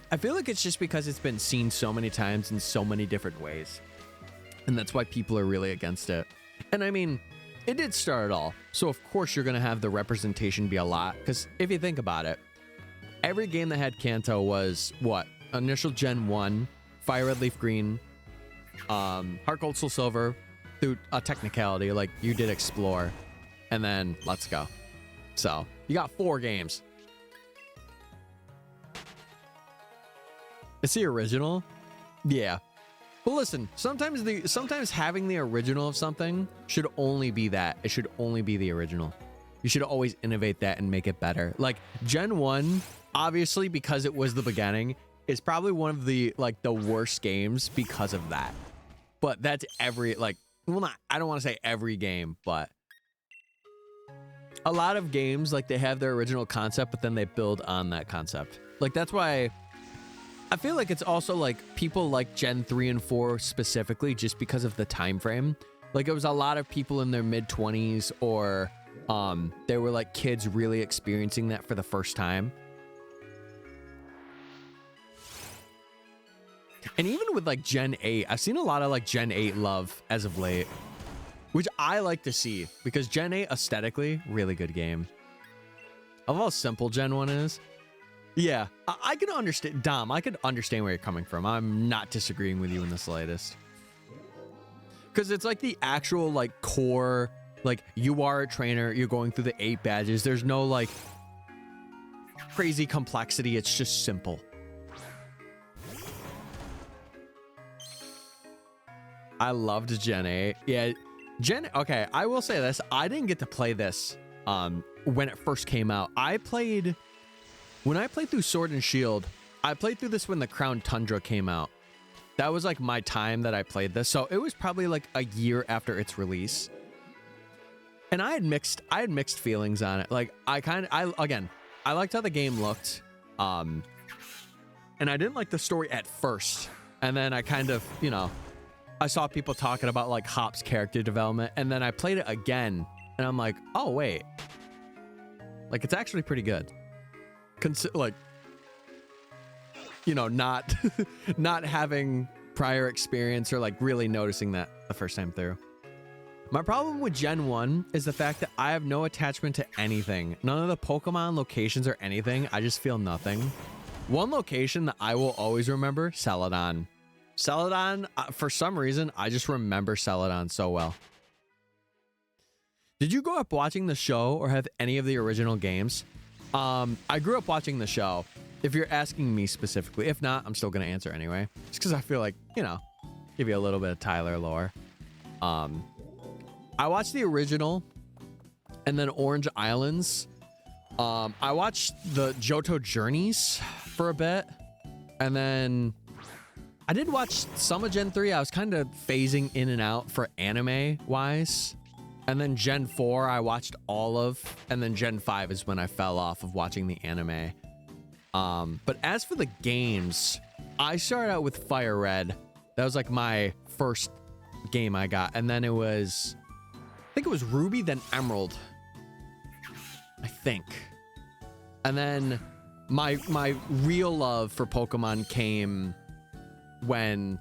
I feel like it's just because it's been seen so many times in so many different ways. And that's why people are really against it. And I mean, it did start it all. So of course you're going to have the representation be a lot. Because if you think about it, every game that had Kanto was what? Initial Gen 1, Fire Red Leaf Green, Heart Gold Soul Silver, through a technicality, like you did Explore, and then Let's Go. So you got 4 games. It's the original? Yeah. But listen, sometimes having the original of something should only be that. It should only be the original. You should always innovate that and make it better. Like Gen 1, obviously because it was the beginning, is probably one of the like the worst games because of that. But that's every like, well, not, I don't want to say every game, but a lot of games, like they have their original concept, but then they build on that concept. Like that's why I feel like it's also like people like Gen 3 and 4 specifically just because of the time frame. Like it was a lot of people in their mid-20s or they were like kids really experiencing that for the first time. And even with like Gen 8, I've seen a lot of like Gen 8 love as of late, which I like to see because Gen 8 aesthetically, really good game. I love how simple Gen 1 is. Yeah, I can understand, Dom, I could understand where you're coming from. I'm not disagreeing with you in the slightest. Because it's like the actual like core Like, you are a trainer, you're going through the 8 badges. There's no like crazy complexity. It's just simple. I loved Gen 8. Yeah, okay, I will say this. I didn't get to play this when it first came out. When I played through Sword and Shield, I played through this when the Crown Tundra came out. That was like my time that I played this. So it was probably like a year after its release. And I had mixed feelings on it. Like I liked how the game looked. And I didn't like the story at first. And then I kind of, you know, I saw people talking about like Hop's character development, and then I played it again and I'm like, oh wait, like it's actually pretty good. Like, you know, not not having prior experience or like really noticing that the first time through. My problem with Gen 1 is the fact that I have no attachment to anything. None of the Pokemon locations or anything. I just feel nothing. One location that I will always remember, Celadon. Celadon, for some reason, I just remember Celadon so well. Did you grow up watching the show or have any of the original games? I grew up watching the show, if you're asking me specifically. If not, I'm still going to answer anyway. Just because I feel like, you know, give you a little bit of Tyler lore. I watched the original and then Orange Islands. I watched the Johto Journeys for a bit. And then I did watch some of Gen 3. I was kind of phasing in and out for anime wise. And then Gen 4 I watched all of. And then Gen 5 is when I fell off of watching the anime. But as for the games, I started out with Fire Red. That was like my first game I got. And then it was, I think it was Ruby, then Emerald. I think. And then my real love for Pokemon came when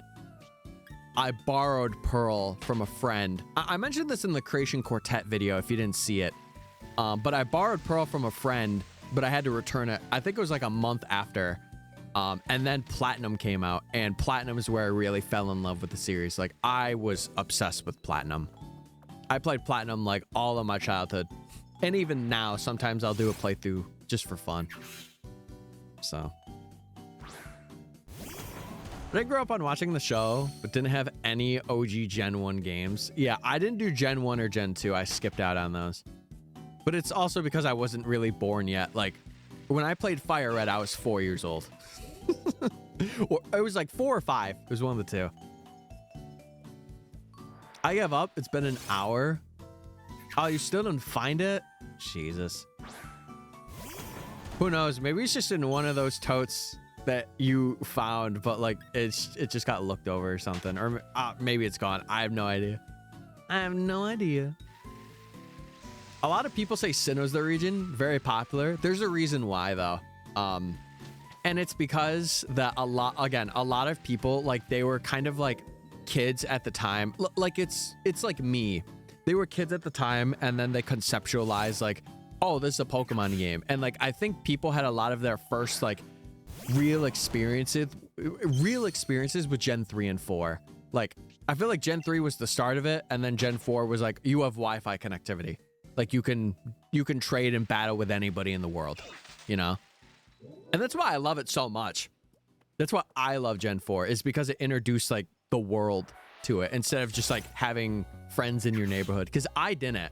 I borrowed Pearl from a friend. I mentioned this in the Creation Quartet video if you didn't see it. But I borrowed Pearl from a friend, but I had to return it. I think it was like a month after. And then Platinum came out, and Platinum is where I really fell in love with the series. Like, I was obsessed with Platinum. I played Platinum like all of my childhood. And even now, sometimes I'll do a playthrough just for fun. So. But I grew up on watching the show, but didn't have any OG Gen 1 games. Yeah, I didn't do Gen 1 or Gen 2. I skipped out on those. But it's also because I wasn't really born yet. Like, when I played Fire Red, I was 4 years old. Or it was like 4 or 5. It was one of the two. I gave up. It's been an hour. Oh, you still didn't find it? Jesus. Who knows? Maybe it's just in one of those totes that you found, but like it just got looked over or something. Or maybe it's gone. I have no idea. I have no idea. A lot of people say Sinnoh's the region. Very popular. There's a reason why though. And it's because that a lot of people, like, they were kind of like kids at the time. Like it's like me. They were kids at the time, and then they conceptualized like, oh, this is a Pokemon game. And like, I think people had a lot of their first like real experiences with Gen 3 and 4. Like, I feel like Gen 3 was the start of it, and then Gen 4 was like, you have Wi-Fi connectivity. Like, you can trade and battle with anybody in the world, you know? And that's why I love it so much. That's why I love Gen 4, is because it introduced like the world to it instead of just like having friends in your neighborhood. Because I didn't.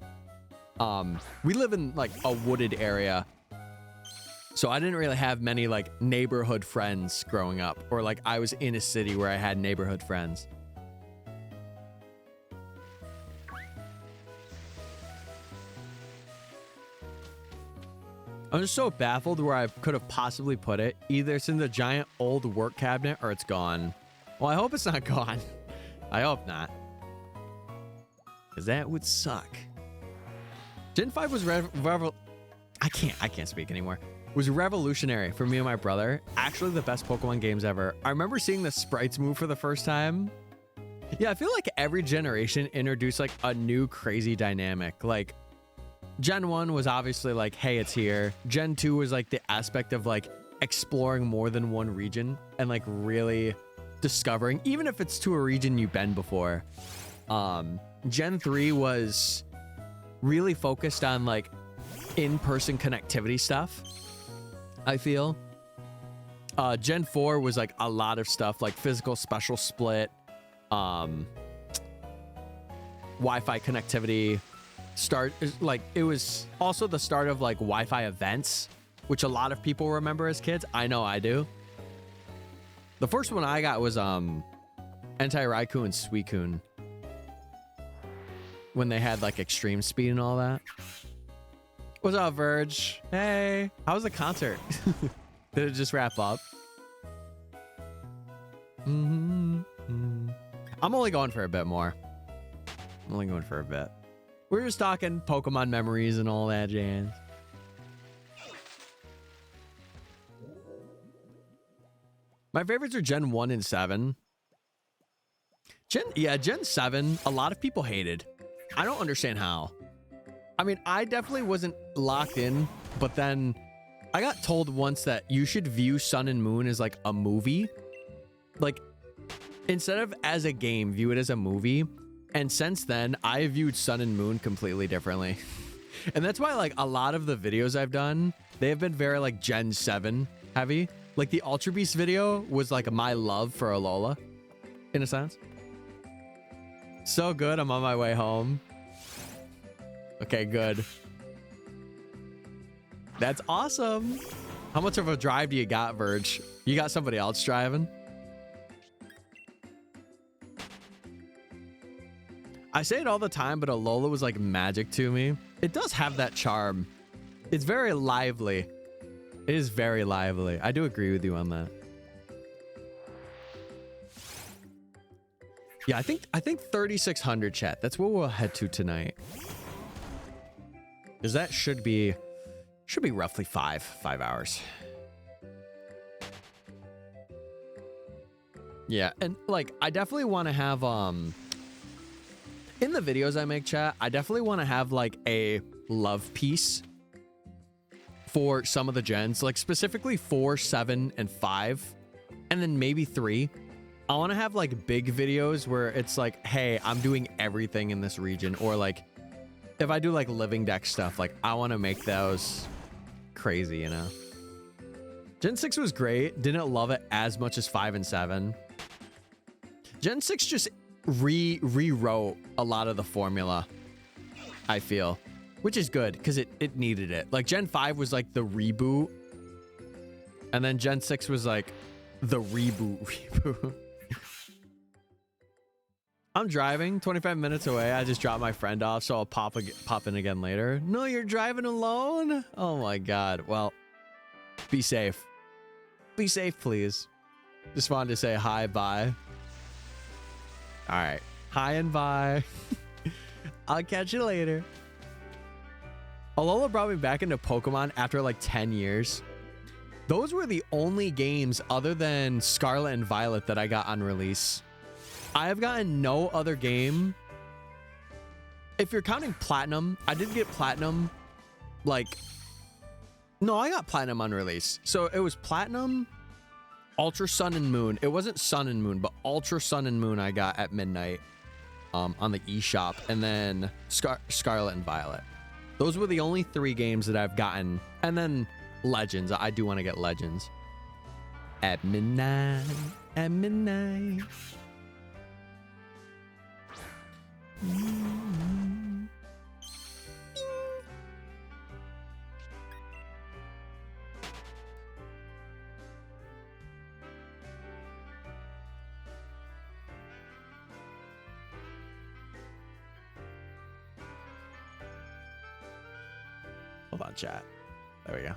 We live in like a wooded area, so I didn't really have many like neighborhood friends growing up, or like I was in a city where I had neighborhood friends. I'm just so baffled where I could have possibly put it. Either it's in the giant old work cabinet or it's gone. Well, I hope it's not gone. I hope not, because that would suck. Gen 5 was I can't speak anymore. Was revolutionary for me and my brother. Actually, the best Pokemon games ever. I remember seeing the sprites move for the first time. Yeah, I feel like every generation introduced like a new crazy dynamic. Like, Gen 1 was obviously like, hey, it's here. Gen 2 was like the aspect of like exploring more than one region and like really discovering, even if it's to a region you've been before. Gen 3 was really focused on like in-person connectivity stuff, I feel. Gen 4 was like a lot of stuff like physical special split, Wi-Fi connectivity, like it was also the start of like Wi-Fi events, which a lot of people remember as kids. I know I do. The first one I got was Anti-Raikou and Suicune, when they had like extreme speed and all that. What's up, Verge? Hey, how was the concert? Did it just wrap up? I'm only going for a bit more. I'm only going for a bit. We're just talking Pokemon memories and all that jazz. My favorites are Gen 1 and 7. Gen 7, a lot of people hated. I don't understand how. I mean, I definitely wasn't locked in, but then I got told once that you should view Sun and Moon as like a movie. Like, instead of as a game, view it as a movie. And since then, I viewed Sun and Moon completely differently. And that's why, like, a lot of the videos I've done, they have been very, like, Gen 7 heavy. Like, the Ultra Beast video was, like, my love for Alola, in a sense. So good, I'm on my way home. Okay, good. That's awesome. How much of a drive do you got, Verge? You got somebody else driving? I say it all the time, but Alola was like magic to me. It does have that charm. It's very lively. It is very lively. I do agree with you on that. Yeah, I think 3600 chat. That's what we'll head to tonight. Because that should be roughly 5 hours. Yeah, and like I definitely want to have in the videos I make, chat, I definitely want to have like a love piece for some of the gens, like specifically 4, 7, and 5, and then maybe 3. I want to have like big videos where it's like, hey, I'm doing everything in this region, or like if I do like living deck stuff, like I want to make those crazy, you know? Gen 6 was great. Didn't love it as much as 5 and 7. Gen 6 just rewrote a lot of the formula, I feel, which is good because it needed it. Like Gen 5 was like the reboot, and then Gen 6 was like the reboot. I'm driving 25 minutes away. I just dropped my friend off, so I'll pop in again later. No, you're driving alone? Oh my god. Well, be safe. Be safe, please. Just wanted to say hi, bye. All right. Hi and bye. I'll catch you later. Alola brought me back into Pokemon after like 10 years. Those were the only games other than Scarlet and Violet that I got on release. I have gotten no other game. If you're counting Platinum, I did get Platinum. Like, no, I got Platinum on release. So it was Platinum, Ultra Sun and Moon. It wasn't Sun and Moon, but Ultra Sun and Moon I got at midnight on the eShop, and then Scarlet and Violet. Those were the only 3 games that I've gotten. And then Legends. I do want to get Legends. At midnight. At midnight. Hold on, chat. There we go.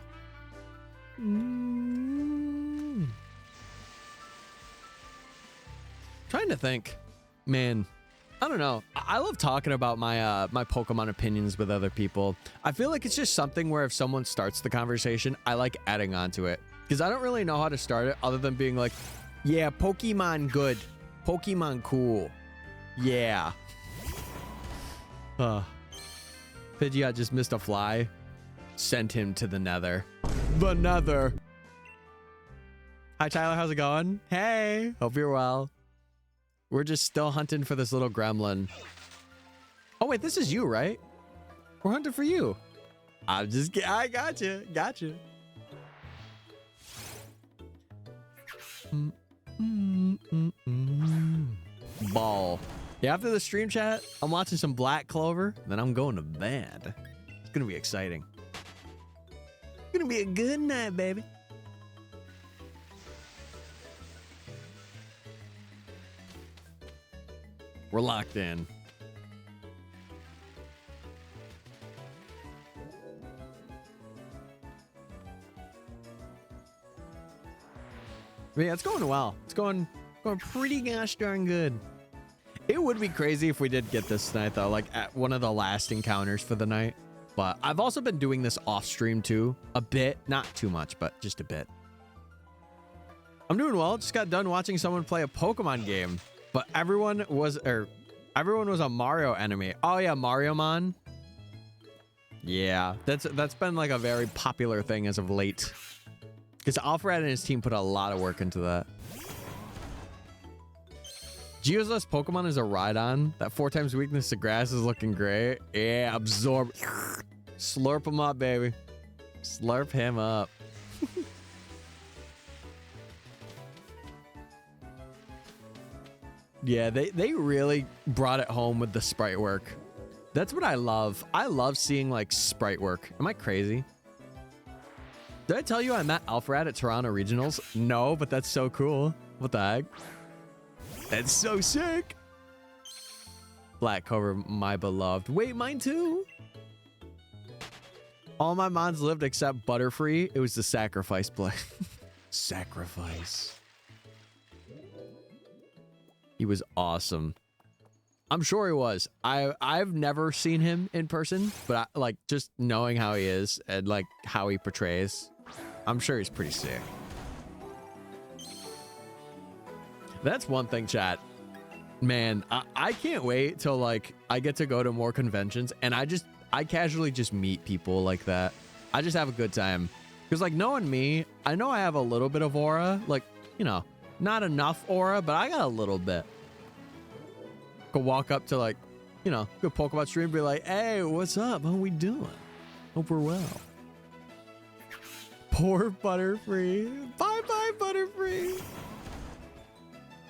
Trying to think, man. I don't know. I love talking about my my Pokemon opinions with other people. I feel like it's just something where if someone starts the conversation, I like adding on to it. Because I don't really know how to start it other than being like, yeah, Pokemon good. Pokemon cool. Yeah. Pidgeot just missed a fly. Sent him to the nether. The nether. Hi, Tyler. How's it going? Hey. Hope you're well. We're just still hunting for this little gremlin. Oh, wait. This is you, right? We're hunting for you. I got you. Got you. Ball. Yeah, after the stream chat, I'm watching some Black Clover, then I'm going to bed. It's gonna be exciting. It's gonna be a good night, baby. We're locked in. But yeah, it's going well. It's going pretty gosh darn good. It would be crazy if we did get this tonight, though, like at one of the last encounters for the night. But I've also been doing this off stream too, a bit, not too much, but just a bit. I'm doing well. Just got done watching someone play a Pokemon game, but everyone was a Mario enemy. Oh yeah, Mario Mon. Yeah, that's been like a very popular thing as of late. Because Alfred and his team put a lot of work into that. Geo's last Pokemon is a Rhydon. That 4 times weakness to grass is looking great. Yeah, absorb. Slurp him up, baby. Slurp him up. Yeah, they really brought it home with the sprite work. That's what I love. I love seeing like sprite work. Am I crazy? Did I tell you I met Alfred at Toronto Regionals? No, but that's so cool. What the heck? That's so sick. Black Clover, my beloved. Wait, mine too? All my mons lived except Butterfree. It was the sacrifice play. Sacrifice. He was awesome. I'm sure he was. I've never seen him in person, but like just knowing how he is and like how he portrays, I'm sure he's pretty sick. That's one thing, chat. Man, I can't wait till like I get to go to more conventions and I casually just meet people like that. I just have a good time. Because like knowing me, I know I have a little bit of aura, like, you know, not enough aura, but I got a little bit. Could walk up to like, you know, good Pokemon stream and be like, hey, what's up? How we doing? Hope we're well. Poor Butterfree. Bye-bye, Butterfree.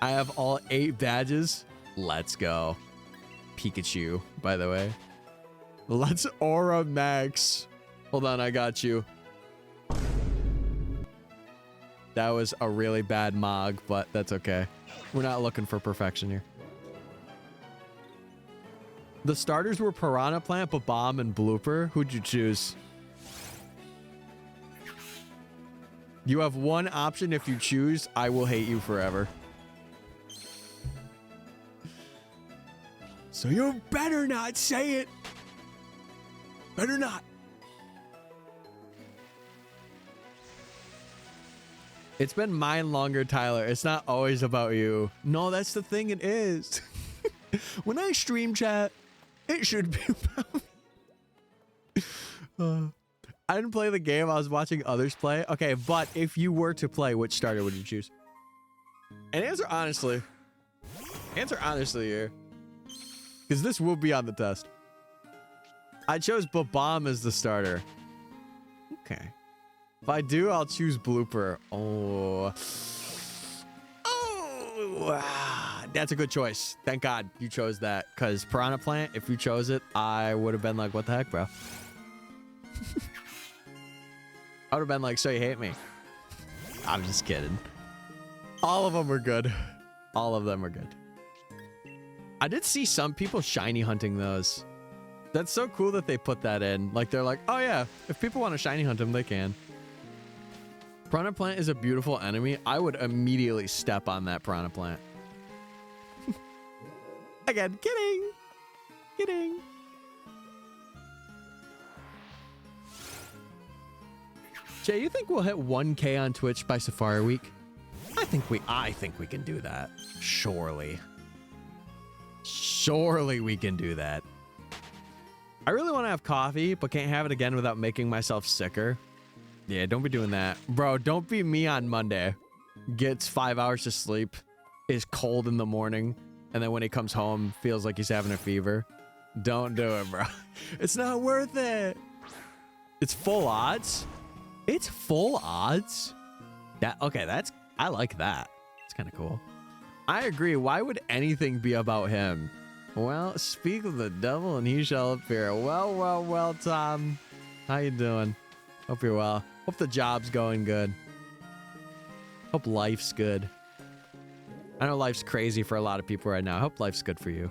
I have all 8 badges. Let's go. Pikachu, by the way. Let's Aura Max. Hold on, I got you. That was a really bad Mog, but that's okay. We're not looking for perfection here. The starters were Piranha Plant, Bomb, and Blooper. Who'd you choose? You have one option. If you choose, I will hate you forever. So you better not say it. Better not. It's been mine longer, Tyler. It's not always about you. No, that's the thing. It is. When I stream chat, it should be about... I didn't play the game. I was watching others play. Okay, but if you were to play, which starter would you choose? And answer honestly. Answer honestly here. Because this will be on the test. I chose Bomb as the starter. Okay. If I do, I'll choose Blooper. Oh. Oh. That's a good choice. Thank God you chose that. Because Piranha Plant, if you chose it, I would have been like, what the heck, bro? I would have been like, so you hate me? I'm just kidding. All of them were good. All of them were good. I did see some people shiny hunting those. That's so cool that they put that in. Like, they're like, oh yeah, if people want to shiny hunt them, they can. Piranha Plant is a beautiful enemy. I would immediately step on that Piranha Plant. Again, kidding. Kidding. Jay, you think we'll hit 1K on Twitch by Safari Week? I think we can do that. Surely. Surely we can do that. I really want to have coffee, but can't have it again without making myself sicker. Yeah, don't be doing that. Bro, don't be me on Monday. Gets 5 hours to sleep, is cold in the morning, and then when he comes home, feels like he's having a fever. Don't do it, bro. It's not worth it. It's full odds. It's full odds. I like that. It's kind of cool. I agree. Why would anything be about him? Well, speak of the devil and he shall appear. Well, Tom. How you doing? Hope you're well. Hope the job's going good. Hope life's good. I know life's crazy for a lot of people right now. I hope life's good for you.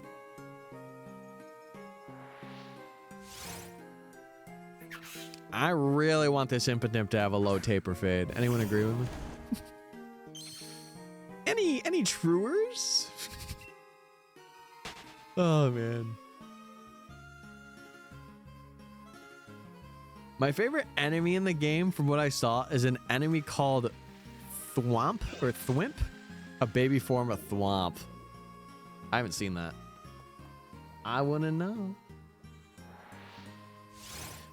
I really want this impotent to have a low taper fade. Anyone agree with me? Any truers? Oh, man. My favorite enemy in the game, from what I saw, is an enemy called Thwomp or Thwimp. A baby form of Thwomp. I haven't seen that. I want to know.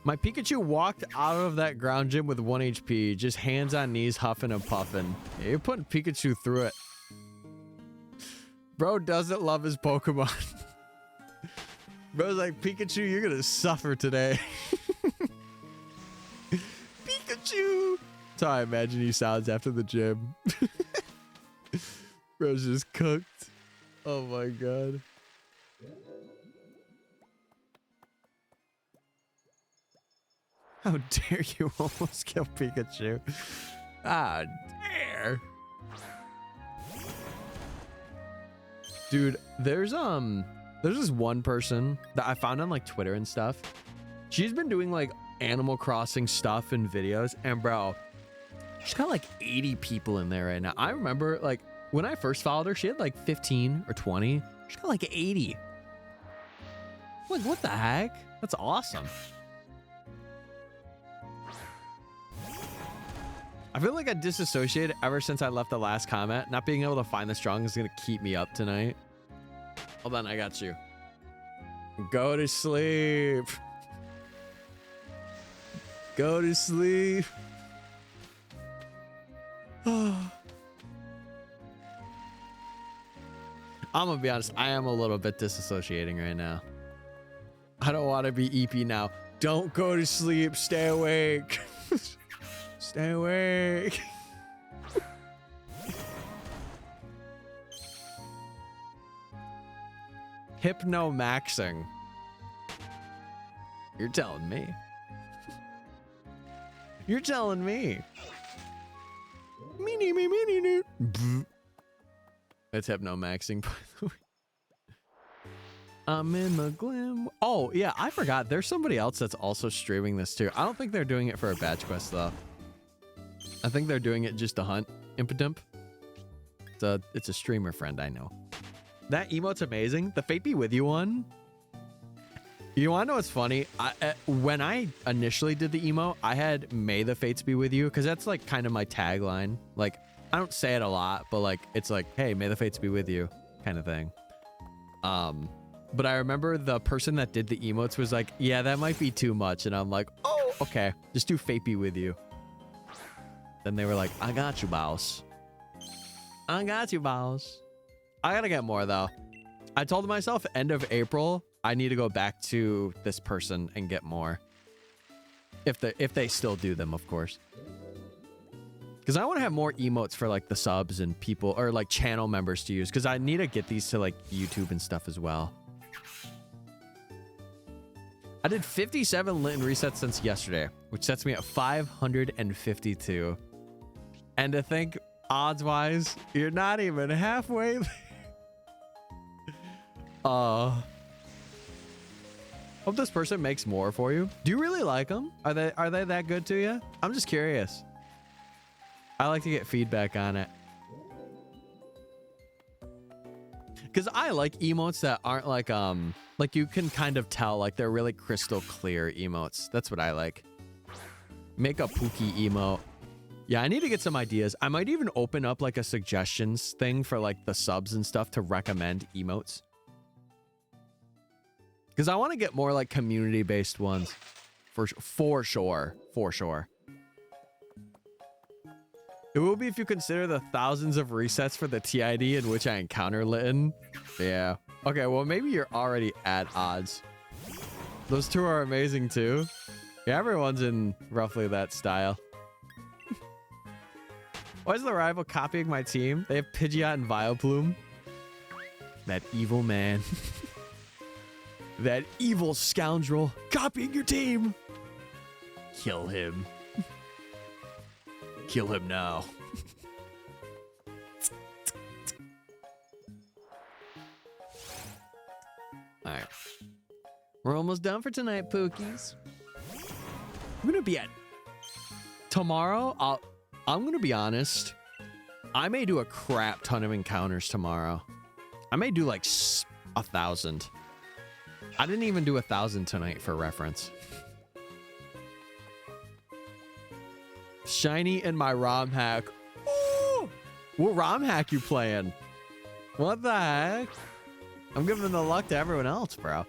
My Pikachu walked out of that ground gym with 1 HP, just hands on knees, huffing and puffing. Yeah, you're putting Pikachu through it. Bro doesn't love his Pokemon. Bro's like, Pikachu, you're gonna suffer today. Pikachu! That's how I imagine he sounds after the gym. Bro's just cooked. Oh my god. How dare you almost kill Pikachu? Ah, dare. Dude, there's this one person that I found on like Twitter and stuff. She's been doing like Animal Crossing stuff and videos, and bro, she's got like 80 people in there right now. I remember like when I first followed her, she had like 15 or 20. She's got like 80. Like, what the heck? That's awesome. I feel like I disassociated ever since I left the last comment. Not being able to find the strong is going to keep me up tonight. Hold on, I got you. Go to sleep. Go to sleep. I'm going to be honest. I am a little bit disassociating right now. I don't want to be EP now. Don't go to sleep. Stay awake. Stay awake. Hypno-maxing. You're telling me. You're telling me. That's hypno-maxing, by the way. I'm in the glim. Oh, yeah, I forgot. There's somebody else that's also streaming this, too. I don't think they're doing it for a badge quest, though. I think they're doing it just to hunt Impotemp. It's a streamer friend I know. That emote's amazing. The Fate Be With You one. You want to know what's funny? When I initially did the emote, I had May the Fates Be With You, because that's like kind of my tagline. Like, I don't say it a lot, but like it's like, hey, may the fates be with you kind of thing. But I remember the person that did the emotes was like, yeah, that might be too much. And I'm like, oh, okay. Just do Fate Be With You. Then they were like, I got you, boss. I got you, boss. I gotta get more, though. I told myself end of April, I need to go back to this person and get more. If they still do them, of course. Because I want to have more emotes for like the subs and people, or like channel members to use. Because I need to get these to like YouTube and stuff as well. I did 57 Linton resets since yesterday, which sets me at 552. And to think, odds-wise, you're not even halfway there. Hope this person makes more for you. Do you really like them? Are they that good to you? I'm just curious. I like to get feedback on it. Because I like emotes that aren't like you can kind of tell like they're really crystal clear emotes. That's what I like. Make a Pookie emote. Yeah, I need to get some ideas. I might even open up like a suggestions thing for like the subs and stuff to recommend emotes. Because I want to get more like community-based ones. For sure. For sure. It will be if you consider the thousands of resets for the TID in which I encounter Litten. Yeah. Okay, well, maybe you're already at odds. Those two are amazing too. Yeah, everyone's in roughly that style. Why is the rival copying my team? They have Pidgeot and Vileplume. That evil man. That evil scoundrel copying your team. Kill him. Kill him now. Alright. We're almost done for tonight, Pookies. I'm gonna be at tomorrow. I'm gonna be honest. I may do a crap ton of encounters tomorrow. I may do like 1,000. I didn't even do 1,000 tonight for reference. Shiny in my ROM hack. Ooh! What ROM hack you playing? What the heck? I'm giving the luck to everyone else, bro.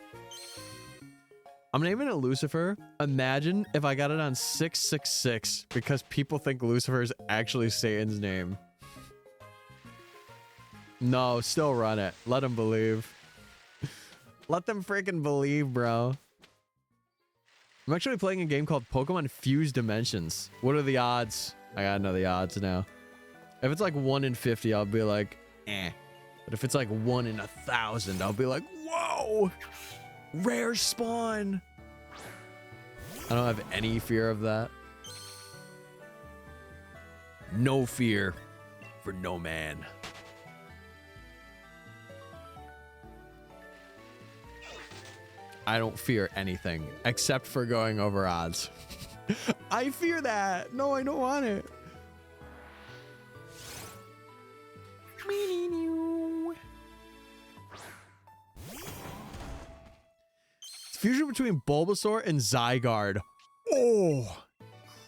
I'm naming it Lucifer. Imagine if I got it on 666 because people think Lucifer is actually Satan's name. No, still run it. Let them believe. Let them freaking believe, bro. I'm actually playing a game called Pokemon Fuse Dimensions. What are the odds? I gotta know the odds now. If it's like 1 in 50, I'll be like, eh. But if it's like 1 in 1,000, I'll be like, whoa! Rare spawn! I don't have any fear of that. No fear for no man. I don't fear anything except for going over odds. I fear that. No, I don't want it. It's fusion between Bulbasaur and Zygarde. Oh,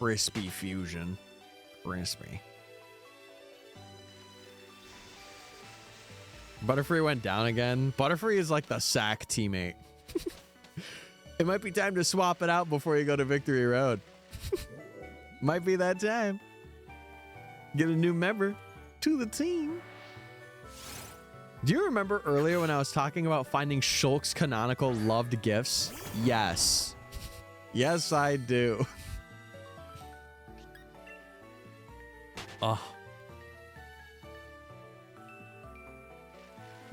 crispy fusion. Crispy. Butterfree went down again. Butterfree is like the sack teammate. It might be time to swap it out before you go to Victory Road. Might be that time. Get a new member to the team. Do you remember earlier when I was talking about finding Shulk's canonical loved gifts? Yes. Yes, I do. Oh.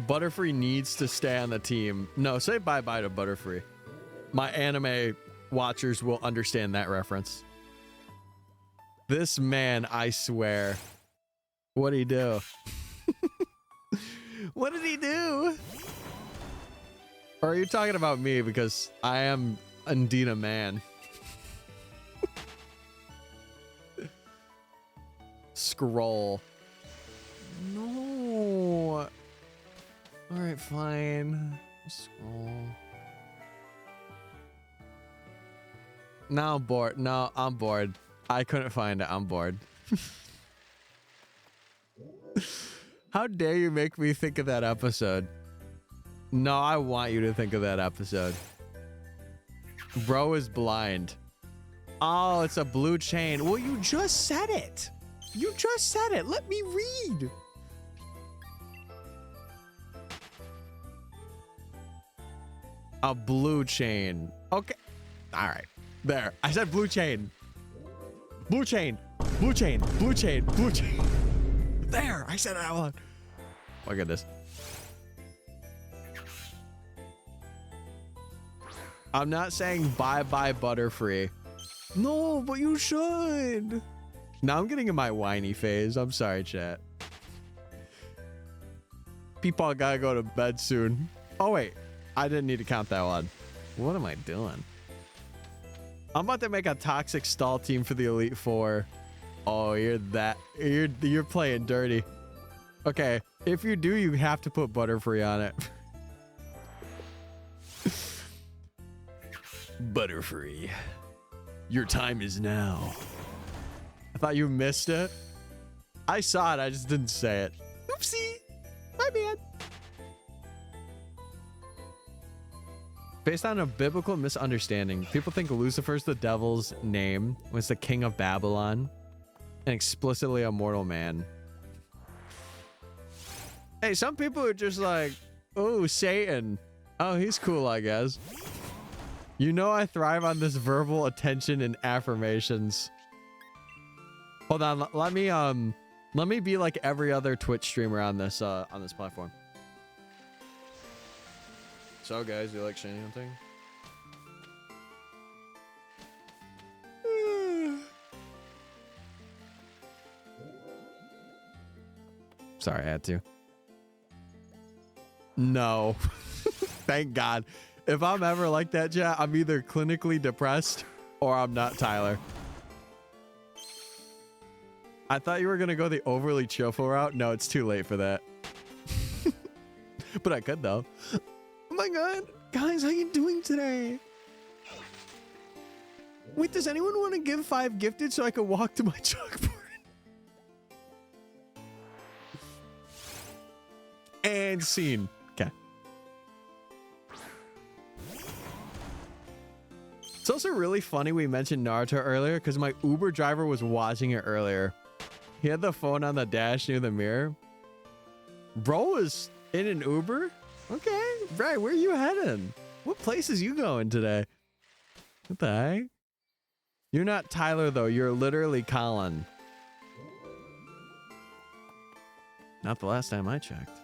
Butterfree needs to stay on the team. No, say bye-bye to Butterfree. My anime watchers will understand that reference. This man, I swear. What'd he do? What did he do? Or are you talking about me? Because I am indeed a man. Scroll. No. All right, fine. Scroll. Now I'm bored. No, I'm bored. I couldn't find it. I'm bored. How dare you make me think of that episode? No, I want you to think of that episode. Bro is blind. Oh, it's a blue chain. Well, you just said it. You just said it. Let me read. A blue chain. Okay. All right. There. I said blue chain. Blue chain. Blue chain. Blue chain. Blue chain. There. I said it out loud. Look at this. I'm not saying bye-bye Butterfree. No, but you should. Now I'm getting in my whiny phase. I'm sorry, chat. People gotta go to bed soon. Oh, wait. I didn't need to count that one. What am I doing? I'm about to make a toxic stall team for the Elite Four. Oh, you're playing dirty. Okay, if you do, you have to put Butterfree on it. Butterfree, your time is now. I thought you missed it. I saw it, I just didn't say it. Oopsie, my bad. Based on a biblical misunderstanding, people think Lucifer's the devil's name when it's the king of Babylon, an explicitly a mortal man. Hey, some people are just like, oh, Satan. Oh, he's cool, I guess. You know I thrive on this verbal attention and affirmations. Hold on, let me be like every other Twitch streamer on this platform. So guys, you like shiny hunting? Sorry, I had to. No. Thank God. If I'm ever like that, chat, I'm either clinically depressed or I'm not Tyler. I thought you were going to go the overly cheerful route. No, it's too late for that. But I could, though. Oh my God. Guys, how you doing today? Wait, does anyone want to give 5 gifted so I can walk to my chalkboard? And scene. Okay. It's also really funny we mentioned Naruto earlier because my Uber driver was watching it earlier. He had the phone on the dash near the mirror. Bro was in an Uber? Okay. Right, where are you heading? What places you going today? What the heck? You're not Tyler, though. You're literally Colin. Not the last time I checked.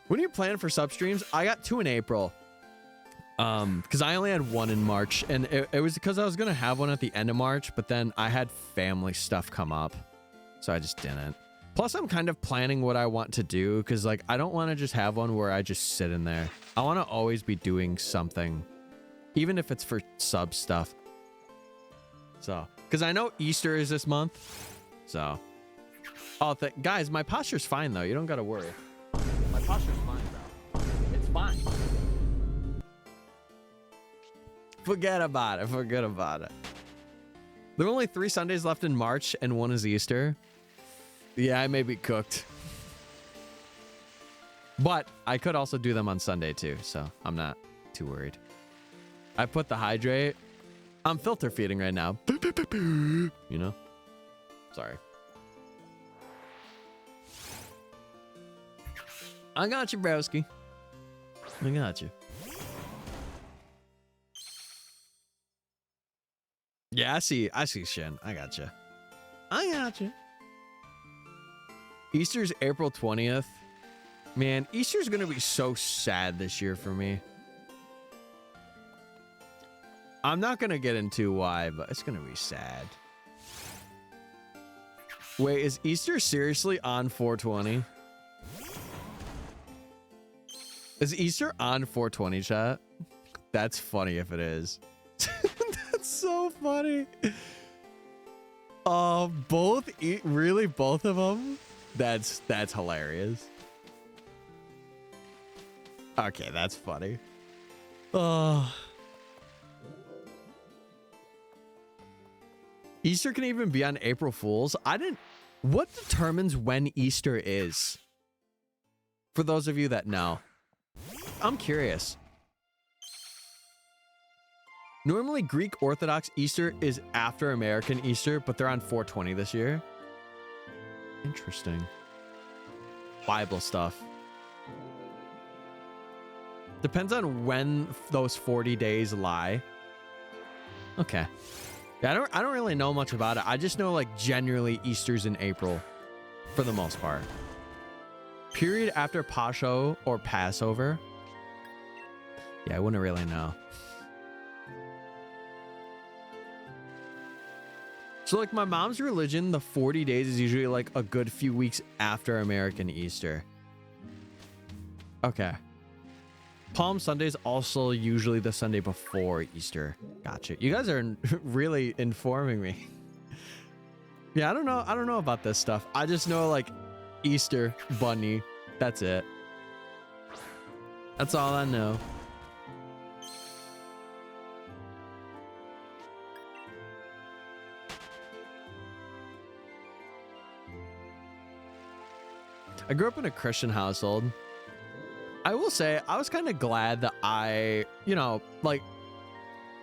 When are you planning for sub streams? I got 2 in April. Because I only had 1 in March, and it was because I was gonna have one at the end of March, but then I had family stuff come up, so I just didn't. Plus, I'm kind of planning what I want to do, because like I don't want to just have one where I just sit in there. I want to always be doing something, even if it's for sub stuff. So, because I know Easter is this month, so. Oh, guys, my posture's fine though. You don't gotta worry. My posture's fine, bro. It's fine. Forget about it. Forget about it. There are only 3 Sundays left in March, and 1 is Easter. Yeah, I may be cooked. But I could also do them on Sunday too, so I'm not too worried. I put the hydrate. I'm filter feeding right now. You know? Sorry. I got you, broski. I got you. Yeah, I see Shin. I got you. I got you. Easter's April 20th. Man, Easter's gonna be so sad this year for me. I'm not gonna get into why, but it's gonna be sad. Wait, is Easter seriously on 420? Is Easter on 420, chat? That's funny if it is. That's so funny. Really both of them? That's hilarious. Okay, that's funny. Easter can even be on April Fools. What determines when Easter is? For those of you that know. I'm curious. Normally, Greek Orthodox Easter is after American Easter, but they're on 420 this year. Interesting. Bible stuff. Depends on when those 40 days lie. Okay. Yeah, I don't really know much about it. I just know like generally Easter's in April for the most part. Period after Pascho or Passover. Yeah, I wouldn't really know. So like my mom's religion, the 40 days is usually like a good few weeks after American Easter. Okay. Palm Sunday is also usually the Sunday before Easter. Gotcha. You guys are really informing me. Yeah, I don't know about this stuff. I just know like Easter bunny. That's it. That's all I know. I grew up in a Christian household. I will say I was kind of glad that I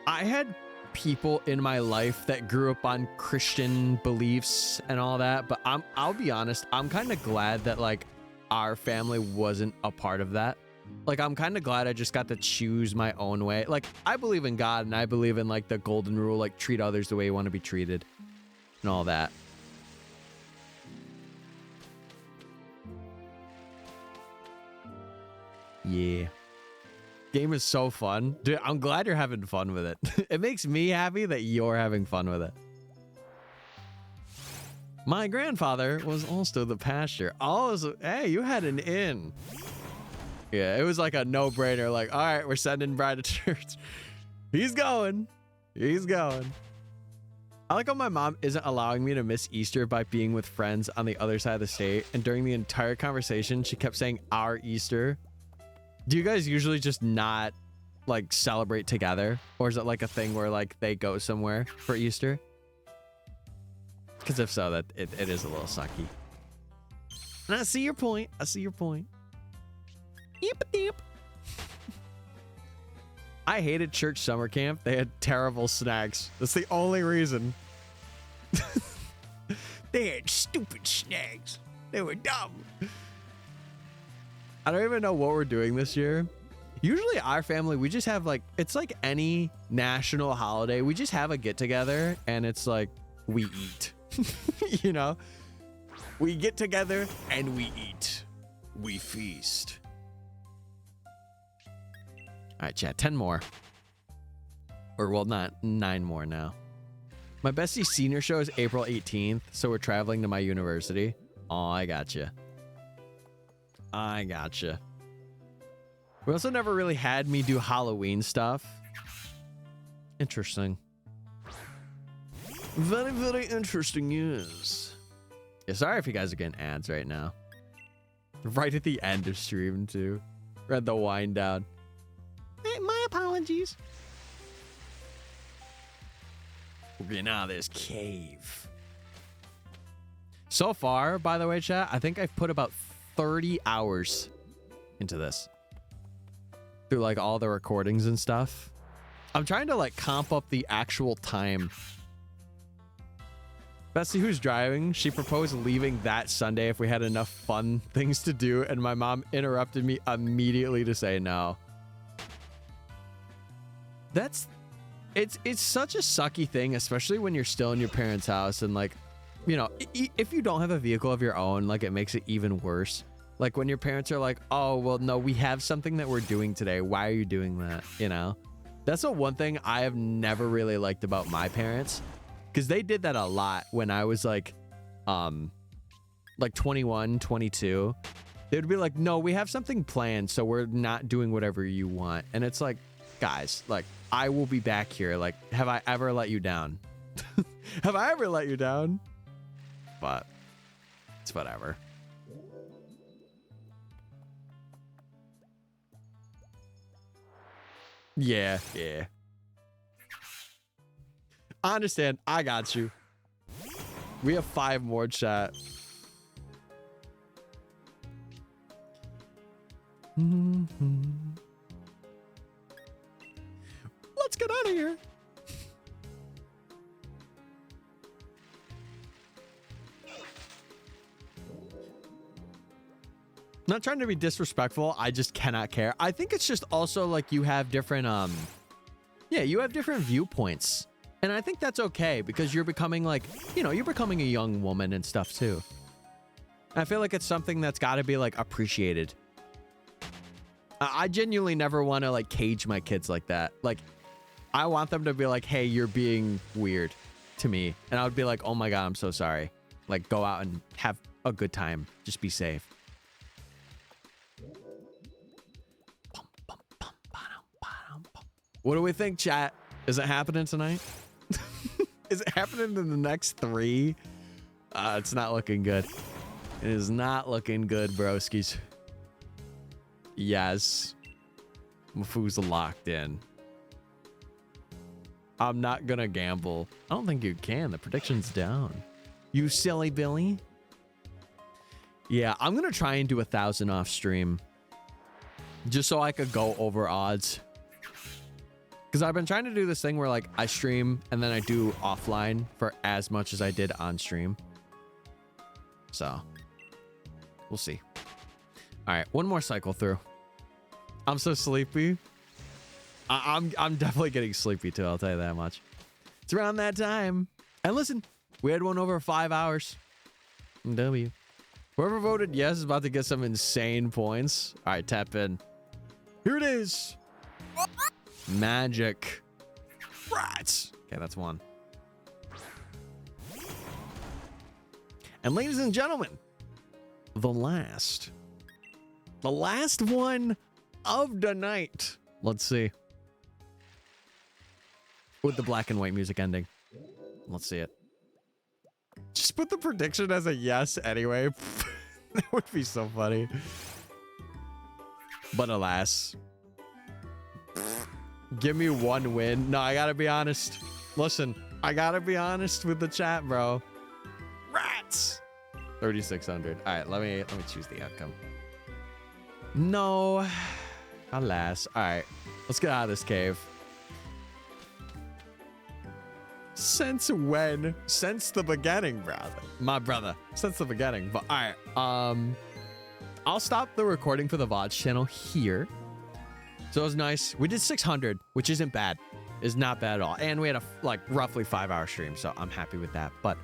had people in my life that grew up on Christian beliefs and all that, but I'll be honest, I'm kind of glad that like our family wasn't a part of that. Like, I'm kind of glad I just got to choose my own way. Like, I believe in God and I believe in like the golden rule, like treat others the way you want to be treated and all that. Yeah. Game is so fun. Dude, I'm glad you're having fun with it. It makes me happy that you're having fun with it. My grandfather was also the pastor. Oh, so, hey, you had an in. Yeah, it was like a no-brainer. Like, all right, we're sending Brad to church. He's going. He's going. I like how my mom isn't allowing me to miss Easter by being with friends on the other side of the state. And during the entire conversation, she kept saying our Easter. Do you guys usually just not like celebrate together? Or is it like a thing where like they go somewhere for Easter? Because if so, that it is a little sucky. And I see your point. I see your point. Yep, yep. I hated church summer camp. They had terrible snacks. That's the only reason. They had stupid snacks. They were dumb. I don't even know what we're doing this year. Usually our family, we just have like, it's like any national holiday. We just have a get together and it's like, we eat, you know, we get together and we eat, we feast. All right, chat, 10 more. Or, well, not 9 more now. My bestie senior show is April 18th, so we're traveling to my university. Oh, I gotcha. I gotcha. We also never really had me do Halloween stuff. Interesting. Very, very interesting news. Yeah, sorry if you guys are getting ads right now. Right at the end of stream, too. We're at the wind down. Hey, my apologies. We're getting out of this cave. So far, by the way, chat, I think I've put about 30 hours into this. Through like all the recordings and stuff. I'm trying to like comp up the actual time. Bestie who's driving, she proposed leaving that Sunday if we had enough fun things to do, and my mom interrupted me immediately to say no. It's such a sucky thing, especially when you're still in your parents' house and like, you know, if you don't have a vehicle of your own, like it makes it even worse. Like when your parents are like, oh, well, no, we have something that we're doing today. Why are you doing that? You know, that's the one thing I have never really liked about my parents, because they did that a lot when I was like 21, 22. They would be like, no, we have something planned, so we're not doing whatever you want. And it's like, guys, like, I will be back here. Like, have I ever let you down? Have I ever let you down? But it's whatever. Yeah. I understand. I got you. We have 5 more, chat. Let's get out of here. Not trying to be disrespectful. I just cannot care. I think it's just also like you have different, you have different viewpoints. And I think that's okay because you're becoming like, you know, you're becoming a young woman and stuff too. I feel like it's something that's got to be like appreciated. I genuinely never want to like cage my kids like that. Like, I want them to be like, hey, you're being weird to me. And I would be like, oh my God, I'm so sorry. Like, go out and have a good time. Just be safe. What do we think, chat? Is it happening tonight? Is it happening in the next 3? It's not looking good. It is not looking good, broskies. Yes. Mafu's locked in. I'm not gonna gamble. I don't think you can. The prediction's down. You silly Billy. Yeah, I'm gonna try and do 1,000 off stream. Just so I could go over odds. Because I've been trying to do this thing where like I stream and then I do offline for as much as I did on stream. So we'll see. All right, one more cycle through. I'm so sleepy. I'm definitely getting sleepy too, I'll tell you that much. It's around that time. And listen, we had one over 5 hours. W. Whoever voted yes is about to get some insane points. All right, tap in. Here it is. Magic. Rats. Okay, that's one. And ladies and gentlemen, the last one of the night. Let's see. With the black and white music ending. Let's see it. Just put the prediction as a yes anyway. That would be so funny. But alas. Give me one win. No, I gotta be honest. Listen, I gotta be honest with the chat, bro. Rats. 3,600. All right, let me choose the outcome. No. Alas. All right, let's get out of this cave. Since when? Since the beginning, brother. My brother. Since the beginning. But all right. I'll stop the recording for the VODs channel here. So it was nice. We did 600, which isn't bad. It's not bad at all. And we had a roughly 5-hour stream, so I'm happy with that. But